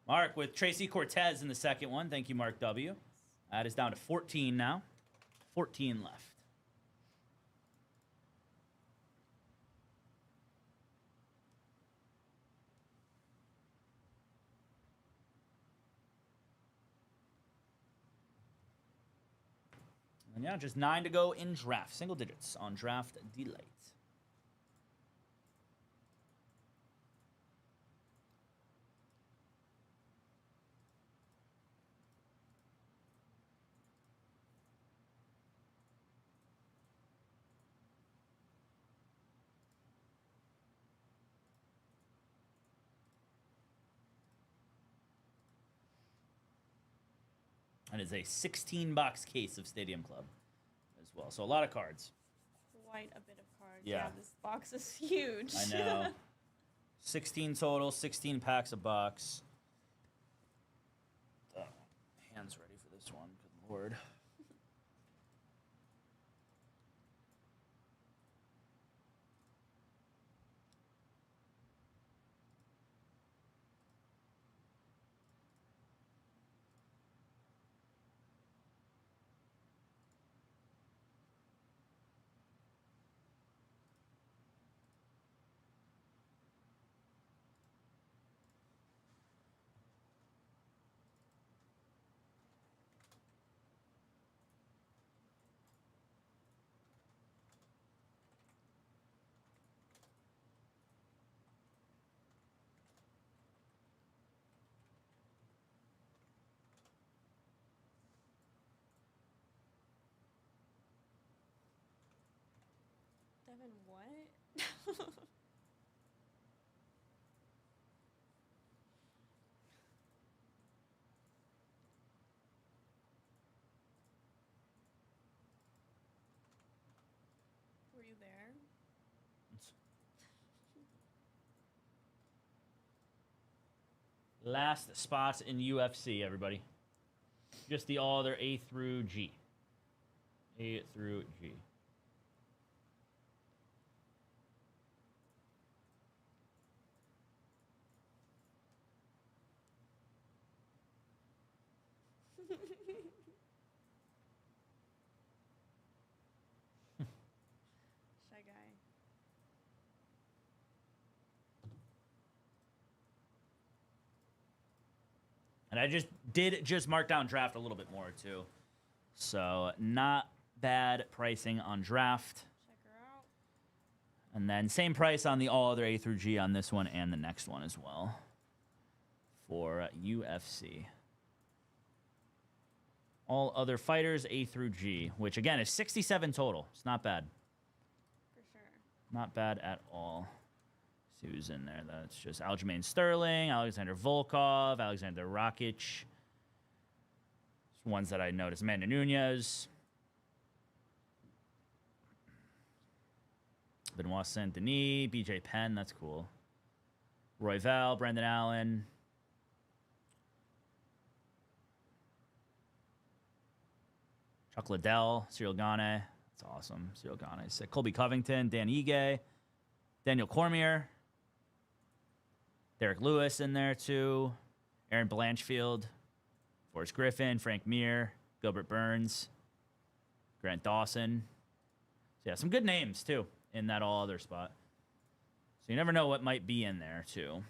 Mark with Tracy Cortez in the second one. Thank you, Mark W. That is down to 14 now. 14 left. And yeah, just 9 to go in draft. Single digits on draft delight. And it's a 16-box case of Stadium Club as well. So a lot of cards. Quite a bit of cards. Yeah. This box is huge. I know. 16 total, 16 packs a box. Oh, hands ready for this one. Good lord. Devin, what? Were you there? Last spots in UFC, everybody. Just the all other A through G. A through G. Shy guy. And I just mark down draft a little bit more too. So not bad pricing on draft. Check her out. And then same price on the all other A through G on this one and the next one as well. For UFC. All other fighters A through G, which again is 67 total. It's not bad. For sure. Not bad at all. See who's in there. That's just Aljamain Sterling, Alexander Volkov, Alexander Rakic. Ones that I noticed. Amanda Nunez. Benoit Saint Denis, BJ Penn, that's cool. Roy Val, Brendan Allen. Chuck Liddell, Cyril Gane. That's awesome. Cyril Gane is sick. Colby Covington, Dan Ige, Daniel Cormier. Derek Lewis in there too. Aaron Blanchfield. Forrest Griffin, Frank Mir, Gilbert Burns, Grant Dawson. So yeah, some good names too in that all other spot. So you never know what might be in there too.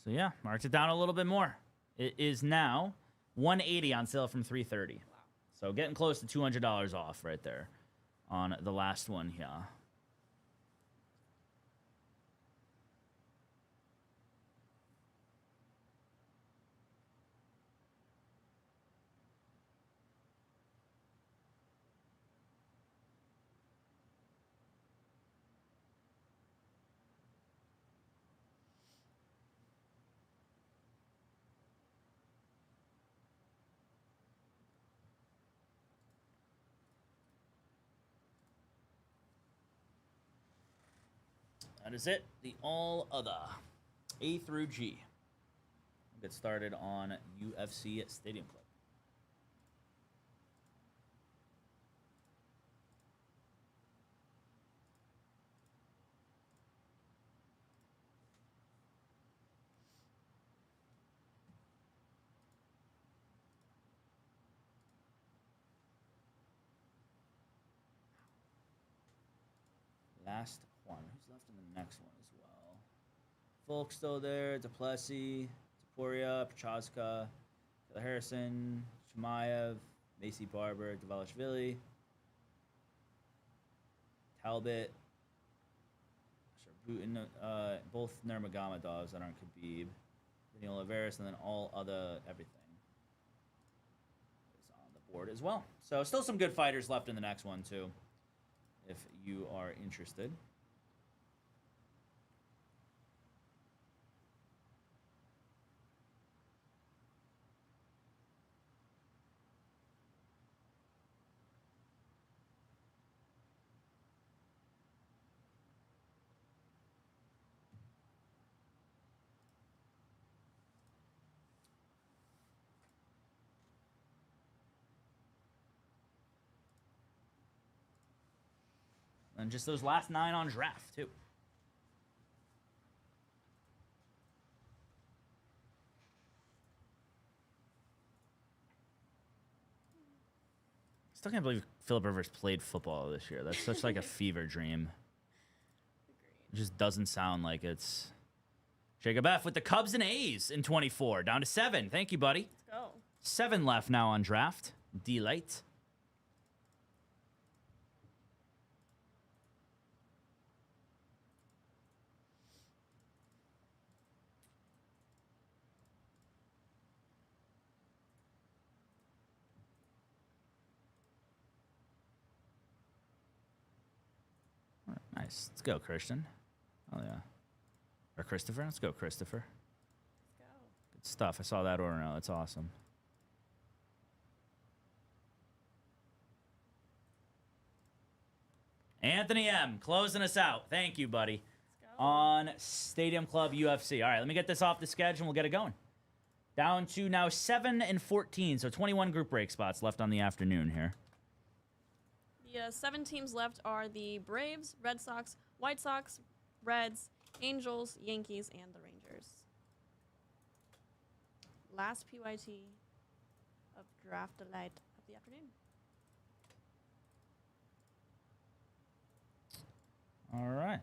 So yeah, marked it down a little bit more. It is now $180 on sale from $330. Wow. So getting close to $200 off right there on the last one here. That is it. The all other. A through G. We'll get started on UFC Stadium Club. last one. Who's left in the next one as well? Volk still there. Duplessis, Taporia, Prochaska, Harrison, Shemaev, Macy Barber, Davalishvili, Talbot, Sharbutin, both Nurmagomedovs that aren't Khabib, Daniel Oliveris, and then all other everything is on the board as well. So still some good fighters left in the next one too, if you are interested. And just those last 9 on draft, too. Still can't believe Philip Rivers played football this year. That's such like a fever dream. It just doesn't sound like it's... Jacob F. with the Cubs and A's in 24. Down to 7. Thank you, buddy. Let's go. 7 left now on draft. D-Light. Nice. Let's go, Christian. Oh, yeah. Or Christopher. Let's go, Christopher. Let's go. Good stuff. I saw that order now. That's awesome. Anthony M. closing us out. Thank you, buddy. Let's go. On Stadium Club UFC. All right, let me get this off the schedule and we'll get it going. Down to now 7 and 14, so 21 group break spots left on the afternoon here. The 7 teams left are the Braves, Red Sox, White Sox, Reds, Angels, Yankees, and the Rangers. Last PYT of Draft Delight of the afternoon. All right.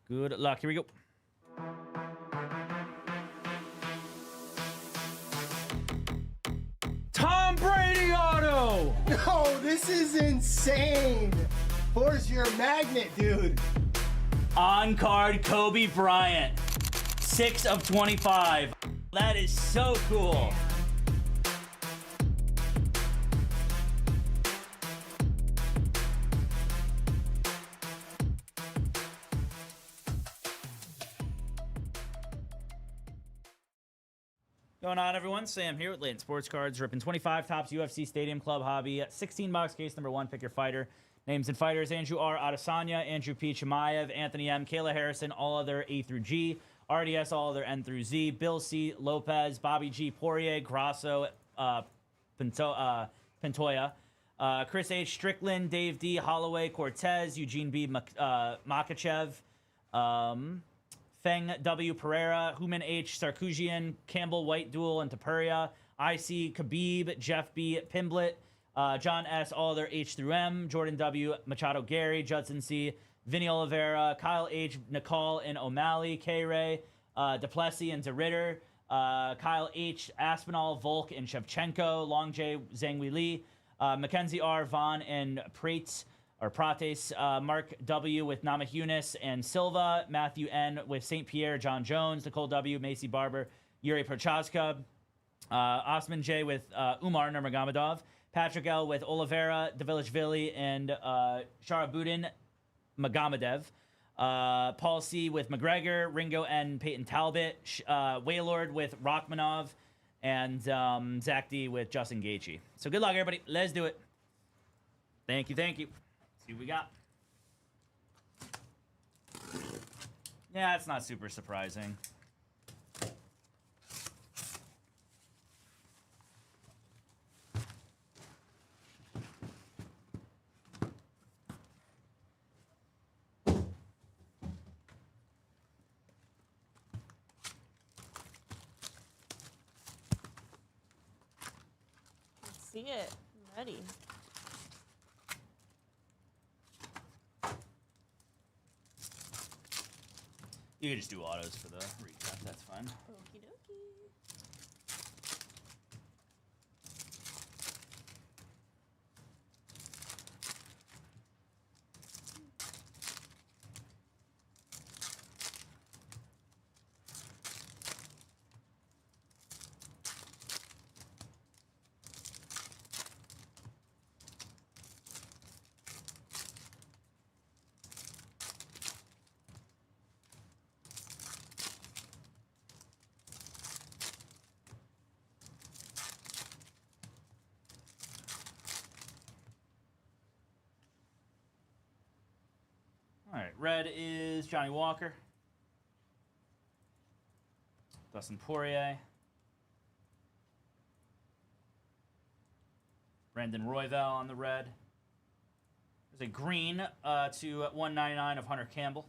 Good luck. Here we go. Tom Brady auto! No, this is insane. Where's your magnet, dude? On card, Kobe Bryant. 6 of 25. That is so cool. Going on, everyone? Sam here with Layton Sports Cards, ripping 25 Tops UFC Stadium Club Hobby. 16-box case number 1. Pick your fighter. Names and fighters: Andrew R. Adesanya, Andrew P. Chimaev, Anthony M. Kayla Harrison, all other A through G. RDS, all other N through Z. Bill C. Lopez, Bobby G. Poirier, Grasso, Pantoja. Chris H. Strickland, Dave D. Holloway, Cortez, Eugene B. Makachev. Feng W. Pereira, Human H. Sarkisian, Campbell White Duel, and Tapuria. IC Khabib, Jeff B. Pimblett, John S. all other H through M, Jordan W. Machado Gary, Judson C. Vinny Oliveira, Kyle H. Nicole and O'Malley, K. Ray, Duplessis and DeRitter, Kyle H. Aspinall, Volk and Shevchenko, Long J. Zhangwei Li, Mackenzie R. Vaughn and Prates. Mark W. with Namajunas and Silva, Matthew N. with St. Pierre, John Jones, Nicole W. Macy Barber, Yuri Prochaska, Osman J. with Umar Nurmagomedov, Patrick L. with Oliveira, Davilishvili, and Sharabutin Magomedev, Paul C. with McGregor, Ringo N. Peyton Talbot, Waylord with Rachmanov, and Zach D. with Justin Gaethje. So good luck, everybody. Let's do it. Thank you, thank you. See what we got. Yeah, it's not super surprising. see it. I'm ready. You can just do autos for the recap. That's fine. Okie dokie. All right, red is Johnny Walker, Dustin Poirier, Brandon Royval on the red. There's a green to 199 of Hunter Campbell.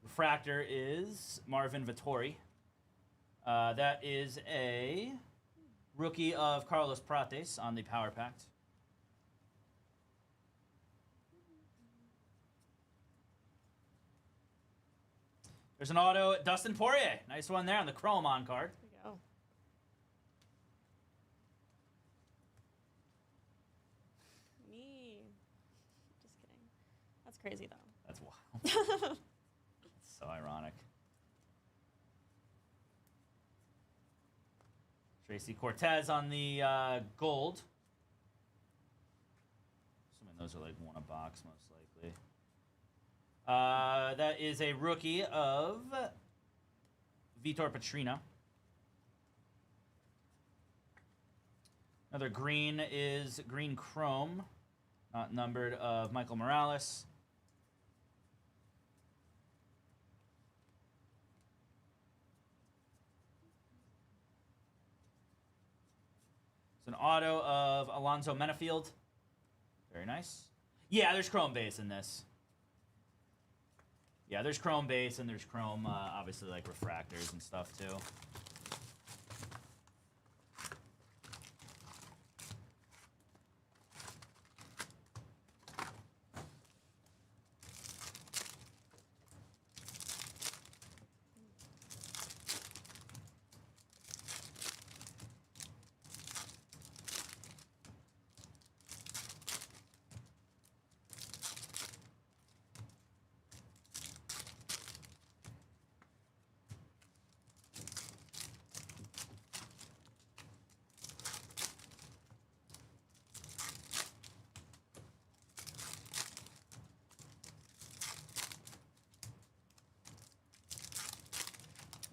Refractor is Marvin Vittori. That is a rookie of Carlos Prates on the Power Pact. There's an auto, Dustin Poirier. Nice one there on the Chrome on card. There we go. Me. Just kidding. That's crazy, though. That's wild. It's so ironic. Tracy Cortez on the gold. Assuming those are like one a box, most likely. That is a rookie of Vitor Petrino. Another green is green chrome, not numbered, of Michael Morales. It's an auto of Alonzo Menafield. Very nice. Yeah, there's chrome base in this. Yeah, there's chrome base and there's chrome, obviously, like refractors and stuff, too.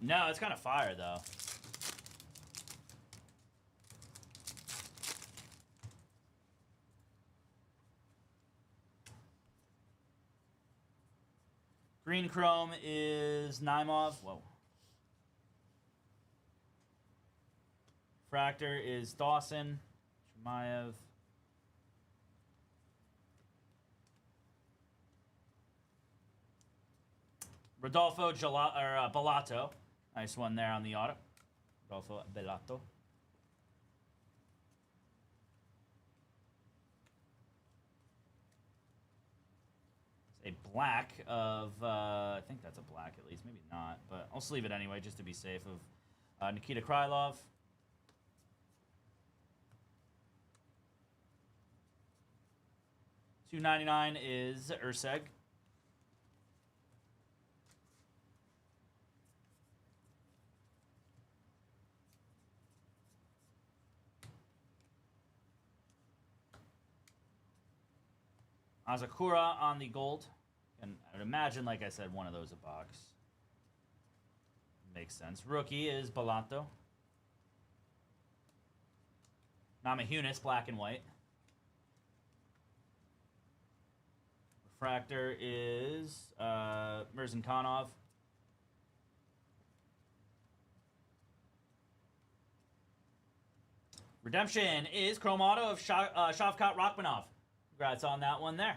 No, it's kind of fire, though. Green chrome is Naimov. Whoa. Fractor is Dawson. Shemaev. Rodolfo Bellato. Nice one there on the auto. Rodolfo Bellato. It's a black of, I think that's a black at least, maybe not, but I'll sleeve it anyway just to be safe, of Nikita Krylov. $2.99 is Urseg. Azakura on the gold. And I would imagine, like I said, one of those a box. Makes sense. Rookie is Bellato. Namajunas, black and white. Refractor is Mirzankanov. Redemption is Chrome Auto of Shavkat Rachmanov. Congrats on that one there.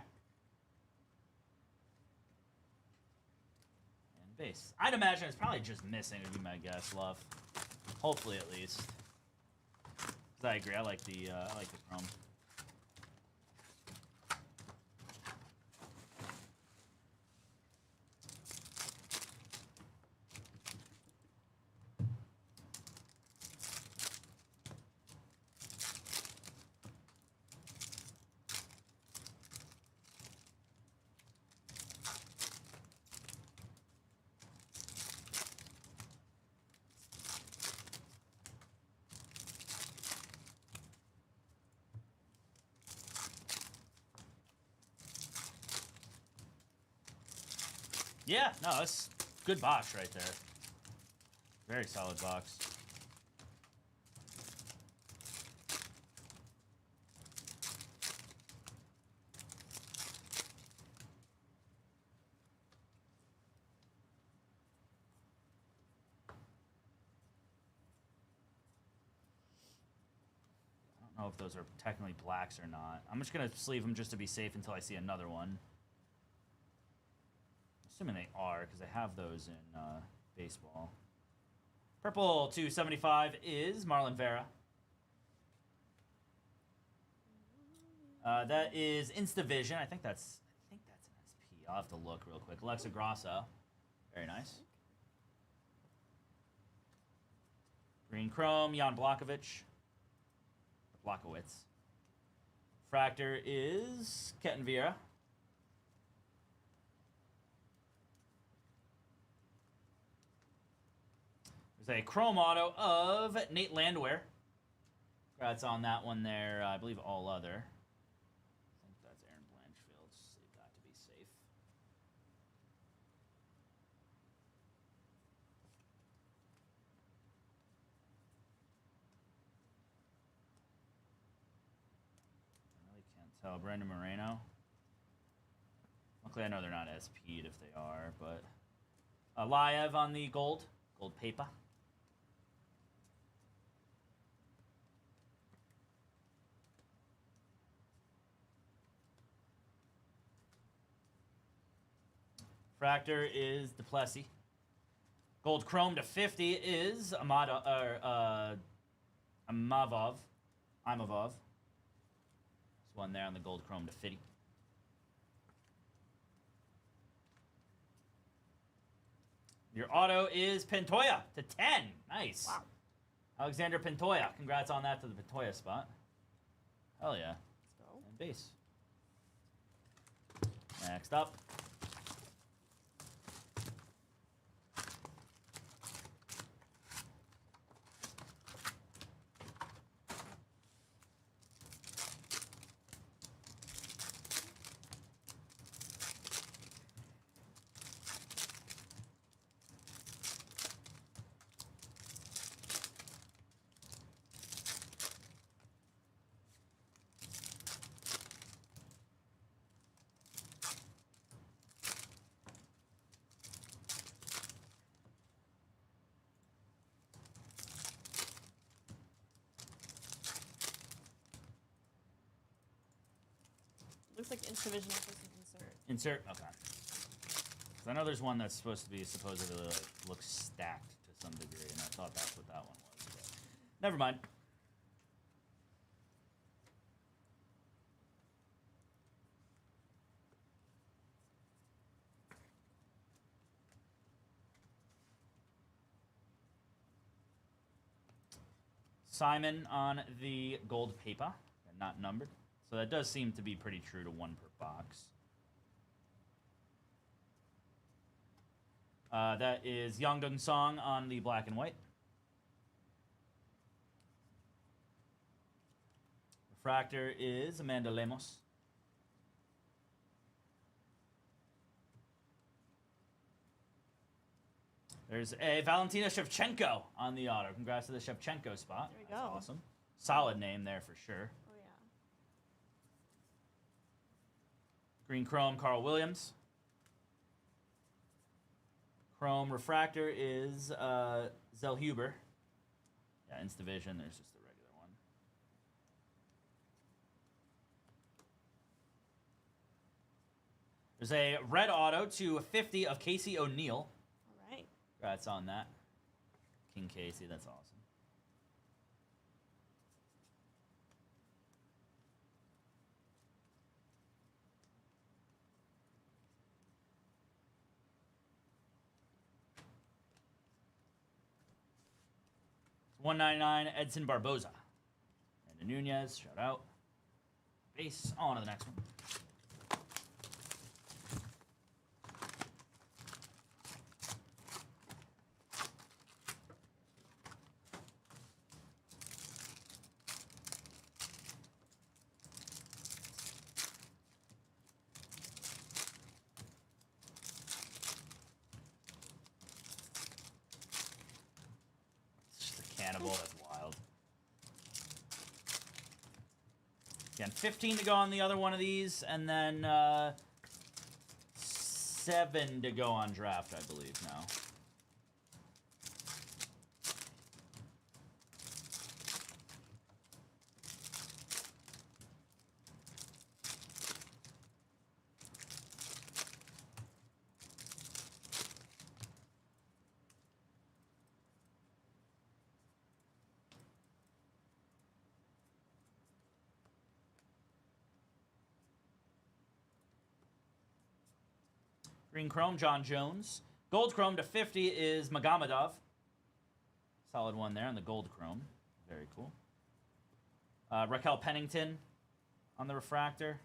And base. I'd imagine it's probably just missing would be my guess, Love. Hopefully, at least. 'Cause I agree. I like the chrome. Yeah, no, that's good box right there. Very solid box. I don't know if those are technically blacks or not. I'm just going to sleeve them just to be safe until I see another one. Assuming they are, because I have those in baseball. Purple 275 is Marlon Vera. That is Instavision. I think that's an SP. I'll have to look real quick. Alexa Grasso. Very nice. Green Chrome, Jan Blachowicz. Blachowicz. Fractor is Ketan Vieira. There's a chrome auto of Nate Landwehr. Congrats on that one there. I believe all other. I think that's Aaron Blanchfield. Just save that to be safe. I really can't tell. Brandon Moreno. Luckily, I know they're not SP'd if they are, but Liev on the gold paper. Fractor is Duplessis. Gold Chrome to 50 is Imavov. This one there on the Gold Chrome to 50. Your auto is Pintoya to 10. Nice. Wow. Alexander Pintoya. Congrats on that to the Pintoya spot. Hell yeah. Let's go. And base. Next up. Looks like Instavision is supposed to insert. Insert? Okay. 'Cause I know there's one that's supposed to be supposedly like, looks stacked to some degree, and I thought that's what that one was. But never mind. Simon on the gold paper, and not numbered. So that does seem to be pretty true to one per box. That is Yongdong Song on the black and white. Refractor is Amanda Lemos. There's a Valentina Shevchenko on the auto. Congrats to the Shevchenko spot. There we That's go. awesome. Solid name there for sure. Oh yeah. Green Chrome, Carl Williams. Chrome Refractor is Zell Huber. Yeah, Instavision, there's just the regular one. There's a red auto to 50 of Casey O'Neill. Congrats on that. King Casey, that's awesome. $199 Edson Barboza. And Nunez, shout out. Base, on to the next one. It's just a cannibal, that's wild. Again, 15 to go on the other one of these, and then 7 to go on draft, I believe, now. Green Chrome, John Jones. Gold Chrome to 50 is Magomedov. Solid one there on the Gold Chrome. Very cool. Raquel Pennington on the refractor.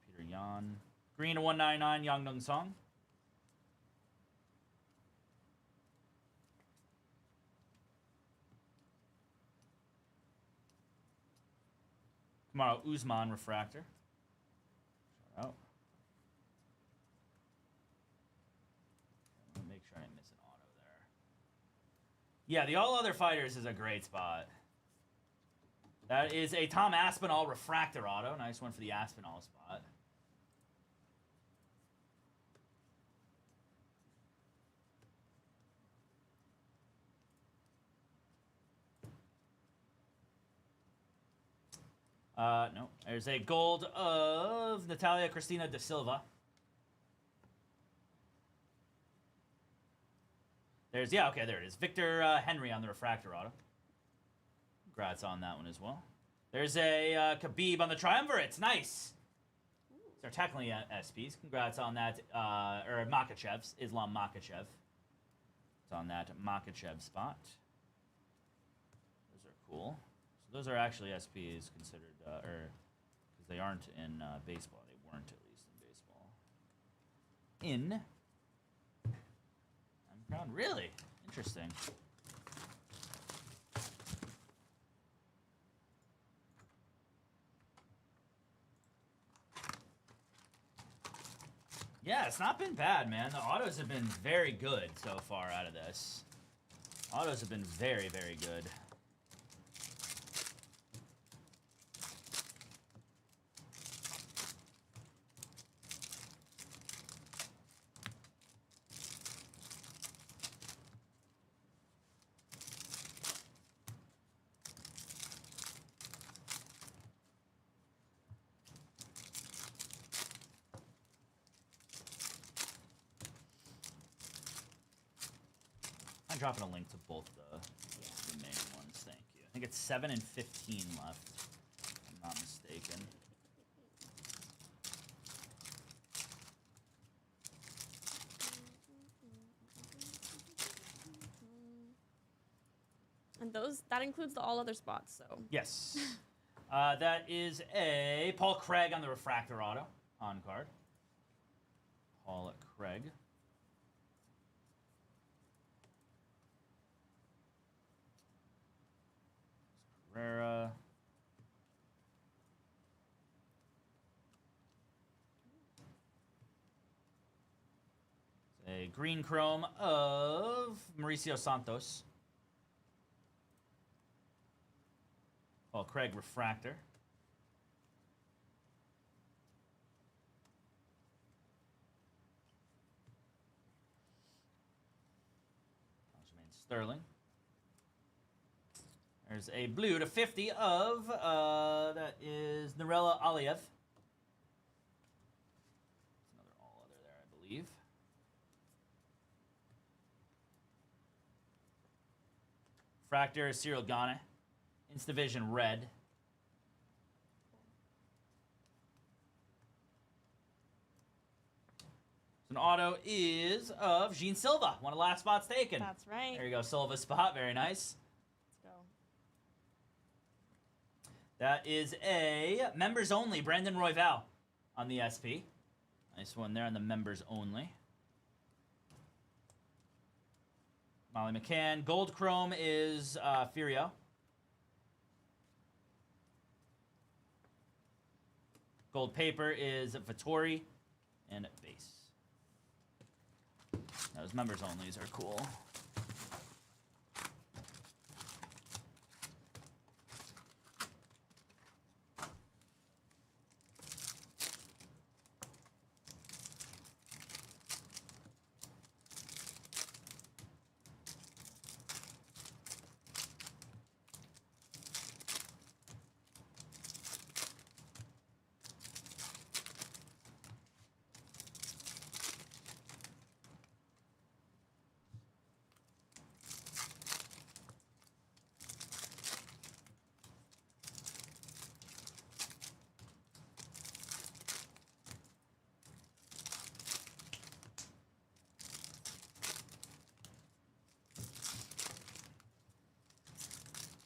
Peter Yan. Green to 199, Yang Nung Song. Kamaru Usman refractor. Shout out. Let me make sure I didn't miss an auto there. Yeah, the all other fighters is a great spot. That is a Tom Aspinall refractor auto. Nice one for the Aspinall spot. No. There's a gold of Natalia Cristina da Silva. There's, yeah, okay, there it is. Victor Henry on the refractor auto. Congrats on that one as well. There's a Khabib on the triumvirates. Nice. They're technically SPs. Congrats on that. Or Makachev's. Islam Makachev. It's on that Makachev spot. Those are cool. So those are actually SPs considered, or because they aren't in baseball. They weren't, at least, in baseball. I'm proud. Really? Interesting. Yeah, it's not been bad, man. The autos have been very good so far out of this. Autos have been very, very good. I'm dropping a link to both the main ones, thank you. I think it's 7 and 15 left, if I'm not mistaken. And that includes the all other spots, so. Yes. That is a Paul Craig on the refractor auto on card. Paul Craig. Pereira. A green chrome of Mauricio Santos. Oh, Craig refractor. Aljamain Sterling. There's a blue to 50 of, that is Narella Aliev. It's another all believe. Fractor, Cyril Gane. Instavision red. An auto is of Gene Silva. One of the last spots taken. That's right. There you go, Silva spot. Very nice. Let's go. That is a members only Brandon Royval on the SP. Nice one there on the members only. Molly McCann. Gold Chrome is Furio. Gold paper is Vittori and base. Those members onlys are cool.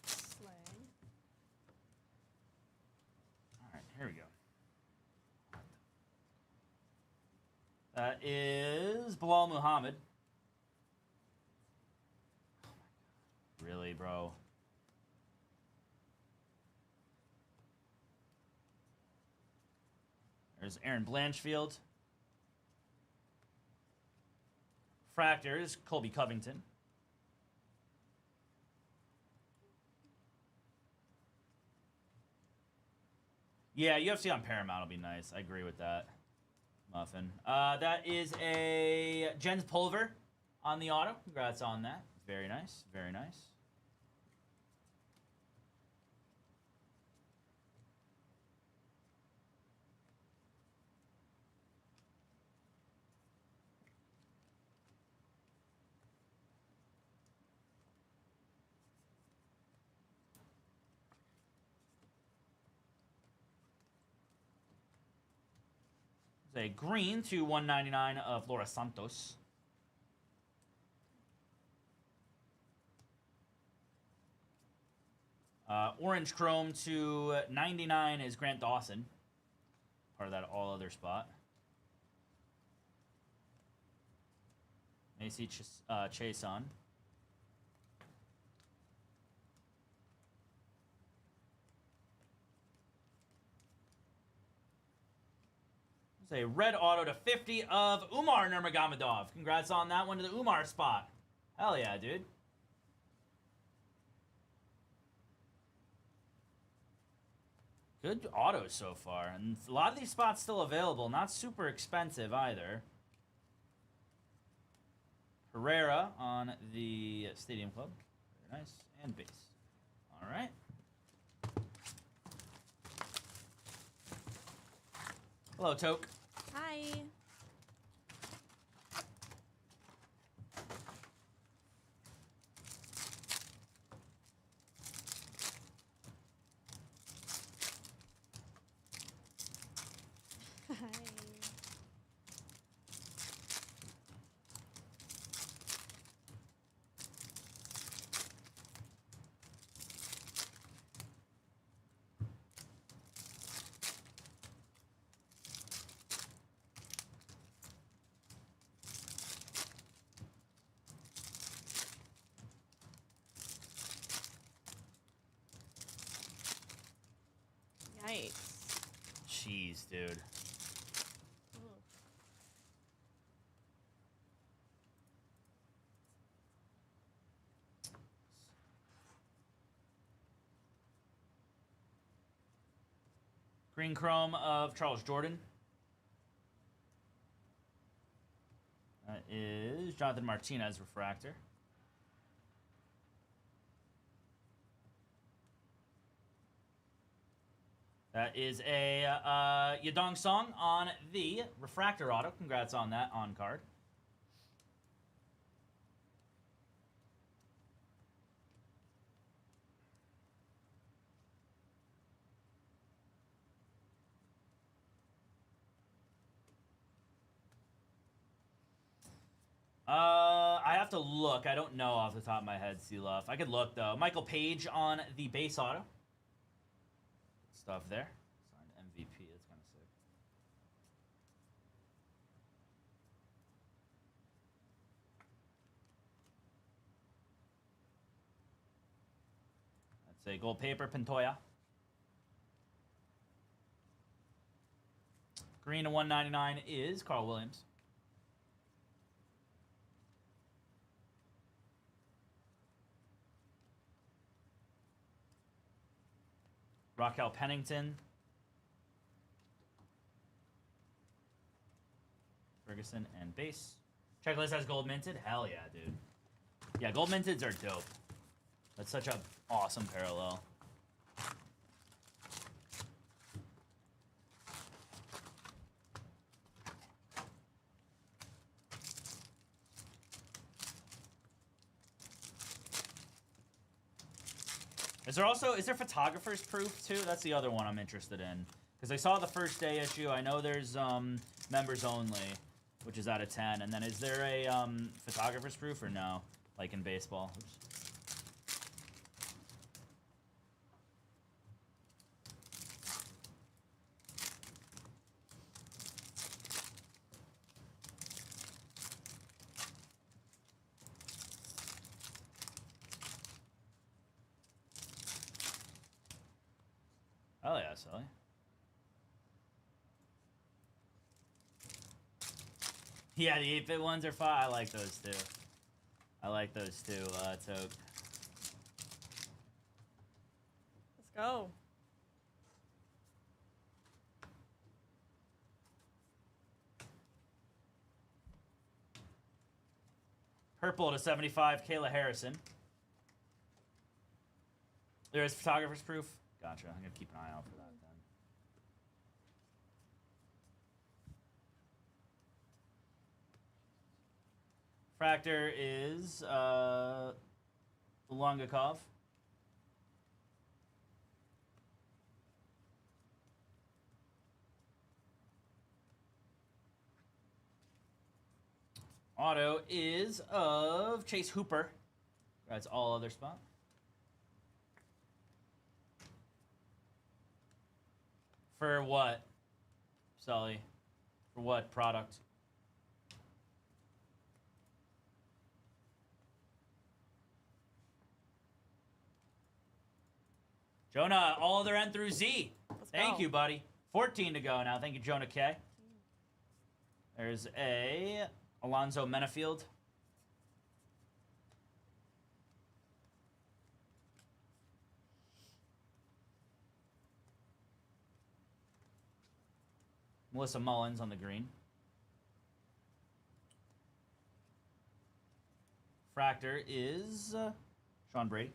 Slang. All right, here we go. That is Bilal Muhammad. Really, bro? There's Aaron Blanchfield. Fractors, Colby Covington. Yeah, UFC on Paramount will be nice. I agree with that, Muffin. That is a Jens Pulver on the auto. Congrats on that. Very nice. Very nice. A green to 199 of Laura Santos. Orange chrome to 99 is Grant Dawson. Part of that all other spot. Macy Chase on. It's a red auto to 50 of Umar Nurmagomedov. Congrats on that one to the Umar spot. Hell yeah, dude. Good autos so far. And a lot of these spots still available. Not super expensive either. Herrera on the Stadium Club. Very nice. And base. All right. Hello, Toke. Hi. Hi. Yikes. Jeez, dude. Ugh. Green chrome of Charles Jordan. That is Jonathan Martinez refractor. That is a Yadong Song on the Refractor Auto. Congrats on that on card. I have to look. I don't know off the top of my head, C-Luff. I could look, though. Michael Page on the base auto. Stuff there. Signed MVP. That's kind of sick. That's a gold paper, Pintoya. Green to 199 is Carl Williams. Raquel Pennington. Ferguson and base. Checklist has gold minted. Hell yeah, dude. Yeah, gold minteds are dope. That's such a awesome parallel. Is there photographer's proof too? That's the other one I'm interested in. Because I saw the first day issue. I know there's members only, which is out of 10. And then is there a photographer's proof or no? Like in baseball. Oops. Oh yeah, Sully. Yeah, the 8-bit ones are fun. I like those too. I like those too, Toke. Let's go. Purple to 75, Kayla Harrison. There is photographer's proof. Gotcha. I'm gonna keep an eye out for that then. Fractor is Longakov. Auto is of Chase Hooper. That's all other spot. For what, Sully? For what product? Jonah, all other N through Z. Thank you, buddy. 14 to go now. Thank you, Jonah K. There's a Alonzo Menafield. Melissa Mullins on the green. Fractor is Sean Brady.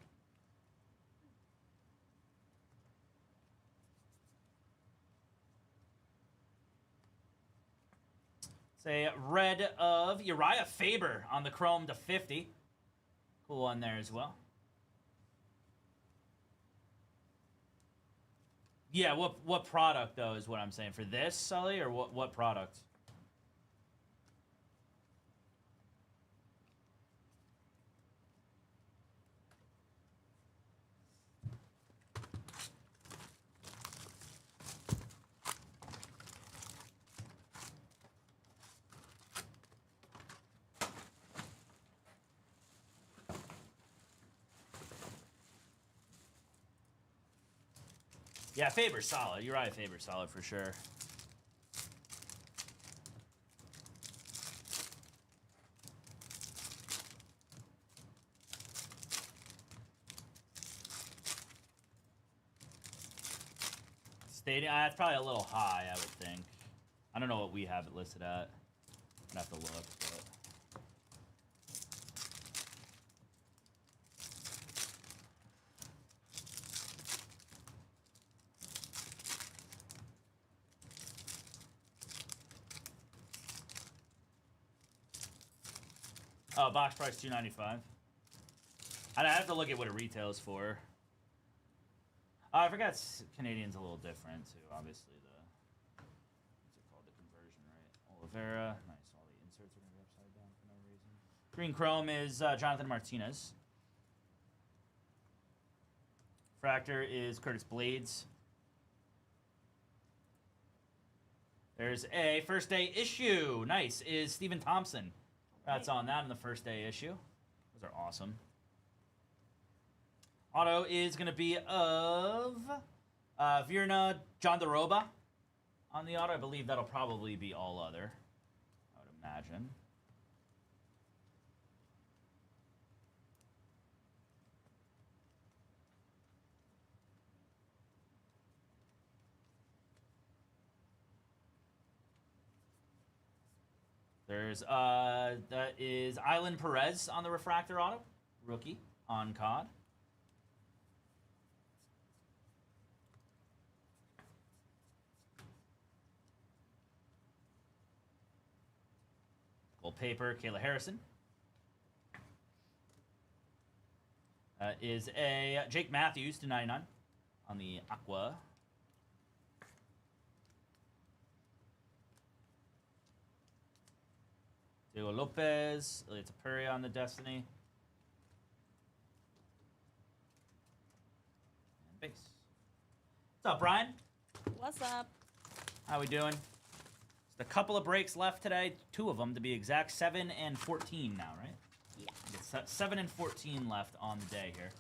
It's a red of Uriah Faber on the chrome to 50. Cool one there as well. Yeah, what product though is what I'm saying for this, Sully, or what product? Yeah, Faber's solid. You're right, Faber's solid for sure. Stadium, it's probably a little high, I would think. I don't know what we have it listed at. I'd have to look, but... Oh, box price $295. I have to look at what it retails for. I forgot Canadian's a little different too. Obviously, what's it called? The conversion rate. Oliveira, nice. All the inserts are gonna be upside down for no reason. Green Chrome is Jonathan Martinez. Fractor is Curtis Blades. There's a first day issue. Nice. Is Stephen Thompson. That's on that in the first day issue. Those are awesome. Auto is going to be of Virna Jandaroba on the auto. I believe that'll probably be all other, I would imagine. There's that is Island Perez on the refractor auto, rookie on COD. Gold paper, Kayla Harrison. Is a Jake Matthews to 99 on the Aqua. Diego Lopez, Ilya Tapuria on the Destiny. And base. What's up, Brian? What's up? How we doing? Just a couple of breaks left today. 2 of them, to be exact. 7 and 14 now, right? Yeah. It's 7 and 14 left on the day here.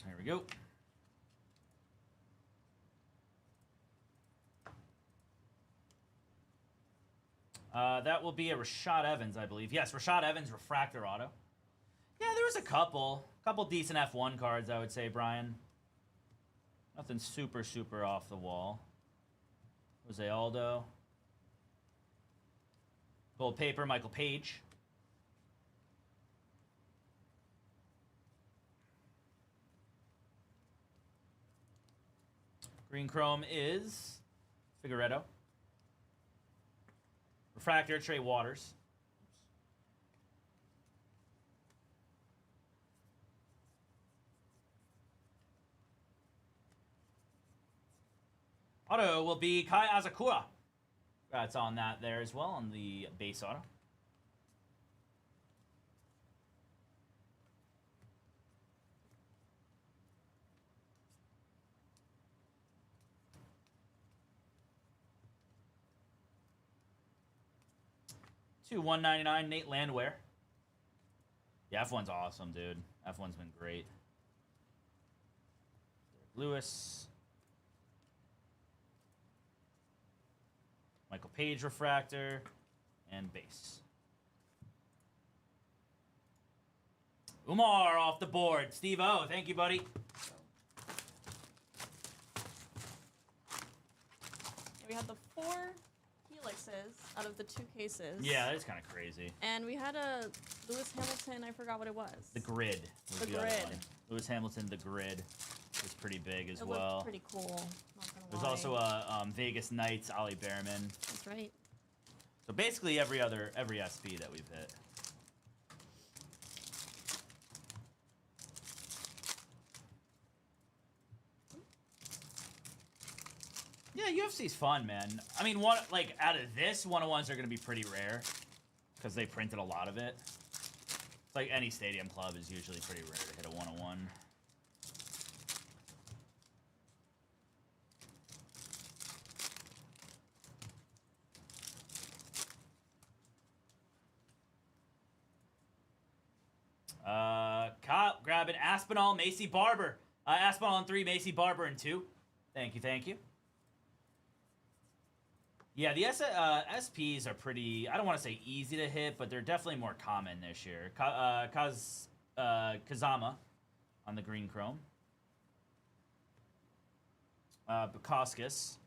There we go. That will be a Rashad Evans, I believe. Yes, Rashad Evans refractor auto. Yeah, there was a couple decent F1 cards, I would say, Brian. Nothing super, super off the wall. Jose Aldo. Gold paper, Michael Page. Green Chrome is Figueredo. Refractor, Trey Waters. Auto will be Kai Azakura. That's on that there as well on the base auto. To 199, Nate Landwehr. Yeah, F1's awesome, dude. F1's been great. Lewis. Michael Page refractor. And base. Umar off the board. Steve O, thank you, buddy. We had the 4 Helixes out of the 2 cases. Yeah, that's kind of crazy. And we had a Lewis Hamilton, I forgot what it was. The Grid. Was The other Grid. one. Lewis Hamilton, The Grid. Was pretty big as It well. looked pretty cool. Not gonna There's lie. also a Vegas Knights, Ollie Behrman. That's right. So basically every SP that we've hit. Yeah, UFC's fun, man. I mean, out of this, 101s are going to be pretty rare because they printed a lot of it. It's like any stadium club is usually pretty rare to hit a 101. Aspinall, Macy Barber. Aspinall in 3, Macy Barber in 2. Thank you, thank you. Yeah, the SPs are pretty, I don't want to say easy to hit, but they're definitely more common this year. Kazama on the green chrome. Bukowskis.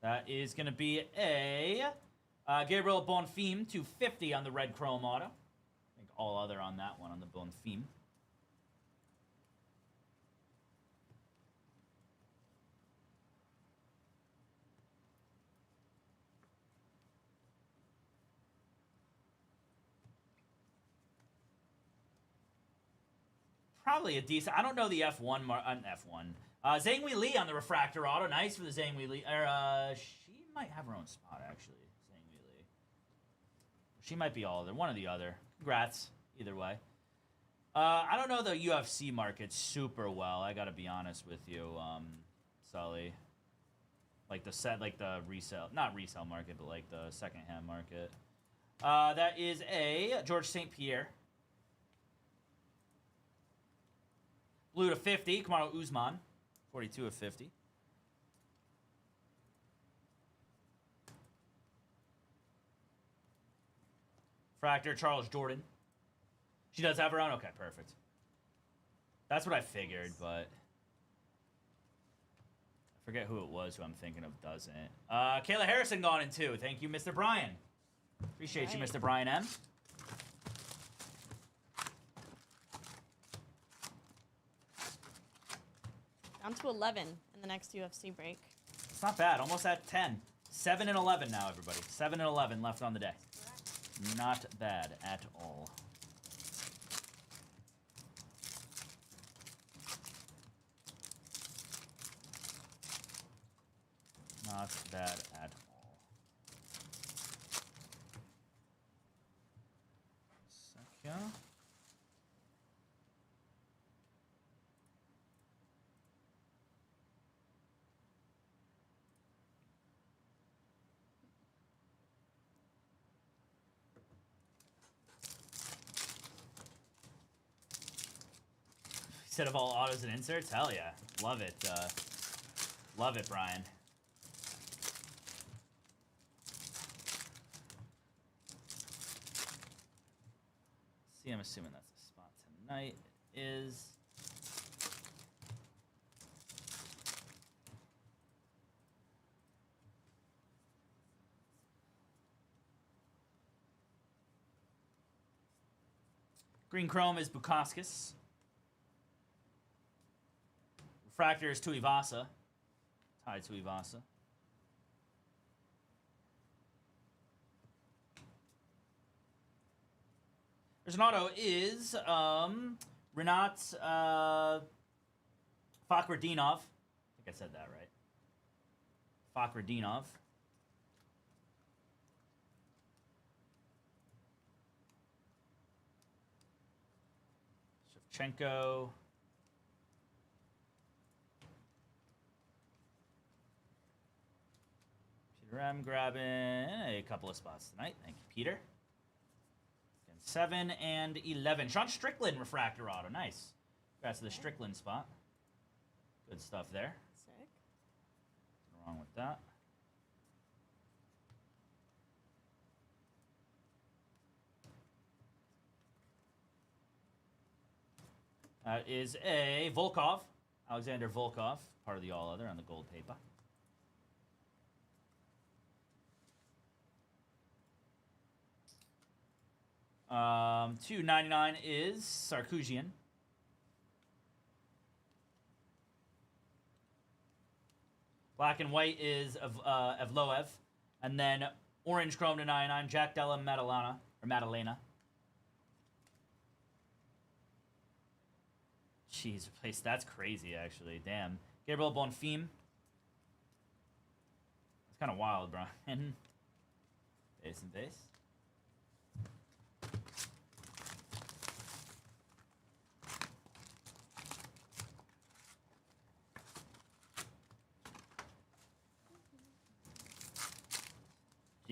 That is going to be a Gabriel Bonfim 250 on the red chrome auto. I think all other on that one on the Bonfim. Probably a decent. I don't know the F1. Zhang Wei Li on the refractor auto. Nice for the Zhang Wei Li. She might have her own spot actually. Zhang Wei Li. She might be all other. One or the other. Congrats. Either way. I don't know the UFC market super well. I gotta be honest with you, Sully. Like the resale, not resale market, but like the secondhand market. That is a George St. Pierre. Blue to 50, Kamaru Usman, 42 of 50. Fractor, Charles Jordan. She does have her own? Okay, perfect. That's what I figured, but I forget who it was who I'm thinking of doesn't. Kayla Harrison gone in 2. Thank you, Mr. Brian. Appreciate you, Mr. Brian M. Down to 11 in the next UFC break. It's not bad. Almost at 10. 7 and 11 now, everybody. 7 and 11 left on the day. Not bad at all. Not bad at all. Second. Instead of all autos and inserts? Hell yeah. Love it. Love it, Brian. See, I'm assuming that's the spot tonight. Is green chrome is Bukowskis. Refractor is Tuivasa. Tied Tuivasa. There's an auto is Renat Fakhretdinov. I think I said that right. Fakhretdinov. Shevchenko. Peter M grabbing a couple of spots tonight. Thank you, Peter. 7 and 11. Sean Strickland refractor auto. Nice. Congrats to the Strickland spot. Good stuff there. Sick. Nothing wrong with that. That is a Volkov. Alexander Volkov. Part of the all other on the gold paper. $2.99 is Sarkisian. Black and white is Evloev. And then orange chrome to 99, Jack Della Maddalena. Jeez, replace that's crazy actually. Damn. Gabriel Bonfim. It's kind of wild, Brian. Base and base.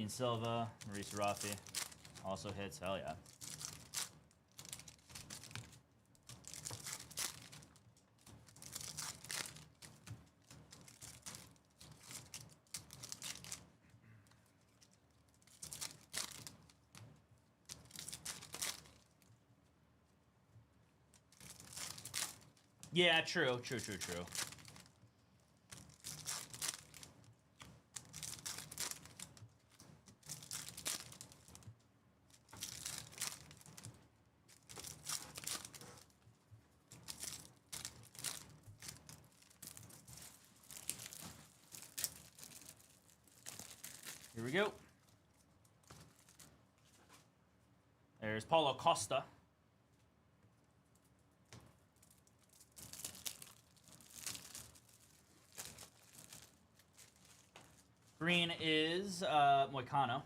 Anderson Silva, Maurice Rafi. Also hits. Hell yeah. Yeah, true. Here we go. There's Paulo Costa. Green is Moicano.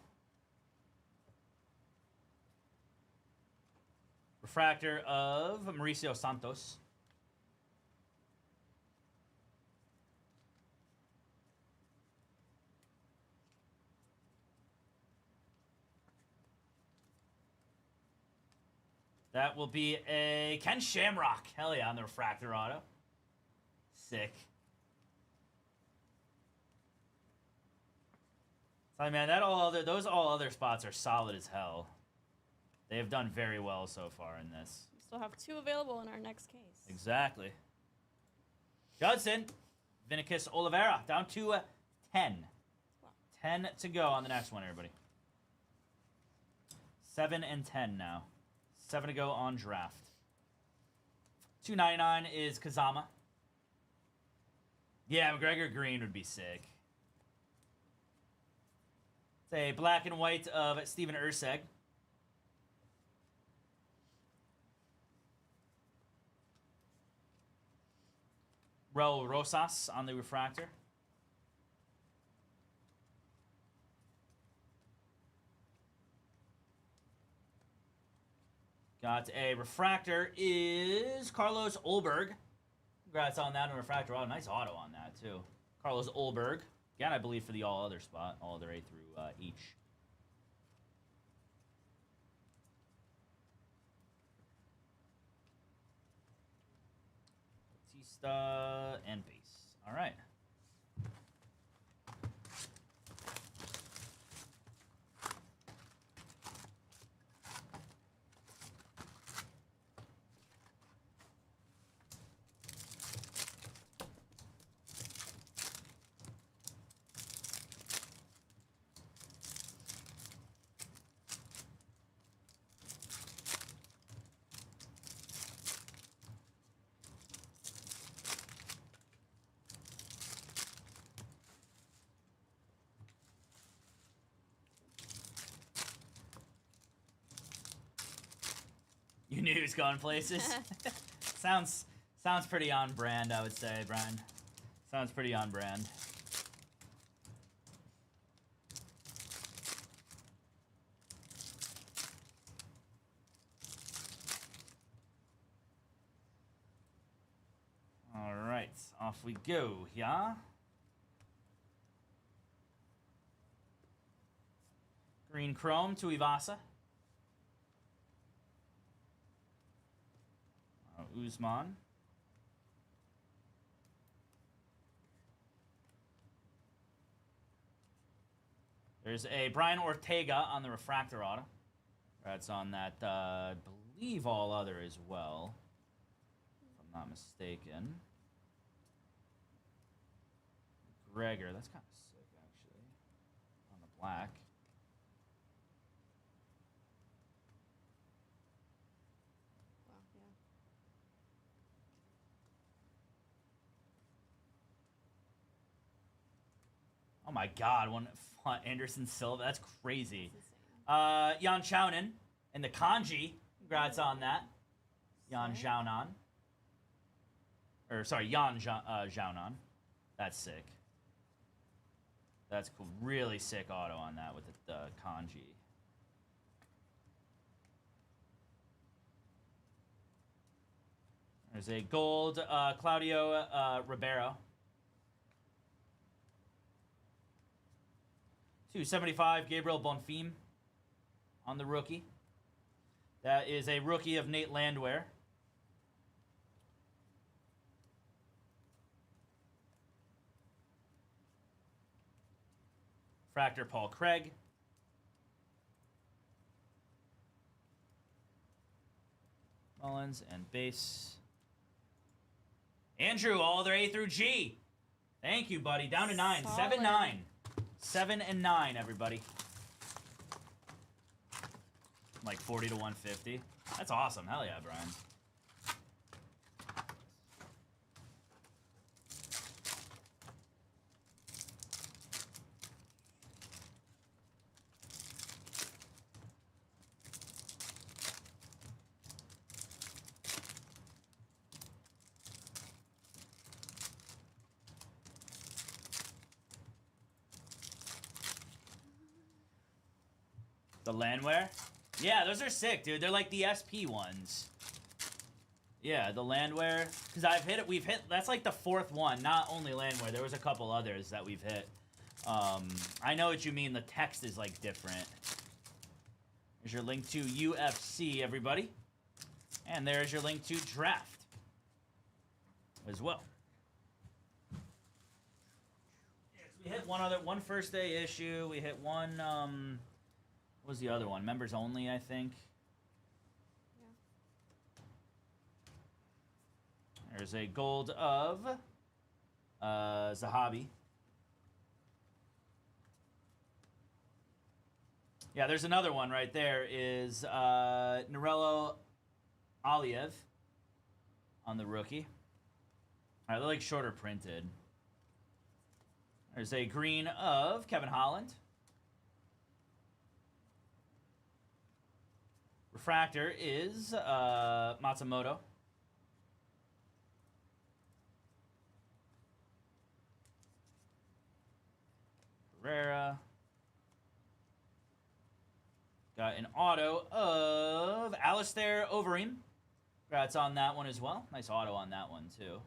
Refractor of Mauricio Santos. That will be a Ken Shamrock. Hell yeah, on the refractor auto. Sick. So, man, those all other spots are solid as hell. They have done very well so far in this. We still have 2 available in our next case. Exactly. Judson, Vinicus Oliveira, down to 10. Wow. 10 to go on the next one, everybody. 7 and 10 now. 7 to go on draft. 299 is Kazama. Yeah, McGregor Green would be sick. It's a black and white of Steven Urseg. Raul Rosas on the refractor. Got a refractor is Carlos Olberg. Congrats on that, and refractor. Oh, nice auto on that, too. Carlos Olberg. Again, I believe for the all-other spot. All-other A through H. Batista and base. All right. You knew he was going places. sounds pretty on brand, I would say, Brian. Sounds pretty on brand. All right, off we go, yeah? Green Chrome to Ivasa. Usman. There's a Brian Ortega on the refractor auto. That's on that, I believe, all other as well, if I'm not mistaken. Gregor, that's kind of sick, actually, on the black. Wow, yeah. Oh my God, Anderson Silva, that's crazy. That's insane. Jan Chaunan and the kanji. Congrats on that. Jan Sick. Xiaonan. Or, sorry, Jan Xiaonan. That's sick. That's cool. Really sick auto on that with the kanji. There's a gold Claudio Ribeiro. 275, Gabriel Bonfim on the rookie. That is a rookie of Nate Landwehr. Fractor Paul Craig. Mullins and base. Andrew, all their A through G. Thank you, buddy. Down to 9. Solid. 7-9. 7 and 9, everybody. Like 40 to 150. That's awesome. Hell yeah, Brian. The Landwehr? Yeah, those are sick, dude. They're like the SP ones. Yeah, the Landwehr. Because I've hit it. We've hit. That's like the 4th one. Not only Landwehr. There was a couple others that we've hit. I know what you mean. The text is like different. There's your link to UFC, everybody. And there's your link to Draft as well. Yeah, so we hit one first day issue. We hit one. What was the other one? Members only, I think. Yeah. There's a gold of Zahabi. Yeah, there's another one right there. Is Narello Aliev on the rookie. All right, they're like shorter printed. There's a green of Kevin Holland. Refractor is Matsumoto. Pereira. Got an auto of Alistair Overeem. Congrats on that one as well. Nice auto on that one, too.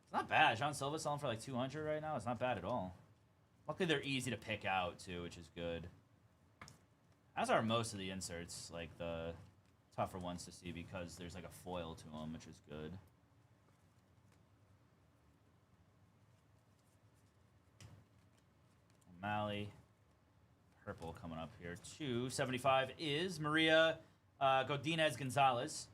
It's not bad. John Silva selling for like 200 right now. It's not bad at all. Luckily, they're easy to pick out, too, which is good. As are most of the inserts, like the tougher ones to see because there's like a foil to them, which is good. O'Malley. Purple coming up here. 275 is Maria Godinez Gonzalez.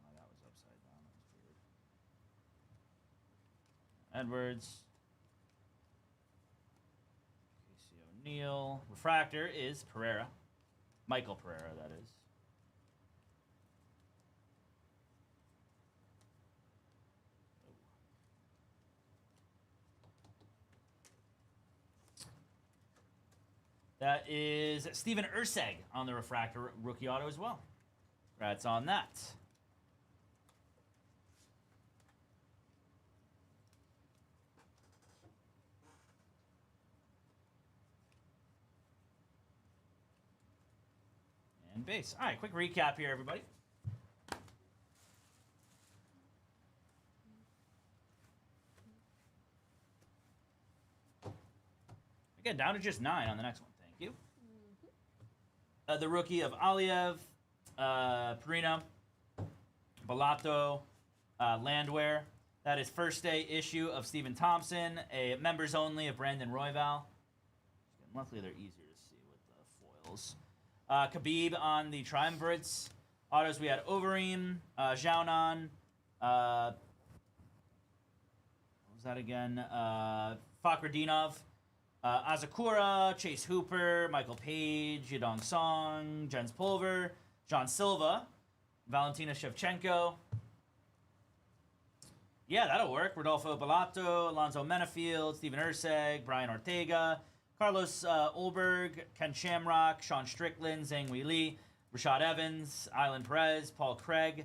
Oh, that was upside down. That was weird. Edwards. Casey O'Neill. Refractor is Pereira. Michael Pereira, that is. That is Steven Urseg on the Refractor rookie auto as well. Congrats on that. And base. All right, quick recap here, everybody. Again, down to just 9 on the next one. Thank you. The rookie of Aliev, Perino, Balato, Landwehr. That is first day issue of Stephen Thompson, a members only of Brandon Royval. Luckily, they're easier to see with the foils. Khabib on the Triumvirates. Autos, we had Overeem, Zhao. What was that again? Fakhretdinov, Azakura, Chase Hooper, Michael Page, Yadong Song, Jens Pulver, John Silva, Valentina Shevchenko. Yeah, that'll work. Rodolfo Bellato, Alonzo Menafield, Steven Urseg, Brian Ortega, Carlos Olberg, Ken Shamrock, Sean Strickland, Zhang Wei Li, Rashad Evans, Island Perez, Paul Craig,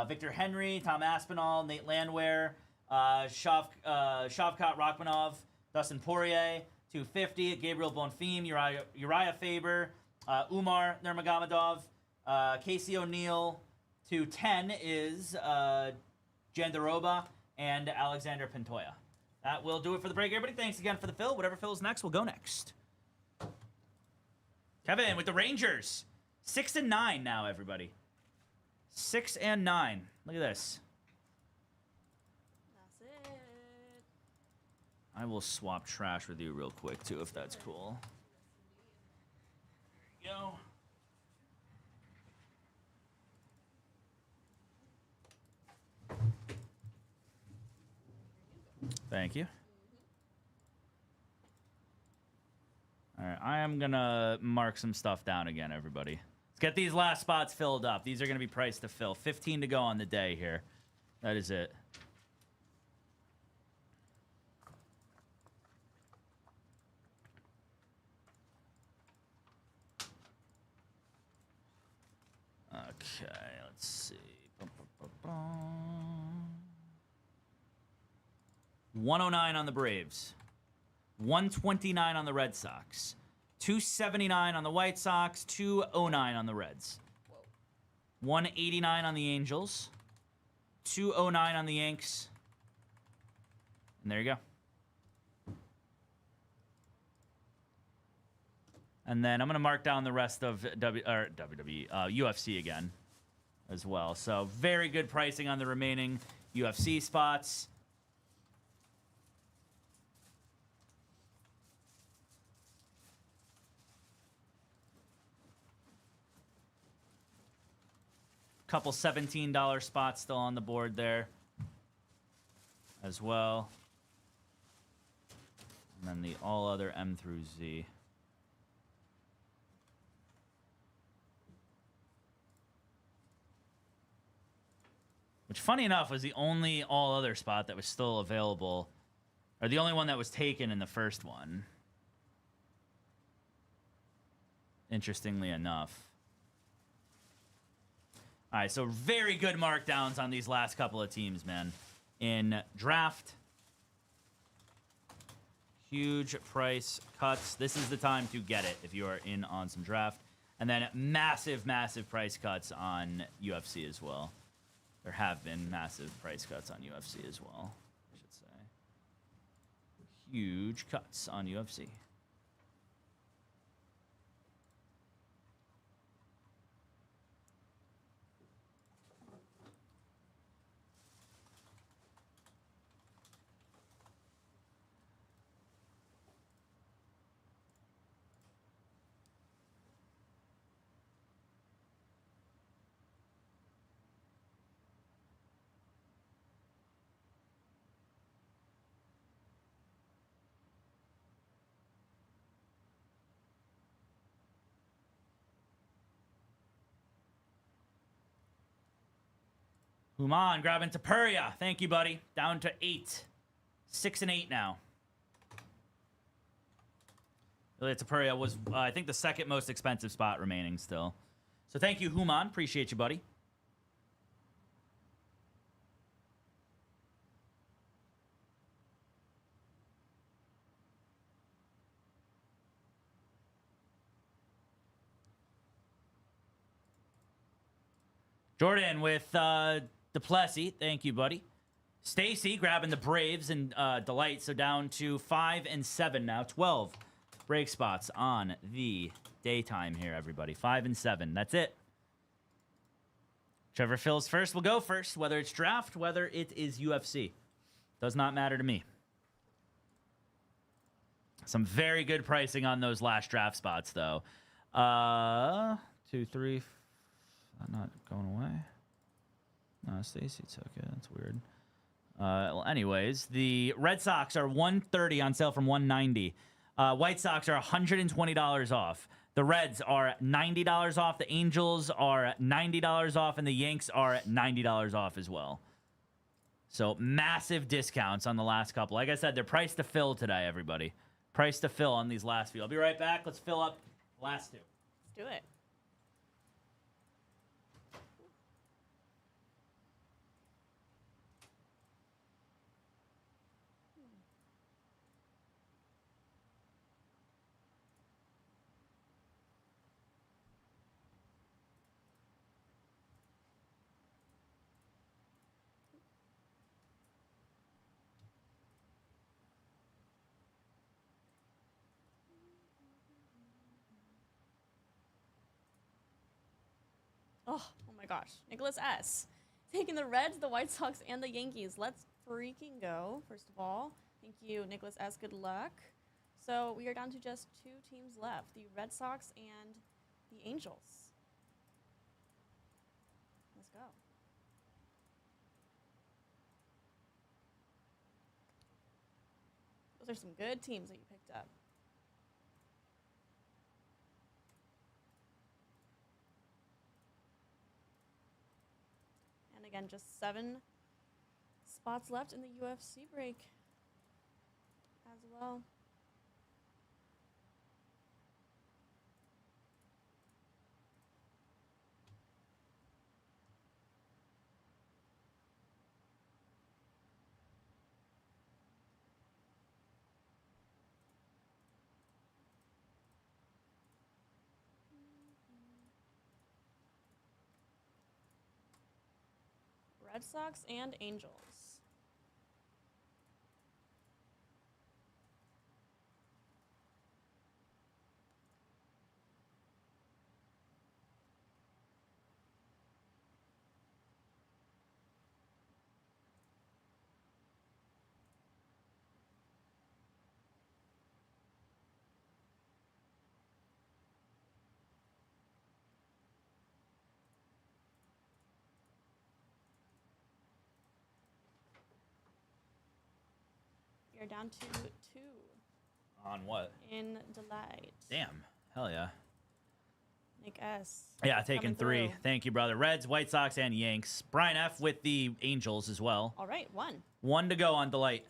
Victor Henry, Tom Aspinall, Nate Landwehr, Shavkat Rachmanov, Dustin Poirier, 250. Gabriel Bonfim, Uriah Faber, Umar Nurmagomedov, Casey O'Neill. 210 is Jandaroba and Alexander Pantoja. That will do it for the break, everybody. Thanks again for the fill. Whatever fills next will go next. Kevin with the Rangers. 6 and 9 now, everybody. 6 and 9. Look at this. That's it. I will swap trash with you real quick, too, if that's cool. There you go. Thank you. All right, I am going to mark some stuff down again, everybody. Let's get these last spots filled up. These are going to be priced to fill. 15 to go on the day here. That is it. Okay, let's see. 109 on the Braves. 129 on the Red Sox. 279 on the White Sox. 209 on the Reds. 189 on the Angels. 209 on the Yanks. And there you go. And then I'm going to mark down the rest of WWE, UFC again as well. So very good pricing on the remaining UFC spots. Couple $17 spots still on the board there as well. And then the all other M through Z. Which, funny enough, was the only all other spot that was still available, or the only one that was taken in the first one. Interestingly enough. All right, so very good markdowns on these last couple of teams, man. In draft, huge price cuts. This is the time to get it if you are in on some draft. And then massive, massive price cuts on UFC as well. There have been massive price cuts on UFC as well, I should say. Huge cuts on UFC. Human grabbing Tapuria. Thank you, buddy. Down to 8. 6 and 8 now. Ilya Tapuria was, I think, the second most expensive spot remaining still. So thank you, Human. Appreciate you, buddy. Jordan with Duplessis. Thank you, buddy. Stacy grabbing the Braves and Delight. So down to 5 and 7 now. 12 break spots on the daytime here, everybody. 5 and 7. That's it. Whichever fills first will go first. Whether it's draft, whether it is UFC. Does not matter to me. Some very good pricing on those last draft spots, though. 2, 3... Not going away. No, Stacy took it. That's weird. Well, anyways, the Red Sox are $130 on sale from $190. White Sox are $120 off. The Reds are $90 off. The Angels are $90 off, and the Yanks are $90 off as well. So massive discounts on the last couple. Like I said, they're priced to fill today, everybody. Priced to fill on these last few. I'll be right back. Let's fill up the last two. Let's do it. Oh my gosh. Nicholas S. Taking the Reds, the White Sox, and the Yankees. Let's freaking go, first of all. Thank you, Nicholas S. Good luck. So we are down to just 2 teams left, the Red Sox and the Angels. Let's go. Those are some good teams that you picked up. And again, just 7 spots left in the UFC break as well. Red Sox and Angels. We are down to 2 On what? in Delight. Damn. Hell yeah. Nick S. Yeah, taking coming 3. through. Thank you, brother. Reds, White Sox, and Yanks. Brian F. with the Angels as well. All right, 1. 1 to go on Delight.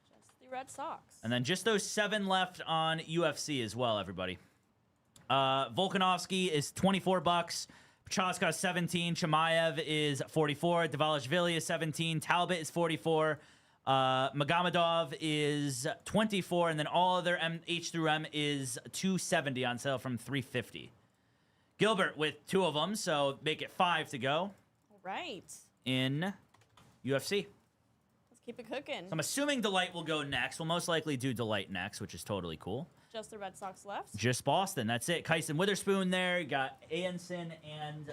Just the Red Sox. And then just those 7 left on UFC as well, everybody. Volkanovski is $24. Prochaska 17. Chimaev is 44. Davalishvili is 17. Talbot is 44. Magomedov is 24, and then all other H through M is 270 on sale from 350. Gilbert with 2 of them, so make it 5 to go All right. in UFC. Let's keep it cooking. So I'm assuming Delight will go next. We'll most likely do Delight next, which is totally cool. Just the Red Sox left. Just Boston. That's it. Kyson Witherspoon there. You got Anson and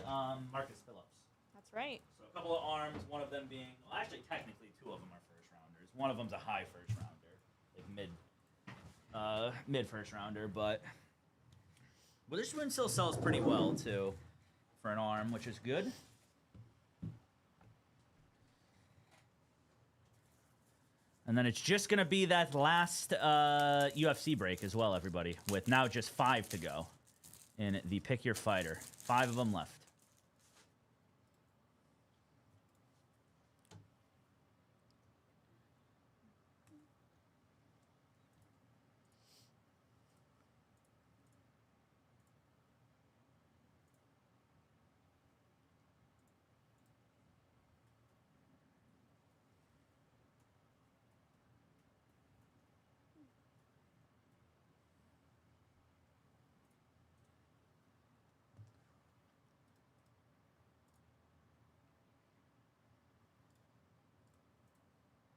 Marcus Phillips. That's right. So a couple of arms, one of them being, well, actually, technically, 2 of them are first rounders. One of them's a high first rounder, like mid first rounder, but Witherspoon still sells pretty well too for an arm, which is good. And then it's just gonna be that last UFC break as well, everybody, with now just 5 to go in the Pick Your Fighter. 5 of them left.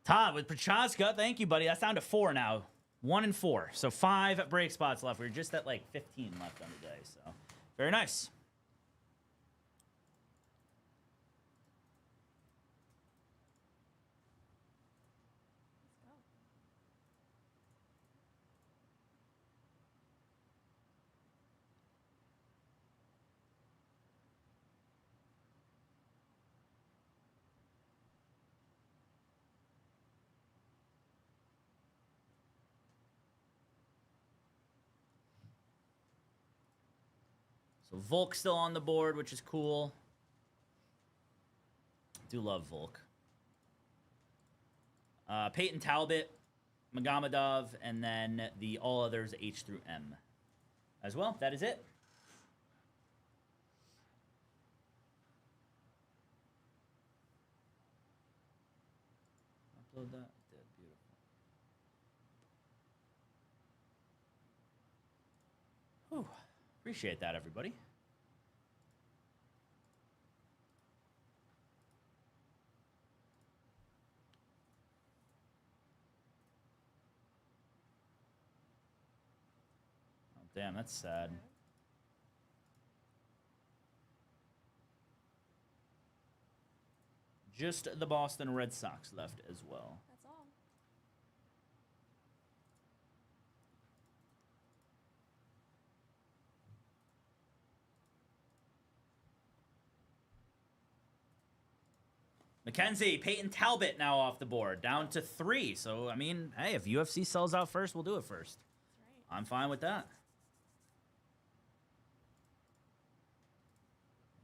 Todd with Prochaska. Thank you, buddy. That's down to 4 now. 1 and 4. So 5 break spots left. We're just at like 15 left on the day. So very nice. So Volk still on the board, which is cool. Do love Volk. Peyton Talbot, Magomedov, and then the all others H through M. As well, that is it. Upload that. Did. Beautiful. Whew. Appreciate that, everybody. Oh, damn, that's sad. just the Boston Red Sox left as well. That's all. Mackenzie, Peyton Talbot now off the board, down to 3. So, I mean, hey, if UFC sells out first, we'll do it first. That's right. I'm fine with that.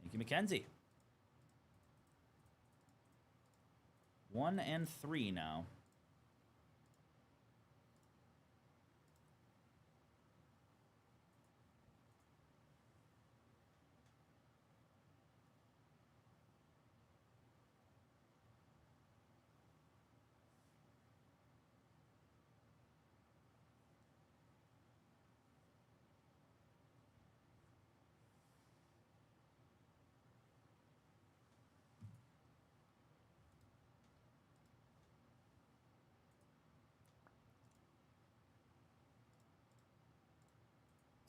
Thank you, Mackenzie. 1 and 3 now.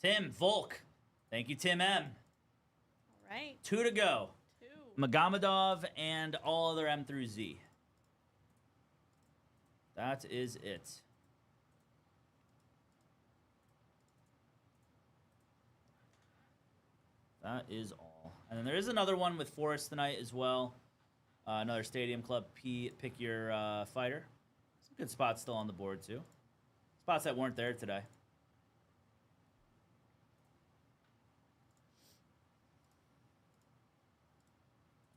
Tim Volk. Thank you, Tim M. All right. 2 to go. 2. Magomedov and all other M through Z. That is it. That is all. And then there is another one with Forrest tonight as well. Another Stadium Club pick your fighter. Some good spots still on the board too. Spots that weren't there today.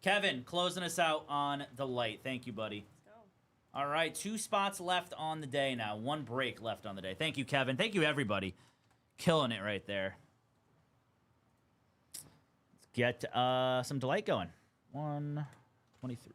Kevin, closing us out on the light. Thank you, buddy. Let's go. All right, 2 spots left on the day now. 1 break left on the day. Thank you, Kevin. Thank you, everybody. Killing it right there. Let's get some delight going. 123.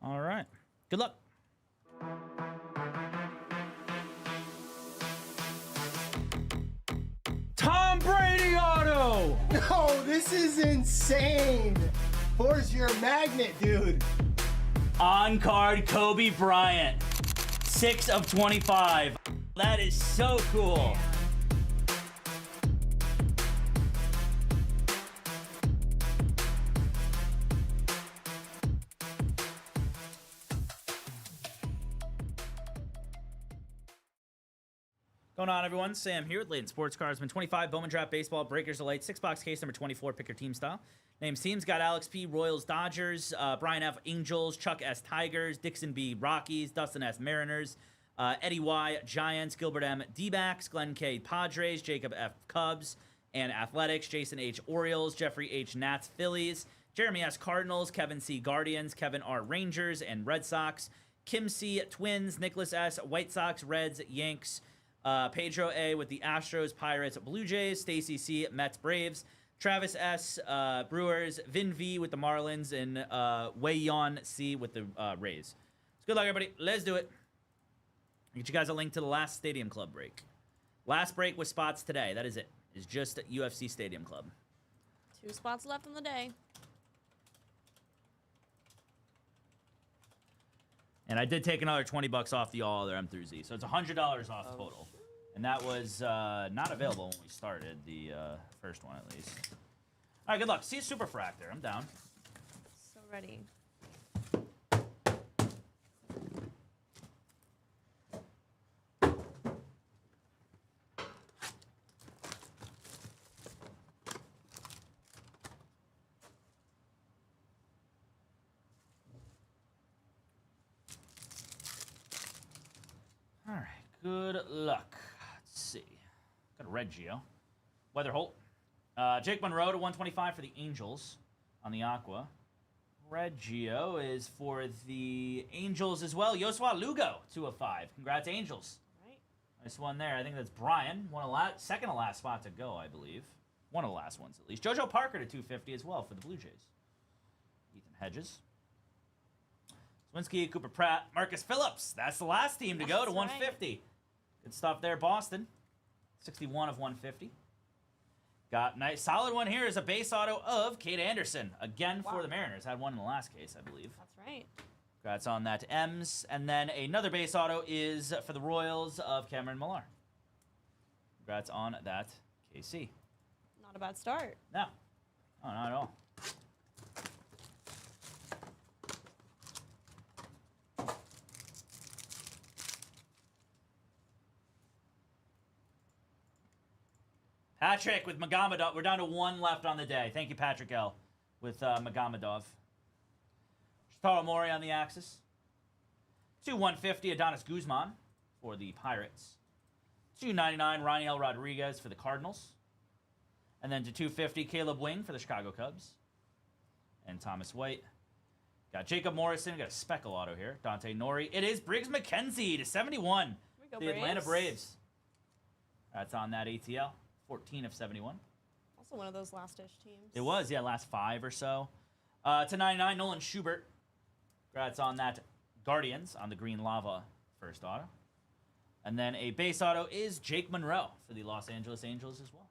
All right. Good luck. Tom Brady auto. No, this is insane. Where's your magnet, dude? On card, Kobe Bryant. 6 of 25. That is so cool. Going on, everyone? Sam here with Layton Sports Carsman 25, Bowman Draft Baseball, Breakers Delight, 6-box case number 24, pick your team style. Names teams got Alex P. Royals Dodgers, Brian F. Angels, Chuck S. Tigers, Dixon B. Rockies, Dustin S. Mariners, Eddie Y. Giants, Gilbert M. D-backs, Glenn K. Padres, Jacob F. Cubs and Athletics, Jason H. Orioles, Jeffrey H. Nats Phillies, Jeremy S. Cardinals, Kevin C. Guardians, Kevin R. Rangers and Red Sox, Kim C. Twins, Nicholas S. White Sox, Reds, Yanks, Pedro A. with the Astros, Pirates, Blue Jays, Stacy C. Mets, Braves, Travis S. Brewers, Vin V. with the Marlins, and Wei Yon C. with the Rays. So good luck, everybody. Let's do it. I'll get you guys a link to the last Stadium Club break. Last break with spots today. That is it. It's just UFC Stadium Club. 2 spots left in the day. And I did take another $20 off the all other M through Z. So it's $100 off total. And that was not available when we started, the first one at least. All right, good luck. See you, Super Fractor. I'm down. So ready. All right, good luck. Let's see. Got a red Geo. Weather Holt. Jake Monroe to 125 for the Angels on the Aqua. Red Geo is for the Angels as well. Yosua Lugo, 2 of 5. Congrats, Angels. Right. Nice one there. I think that's Brian. Second to last spot to go, I believe. One of the last ones, at least. JoJo Parker to 250 as well for the Blue Jays. Ethan Hedges. Swinsky, Cooper Pratt, Marcus Phillips. That's the last team to go to 150. Right. Good stuff there, Boston. 61 of 150. Got nice, solid one here is a base auto of Kate Anderson. Again for the Mariners. Had one in the last case, I believe. That's right. Congrats on that to M's. And then another base auto is for the Royals of Cameron Millar. Congrats on that, KC. Not a bad start. No. Oh, not at all. Patrick with Magamadov. We're down to one left on the day. Thank you, Patrick L. with Magamadov. Shitaro Mori on the axis. 2/150 Adonis Guzman for the Pirates. 299 Raniel Rodriguez for the Cardinals. And then to 250 Caleb Wing for the Chicago Cubs. And Thomas White. Got Jacob Morrison. Got a speckle auto here. Dante Nori. It is Briggs McKenzie to 71. Go, the Atlanta Braves. That's on that ATL. 14 of 71. Also one of those last-ish teams. It was, yeah, last 5 or so. To 99, Nolan Schubert. Congrats on that Guardians on the Green Lava first auto. And then a base auto is Jake Monroe for the Los Angeles Angels as well.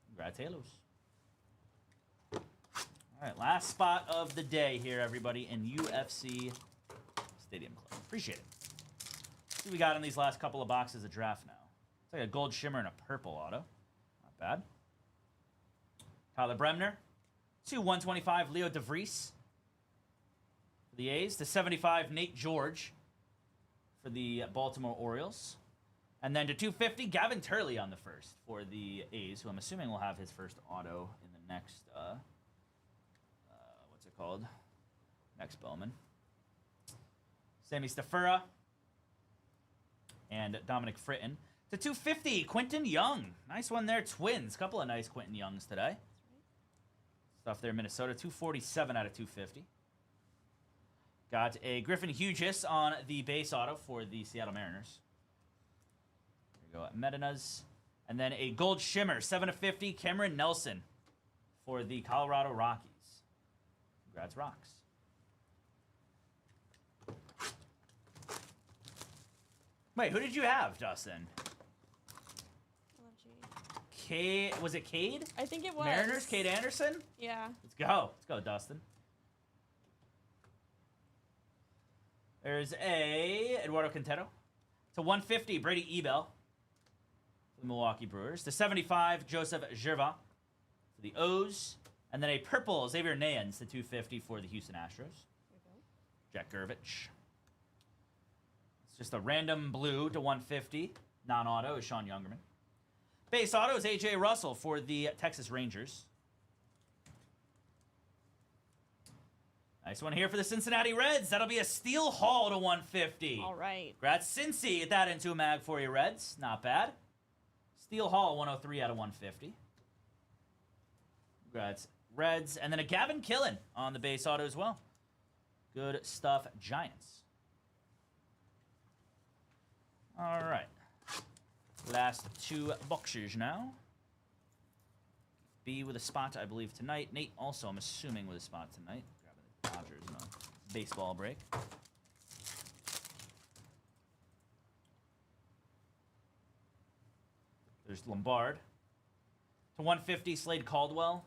Congrats, Halos. All right, last spot of the day here, everybody, in UFC Stadium Club. Appreciate it. See what we got in these last couple of boxes of draft now. It's like a gold shimmer and a purple auto. Not bad. Tyler Bremner. 2/125 Leo DeVries for the A's. To 75 Nate George for the Baltimore Orioles. And then to 250 Gavin Turley on the first for the A's, who I'm assuming will have his first auto in the next, what's it called? Next Bowman. Sammy Stafura and Dominic Fritton. To 250 Quentin Young. Nice one there, Twins. Couple of nice Quentin Youngs today. Stuff there, Minnesota. 247 out of 250. Got a Griffin Hughes on the base auto for the Seattle Mariners. There you go, Medinas. And then a gold shimmer, 7/50, Cameron Nelson for the Colorado Rockies. Congrats, Rocks. Wait, who did you have, Dustin? Was it Cade? I think it was. Mariners, Cade Anderson? Yeah. Let's go. Let's go, Dustin. There's a Eduardo Quintero. To 150, Brady Ebel for the Milwaukee Brewers. To 75, Joseph Gervais for the O's. And then a purple Xavier Nayans to 250 for the Houston Astros. Jack Gervich. It's just a random blue to 150. Non-auto is Sean Youngerman. Base auto is A.J. Russell for the Texas Rangers. Nice one here for the Cincinnati Reds. That'll be a Steel Hall to 150. All right. Congrats, Cincy. Get that into a mag for you, Reds. Not bad. Steel Hall, 103 out of 150. Congrats, Reds. And then a Gavin Killen on the base auto as well. Good stuff, Giants. All right. Last 2 boxes now. B with a spot, I believe, tonight. Nate also, I'm assuming, with a spot tonight. Grabbing the Dodgers in a baseball break. There's Lombard. To 150, Slade Caldwell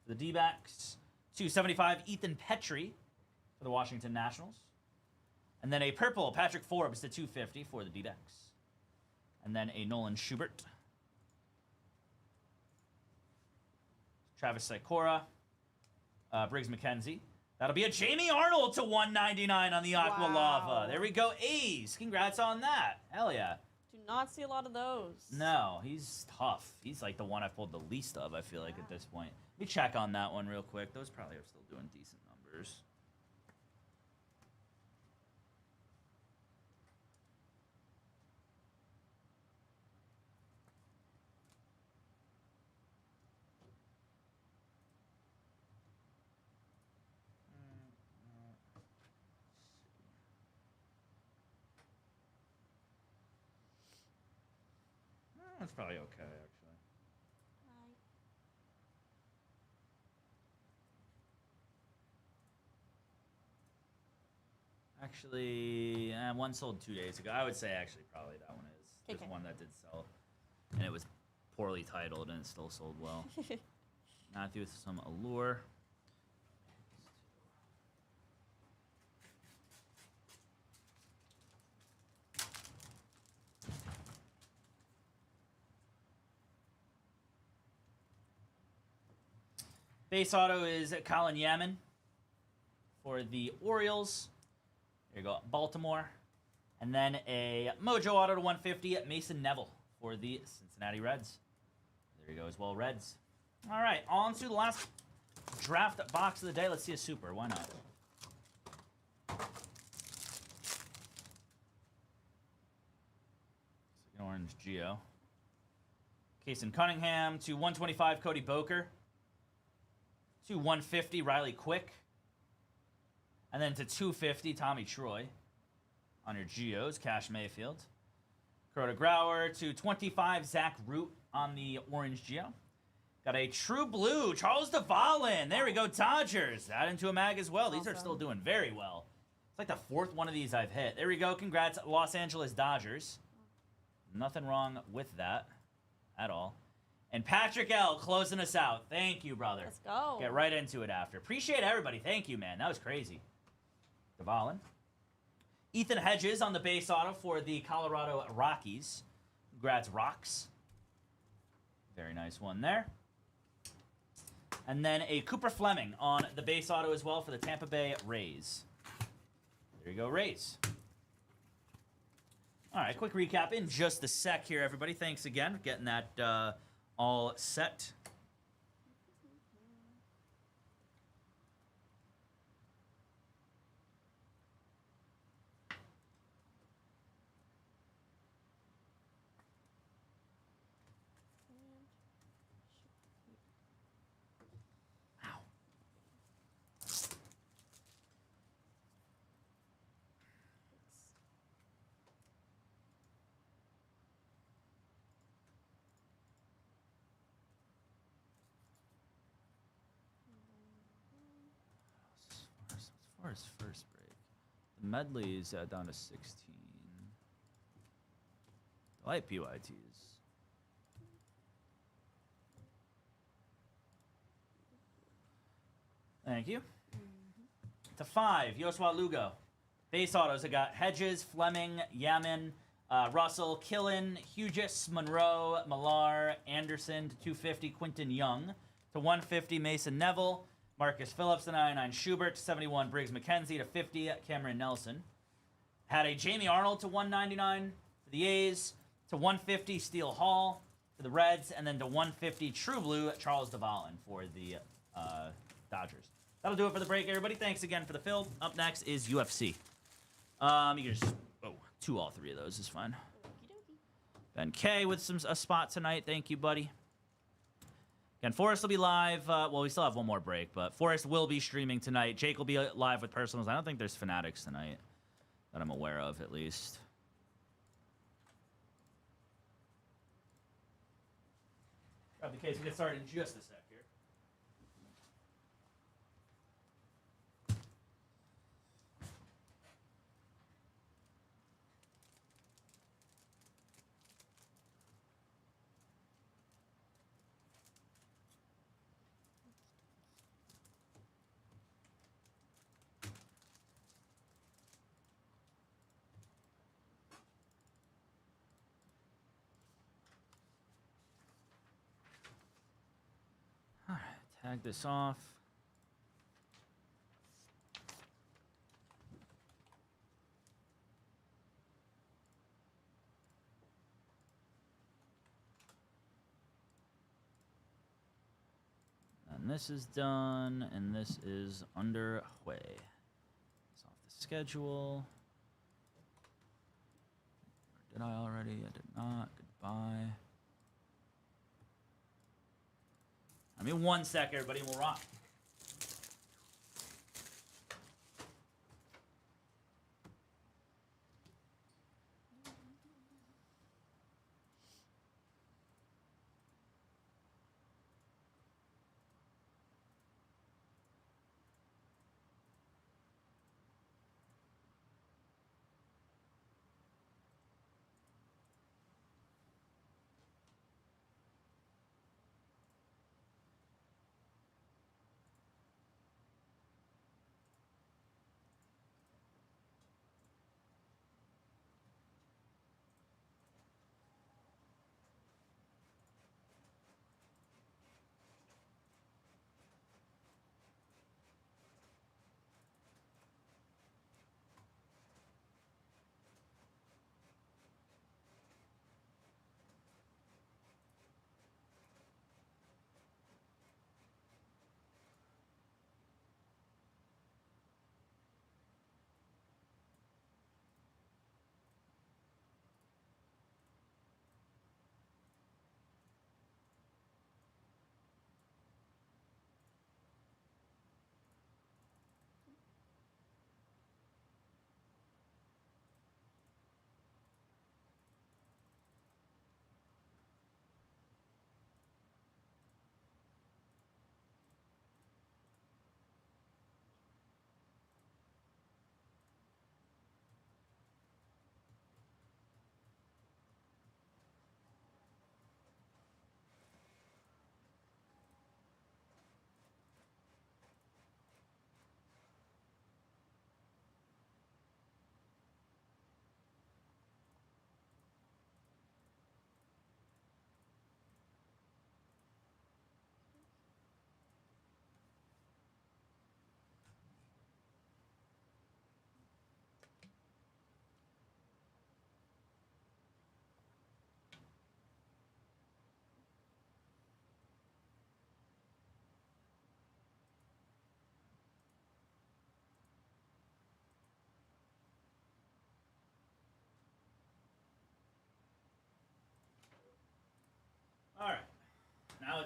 for the D-backs. 275, Ethan Petrie for the Washington Nationals. And then a purple, Patrick Forbes to 250 for the D-backs. And then a Nolan Schubert. Travis Sikora. Briggs McKenzie. That'll be a Jamie Arnold to 199 on the Aqua Lava. There we go. A's. Congrats on that. Hell yeah. Do not see a lot of those. No, he's tough. He's like the one I've pulled the least of, I feel like, at this point. Let me check on that one real quick. Those probably are still doing decent numbers. That's probably okay, actually. Actually, one sold 2 days ago. I would say actually probably that one is. There's Okay. one that did sell, and it was poorly titled, and it still sold well. Matthew with some allure. Base auto is Colin Yaman for the Orioles. There you go, Baltimore. And then a Mojo auto to 150 at Mason Neville for the Cincinnati Reds. There you go as well, Reds. All right, on to the last draft box of the day. Let's see a super. Why not? Second orange Geo. Kason Cunningham to 125 Cody Boker. To 150 Riley Quick. And then to 250 Tommy Troy. On your Geos, Cash Mayfield. Crota Grauer to 25 Zach Root on the orange Geo. Got a true blue, Charles DeValin. There we go, Dodgers. Add into a mag as well. These are still doing very well. It's like the fourth one of these I've hit. There we go. Congrats, Los Angeles Dodgers. Nothing wrong with that at all. And Patrick L. closing us out. Thank you, brother. Let's go. Get right into it after. Appreciate everybody. Thank you, man. That was crazy. DeValin. Ethan Hedges on the base auto for the Colorado Rockies. Congrats, Rocks. Very nice one there. And then a Cooper Fleming on the base auto as well for the Tampa Bay Rays. There you go, Rays. All right, quick recap in just a sec here, everybody. Thanks again for getting that all set. As far as first break, the medley is down to 16. The light PYTs. Thank you. To 5, Yosua Lugo. Base autos, I got Hedges, Fleming, Yaman, Russell, Killen, Hughes, Monroe, Millar, Anderson to 250, Quinton Young. To 150, Mason Neville. Marcus Phillips to 99, Schubert to 71, Briggs McKenzie to 50, Cameron Nelson. Had a Jamie Arnold to 199 for the A's, to 150, Steele Hall for the Reds, and then to 150, True Blue, Charles DeValin for the Dodgers. That'll do it for the break, everybody. Thanks again for the fill. Up next is UFC. You can just, two all three of those is fine. Ben K with a spot tonight. Thank you, buddy. Again, Forrest will be live. Well, we still have one more break, but Forrest will be streaming tonight. Jake will be live with personals. I don't think there's Fanatics tonight that I'm aware of, at least. Grab the case. We get started in just a sec here. All right, tag this off. And this is done, and this is underway. It's off the schedule. Did I already? I did not. Goodbye. I mean, 1 sec, everybody, and we'll rock.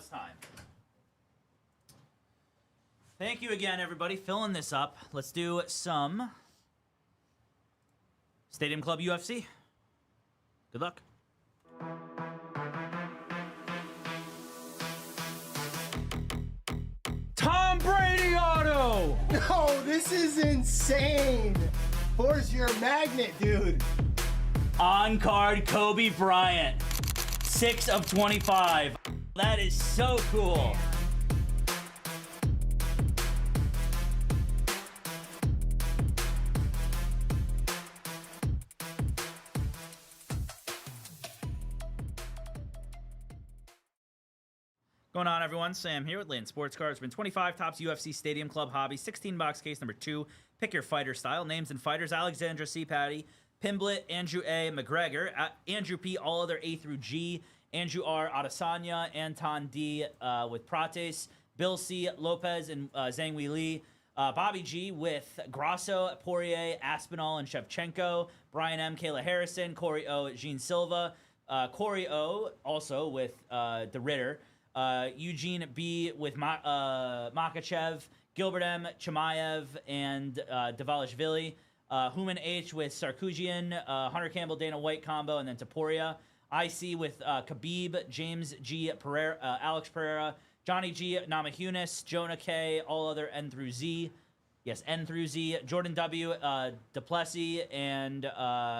it's time. Thank you again, everybody. Filling this up. Let's do some Stadium Club UFC. Good luck. Tom Brady auto. No, this is insane. Force your magnet, dude. On card, Kobe Bryant. 6 of 25. That is so cool. Going on, everyone? Sam here with Lane Sports Cards. Been 25 Tops UFC Stadium Club Hobby, 16 box case number 2. Pick your fighter style. Names and fighters: Alexandra C. Patty, Pimblett, Andrew A. McGregor, Andrew P. All other A through G, Andrew R. Adesanya, Anton D. With Prates, Bill C. Lopez, and Zhang Wei Li. Bobby G. with Grasso, Poirier, Aspinall, and Shevchenko. Brian M. Kayla Harrison, Corey O. Jean Silva, Corey O. also with the Ritter. Eugene B. with Makachev, Gilbert M. Chimaev, and Davalishvili. Human H. with Sarkisian, Hunter Campbell, Dana White combo, and then Taporia. IC with Khabib, James G. Pereira, Alex Pereira, Johnny G. Namajunas, Jonah K. All other N through Z. Yes, N through Z. Jordan W. Duplessis, and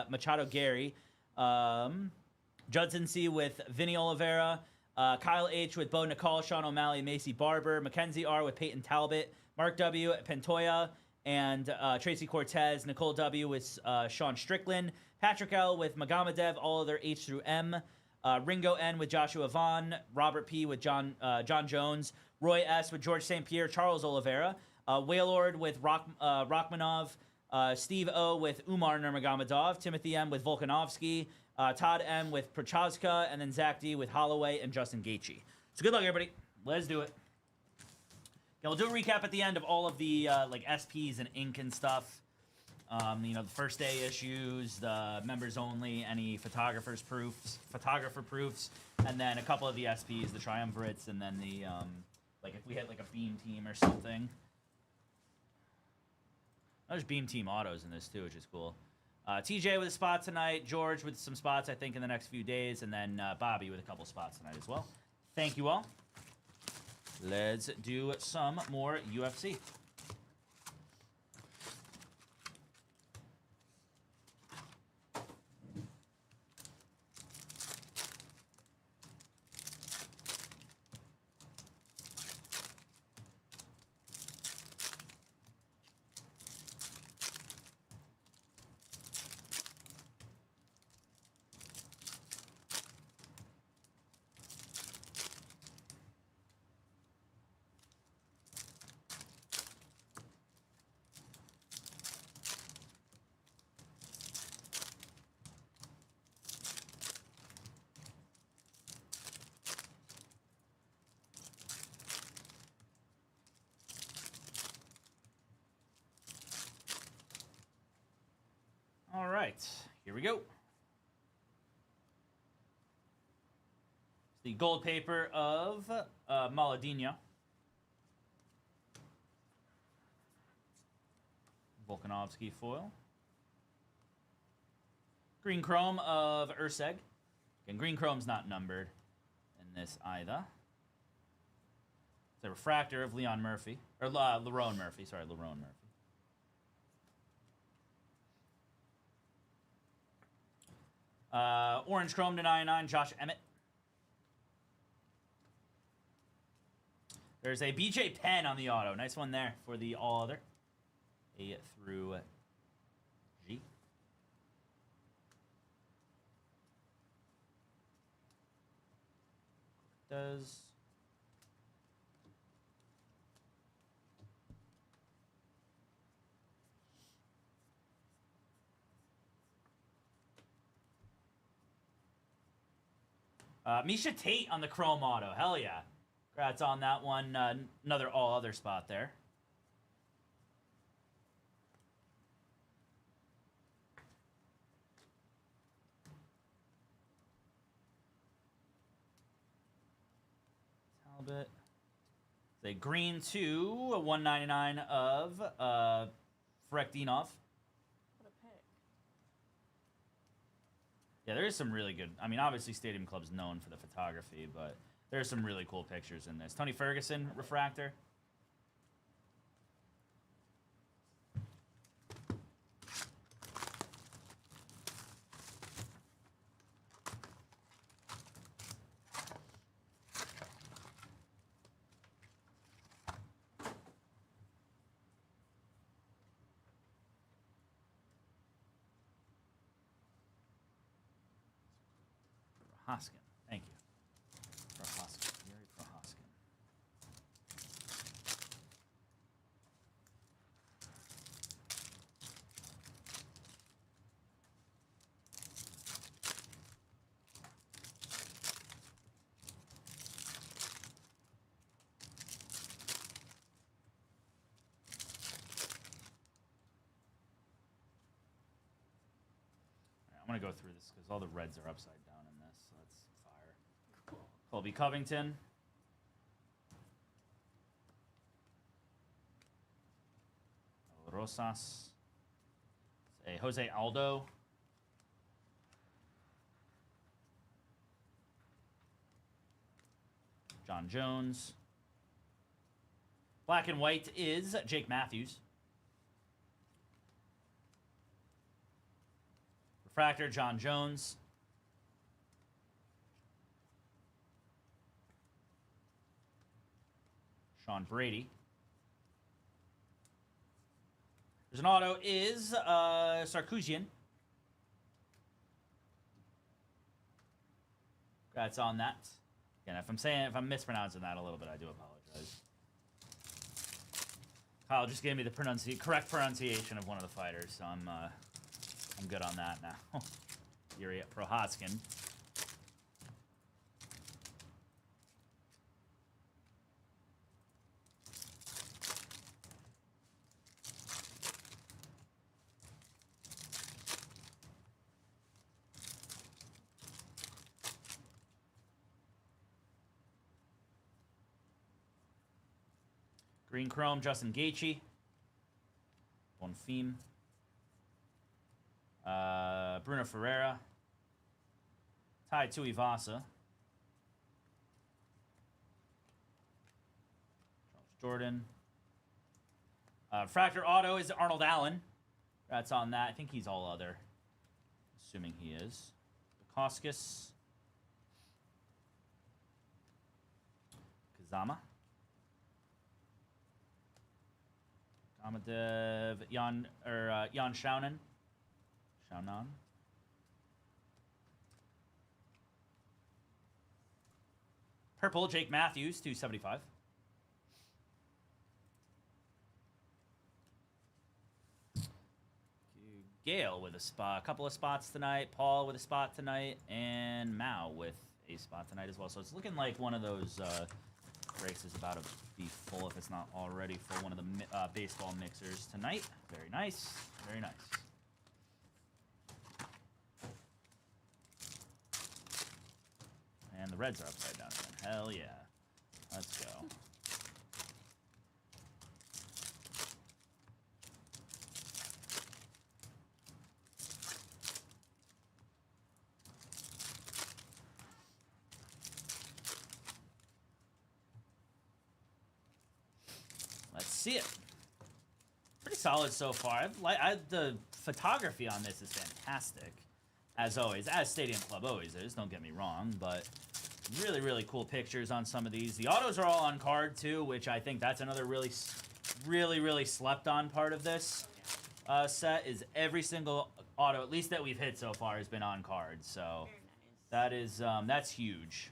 Machado Gary. Judson C. with Vinny Oliveira. Kyle H. with Bo Nicol, Sean O'Malley, Macy Barber. Mackenzie R. with Peyton Talbot. Mark W. Pantoja, and Tracy Cortez. Nicole W. with Sean Strickland. Patrick L. with Magomadev, all other H through M. Ringo N. with Joshua Vaughn. Robert P. with John Jones. Roy S. with George St. Pierre, Charles Oliveira. Waylord with Rachmanov. Steve O. with Umar Nurmagomedov. Timothy M. with Volkanovski. Todd M. with Prochazka, and then Zach D. with Holloway and Justin Gaethje. So good luck, everybody. Let's do it. Yeah, we'll do a recap at the end of all of the like SPs and ink and stuff. You know, the first day issues, the members only, any photographer proofs, and then a couple of the SPs, the triumvirates, and then the like if we had like a beam team or something. There's beam team autos in this too, which is cool. TJ with a spot tonight, George with some spots, I think, in the next few days, and then Bobby with a couple spots tonight as well. Thank you all. Let's do some more UFC. All right, here we go. The gold paper of Maladinho. Volkanovski foil. Green chrome of Urseg. Again, green chrome's not numbered in this either. It's a refractor of Leon Murphy. Or Lerone Murphy, sorry, Lerone Murphy. Orange Chrome to 99, Josh Emmett. There's a BJ Penn on the auto. Nice one there for the all other. A through G. Does. Misha Tate on the chrome auto. Hell yeah. Congrats on that one. Another all-other spot there. little bit. The green 2, a 199 of Frekdinov. What a pick. Yeah, there is some really good. I mean, obviously, Stadium Club's known for the photography, but there's some really cool pictures in this. Tony Ferguson refractor. Prohoskin. Thank you. Prohoskin. Yuri Prohoskin. I'm going to go through this because all the reds are upside down in this. So that's fire. Colby Covington. Rosas. A Jose Aldo. John Jones. Black and white is Jake Matthews. Refractor, John Jones. Sean Brady. There's an auto is Sarkisian. Congrats on that. Again, if I'm mispronouncing that a little bit, I do apologize. Kyle just gave me the correct pronunciation of one of the fighters, so I'm good on that now. Yuri Prohoskin. Green Chrome, Justin Gaethje. Bonfim. Bruno Ferreira. Tai Tuivasa. Charles Jordan. Fractor Auto is Arnold Allen. That's on that. I think he's all other. Assuming he is. Koskis. Kazama. Amadev, Jan Shaunan. Shaunan. Purple, Jake Matthews, 275. Gale with a couple of spots tonight. Paul with a spot tonight. And Mao with a spot tonight as well. So it's looking like one of those breaks is about to be full, if it's not already full. One of the baseball mixers tonight. Very nice. Very nice. And the reds are upside down again. Hell yeah. Let's go. Let's see it. Pretty solid so far. The photography on this is fantastic, as always, as Stadium Club always is. Don't get me wrong, but really, really cool pictures on some of these. The autos are all on card too, which I think that's another really, really slept on part of this set. Is every single auto, at least that we've hit so far, has been on card. So that is that's huge.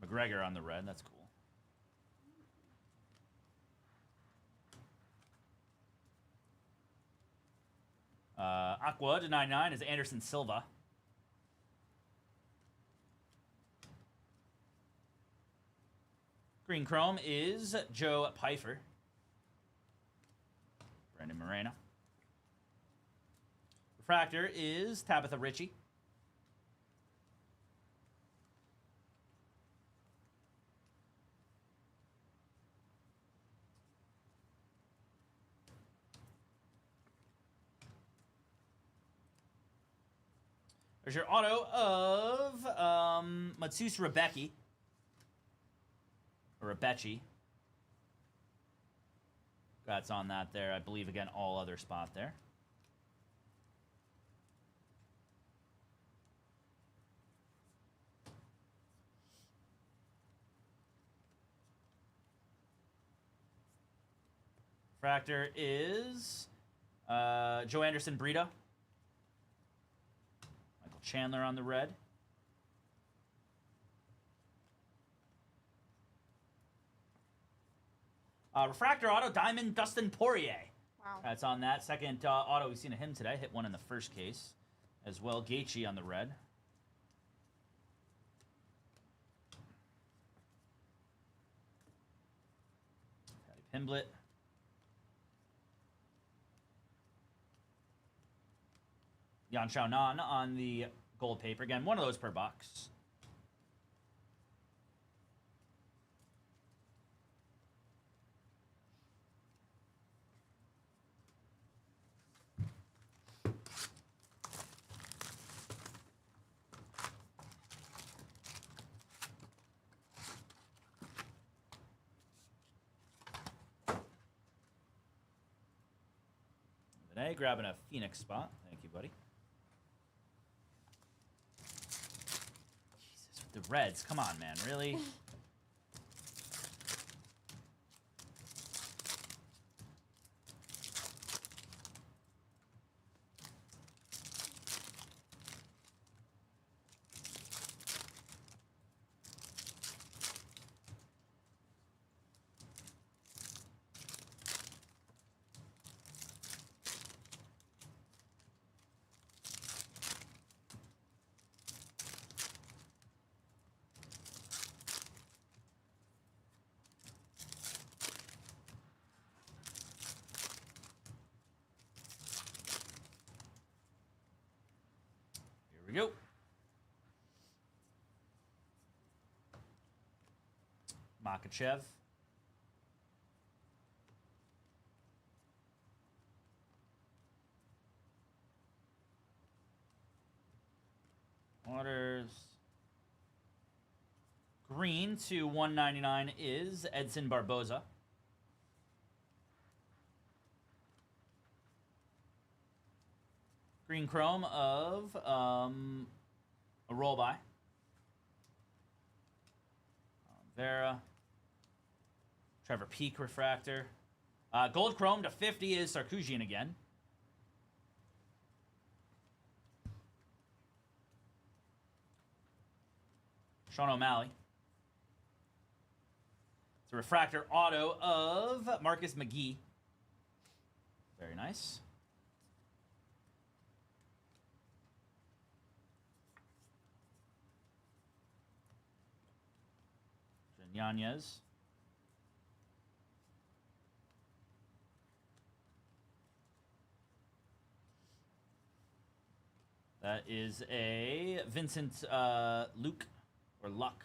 McGregor on the red, that's cool. Aqua to 99 is Anderson Silva. Green Chrome is Joe Pfeiffer. Brandon Moreno. Refractor is Tabitha Ritchie. There's your auto of Matsus Rebecki. Or Rebecci. That's on that there. I believe, again, all other spot there. Fractor is Joe Anderson Brito. Michael Chandler on the red. Refractor auto, Diamond Dustin Poirier. Wow. That's on that. Second auto we've seen of him today. Hit one in the first case. As well, Gaethje on the red. Patty Pimblett. Yan Xiaonan on the gold paper. Again, one of those per box. Today, grabbing a Phoenix spot. Thank you, buddy. Jesus, with the Reds. Come on, man. Really? Here we go. Makachev. Waters. Green to 199 is Edson Barboza. Green chrome of a roll by. Vera. Trevor Peak refractor. Gold chrome to 50 is Sarkisian again. Sean O'Malley. It's a refractor auto of Marcus McGee. Very nice. Yanez. That is a Vincent Luke or Luck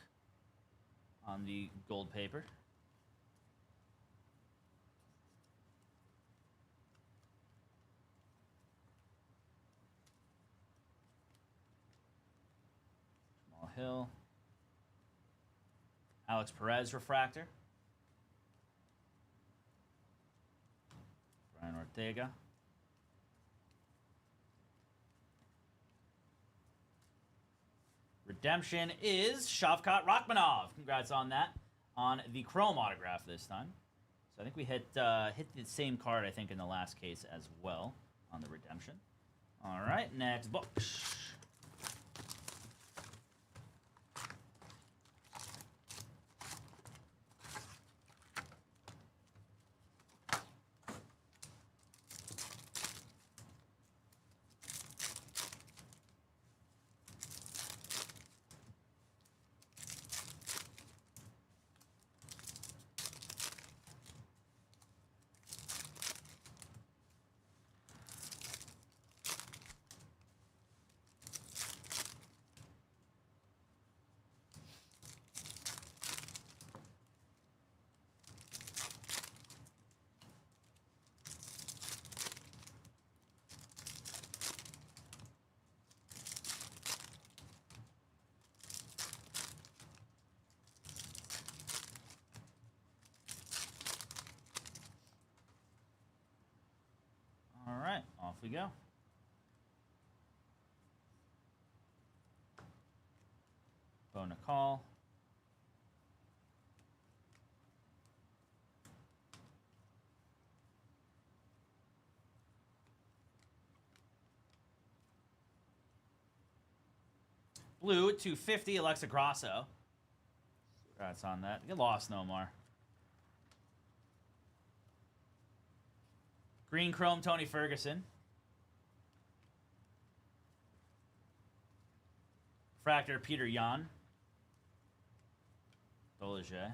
on the gold paper. Jamal Hill. Alex Perez refractor. Brian Ortega. Redemption is Shavkat Rachmanov. Congrats on that. On the chrome autograph this time. So I think we hit the same card, I think, in the last case as well on the redemption. All right, next box. we go. Phone a call. Blue 250, Alexa Grasso. Congrats on that. You lost no more. Green Chrome, Tony Ferguson. Fractor, Peter Yan. Dolage.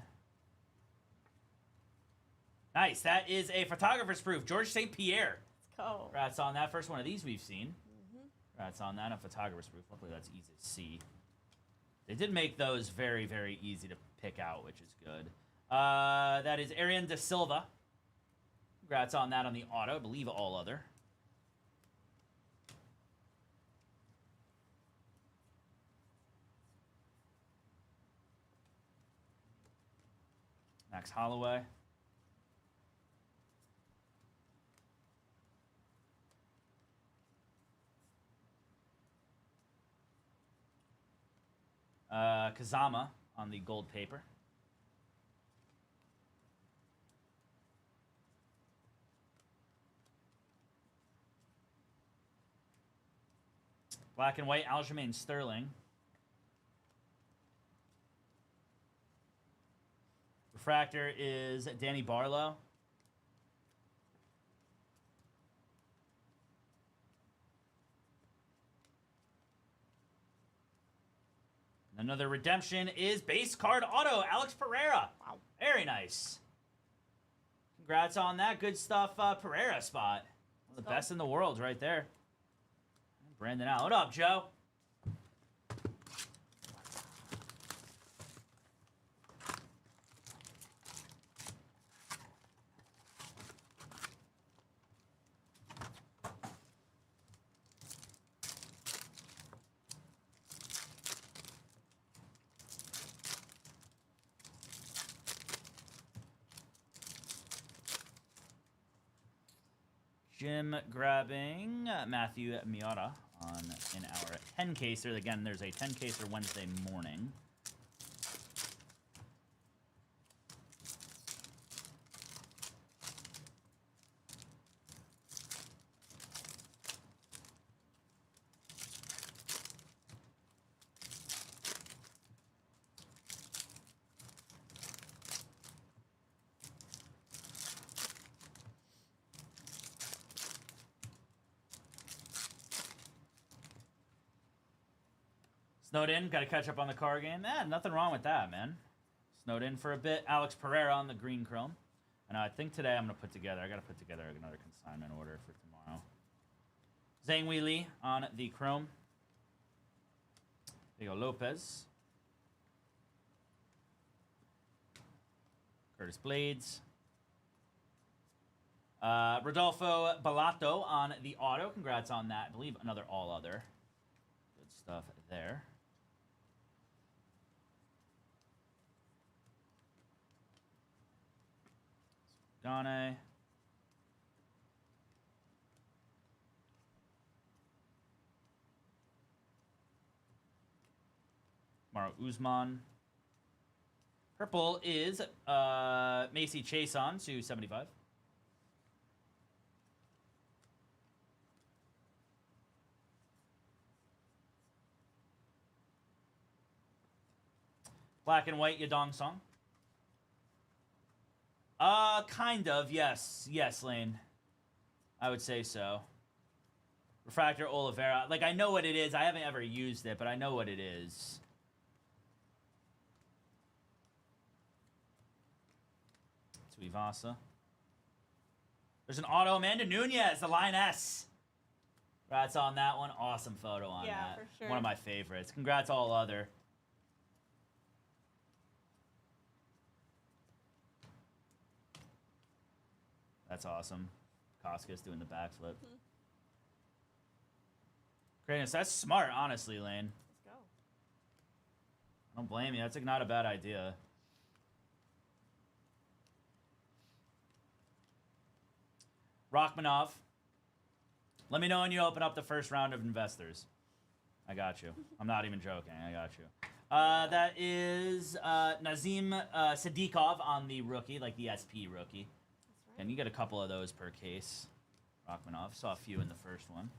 Nice. That is a photographer's proof. George St. Pierre. Let's go. Congrats on that. First one of these we've seen. Congrats on that. A photographer's proof. Hopefully that's easy to see. They did make those very, very easy to pick out, which is good. That is Arian De Silva. Congrats on that on the auto. I believe all other. Max Holloway. Kazama on the gold paper. Black and white, Aljamain Sterling. Refractor is Danny Barlow. Another redemption is base card auto, Alex Pereira. Wow. Very nice. Congrats on that. Good stuff, Pereira spot. One of the best in the world right there. Brandon out. What up, Joe? Jim grabbing Matthew Miata in our 10 caser. Again, there's a 10 caser Wednesday morning. Snowed in, got to catch up on the car game. Nothing wrong with that, man. Snowed in for a bit. Alex Pereira on the green chrome. And I think today I'm going to put together, I got to put together another consignment order for tomorrow. Zhang Wei Li on the chrome. Diego Lopez. Curtis Blades. Rodolfo Balato on the auto. Congrats on that. I believe another all other. Good stuff there. Gane. Mauro Usman. Purple is Macy Chason to 75. Black and white Yadong Song. Kind of, yes. Yes, Lane. I would say so. Refractor Oliveira. Like, I know what it is. I haven't ever used it, but I know what it is. Tuivasa. There's an auto. Amanda Nunez, the Lioness. Congrats on that one. Awesome photo on that. For sure. One of my favorites. Congrats all other. That's awesome. Koskis doing the backflip. Kratos, that's smart, honestly, Lane. Let's go. I don't blame you. That's like not a bad idea. Rachmanov Let me know when you open up the first round of investors. I got you. I'm not even joking. I got you. That is Nazim Sadikov on the rookie, like the SP rookie. That's right. And you get a couple of those per case. Rachmanov. Saw a few in the first one.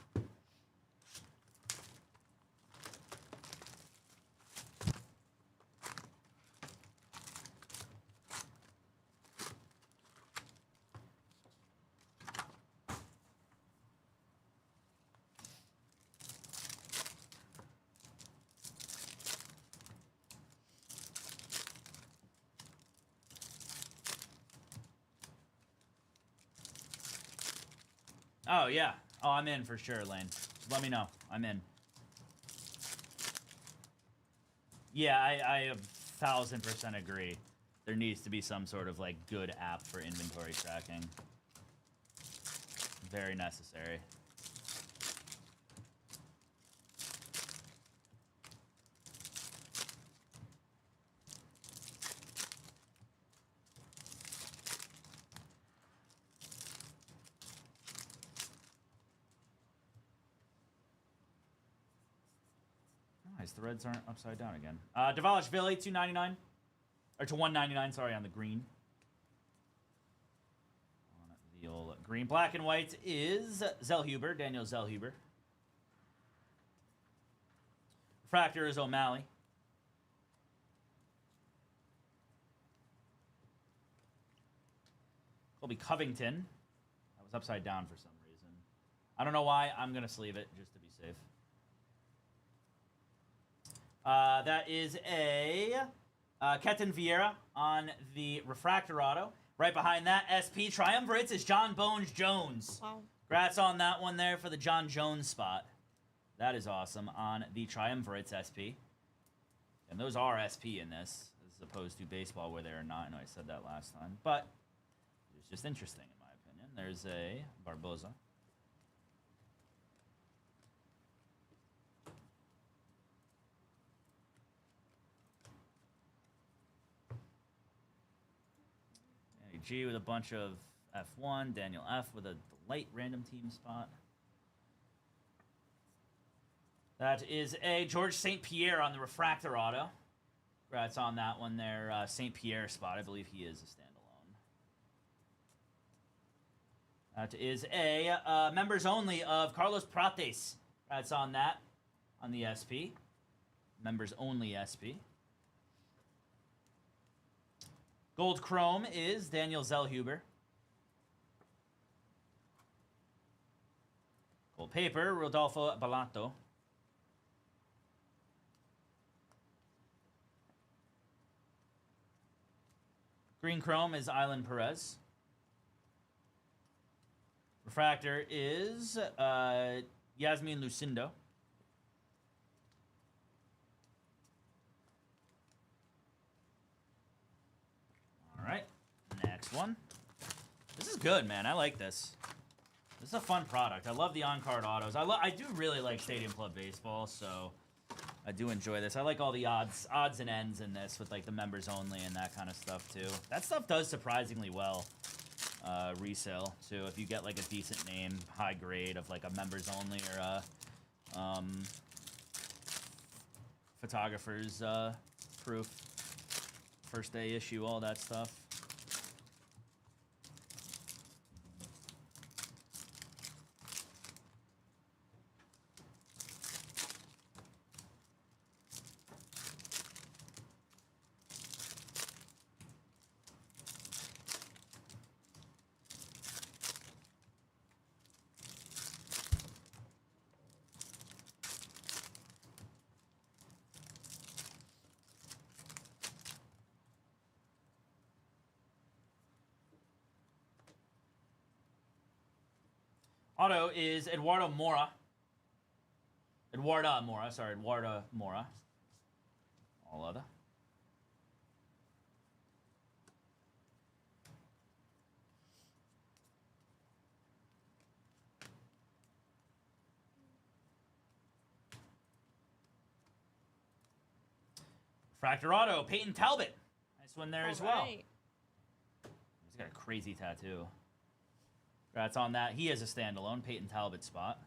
Oh, yeah. Oh, I'm in for sure, Lane. Just let me know. I'm in. Yeah, I 1000% agree. There needs to be some sort of, like, good app for inventory tracking. Very necessary. Nice, the Reds aren't upside down again. Davalishvili, 299. Or to 199, sorry, on the green. On the old green. Black and white is Zellhuber, Daniel Zellhuber. Refractor is O'Malley. Colby Covington. That was upside down for some reason. I don't know why. I'm going to sleeve it just to be safe. That is a Ketan Vieira on the Refractor Auto. Right behind that, SP Triumvirates is John Bones Jones. Wow. Congrats on that one there for the John Jones spot. That is awesome on the Triumvirates SP. And those are SP in this, as opposed to baseball where they are not. I know I said that last time. But it's just interesting, in my opinion. There's a Barboza. G with a bunch of F1. Daniel F with a light random team spot. That is a George St. Pierre on the Refractor Auto. Congrats on that one there. St. Pierre spot. I believe he is a standalone. That is a members only of Carlos Prates. Congrats on that on the SP. Members only SP. Gold Chrome is Daniel Zellhuber. Gold Paper, Rodolfo Balato. Green Chrome is Island Perez. Refractor is Yasmin Lucindo. All right, next one. This is good, man. I like this. This is a fun product. I love the on-card autos. I do really like Stadium Club Baseball, so I do enjoy this. I like all the odds and ends in this with like the members only and that kind of stuff too. That stuff does surprisingly well resale too. If you get like a decent name, high grade of like a members only or a photographer's proof. First day issue, all that stuff. Auto is Eduardo Mora. Eduardo Mora. All other. Fractor Auto, Peyton Talbot. Nice one there as well. Right. He's got a crazy tattoo. Congrats on that. He is a standalone. Peyton Talbot spot.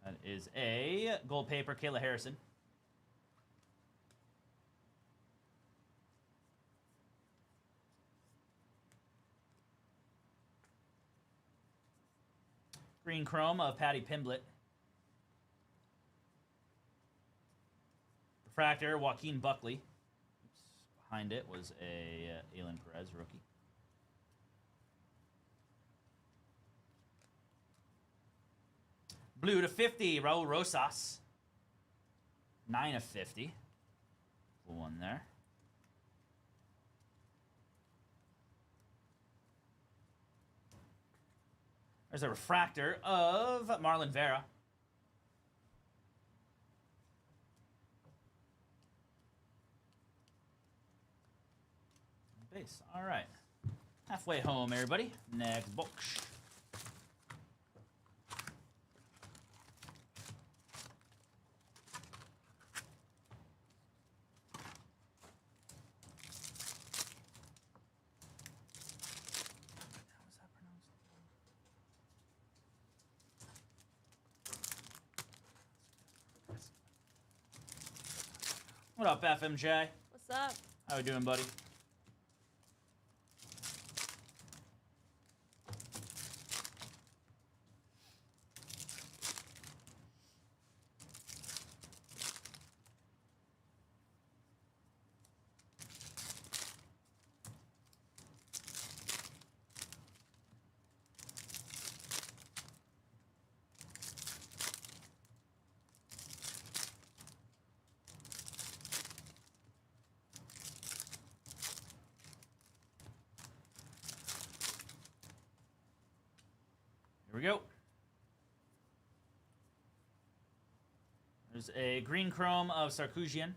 That is a gold paper, Kayla Harrison. Green chrome of Patty Pimblett. Refractor, Joaquin Buckley. Oops. Behind it was a Aylin Perez rookie. Blue to 50, Raul Rosas. 9 of 50. The one there. There's a refractor of Marlon Vera. Base. All right. Halfway home, everybody. Next box. What up, FMJ? What's up? How we doing, buddy? Here we go. There's a green chrome of Sarkisian.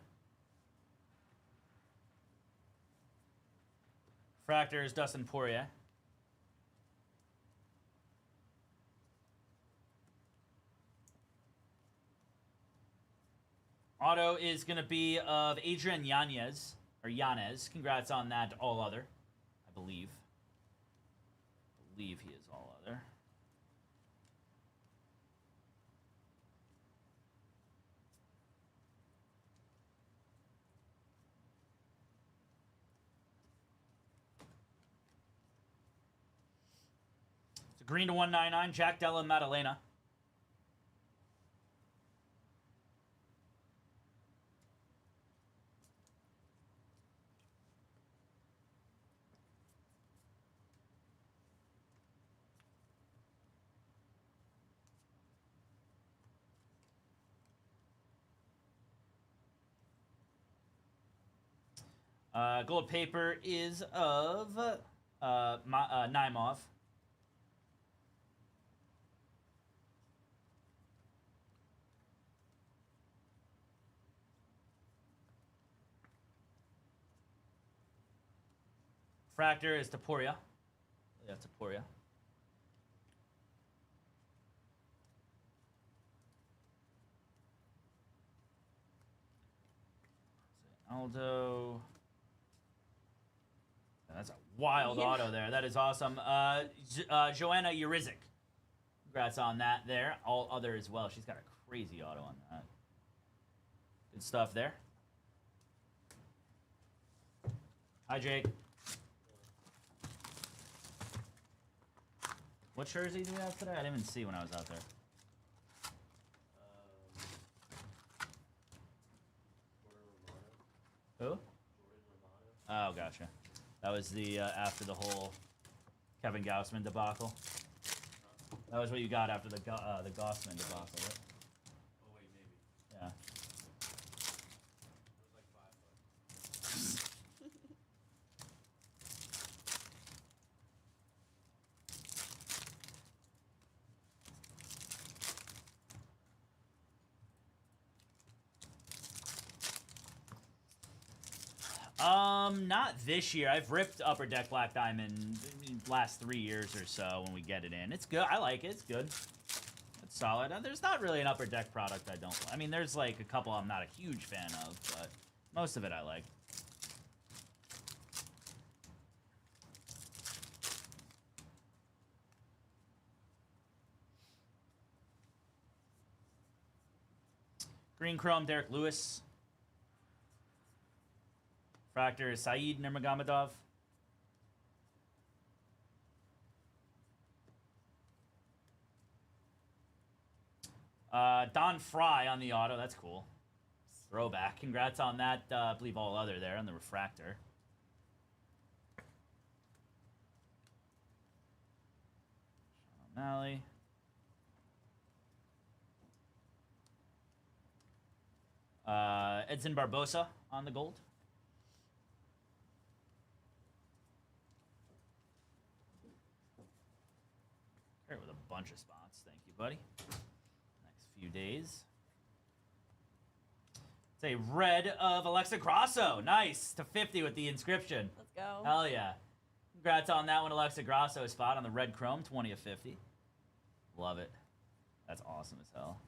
Fractor is Dustin Poirier. Auto is going to be of Adrian Yanez, or Yanez. Congrats on that to All Other, I believe. I believe he is All Other. It's a green to 199, Jack Della Maddalena. Gold paper is of Naimov. Fractor is Tapuria. Yeah, Tapuria. Aldo. That's a wild auto there. That is awesome. Joanna Urizic. Congrats on that there. All Other as well. She's got a crazy auto on that. Good stuff there. Hi, Jake. What jersey do we have today? I didn't even see when I was out there. Who? Oh, gotcha. That was the after the whole Kevin Gaussman debacle. That was what you got after the Gaussman debacle, right? Oh wait, maybe. Yeah. It was like $5. Not this year. I've ripped Upper Deck Black Diamond last 3 years or so when we get it in. It's good. I like it. It's good. solid. There's not really an upper deck product I don't. I mean, there's like a couple I'm not a huge fan of, but most of it I like. Green Chrome, Derek Lewis. Fractor, Saeed Nurmagomedov. Don Fry on the auto. That's cool. Throwback. Congrats on that. I believe all other there on the refractor. Sean O'Malley. Edson Barbosa on the gold. Here with a bunch of spots. Thank you, buddy. Next few days. It's a red of Alexa Grasso. Nice. To 50 with the inscription. Let's go. Hell yeah. Congrats on that one, Alexa Grasso spot on the red chrome. 20 of 50. Love it. That's awesome as hell.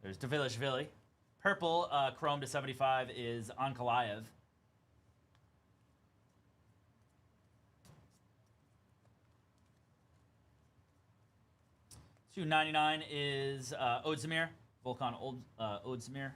There's Davilishvili. Purple chrome to 75 is Ankalaev. $2.99 is Odzimir. Volkan Odzimir.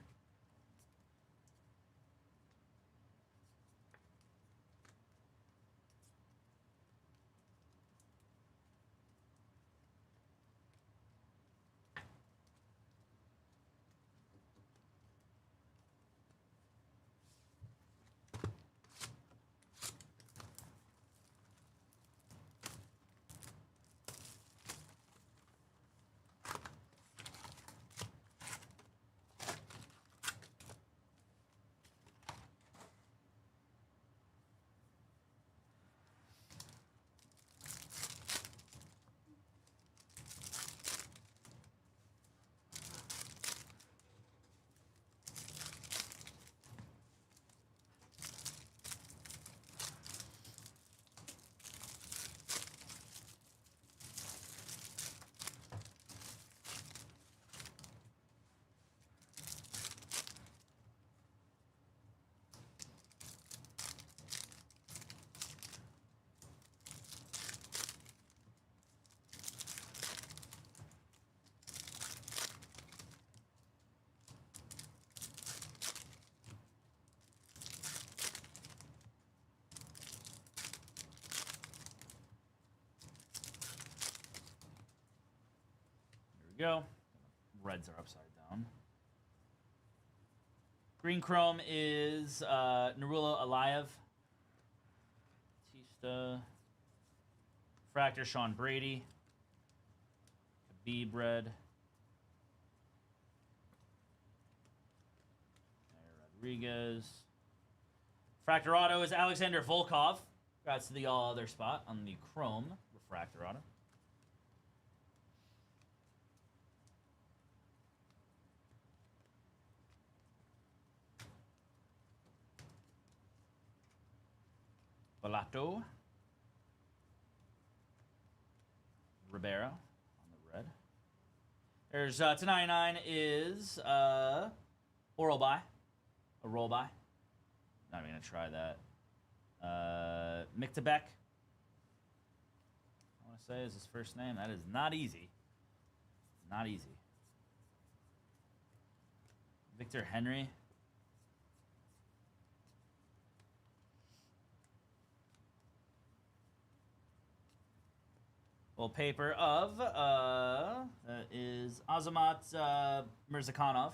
Go. Reds are upside down. Green chrome is Narula Aliyev. Batista. Fractor Sean Brady. Khabib red. Rodriguez. Fractor auto is Alexander Volkov. Congrats to the all other spot on the chrome refractor auto. Balato. Ribeiro on the red. There's to 99 is oral buy. A roll buy. Not even gonna try that. Miktabek. I want to say is his first name. That is not easy. Not easy. Victor Henry. Little paper of is Azamat Mirzakhanov.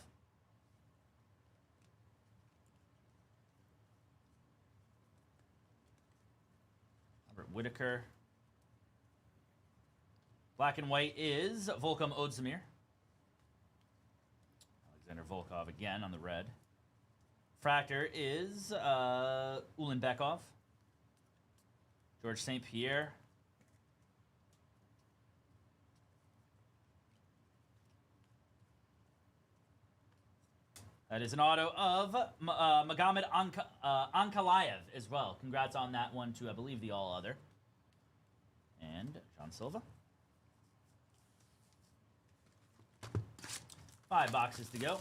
Robert Whitaker. Black and white is Volkan Odzimir. Alexander Volkov again on the red. Fractor is Ulanbekov. George St. Pierre. That is an auto of Magomed Ankalaev as well. Congrats on that one to, I believe, the all other. And John Silva. 5 boxes to go.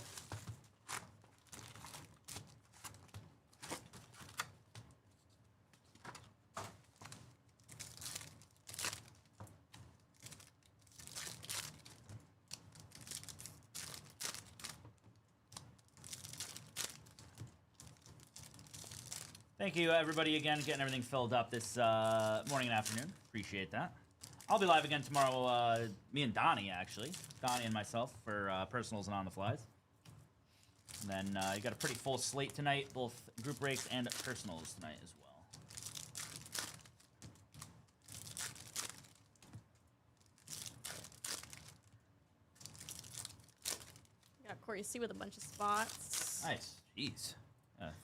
Thank you, everybody, again, getting everything filled up this morning and afternoon. Appreciate that. I'll be live again tomorrow, me and Donnie, actually. Donnie and myself for personals and on the flies. And then you got a pretty full slate tonight, both group breaks and personals tonight as well. Got Corey C with a bunch of spots. Nice. Jeez.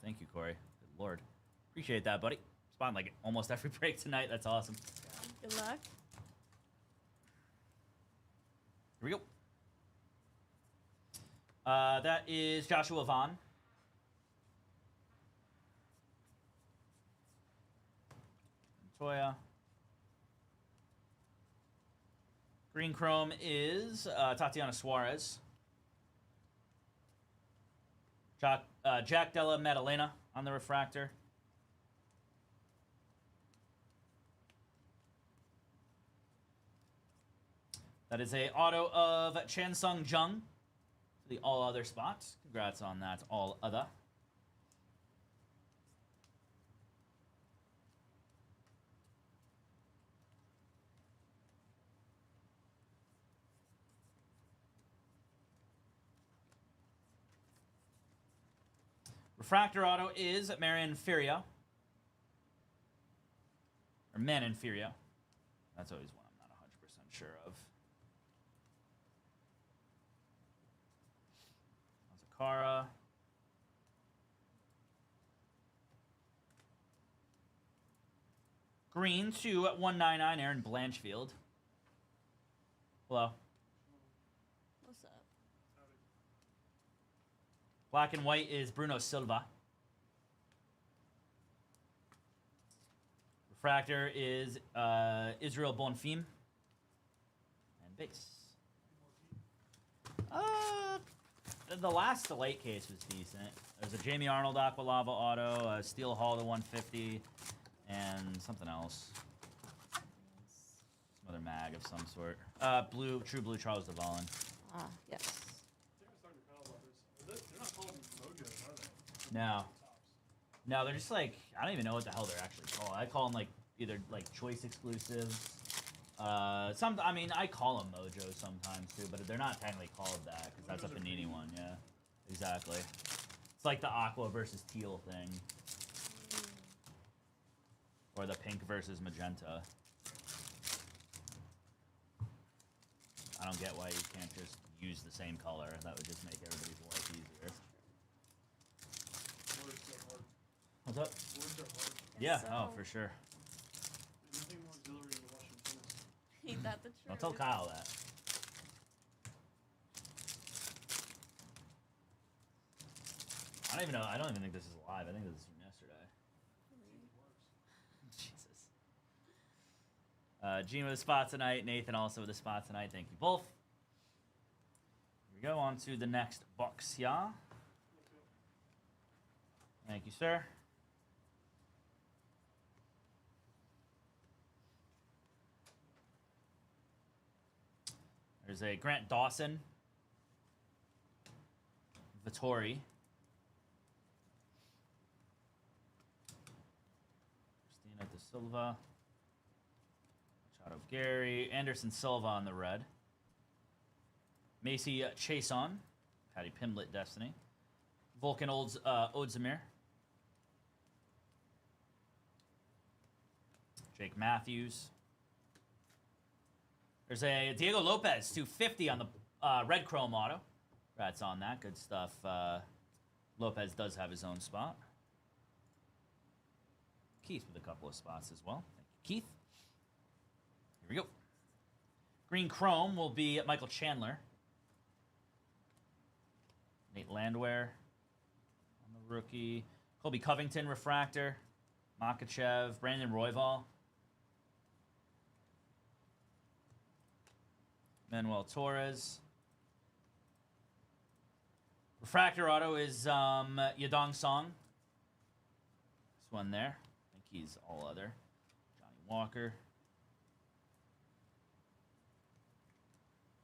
Thank you, Corey. Good Lord. Appreciate that, buddy. Spotting like almost every break tonight. That's awesome. Good luck. Here we go. That is Joshua Vaughn. Toya. Green Chrome is Tatiana Suarez. Jack Della Maddalena on the refractor. That is a auto of Chansung Jung. The all other spots. Congrats on that all other. Refractor auto is Marion Furio. Or Manon Furio. That's always one I'm not 100% sure of. Kara. Green to 199, Aaron Blanchfield. Hello. What's up? Black and white is Bruno Silva. Refractor is Israel Bonfim. And base. The last late case was decent. There's a Jamie Arnold Aqualava auto, a Steel Hall to 150, and something else. Some other mag of some sort. True Blue Charles DeVallen. Ah, yes. They're not called Mojos, are they? No. No, they're just like, I don't even know what the hell they're actually called. I call them like either like choice exclusives. I mean, I call them Mojo sometimes too, but they're not technically called that because that's a Panini one. Yeah, exactly. It's like the aqua versus teal thing, or the pink versus magenta. I don't get why you can't just use the same color. That would just make everybody's life easier. Words are hard. What's up? Words are hard. Yeah. So- Oh, for sure. There's nothing more exhilarating than watching tennis. Ain't that the truth? Don't tell Kyle that. I don't even know. I don't even think this is live. I think this is from yesterday. Jesus. Gene with a spot tonight. Nathan also with a spot tonight. Thank you both. Here we go on to the next box, yeah. Thank you, sir. There's a Grant Dawson. Vittori. Christina De Silva. Machado Gary. Anderson Silva on the red. Macy Chason. Patty Pimlet Destiny. Vulcan Odzamir. Jake Matthews. There's a Diego Lopez 250 on the red chrome auto. Congrats on that. Good stuff. Lopez does have his own spot. Keith with a couple of spots as well. Thank you, Keith. Here we go. Green chrome will be Michael Chandler. Nate Landwehr. rookie. Colby Covington, refractor. Makachev, Brandon Royval. Manuel Torres. Refractor auto is Yadong Song. This one there. I think he's all other. Johnny Walker.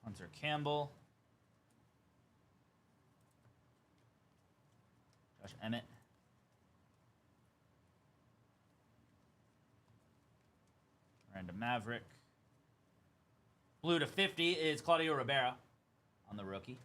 Hunter Campbell. Josh Emmett. Miranda Maverick. Blue to 50 is Claudio Rivera on the rookie.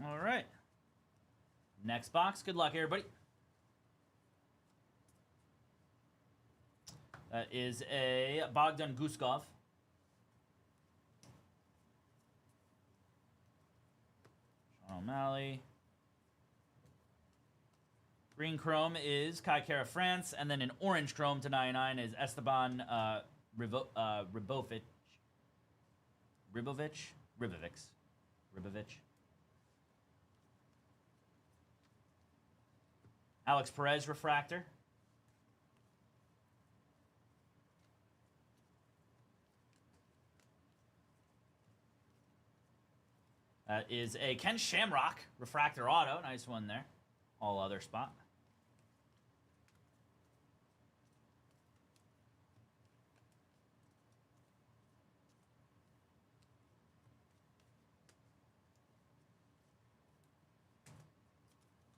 All right. Next box. Good luck, everybody. That is a Bogdan Guskov. Sean O'Malley. Green chrome is Kai Kara France, and then an orange chrome to 99 is Esteban Ribovic. Alex Perez refractor. That is a Ken Shamrock refractor auto. Nice one there. All other spot.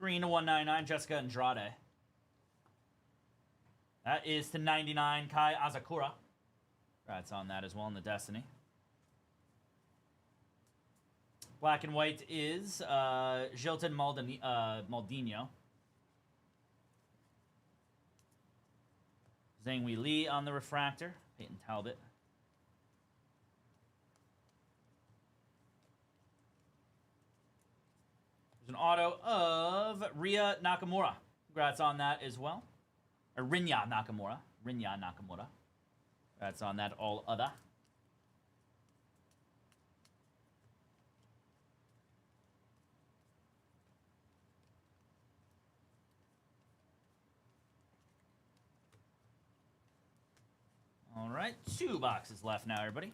Green to 199, Jessica Andrade. That is to 99, Kai Azakura. Congrats on that as well in the Destiny. Black and white is Gilton Maldinho. Zhang Wei Li on the refractor. Peyton Talbot. There's an auto of Ria Nakamura. Congrats on that as well. Or Rinya Nakamura. Congrats on that all other. All right, 2 boxes left now, everybody.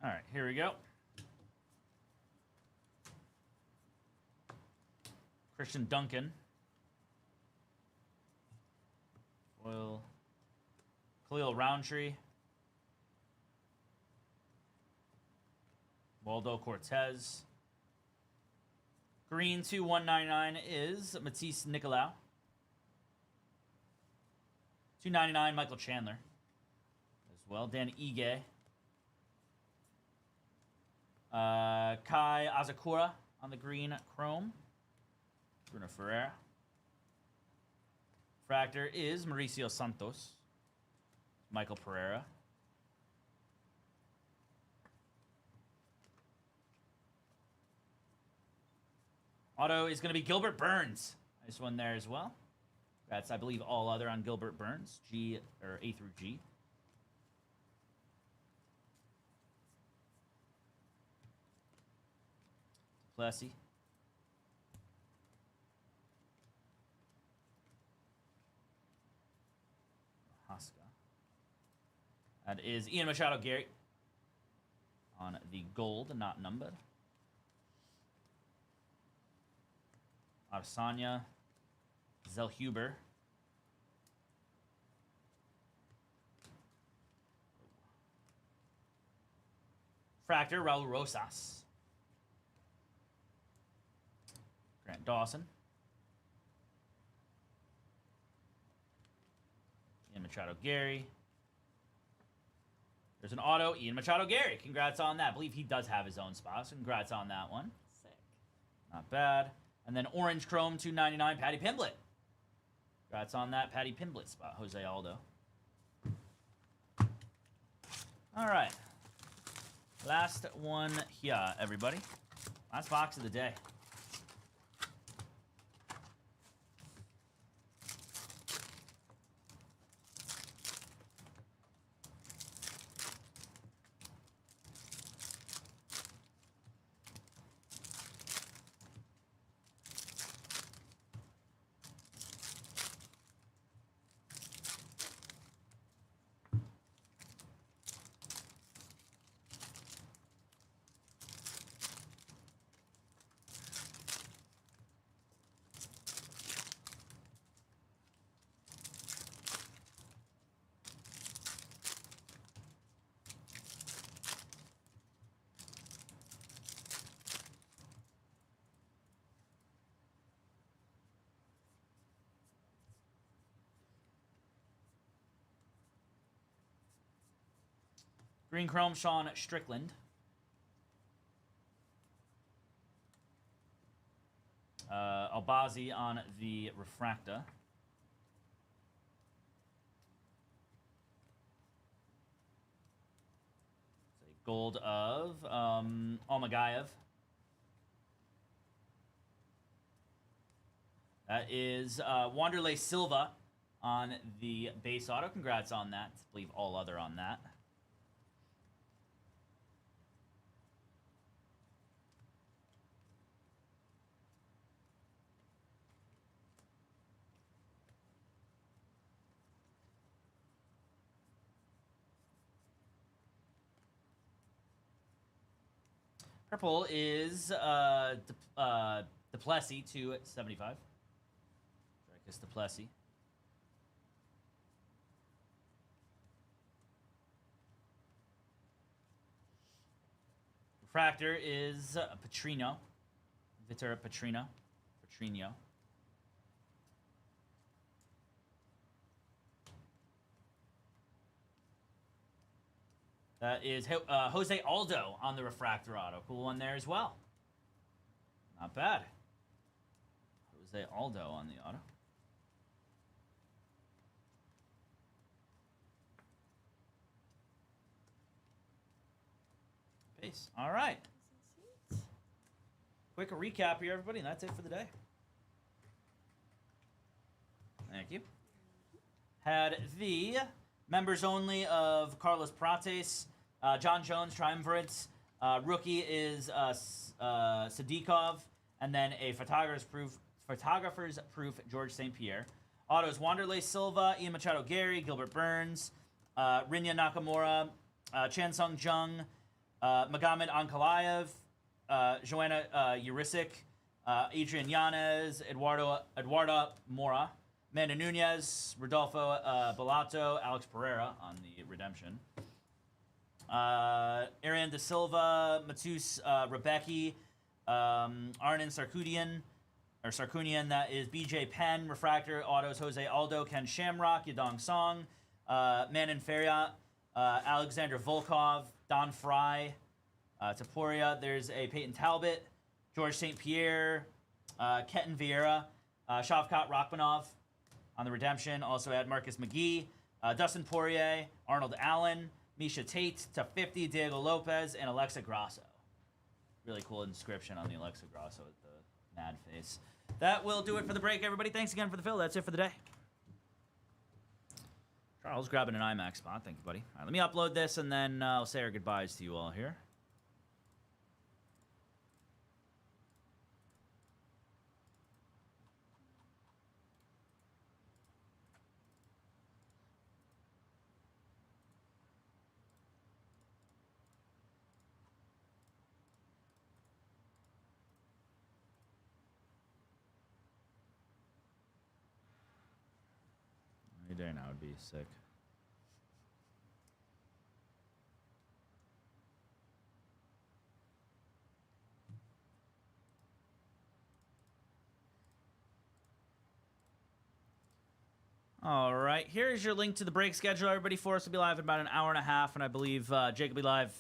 All right, here we go. Christian Duncan. Foil. Khalil Roundtree. Waldo Cortez. Green to 199 is Matisse Nicolau. 299, Michael Chandler as well. Dan Ige. Kai Azakura on the green chrome. Bruno Ferreira. Fractor is Mauricio Santos. Michael Pereira. Auto is going to be Gilbert Burns. Nice one there as well. That's, I believe, all other on Gilbert Burns. G or A through G. Plessy. Haska. That is Ian Machado Gary on the gold, not numbered. Adesanya, Zellhuber. Fractor, Raul Rosas. Grant Dawson. Ian Machado Gary. There's an auto, Ian Machado Gary. Congrats on that. I believe he does have his own spot, so congrats on that one. Sick. Not bad. And then Orange Chrome 299, Patty Pimblett. Congrats on that Patty Pimblett spot, Jose Aldo. All right. Last one here, everybody. Last box of the day. Green Chrome, Sean Strickland. Albazi on the Refracta. It's a gold of Almagayev. That is Wanderlei Silva on the base auto. Congrats on that. I believe all other on that. Purple is Duplessis to 75. Dracus Duplessis. Refractor is Petrino. Vitor Petrino. Petrino. That is Jose Aldo on the Refractor auto. Cool one there as well. Not bad. Jose Aldo on the auto. Peace. All right. Quick recap here, everybody, and that's it for the day. Thank you. Had the members only of Carlos Prates, John Jones, Triumvirate. Rookie is Sadikov, and then a photographer's proof George St. Pierre. Autos Wanderlei Silva, Ian Machado Gary, Gilbert Burns, Rinya Nakamura, Chan Sung Jung, Magomed Ankalaev, Joanna Urisic, Adrian Yanez, Eduardo Mora, Amanda Nunez, Rodolfo Bellato, Alex Pereira on the redemption. Arian De Silva, Matus Rebecki, Arnon Sarkudian, or Sarkunian. That is BJ Penn, Refractor, Autos, Jose Aldo, Ken Shamrock, Yadong Song, Manon Feria, Alexander Volkov, Don Fry, Taporia. There's a Peyton Talbot, George St. Pierre, Ketan Vieira, Shavkat Rachmanov on the redemption. Also had Marcus McGee, Dustin Poirier, Arnold Allen, Misha Tate to 50, Diego Lopez, and Alexa Grasso. Really cool inscription on the Alexa Grasso with the mad face. That will do it for the break, everybody. Thanks again for the fill. That's it for the day. Charles grabbing an IMAX spot. Thank you, buddy. All right, let me upload this, and then I'll say our goodbyes to you all here. Any day now would be sick. All right, here's your link to the break schedule. Everybody, for us will be live in about an hour and a half, and I believe Jake will be live